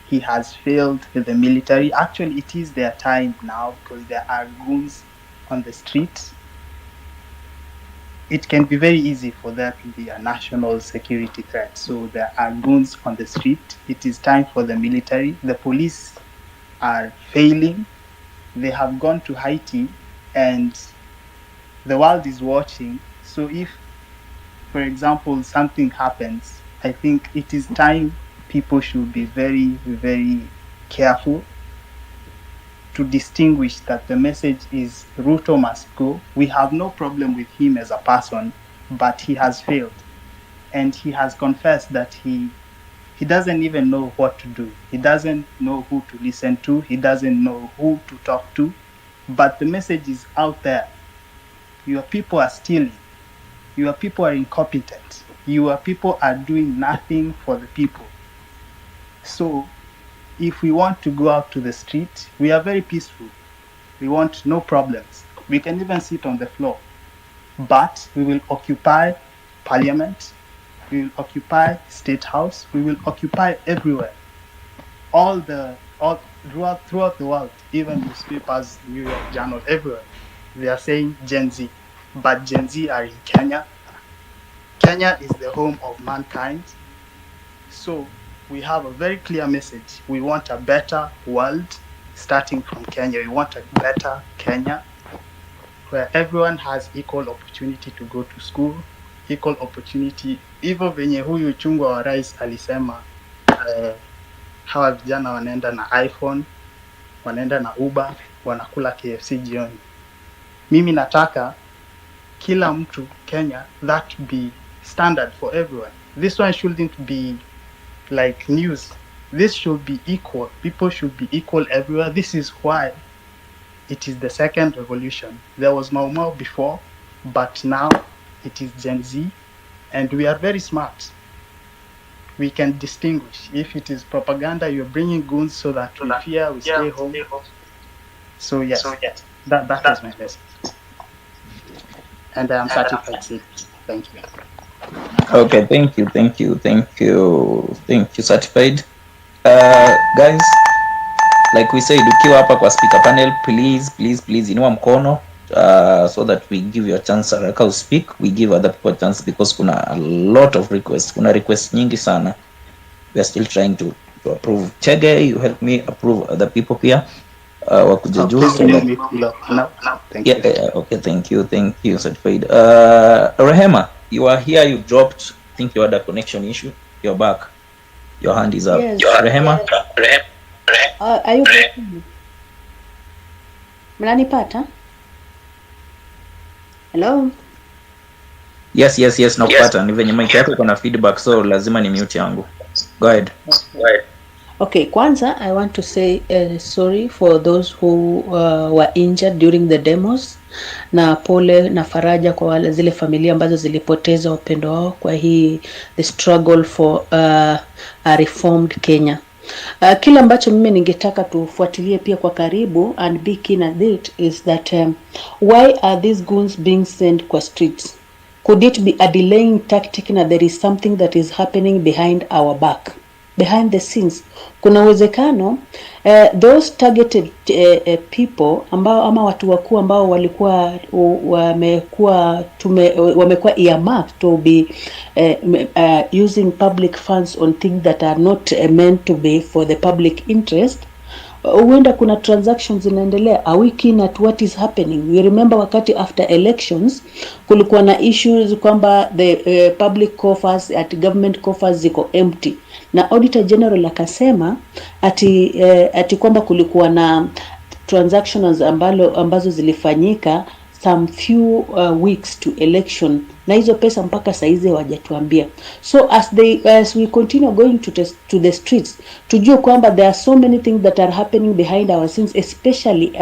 He has failed the military. Actually, it is their time now, because there are goons on the streets. It can be very easy for there to be a national security threat. So there are goons on the street. It is time for the military. The police are failing. They have gone to Haiti, and the world is watching. So if, for example, something happens, I think it is time people should be very, very careful to distinguish that the message is Ruto must go. We have no problem with him as a person, but he has failed. And he has confessed that he doesn't even know what to do. He doesn't know who to listen to. He doesn't know who to talk to. But the message is out there. Your people are stealing. Your people are incompetent. Your people are doing nothing for the people. So if we want to go out to the street, we are very peaceful. We want no problems. We can even sit on the floor. But we will occupy parliament. We will occupy State House. We will occupy everywhere. Throughout the world, even newspapers, New York Journal, everywhere, they are saying Gen Z. But Gen Z are in Kenya. Kenya is the home of mankind. So we have a very clear message. We want a better world starting from Kenya. We want a better Kenya where everyone has equal opportunity to go to school, equal opportunity. Hivyo venye huyu chungwa wa rais alisema hawa vijana wanaenda na iPhone, wanaenda na Uber, wanakula KFC jioni. Mimi nataka kila mtu Kenya, that be standard for everyone. This one shouldn't be like news. This should be equal. People should be equal everywhere. This is why it is the second revolution. There was Mau Mau before, but now it is Gen Z, and we are very smart. We can distinguish. If it is propaganda, you're bringing goons so that we fear, we stay home. So yes, that is my message. And I am certified. Thank you. Okay, thank you, certified. Guys, like we said, ukiwa hapa kwa speaker panel, please inua mkono so that we give you a chance to speak. We give other people a chance because kuna a lot of requests. Kuna requests nyingi sana. We are still trying to to approve. Chege, you help me approve other people here. Wakuja juu. Please remove me below. No. Thank you. Okay, thank you, certified. Rehema, you are here, you dropped. I think you had a connection issue. You're back. Your hand is up. Yes. Rehema? Are you getting? Mnanipata? Hello? Yes, nakupata. Ni venye mic yako kuna feedback, so lazima ni mute yangu. Go ahead. Okay, kwanza I want to say sorry for those who were injured during the demos, na pole na faraja kwa wale zile familia ambazo zilipoteza wapendo wao kwa hii the struggle for a reformed Kenya. Kila ambacho mimi ningetaka tufuatilie pia kwa karibu and be keen at it is that why are these goons being sent kwa streets? Could it be a delaying tactic na there is something that is happening behind our back? Behind the scenes kuna uwezekano those targeted people ambao ama watu wakuu ambao walikuwa wamekuwa earmarked to be using public funds on things that are not meant to be for the public interest. Huenda kuna transactions zinaendelea. Are we keen at what is happening? We remember wakati after elections kulikuwa na issues kwamba the public coffers at government coffers ziko empty, na Auditor General akasema ati kwamba kulikuwa na transactions ambazo zilifanyika some few weeks to election, na hizo pesa mpaka saizi hawajatuambia. So as we continue going to the streets, tujue kwamba there are so many things that are happening behind our scenes, especially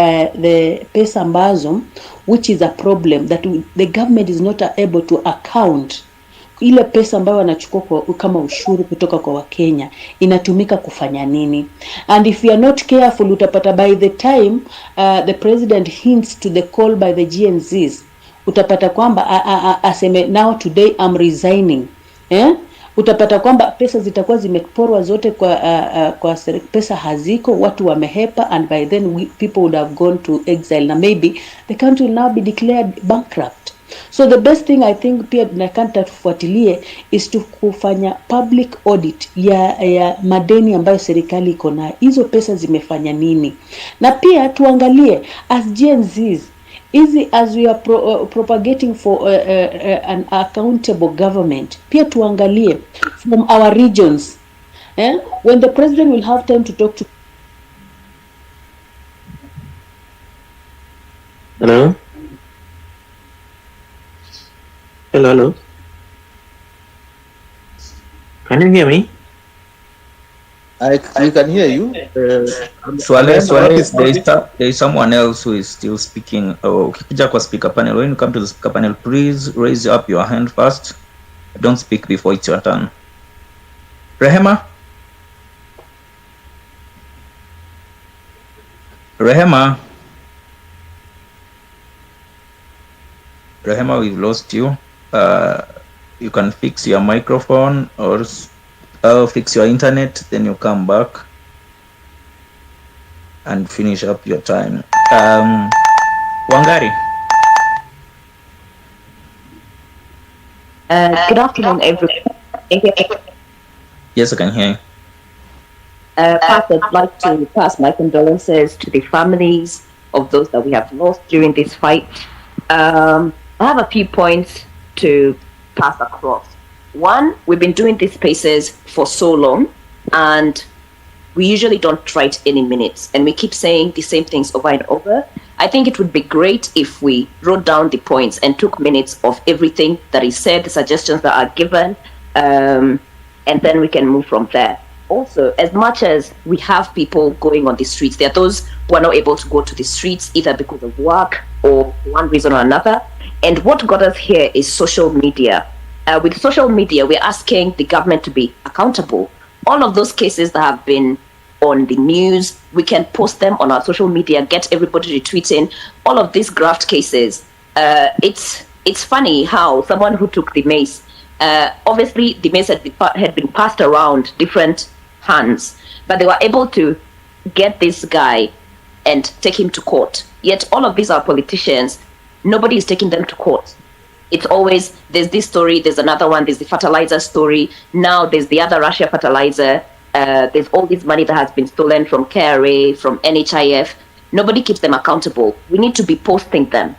the pesa ambazo, which is a problem that the government is not able to account. Ile pesa ambayo wanachukua kama ushuru kutoka kwa Wakenya inatumika kufanya nini? And if we are not careful, utapata by the time the president hints to the call by the GenZs, utapata kwamba aseme now today I'm resigning. Utapata kwamba pesa zitakuwa zimeporwa zote kwa pesa haziko, watu wamehepa, and by then people would have gone to exile, na maybe the country will now be declared bankrupt. So the best thing I think pia tunakanta tufuatilie is to kufanya public audit ya madeni ambayo serikali iko na. Hizo pesa zimefanya nini? Na pia tuangalie as GenZs, as we are propagating for an accountable government, pia tuangalie from our regions. When the president will have time to talk to. Hello? Hello. Can you hear me? I can hear you. Swale, there is someone else who is still speaking. Ukikuja kwa speaker panel, when you come to the speaker panel, please raise up your hand first. Don't speak before it's your turn. Rehema, we've lost you. You can fix your microphone or fix your internet, then you come back and finish up your time. Wangari. Good afternoon, everyone. Yes, I can hear you. First, I'd like to pass my condolences to the families of those that we have lost during this fight. I have a few points to pass across. One, we've been doing these spaces for so long, and we usually don't write any minutes, and we keep saying the same things over and over. I think it would be great if we wrote down the points and took minutes of everything that is said, the suggestions that are given, and then we can move from there. Also, as much as we have people going on the streets, there are those who are not able to go to the streets either because of work or one reason or another. And what got us here is social media. With social media, we're asking the government to be accountable. All of those cases that have been on the news, we can post them on our social media, get everybody retweeting. All of these graft cases, it's funny how someone who took the mace, obviously the mace had been passed around different hands, but they were able to get this guy and take him to court. Yet all of these are politicians. Nobody is taking them to court. It's always, there's this story, there's another one, there's the fertilizer story, now there's the other Russia fertilizer. There's all this money that has been stolen from KRA, from NHIF. Nobody keeps them accountable. We need to be posting them.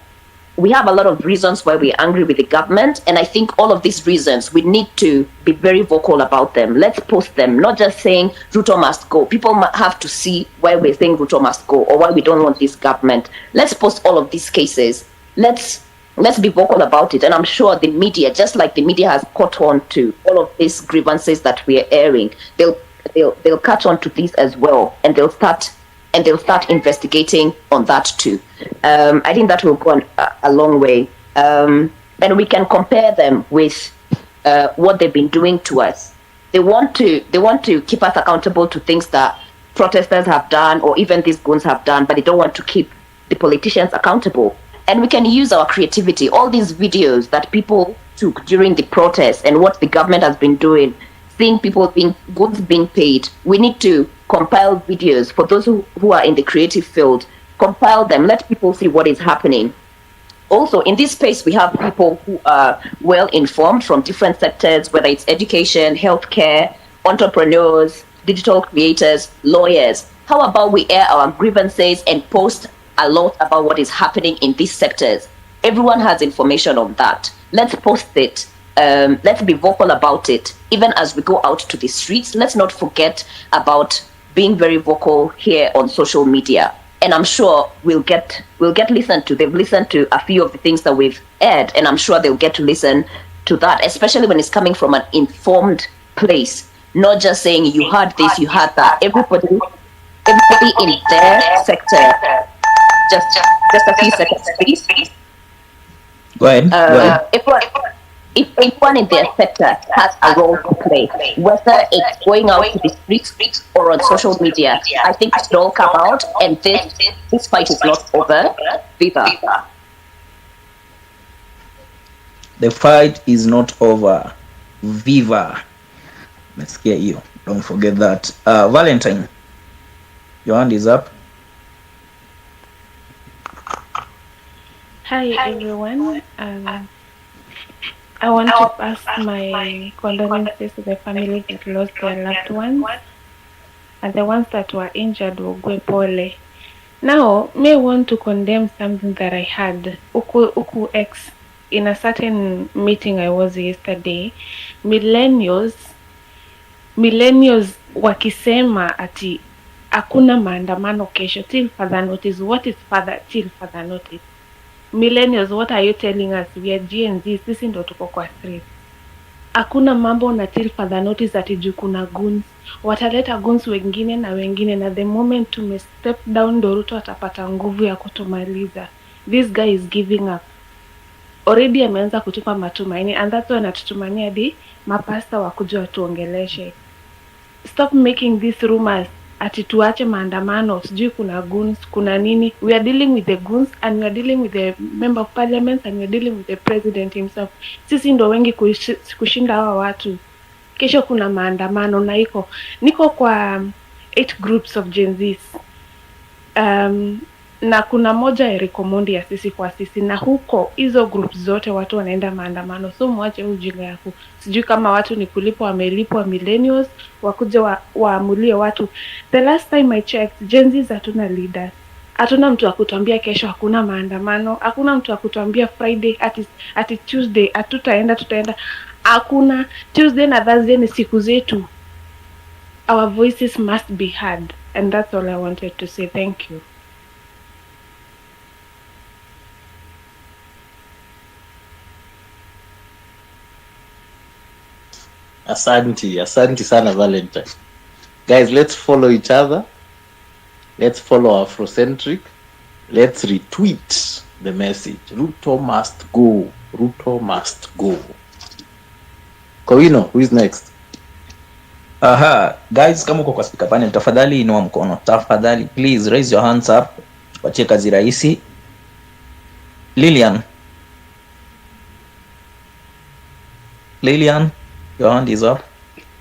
We have a lot of reasons why we're angry with the government, and I think all of these reasons, we need to be very vocal about them. Let's post them, not just saying Ruto must go. People have to see why we're saying Ruto must go or why we don't want this government. Let's post all of these cases. Let's be vocal about it, and I'm sure the media, just like the media has caught on to all of these grievances that we're airing, they'll catch on to these as well, and they'll start investigating on that too. I think that will go a long way, and we can compare them with what they've been doing to us. They want to keep us accountable to things that protesters have done or even these goons have done, but they don't want to keep the politicians accountable. And we can use our creativity, all these videos that people took during the protests and what the government has been doing, seeing goons being paid. We need to compile videos for those who are in the creative field, compile them, let people see what is happening. Also, in this space, we have people who are well informed from different sectors, whether it's education, healthcare, entrepreneurs, digital creators, lawyers. How about we air our grievances and post a lot about what is happening in these sectors? Everyone has information on that. Let's post it. Let's be vocal about it. Even as we go out to the streets, let's not forget about being very vocal here on social media. And I'm sure we'll get listened to. They've listened to a few of the things that we've aired, and I'm sure they'll get to listen to that, especially when it's coming from an informed place, not just saying you heard this, you heard that. Everybody in their sector. Just a few seconds, please. Go ahead. If anyone in their sector has a role to play, whether it's going out to the streets or on social media, I think it should all come out, and this fight is not over. Viva. The fight is not over. Viva. Let's get you. Don't forget that. Valentine, your hand is up. Hi everyone. I want to pass my condolences to the families that lost their loved ones, and the ones that were injured will go pole. Now, may want to condemn something that I had Uku X in a certain meeting I was yesterday. Millennials wakisema ati hakuna maandamano kesho till further notice. What is till further notice? Millennials, what are you telling us? We are GenZs, sisi ndo tuko kwa street. Hakuna mambo na till further notice ati juu kuna goons. Wataleta goons wengine na the moment tume step down ndo Ruto atapata nguvu ya kutumaliza. This guy is giving up. Already ameanza kutupa matumaini, and that's why anatutumania di mapasta wakuja watuongeleshe. Stop making these rumors ati tuache maandamano, sijui kuna goons, kuna nini. We are dealing with the goons, and we are dealing with the member of parliament, and we are dealing with the president himself. Sisi ndo wengi kushinda hawa watu. Kesho kuna maandamano na niko kwa 8 groups of GenZs. Na kuna moja ya recommend ya sisi kwa sisi, na huko hizo groups zote watu wanaenda maandamano. So mwache ujinga yako. Sijui kama watu ni kulipwa, wamelipwa millennials wakuja waamulie watu. The last time I checked, GenZs hatuna leaders. Hatuna mtu akutuambia kesho hakuna maandamano. Hakuna mtu akutuambia Friday ati Tuesday tutaenda. Hakuna. Tuesday na Thursday ni siku zetu. Our voices must be heard, and that's all I wanted to say. Thank you. Asante sana Valentine. Guys, let's follow each other. Let's follow Afrocentric. Let's retweet the message. Ruto must go. Ruto must go. Kowino, who is next? Guys, kama uko kwa speaker panel, tafadhali inua mkono. Tafadhali, please raise your hands up. Tupatie kazi rahisi. Lilian, your hand is up.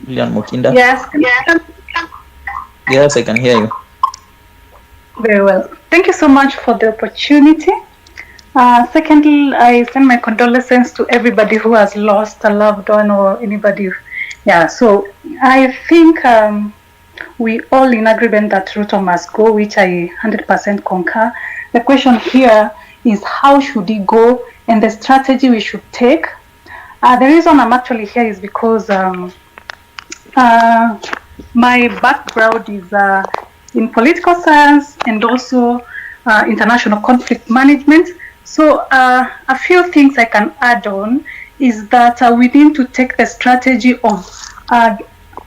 Lilian Mukinda. Yes. Yes, I can hear you. Very well. Thank you so much for the opportunity. Secondly, I send my condolences to everybody who has lost a loved one or anybody. Yeah, so I think we all in agreement that Ruto must go, which I 100% concur. The question here is how should he go and the strategy we should take. The reason I'm actually here is because my background is in political science and also international conflict management. So a few things I can add on is that we need to take the strategy of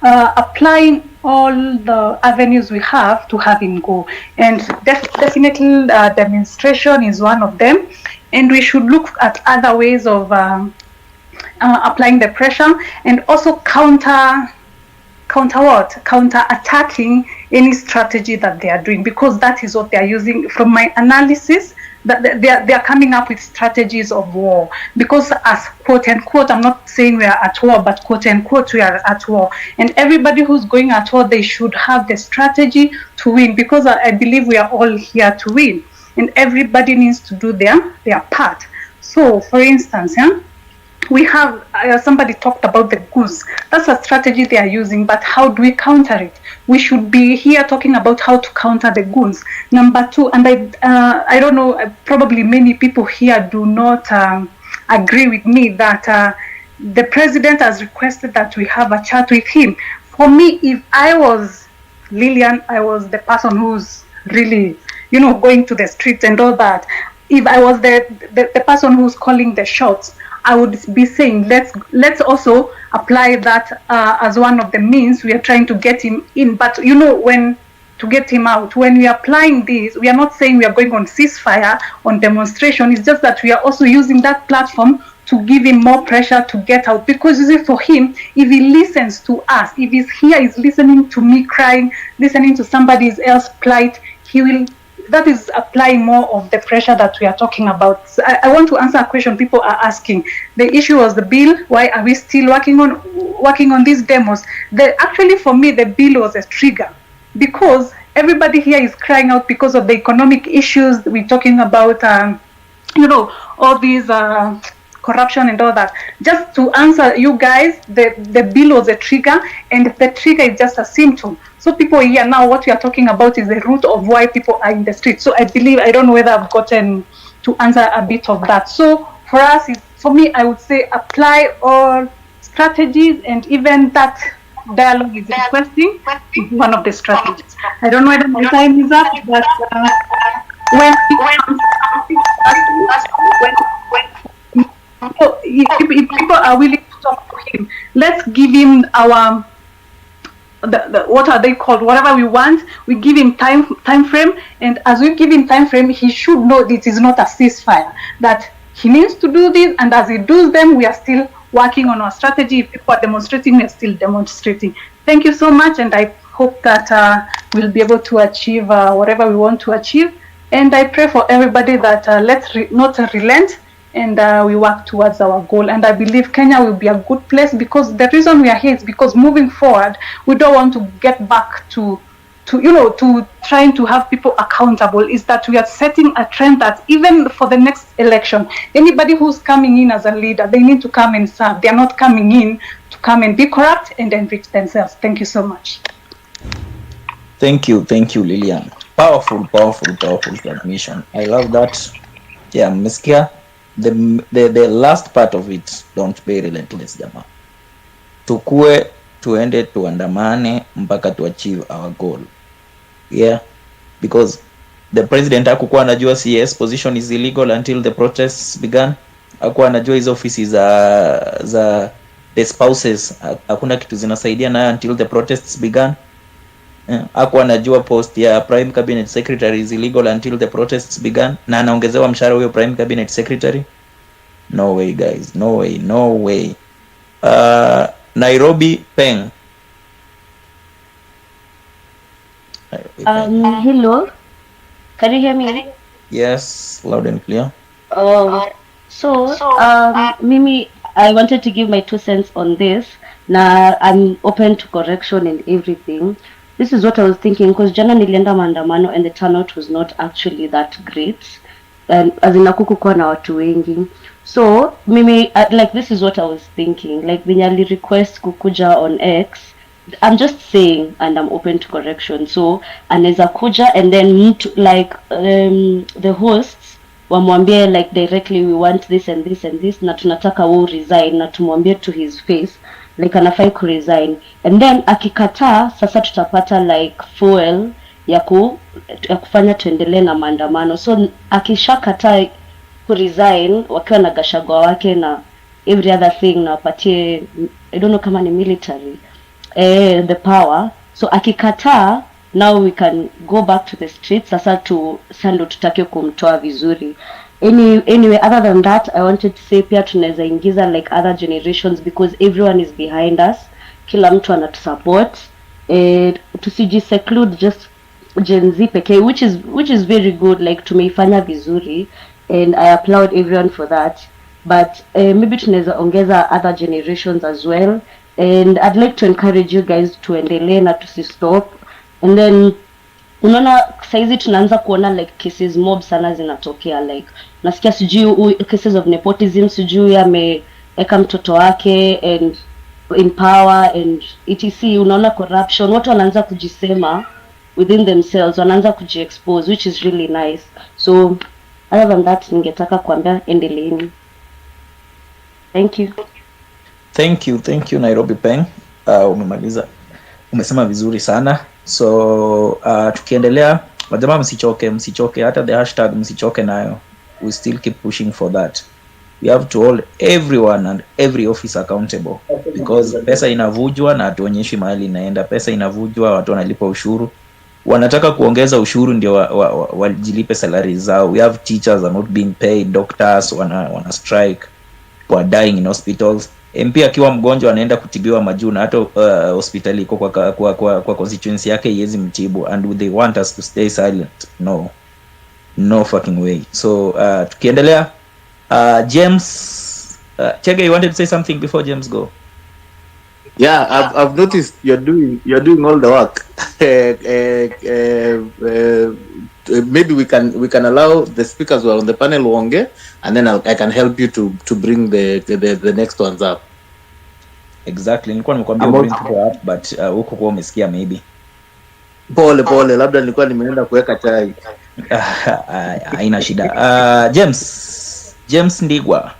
applying all the avenues we have to have him go. And definitely demonstration is one of them. And we should look at other ways of applying the pressure and also counter attacking any strategy that they are doing, because that is what they are using. From my analysis, that they are coming up with strategies of war, because as quote unquote, I'm not saying we are at war, but quote unquote we are at war, and everybody who's going at war, they should have the strategy to win, because I believe we are all here to win and everybody needs to do their part. So for instance, we have somebody talked about the goons. That's a strategy they are using, but how do we counter it? We should be here talking about how to counter the goons. Number two, and I don't know, probably many people here do not agree with me that the president has requested that we have a chat with him. For me, if I was Lillian, I was the person who's really, going to the streets and all that. If I was the person who's calling the shots, I would be saying let's also apply that as one of the means we are trying to get him in. But when to get him out, when we are applying this, we are not saying we are going on ceasefire, on demonstration. It's just that we are also using that platform to give him more pressure to get out. Because you see, for him, if he listens to us, if he's here, he's listening to me crying, listening to somebody else's plight, he will. That is applying more of the pressure that we are talking about. So I want to answer a question people are asking. The issue was the bill. Why are we still working on these demos? Actually, for me, the bill was a trigger, because everybody here is crying out because of the economic issues. We're talking about, all these corruption and all that. Just to answer you guys, the bill was a trigger, and the trigger is just a symptom. So people here now, what we are talking about is the root of why people are in the street. So I don't know whether I've gotten to answer a bit of that. So for us, for me, I would say apply all strategies, and even that dialogue is requesting one of the strategies. I don't know whether my time is up, but if people are willing to talk to him, let's give him our what are they called? Whatever we want, we give him time frame, and as we give him time frame, he should know this is not a ceasefire. That he needs to do this, and as he does them, we are still working on our strategy. If people are demonstrating, we are still demonstrating. Thank you so much, and I hope that we'll be able to achieve whatever we want to achieve. And I pray for everybody that let's not relent, and we work towards our goal. And I believe Kenya will be a good place, because the reason we are here is because moving forward, we don't want to get back to trying to have people accountable. Is that we are setting a trend that even for the next election, anybody who's coming in as a leader, they need to come and serve. They are not coming in to come and be corrupt and enrich themselves. Thank you so much. Thank you, Lillian. Powerful submission. I love that. Yeah, Miskia. The last part of it, don't be relentless, jama. Tuende tuandamane mpaka to achieve our goal. Yeah, because the president hakukuwa anajua CS position is illegal until the protests began. Hakuwa anajua hizo offices za the spouses hakuna kitu zinasaidia nayo until the protests began. Hakuwa anajua post ya prime cabinet secretary is illegal until the protests began, na anaongezewa mshahara huyo prime cabinet secretary. No way, guys, no way. Nairobi Peng. Hello, can you hear me? Yes, loud and clear. Mimi, I wanted to give my 2 cents on this. Now I'm open to correction and everything. This is what I was thinking, because jana nilienda maandamano and the turnout was not actually that great, and as in hakukuwa na watu wengi. So mimi, like, this is what I was thinking, like vinyali request kukuja on X I'm just saying, and I'm open to correction. So anaweza kuja and then mtu like the hosts wamwambie like directly, we want this and this and this, na tunataka wewe resign, na tumwambie to his face like anafai ku resign, and then akikataa, sasa tutapata like fuel ya kufanya tuendelee na maandamano. So akishakataa ku resign wakiwa na Gachagua wake na every other thing, na wapatie, I don't know kama ni military the power, so akikataa, now we can go back to the streets sasa sando tutake kumtoa vizuri. Anyway, other than that, I wanted to say pia tunaweza ingiza like other generations, because everyone is behind us, kila mtu anatusupport, tusijiseclude just Gen Z pekee, which is very good, like tumeifanya vizuri and I applaud everyone for that, but maybe tunaweza ongeza other generations as well, and I'd like to encourage you guys to endelee na tusistop. And then unaona saizi tunaanza kuona like cases mob sana zinatokea, like nasikia sijui cases of nepotism, sijui ameweka mtoto wake and in power and etc. Unaona corruption, watu wanaanza kujisema within themselves, wanaanza kujiexpose, which is really nice. So other than that, ningetaka kuambia endeleeni. Thank you. Thank you Nairobi Peng. Umemaliza, umesema vizuri sana. So tukiendelea, majamaa msichoke, hata the hashtag msichoke nayo. We still keep pushing for that. We have to hold everyone and every office accountable, because pesa inavujwa na hatuonyeshi mahali inaenda. Pesa inavujwa, watu wanalipa ushuru, wanataka kuongeza ushuru ndio wajilipe salary zao. We have teachers are not being paid, doctors wana strike, were dying in hospitals. MP akiwa mgonjwa anaenda kutibiwa Majuna, hata hospitali iko kwa constituency yake yezi mtibu, and they want us to stay silent. No fucking way. So tukiendelea, James Chege, you wanted to say something before James go? Yeah, I've noticed you're doing all the work. Maybe we can allow the speakers who are on the panel wonge, and then I can help you to bring the next ones up. Exactly. Nilikuwa nimekwambia bring people up, but huko kwa umesikia maybe. Pole, labda nilikuwa nimeenda kuweka chai. Haina shida. James Ndigwa.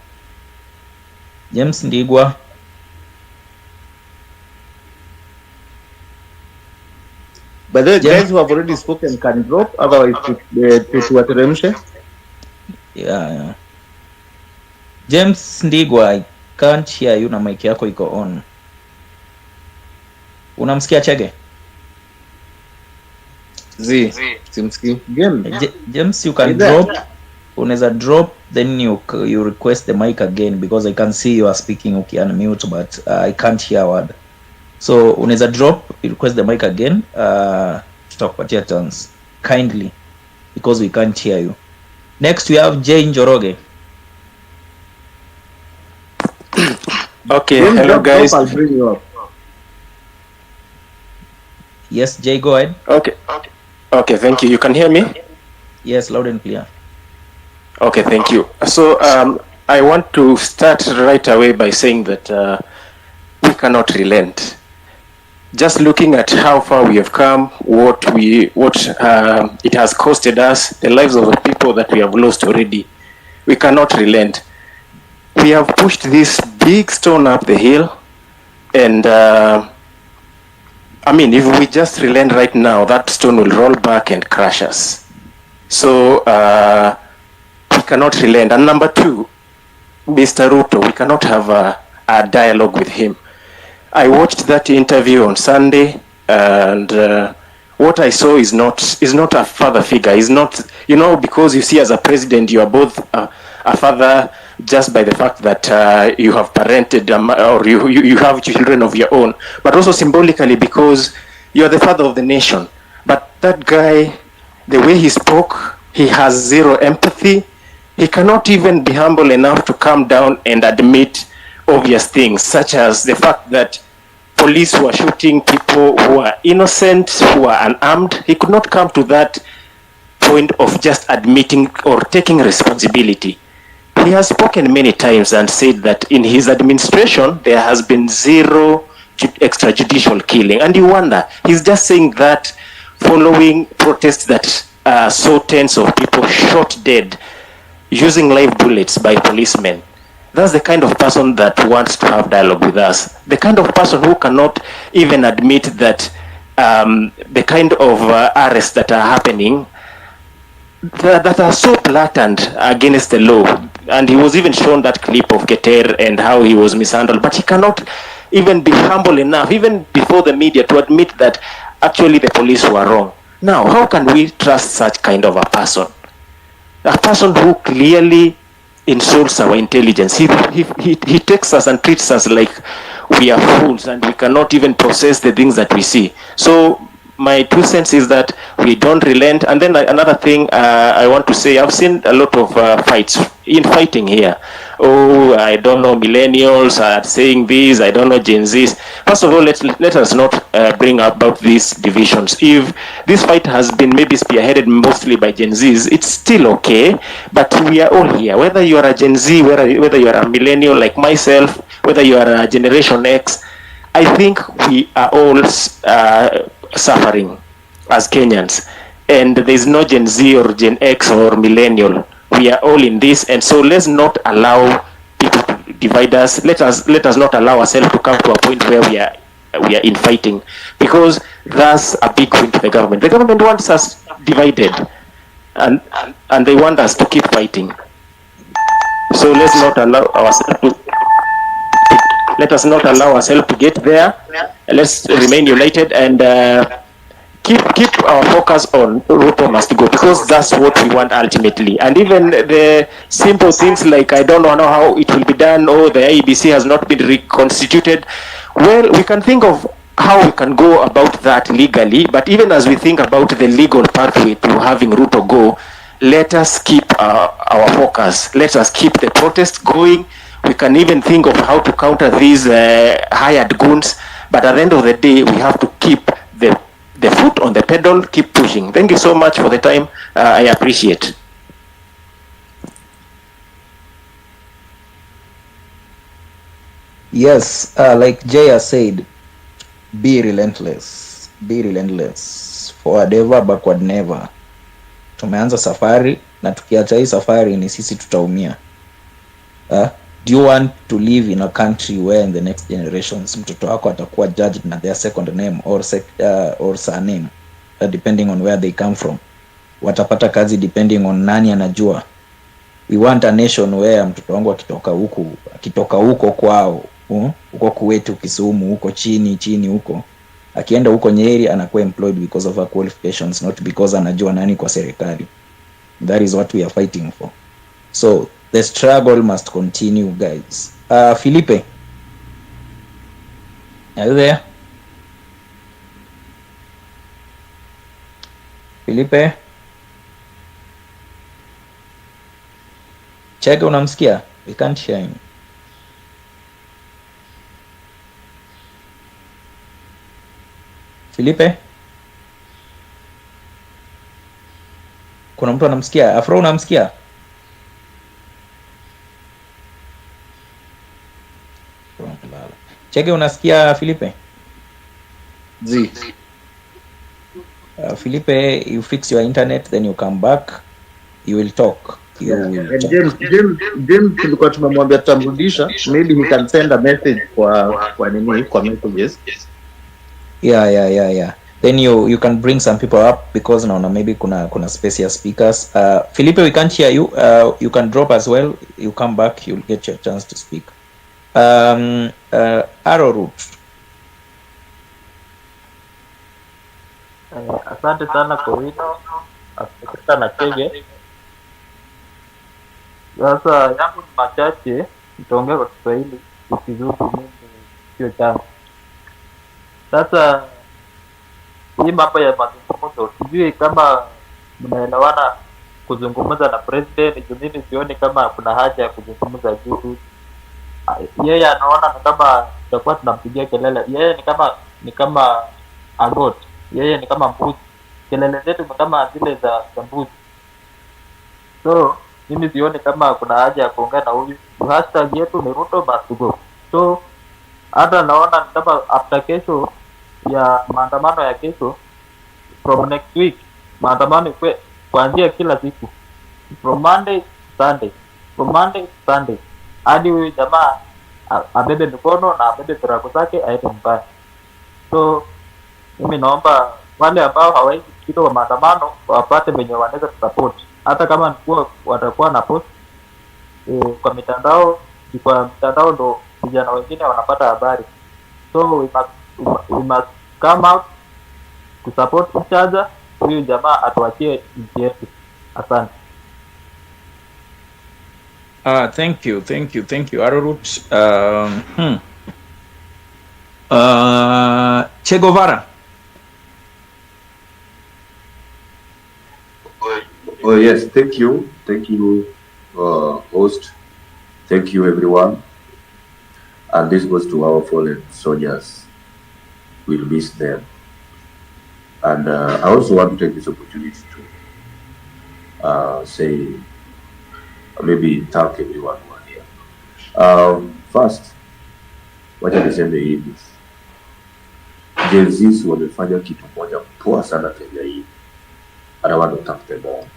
But the guys who have already spoken can drop, otherwise to wateremshe. Yeah. James Ndigwa, I can't hear you na mic yako iko on. Unamsikia Chege? Simski. James, you can drop. Unaweza drop, then you request the mic again, because I can see you are speaking, okay, unmute, but I can't hear a word. So unaweza drop, you request the mic again, tutakupatia chance kindly, because we can't hear you. Next we have Jay Njoroge. Okay, hello guys. I'll bring you up. Yes, Jay, go ahead. Okay, thank you. You can hear me? Yes, loud and clear. Okay, thank you. So I want to start right away by saying that we cannot relent. Just looking at how far we have come, what it has costed us, the lives of the people that we have lost already, we cannot relent. We have pushed this big stone up the hill, and if we just relent right now, that stone will roll back and crush us. So we cannot relent. And number two, Mr. Ruto, we cannot have a dialogue with him. I watched that interview on Sunday, and what I saw is not a father figure. He's not, because you see, as a president, you are both a father just by the fact that you have parented or you have children of your own, but also symbolically because you are the father of the nation. But that guy, the way he spoke, he has zero empathy. He cannot even be humble enough to come down and admit obvious things, such as the fact that police were shooting people who are innocent, who are unarmed. He could not come to that point of just admitting or taking responsibility. He has spoken many times and said that in his administration there has been zero extrajudicial killing. And you wonder, he's just saying that following protests that saw tens of people shot dead using live bullets by policemen. That's the kind of person that wants to have dialogue with us. The kind of person who cannot even admit that the kind of arrests that are happening that are so blatant against the law. And he was even shown that clip of Geter and how he was mishandled. But he cannot even be humble enough, even before the media, to admit that actually the police were wrong. Now, how can we trust such kind of a person? A person who clearly insults our intelligence. He takes us and treats us like we are fools and we cannot even process the things that we see. So my 2 cents is that we don't relent. And then another thing I want to say, I've seen a lot of fighting here. Oh, I don't know, millennials are saying this, I don't know, Gen Zs. First of all, let us not bring about these divisions. If this fight has been maybe spearheaded mostly by Gen Zs, it's still okay, but we are all here. Whether you are a Gen Z, whether you are a millennial like myself, whether you are a Generation X, I think we are all suffering as Kenyans. And there's no Gen Z or Gen X or millennial. We are all in this, and so let's not allow people to divide us. Let us not allow ourselves to come to a point where we are infighting, because that's a big win to the government. The government wants us divided, and they want us to keep fighting. So let's not allow ourselves to. Let us not allow ourselves to get there. Let's remain united and keep our focus on Ruto must go, because that's what we want ultimately. And even the simple things like, I don't know how it will be done, or the IEBC has not been reconstituted. Well, we can think of how we can go about that legally, but even as we think about the legal pathway to having Ruto go, let us keep our focus. Let us keep the protest going. We can even think of how to counter these hired goons, but at the end of the day, we have to keep the foot on the pedal, keep pushing. Thank you so much for the time. I appreciate. Yes, like Jaya said, be relentless. Be relentless. Forward ever, backward never. Tumeanza safari, na tukiacha hii safari ni sisi tutaumia. Do you want to live in a country where in the next generations mtoto wako atakuwa judged na their second name or surname, depending on where they come from? Watapata kazi depending on nani anajua. We want a nation where mtoto wangu akitoka huko kwao, huko kwetu Kisumu, huko chini huko, akienda huko Nyeri anakuwa employed because of her qualifications, not because anajua nani kwa serikali. That is what we are fighting for. So the struggle must continue, guys. Felipe, are you there? Felipe? Chega, unamsikia? We can't hear him. Felipe? Kuna mtu anamsikia? Afro, unamsikia? Chege, unasikia Felipe? Z. Felipe, you fix your internet, then you come back, you will talk. James tulikuwa tumemwambia tutamrudisha, maybe he can send a message kwa messages. Yeah. Then you can bring some people up, because naona maybe kuna space ya speakers. Felipe, we can't hear you. You can drop as well. You come back, you'll get your chance to speak. Arrowroot. Asante sana kwa hilo. Asante sana Chege. Sasa yangu ni machache, nitaongea kwa Kiswahili, ukizuri mimi sio changu. Sasa hii mambo ya mazungumzo, sijui kama mnaelewana kuzungumza na president. Mimi sioni kama kuna haja ya kuzungumza juu. Yeye anaona kama tutakuwa tunampigia kelele. Yeye ni kama agot. Yeye ni kama mbuzi. Kelele zetu ni kama zile za mbuzi. So mimi sioni kama kuna haja ya kuongea na huyu. Hashtag yetu ni Ruto must go. So hata naona ni kama after kesho ya maandamano ya kesho, from next week maandamano ikwe kuanzia kila siku, from Monday to Sunday, from Monday to Sunday, hadi huyu jamaa abebe mikono na abebe virago zake aende nyumbani. So mimi naomba wale ambao hawaishi kitu wa maandamano wapate wenye wanaweza support, hata kama nikuwa watakuwa na post kwa mitandao, ndo vijana wengine wanapata habari. So we must come out to support each other. Huyu jamaa atuachie nchi yetu. Asante. Thank you Arorut. Che Guevara. Oh yes, thank you, host. Thank you, everyone. And this goes to our fallen soldiers. We'll miss them. And I also want to take this opportunity to say, maybe thank everyone who are here. First, wacha niseme hivi, GenZs wamefanya kitu moja poa sana Kenya hii. And I want to thank them all.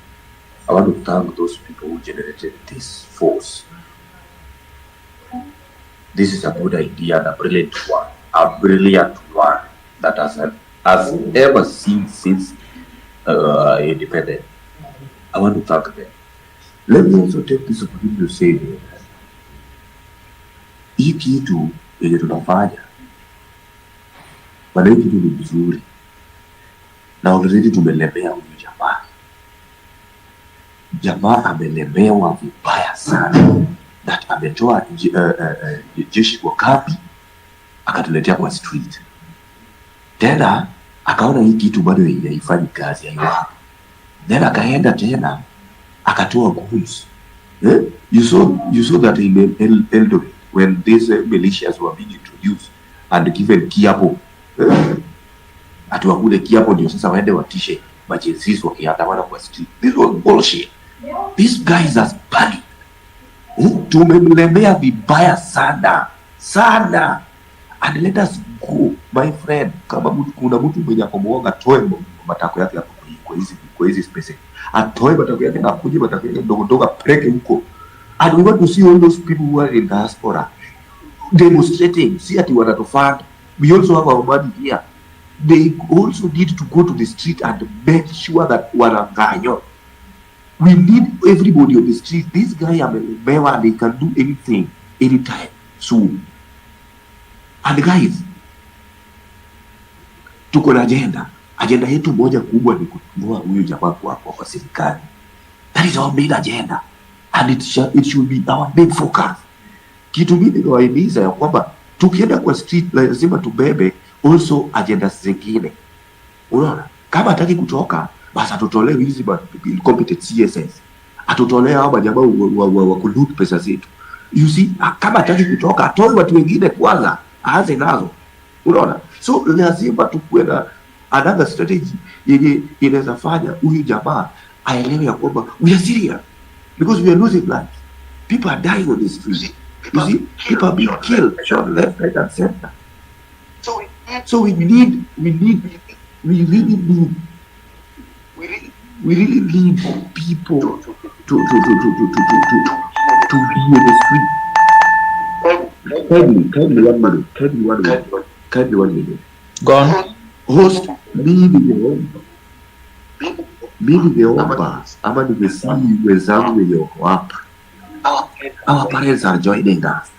I want to thank those people who generated this force. This is a good idea and a brilliant one that has ever seen since independence. I want to thank them. Let me also take this opportunity to say that hii kitu yenye tunafanya, maana hii kitu ni vizuri na already tumelemea huyu jamaa. Jamaa amelemewa vibaya sana, that ametoa jeshi kwa kambi akatuletea kwa street. Tena akaona hii kitu bado haifanyi kazi hayo. Then akaenda tena akatoa goons. You saw that in Eldoret when these militias were being introduced and given kiapo. Atuwa kule kiapo ndio sasa waende watishe GenZs wakiandamana kwa street. This was bullshit. These guys are panic. Tumemlemea vibaya sana. And let us go, my friend. Kama kuna mtu mwenye akomuoga toe matako yake hapo kwa hizi space. Atoe matako yake na kuje matako yake ndogo preke huko. And we want to see all those people who are in diaspora demonstrating. See ati wanatufund. We also have our money here. They also need to go to the street and make sure that wananganyo. We need everybody on the street. This guy amelemewa and he can do anything, anytime, soon. And guys, tuko na agenda yetu moja kubwa ni kutumua huyu jamaa kwa serikali. That is our main agenda, and it should be our main focus. Kitu mimi nawahimiza ya kwamba tukienda kwa street lazima tubebe also agenda zingine. Unaona, kama hataki kutoka basi atutolee hizi competent CSS, atutolee hao majamaa wa kuloot pesa zetu. You see, kama hataki kutoka atoe watu wengine kwanza aanze nazo. Unaona, so lazima tukue na another strategy yenye inaweza fanya huyu jamaa aelewe ya kwamba we are serious, because we are losing lives. People are dying on the street. You see, people are being killed shot left, right and center. So we really need people to be in the street. Kindly 1 minute. Go on. Host, mimi nimeomba ama nimesii wenzangu wenye wako hapa. Our parents are joining us.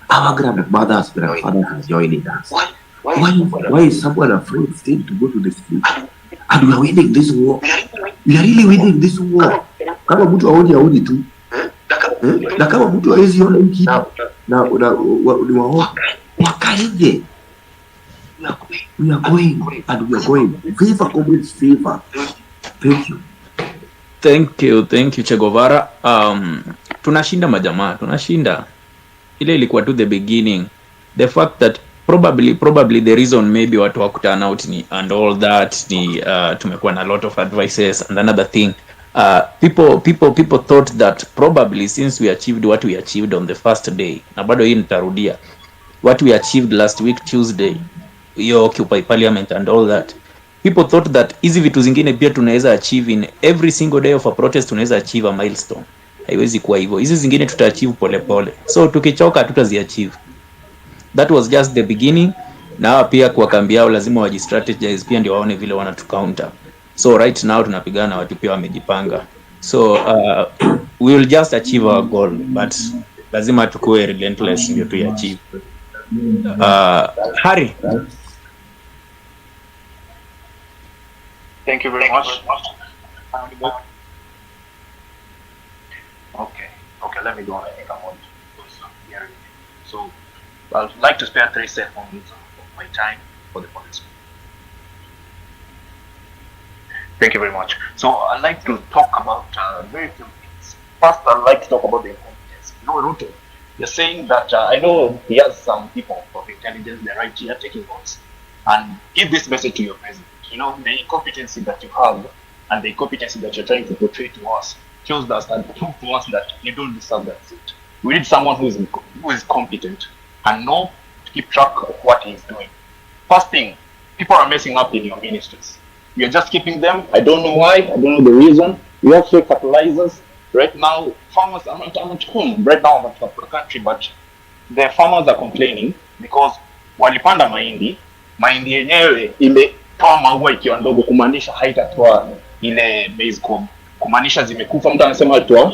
Our grandmothers, grandfathers are joining us. Why is someone afraid still to go to the street? And we are winning this war. We are really winning this war. Kama mtu aoni tu. Na kama mtu hawezi ona hiki na wakaje. We are going and we are going. Favor comrades, favor. Thank you. Thank you Che Guevara. Tunashinda majamaa, tunashinda. Ile ilikuwa to the beginning. The fact that probably the reason maybe watu wakutana out ni and all that ni tumekuwa na lot of advices. And another thing, people thought that probably since we achieved what we achieved on the first day, na bado hii nitarudia, what we achieved last week Tuesday, your Occupy Parliament and all that, people thought that hizi vitu zingine pia tunaweza achieve in every single day of a protest, tunaweza achieve a milestone. Haiwezi kuwa hivyo. Hizi zingine tutaachieve pole pole. So tukichoka tutaziachieve. That was just the beginning. Na pia kwa kambi yao lazima wajistrategize pia ndio waone vile wana counter. So right now tunapigana, watu pia wamejipanga. So we will just achieve our goal, but lazima tukue relentless ndio tuachieve. Harry. Thank you very much. Okay, let me go on. I think I'm on. So, I'd like to spare 3 seconds of my time for the policy. Thank you very much. So, I'd like to talk about very few things. First, I'd like to talk about the incompetence. You know, Ruto, you're saying that I know he has some people of intelligence, they're right here taking notes, and give this message to your president. You know, the incompetency that you have and the incompetency that you're trying to portray to us shows us and prove to us that you don't deserve that seat. We need someone who is competent and know to keep track of what he's doing. First thing, people are messing up in your ministries. You're just keeping them. I don't know why. I don't know the reason. You have fake fertilizers. Right now, farmers, I'm at home. Right now, I'm at the country, but the farmers are complaining because walipanda mahindi yenyewe imetoa maua ikiwa ndogo, kumaanisha haitatoa ile maize cob, kumaanisha zimekufa. Mtu anasema atoa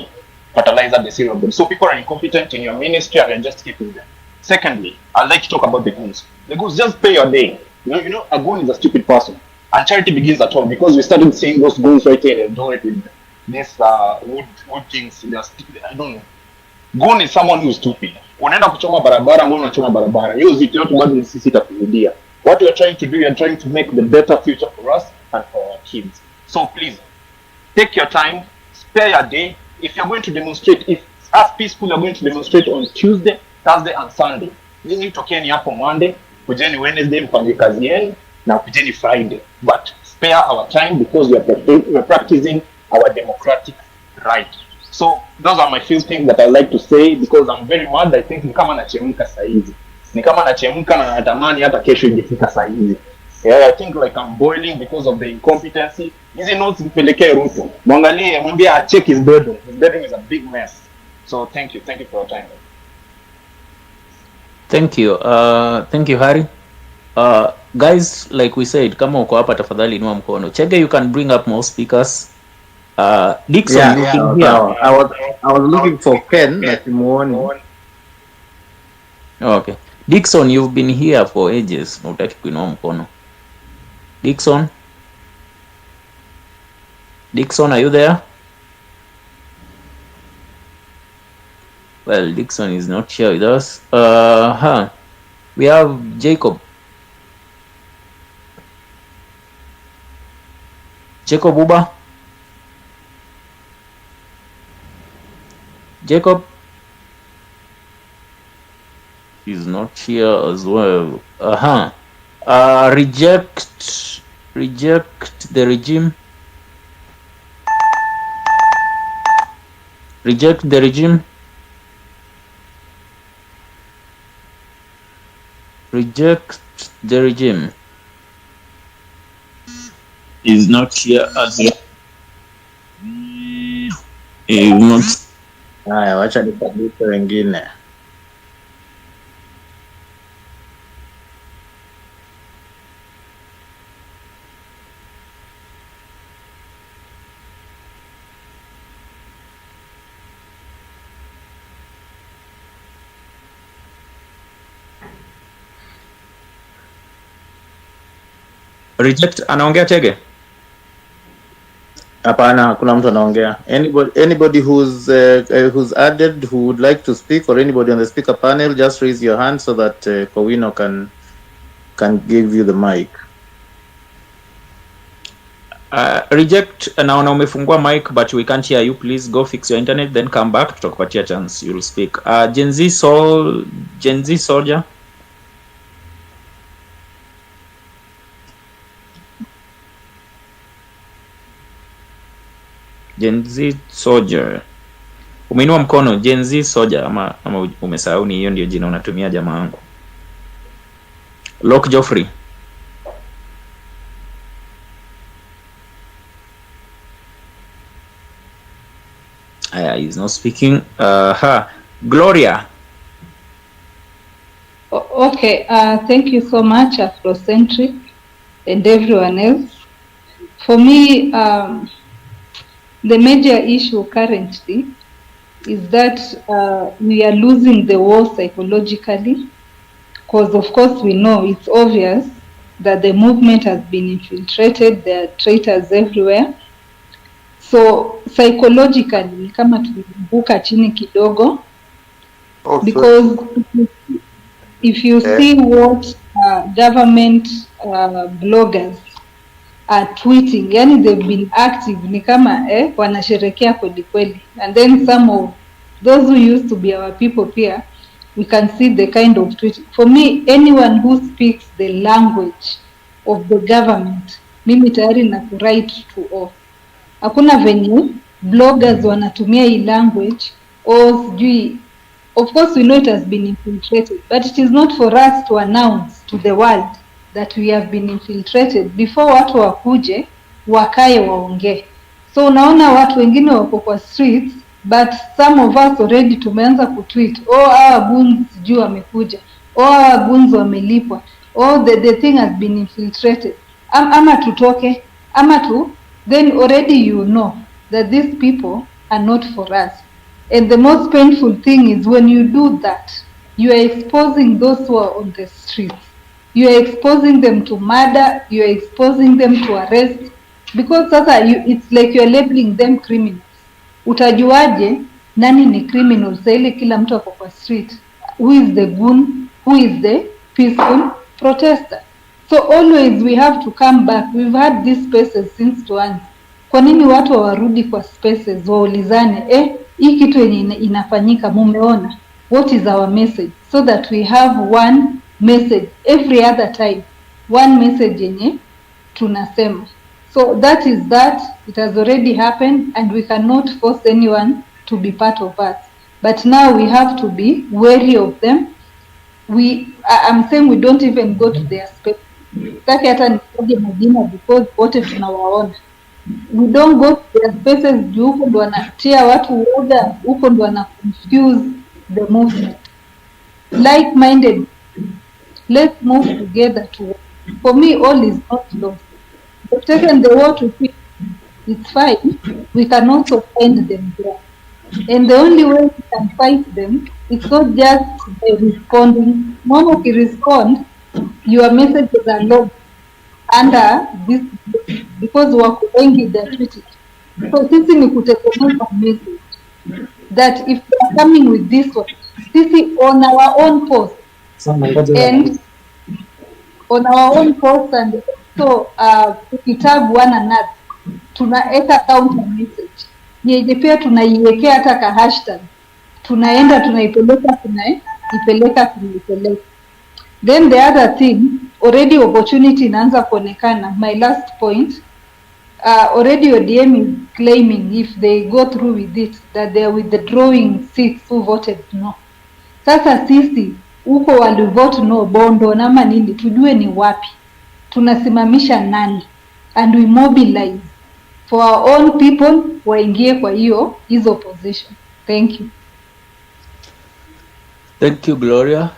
fertilizer the cereal board. So people are incompetent in your ministry and you're just keeping them. Secondly, I'd like to talk about the goons. The goons, just pay your day. You know, a goon is a stupid person. And charity begins at home, because we started seeing those goons right here and doing it with this wood things. I don't know. Goon is someone who is stupid. Unaenda kuchoma barabara, mbona unachoma barabara? Hiyo vitu yote bado ni sisi takurudia. What we are trying to do, we are trying to make the better future for us and for our kids. So please, take your time, spare your day. If you're going to demonstrate, if as peaceful you're going to demonstrate on Tuesday, Thursday and Sunday. Nyinyi tokeni hapo Monday, kujeni Wednesday mfanye kazi yenu, na kujeni Friday. But spare our time because we are practicing our democratic right. So those are my few things that I like to say, because I'm very mad. I think ni kama nachemka saa hizi. Ni kama nachemka na natamani hata kesho ingefika saa hizi. Yeah, I think like I'm boiling because of the incompetency. Hizi notes nipelekee Ruto. Mwangalie, mwambie check his bedroom. His bedroom is a big mess. So thank you for your time. Thank you Harry. Guys, like we said, kama uko hapa tafadhali inua mkono. Chege, you can bring up more speakers. Dixon, here. I was looking for Ken that morning. Okay. Dixon, you've been here for ages. Unataka kuinua mkono. Dixon, are you there? Well, Dixon is not here with us. We have Jacob. Jacob Uba. Jacob is not here as well. Reject the regime. Reject the regime. Reject the regime. Is not here as well. Haya, wacha nikabisa wengine. Reject anaongea Chege? Hapana, kuna mtu anaongea. Anybody who's added who would like to speak, or anybody on the speaker panel, just raise your hand so that Kowino can give you the mic. Reject, naona umefungua mic but we can't hear you. Please go fix your internet, then come back, tutakupatia chance, you'll speak. GenZ Soldier. GenZ Soldier. Umeinua mkono. GenZ Soldier ama umesahau ni hiyo ndio jina unatumia jamaa wangu. Lock Joffrey. He's not speaking. Gloria. Okay, thank you so much, Afrocentric and everyone else. For me, the major issue currently is that we are losing the war psychologically, because of course we know it's obvious that the movement has been infiltrated, there are traitors everywhere. So psychologically, kama tulibuka chini kidogo, because if you see what government bloggers are tweeting, yani they've been active, ni kama wanasherekea kweli kweli. And then some of those who used to be our people here, we can see the kind of tweeting. For me, anyone who speaks the language of the government, mimi tayari na right to off. Hakuna venye bloggers wanatumia hii language or sijui. Of course we know it has been infiltrated, but it is not for us to announce to the world that we have been infiltrated before watu wakuje wakae waongee. So unaona watu wengine wako kwa streets, but some of us already tumeanza kutweet, our goons sijui wamekuja, our goons wamelipwa, the thing has been infiltrated. Ama tutoke, ama tu, then already you know that these people are not for us. And the most painful thing is when you do that, you are exposing those who are on the streets. You are exposing them to murder, you are exposing them to arrest, because sasa it's like you are labeling them criminals. Utajuaje nani ni criminal? Sa ile kila mtu ako kwa street. Who is the goon? Who is the peaceful protester? So always we have to come back. We've had these spaces since tuanze. Kwa nini watu hawarudi kwa spaces waulizane, hii kitu yenye inafanyika mumeona? What is our message? So that we have one message every other time. One message yenye tunasema. So that is that. It has already happened and we cannot force anyone to be part of us. But now we have to be wary of them. I'm saying we don't even go to their space. Taki hata nikoje majina because wote tunawaona. We don't go to their spaces, huko ndo wanatia watu woga, huko ndo wana confuse the movement. Like-minded, let's move together to work. For me, all is not lost. We've taken the war to peace. It's fine. We can also find them there. And the only way we can fight them, it's not just by responding. When we respond, your messages are logged under this, because wako wengi they're tweeting. So sisi ni kutekeleza message that if we are coming with this one, sisi on our own post and on our own post and so tukitag one another, tunaeka counter message yenye pia tunaiwekea hata ka hashtag, tunaenda tunaipeleka. Then the other thing, already opportunity inaanza kuonekana. My last point, already ODM is claiming if they go through with it that they are withdrawing seats who voted no. Sasa sisi huko walivote no bondo nama nini, tujue ni wapi tunasimamisha nani, and we mobilize for our own people waingie kwa hizo position. Thank you. Thank you, Gloria.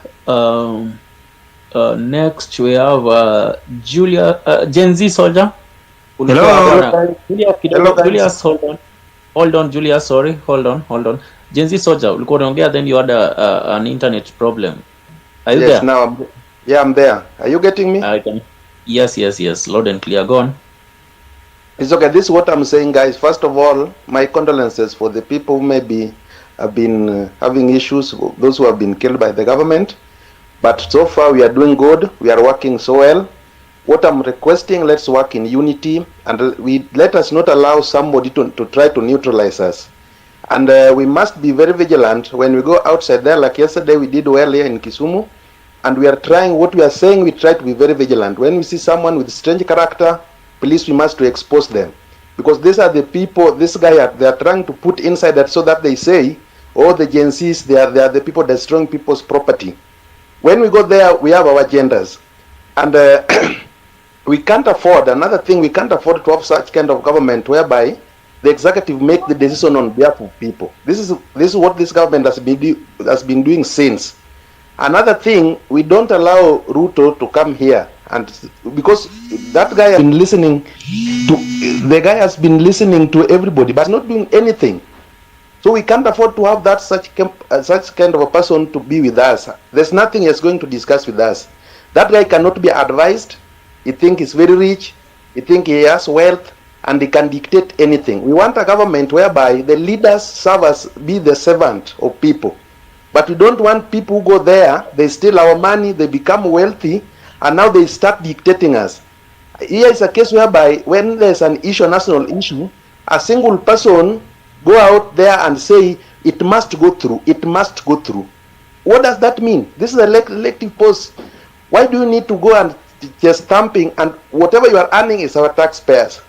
Next we have Julia, GenZ soldier. Hello. Julius, hold on, Julius, sorry, hold on. GenZ soldier, ulikuwa unaongea, then you had an internet problem. Are you there? Now I'm there. Are you getting me? Yes, loud and clear. Go on. It's okay. This is what I'm saying, guys. First of all, my condolences for the people who maybe have been having issues, those who have been killed by the government. But so far we are doing good. We are working so well. What I'm requesting, let's work in unity, and let us not allow somebody to try to neutralize us. And we must be very vigilant when we go outside there. Like yesterday we did well here in Kisumu, and we are trying, what we are saying, we try to be very vigilant. When we see someone with strange character, please, we must to expose them. Because these are the people, they are trying to put inside that, so that they say, the GenZs, they are the people destroying people's property. When we go there, we have our agendas. And we can't afford, another thing, we can't afford to have such kind of government whereby the executive make the decision on behalf of people. This is what this government has been doing since. Another thing, we don't allow Ruto to come here, and because that guy has been listening to everybody, but not doing anything. So we can't afford to have that such kind of a person to be with us. There's nothing he's going to discuss with us. That guy cannot be advised. He think he's very rich. He think he has wealth, and he can dictate anything. We want a government whereby the leaders serve as be the servant of people. But we don't want people who go there, they steal our money, they become wealthy, and now they start dictating us. Here is a case whereby when there's an issue, a national issue, a single person go out there and say, it must go through, it must go through. What does that mean? This is an elective post. Why do you need to go and just stamping, and whatever you are earning is our taxpayers?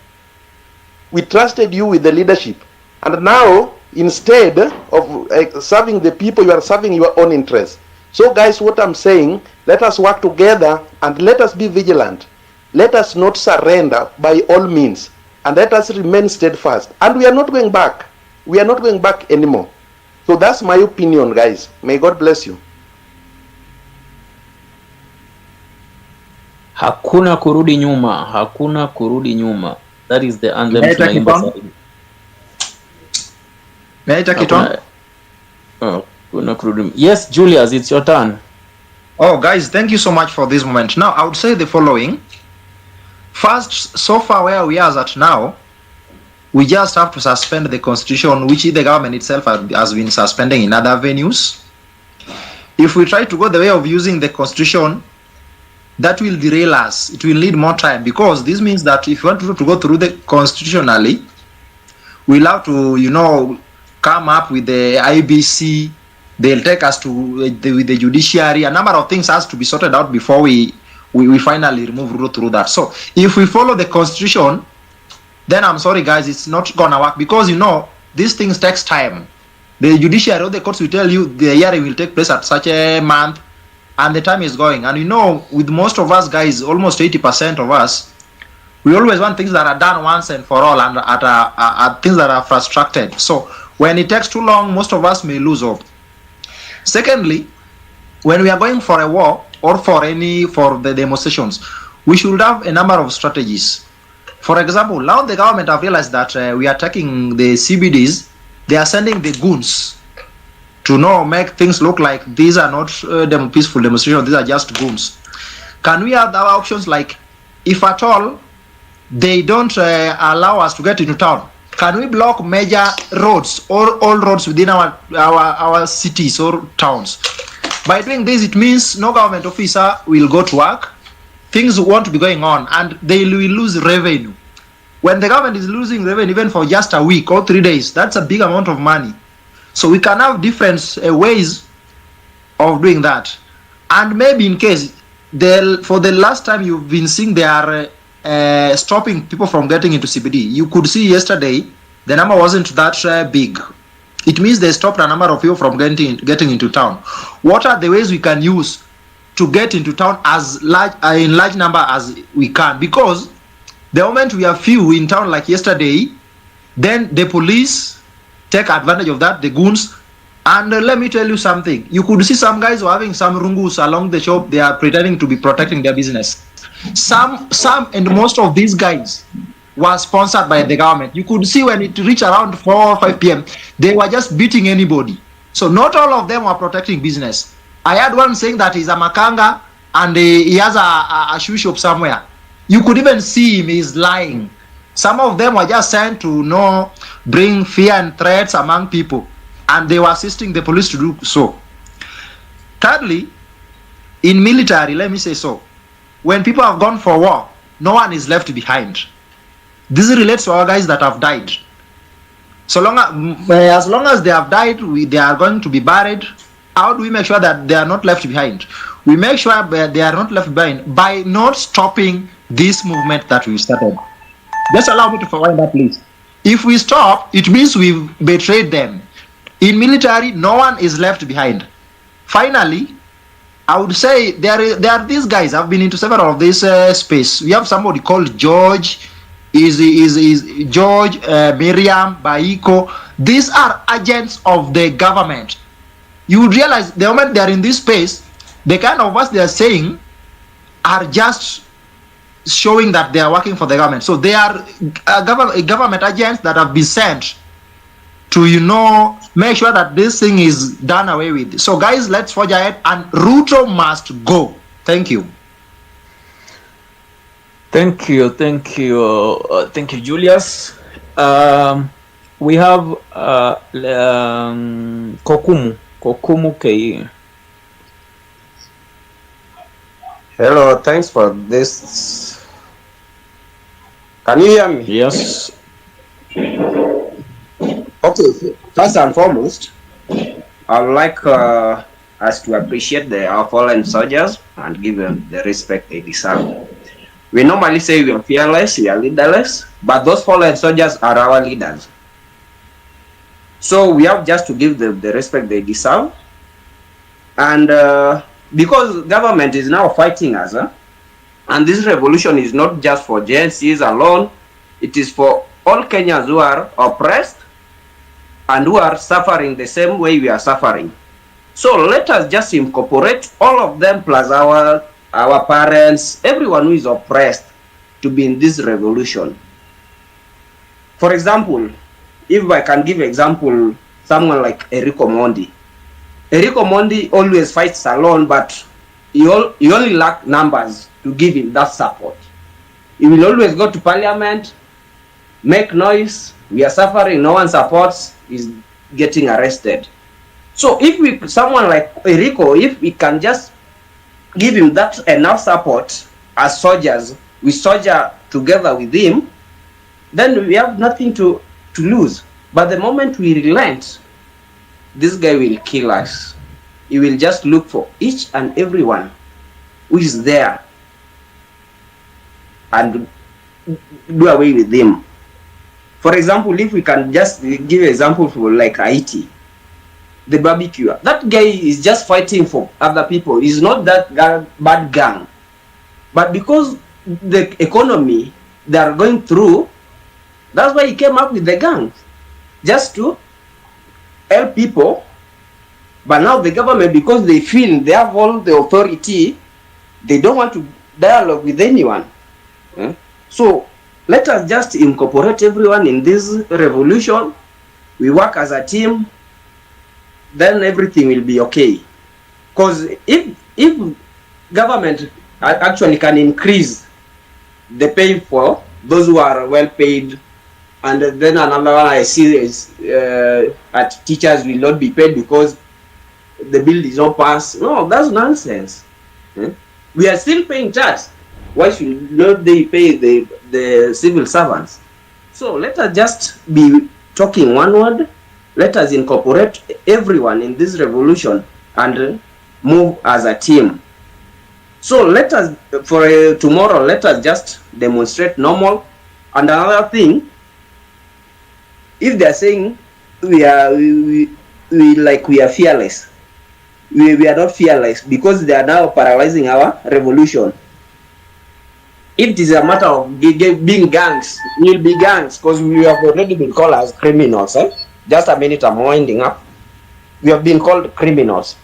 We trusted you with the leadership, and now instead of serving the people, you are serving your own interests. So guys, what I'm saying, let us work together and let us be vigilant. Let us not surrender by all means, and let us remain steadfast. And we are not going back. We are not going back anymore. So that's my opinion, guys. May God bless you. Hakuna kurudi nyuma, hakuna kurudi nyuma. That is the anthem tunaimba sasa. May I take it on? Hakuna kurudi. Yes, Julius, it's your turn. Oh, guys, thank you so much for this moment. Now, I would say the following. First, so far where we are at now, we just have to suspend the constitution, which the government itself has been suspending in other venues. If we try to go the way of using the constitution, that will derail us. It will need more time, because this means that if you want to go through the constitutionally, we'll have to, come up with the IBC. They'll take us to with the judiciary. A number of things has to be sorted out before we finally remove Ruto through that. So if we follow the constitution, then I'm sorry guys, it's not gonna work, because these things takes time. The judiciary or the courts will tell you the hearing will take place at such a month, and the time is going. And with most of us guys, almost 80% of us, we always want things that are done once and for all, and at things that are frustrated. So when it takes too long, most of us may lose hope. Secondly, when we are going for a war or for the demonstrations, we should have a number of strategies. For example, now the government have realized that we are taking the CBDs. They are sending the goons to make things look like these are not peaceful demonstrations, these are just goons. Can we have other options, like if at all they don't allow us to get into town, can we block major roads or all roads within our cities or towns? By doing this, it means no government officer will go to work, things won't be going on, and they will lose revenue. When the government is losing revenue even for just a week or 3 days, that's a big amount of money. So we can have different ways of doing that. And maybe in case, for the last time you've been seeing they are stopping people from getting into CBD. You could see yesterday the number wasn't that big. It means they stopped a number of people from getting into town. What are the ways we can use to get into town as in large number as we can? Because the moment we are few in town like yesterday, then the police take advantage of that, the goons. And let me tell you something. You could see some guys who are having some rungus along the shop. They are pretending to be protecting their business. Some and most of these guys were sponsored by the government. You could see when it reached around 4 or 5 p.m., they were just beating anybody. So not all of them were protecting business. I had one saying that he's a makanga and he has a shoe shop somewhere. You could even see him, he's lying. Some of them were just sent to bring fear and threats among people, and they were assisting the police to do so. Thirdly, in military, let me say so, when people have gone for war, no one is left behind. This relates to our guys that have died. So as long as they have died, they are going to be buried. How do we make sure that they are not left behind? We make sure they are not left behind by not stopping this movement that we started. Just allow me to rewind that, please. If we stop, it means we've betrayed them. In military, no one is left behind. Finally, I would say there are these guys. I've been into several of this space. We have somebody called George, is George, Miriam, Baiko. These are agents of the government. You would realize the moment they are in this space, the kind of words they are saying are just showing that they are working for the government. So they are government agents that have been sent to, make sure that this thing is done away with. So guys, let's forge ahead, and Ruto must go. Thank you. Thank you, Julius. We have Kokumu KE. Hello, thanks for this. Can you hear me? Yes. Okay, first and foremost, I would like us to appreciate our fallen soldiers and give them the respect they deserve. We normally say we are fearless, we are leaderless, but those fallen soldiers are our leaders. So we have just to give them the respect they deserve. And because government is now fighting us, and this revolution is not just for GenZs alone, it is for all Kenyans who are oppressed and who are suffering the same way we are suffering. So let us just incorporate all of them plus our parents, everyone who is oppressed, to be in this revolution. For example, if I can give example, someone like Eriko Mondi. Eriko Mondi always fights alone, but he only lacks numbers to give him that support. He will always go to parliament, make noise, we are suffering, no one supports, is getting arrested. So if someone like Eriko, if we can just give him that enough support as soldiers, we soldier together with him, then we have nothing to lose. But the moment we relent, this guy will kill us. He will just look for each and everyone who is there and do away with them. For example, if we can just give an example for like Haiti, the barbecue, that guy is just fighting for other people. He's not that bad gang. But because the economy they are going through, that's why he came up with the gangs, just to help people. But now the government, because they feel they have all the authority, they don't want to dialogue with anyone. So let us just incorporate everyone in this revolution. We work as a team, then everything will be okay. Because if government actually can increase the pay for those who are well paid, and then another one I see is that teachers will not be paid because the bill is not passed. No, that's nonsense. We are still paying tax. Why should not they pay the civil servants? So let us just be talking one word. Let us incorporate everyone in this revolution and move as a team. So let us, for tomorrow, let us just demonstrate normal. And another thing, if they are saying we are fearless, we are not fearless because they are now paralyzing our revolution. If it is a matter of being gangs, we'll be gangs because we have already been called as criminals. Just a minute, I'm winding up. We have been called criminals.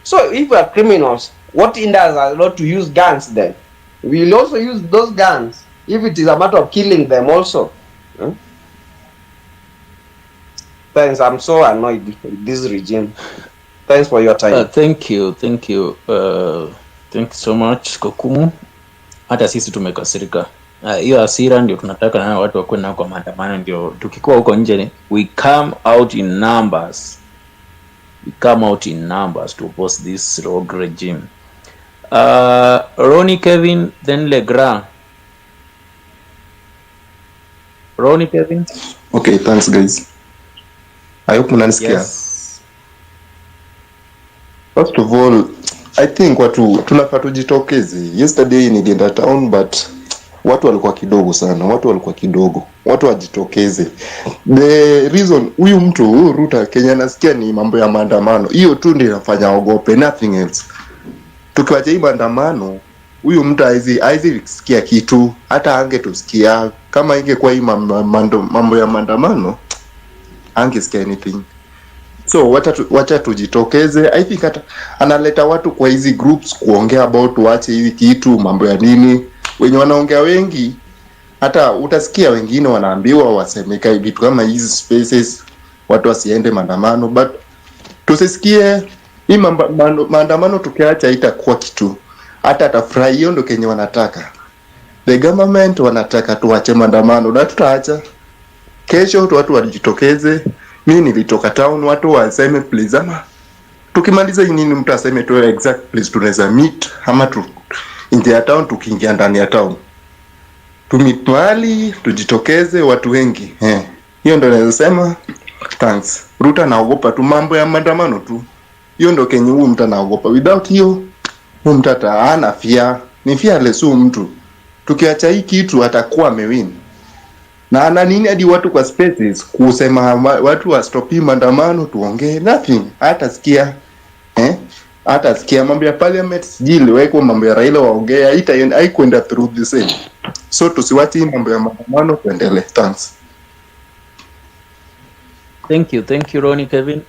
So if we are criminals, what hinders us not to use guns then? We will also use those guns if it is a matter of killing them also. Thanks, I'm so annoyed with this regime. Thanks for your time. Thank you so much Kokumu. Hata sisi tumekasirika. Hiyo hasira ndio tunataka na watu wakwenda nao kwa maandamano, ndio tukikuwa huko nje we come out in numbers. We come out in numbers to oppose this rogue regime. Ronnie Kevin, then Legrand. Ronnie Kevin. Okay, thanks guys. I hope mnanisikia. Yes. First of all, I think watu tunafaa tujitokeze. Yesterday nilienda town but watu walikuwa kidogo. Watu wajitokeze. The reason huyu mtu Ruto Kenya nasikia ni mambo ya maandamano. Hiyo tu ndio inafanya ogope, nothing else. tukiwacha hii maandamano, huyu mtu haizi sikia kitu, hata angetusikia. Kama ingekuwa hii mambo ya maandamano, angesikia anything. So wacha tujitokeze. I think hata analeta watu kwa hizi groups kuongea about wache hivi kitu, mambo ya nini. Wenye wanaongea wengi, hata utasikia wengine wanaambiwa wasemeka vitu kama hizi spaces, watu wasiende maandamano, but tusisikie hii maandamano. Tukiacha itakuwa kitu, hata atafurahi. Hiyo ndo kenye wanataka the government, wanataka tuache maandamano, na tutaacha. Kesho watu wajitokeze. Mimi nilitoka town, watu waseme please, ama tukimaliza hii nini mtu aseme tu exact please tunaweza meet, ama tu nje ya town, tukiingia ndani ya town tumit mahali, tujitokeze watu wengi. Hiyo ndo naweza sema. Thanks. Ruto anaogopa tu mambo ya maandamano tu. Hiyo ndo kenye huyu mtu anaogopa. Without hiyo, huyu mtu hana fear. Ni fearless huyu mtu. Tukiacha hii kitu atakuwa amewin. Na ana nini hadi watu kwa spaces kusema watu wa stop hii maandamano tuongee, nothing. Hata sikia hata sikia mambo ya parliament sijili weko mambo ya Raila waongea, haikwenda through the same. So tusiwache hii mambo ya maandamano, tuendelee. Thanks. Thank you Ronnie Kevin.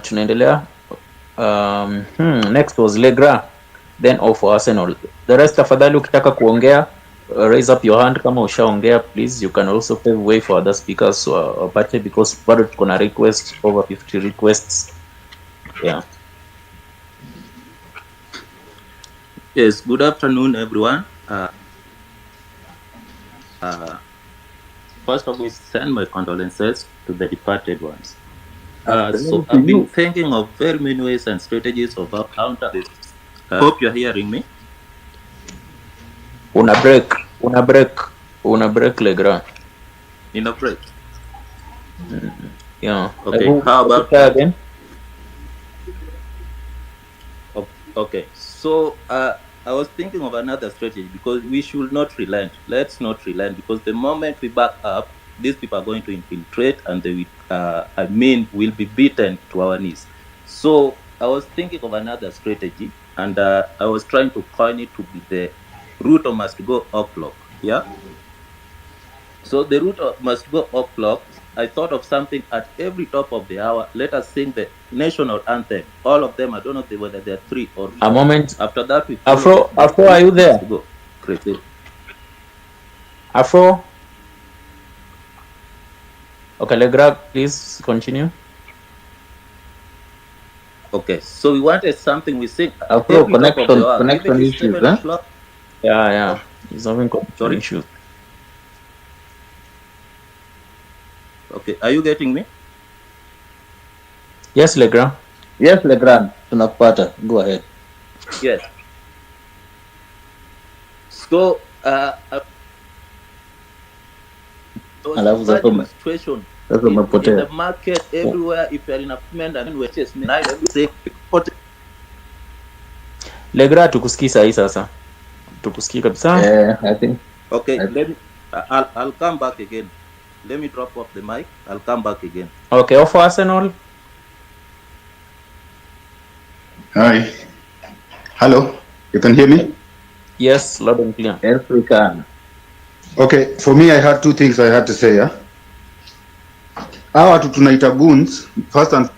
Tunaendelea. Next was Legra, then off for Arsenal. The rest tafadhali ukitaka kuongea raise up your hand kama ushaongea please. You can also pave way for other speakers wapate, because bado tuko na request, over 50 requests. Yeah. Yes, good afternoon everyone. First of all, send my condolences to the departed ones. So I've been thinking of very many ways and strategies of how to counter this. Hope you're hearing me. Una break Legra. In a break. Yeah. Okay. How about again? Okay. So I was thinking of another strategy, because we should not relent. Let's not relent, because the moment we back up, these people are going to infiltrate, and they will, will be beaten to our knees. So I was thinking of another strategy, and I was trying to coin it to be the Ruto must go o'clock. Yeah. So the Ruto must go o'clock. I thought of something at every top of the hour. Let us sing the national anthem. All of them. I don't know whether they're 3 or 4. A moment. After that, we Afro, are you there? Go. Great. Afro. Okay, Legra, please continue. Okay, so we wanted something we sing. Afro, connection issues, huh? Yeah. He's having connection issues. Okay, are you getting me? Yes, Legrand. Tunakupata. Go ahead. Yes. So, situation in the market everywhere. If you're in a payment and we're just say Legra, tukusikii sahi sasa. Tukusikii kabisa. Yeah, I think. Okay, I'll come back again. Let me drop off the mic. I'll come back again. Okay, off for Arsenal. Hi. Hello. You can hear me? Yes, loud and clear. Yes, we can. Okay, for me I had 2 things I had to say. Hawa watu tunaita goons, first and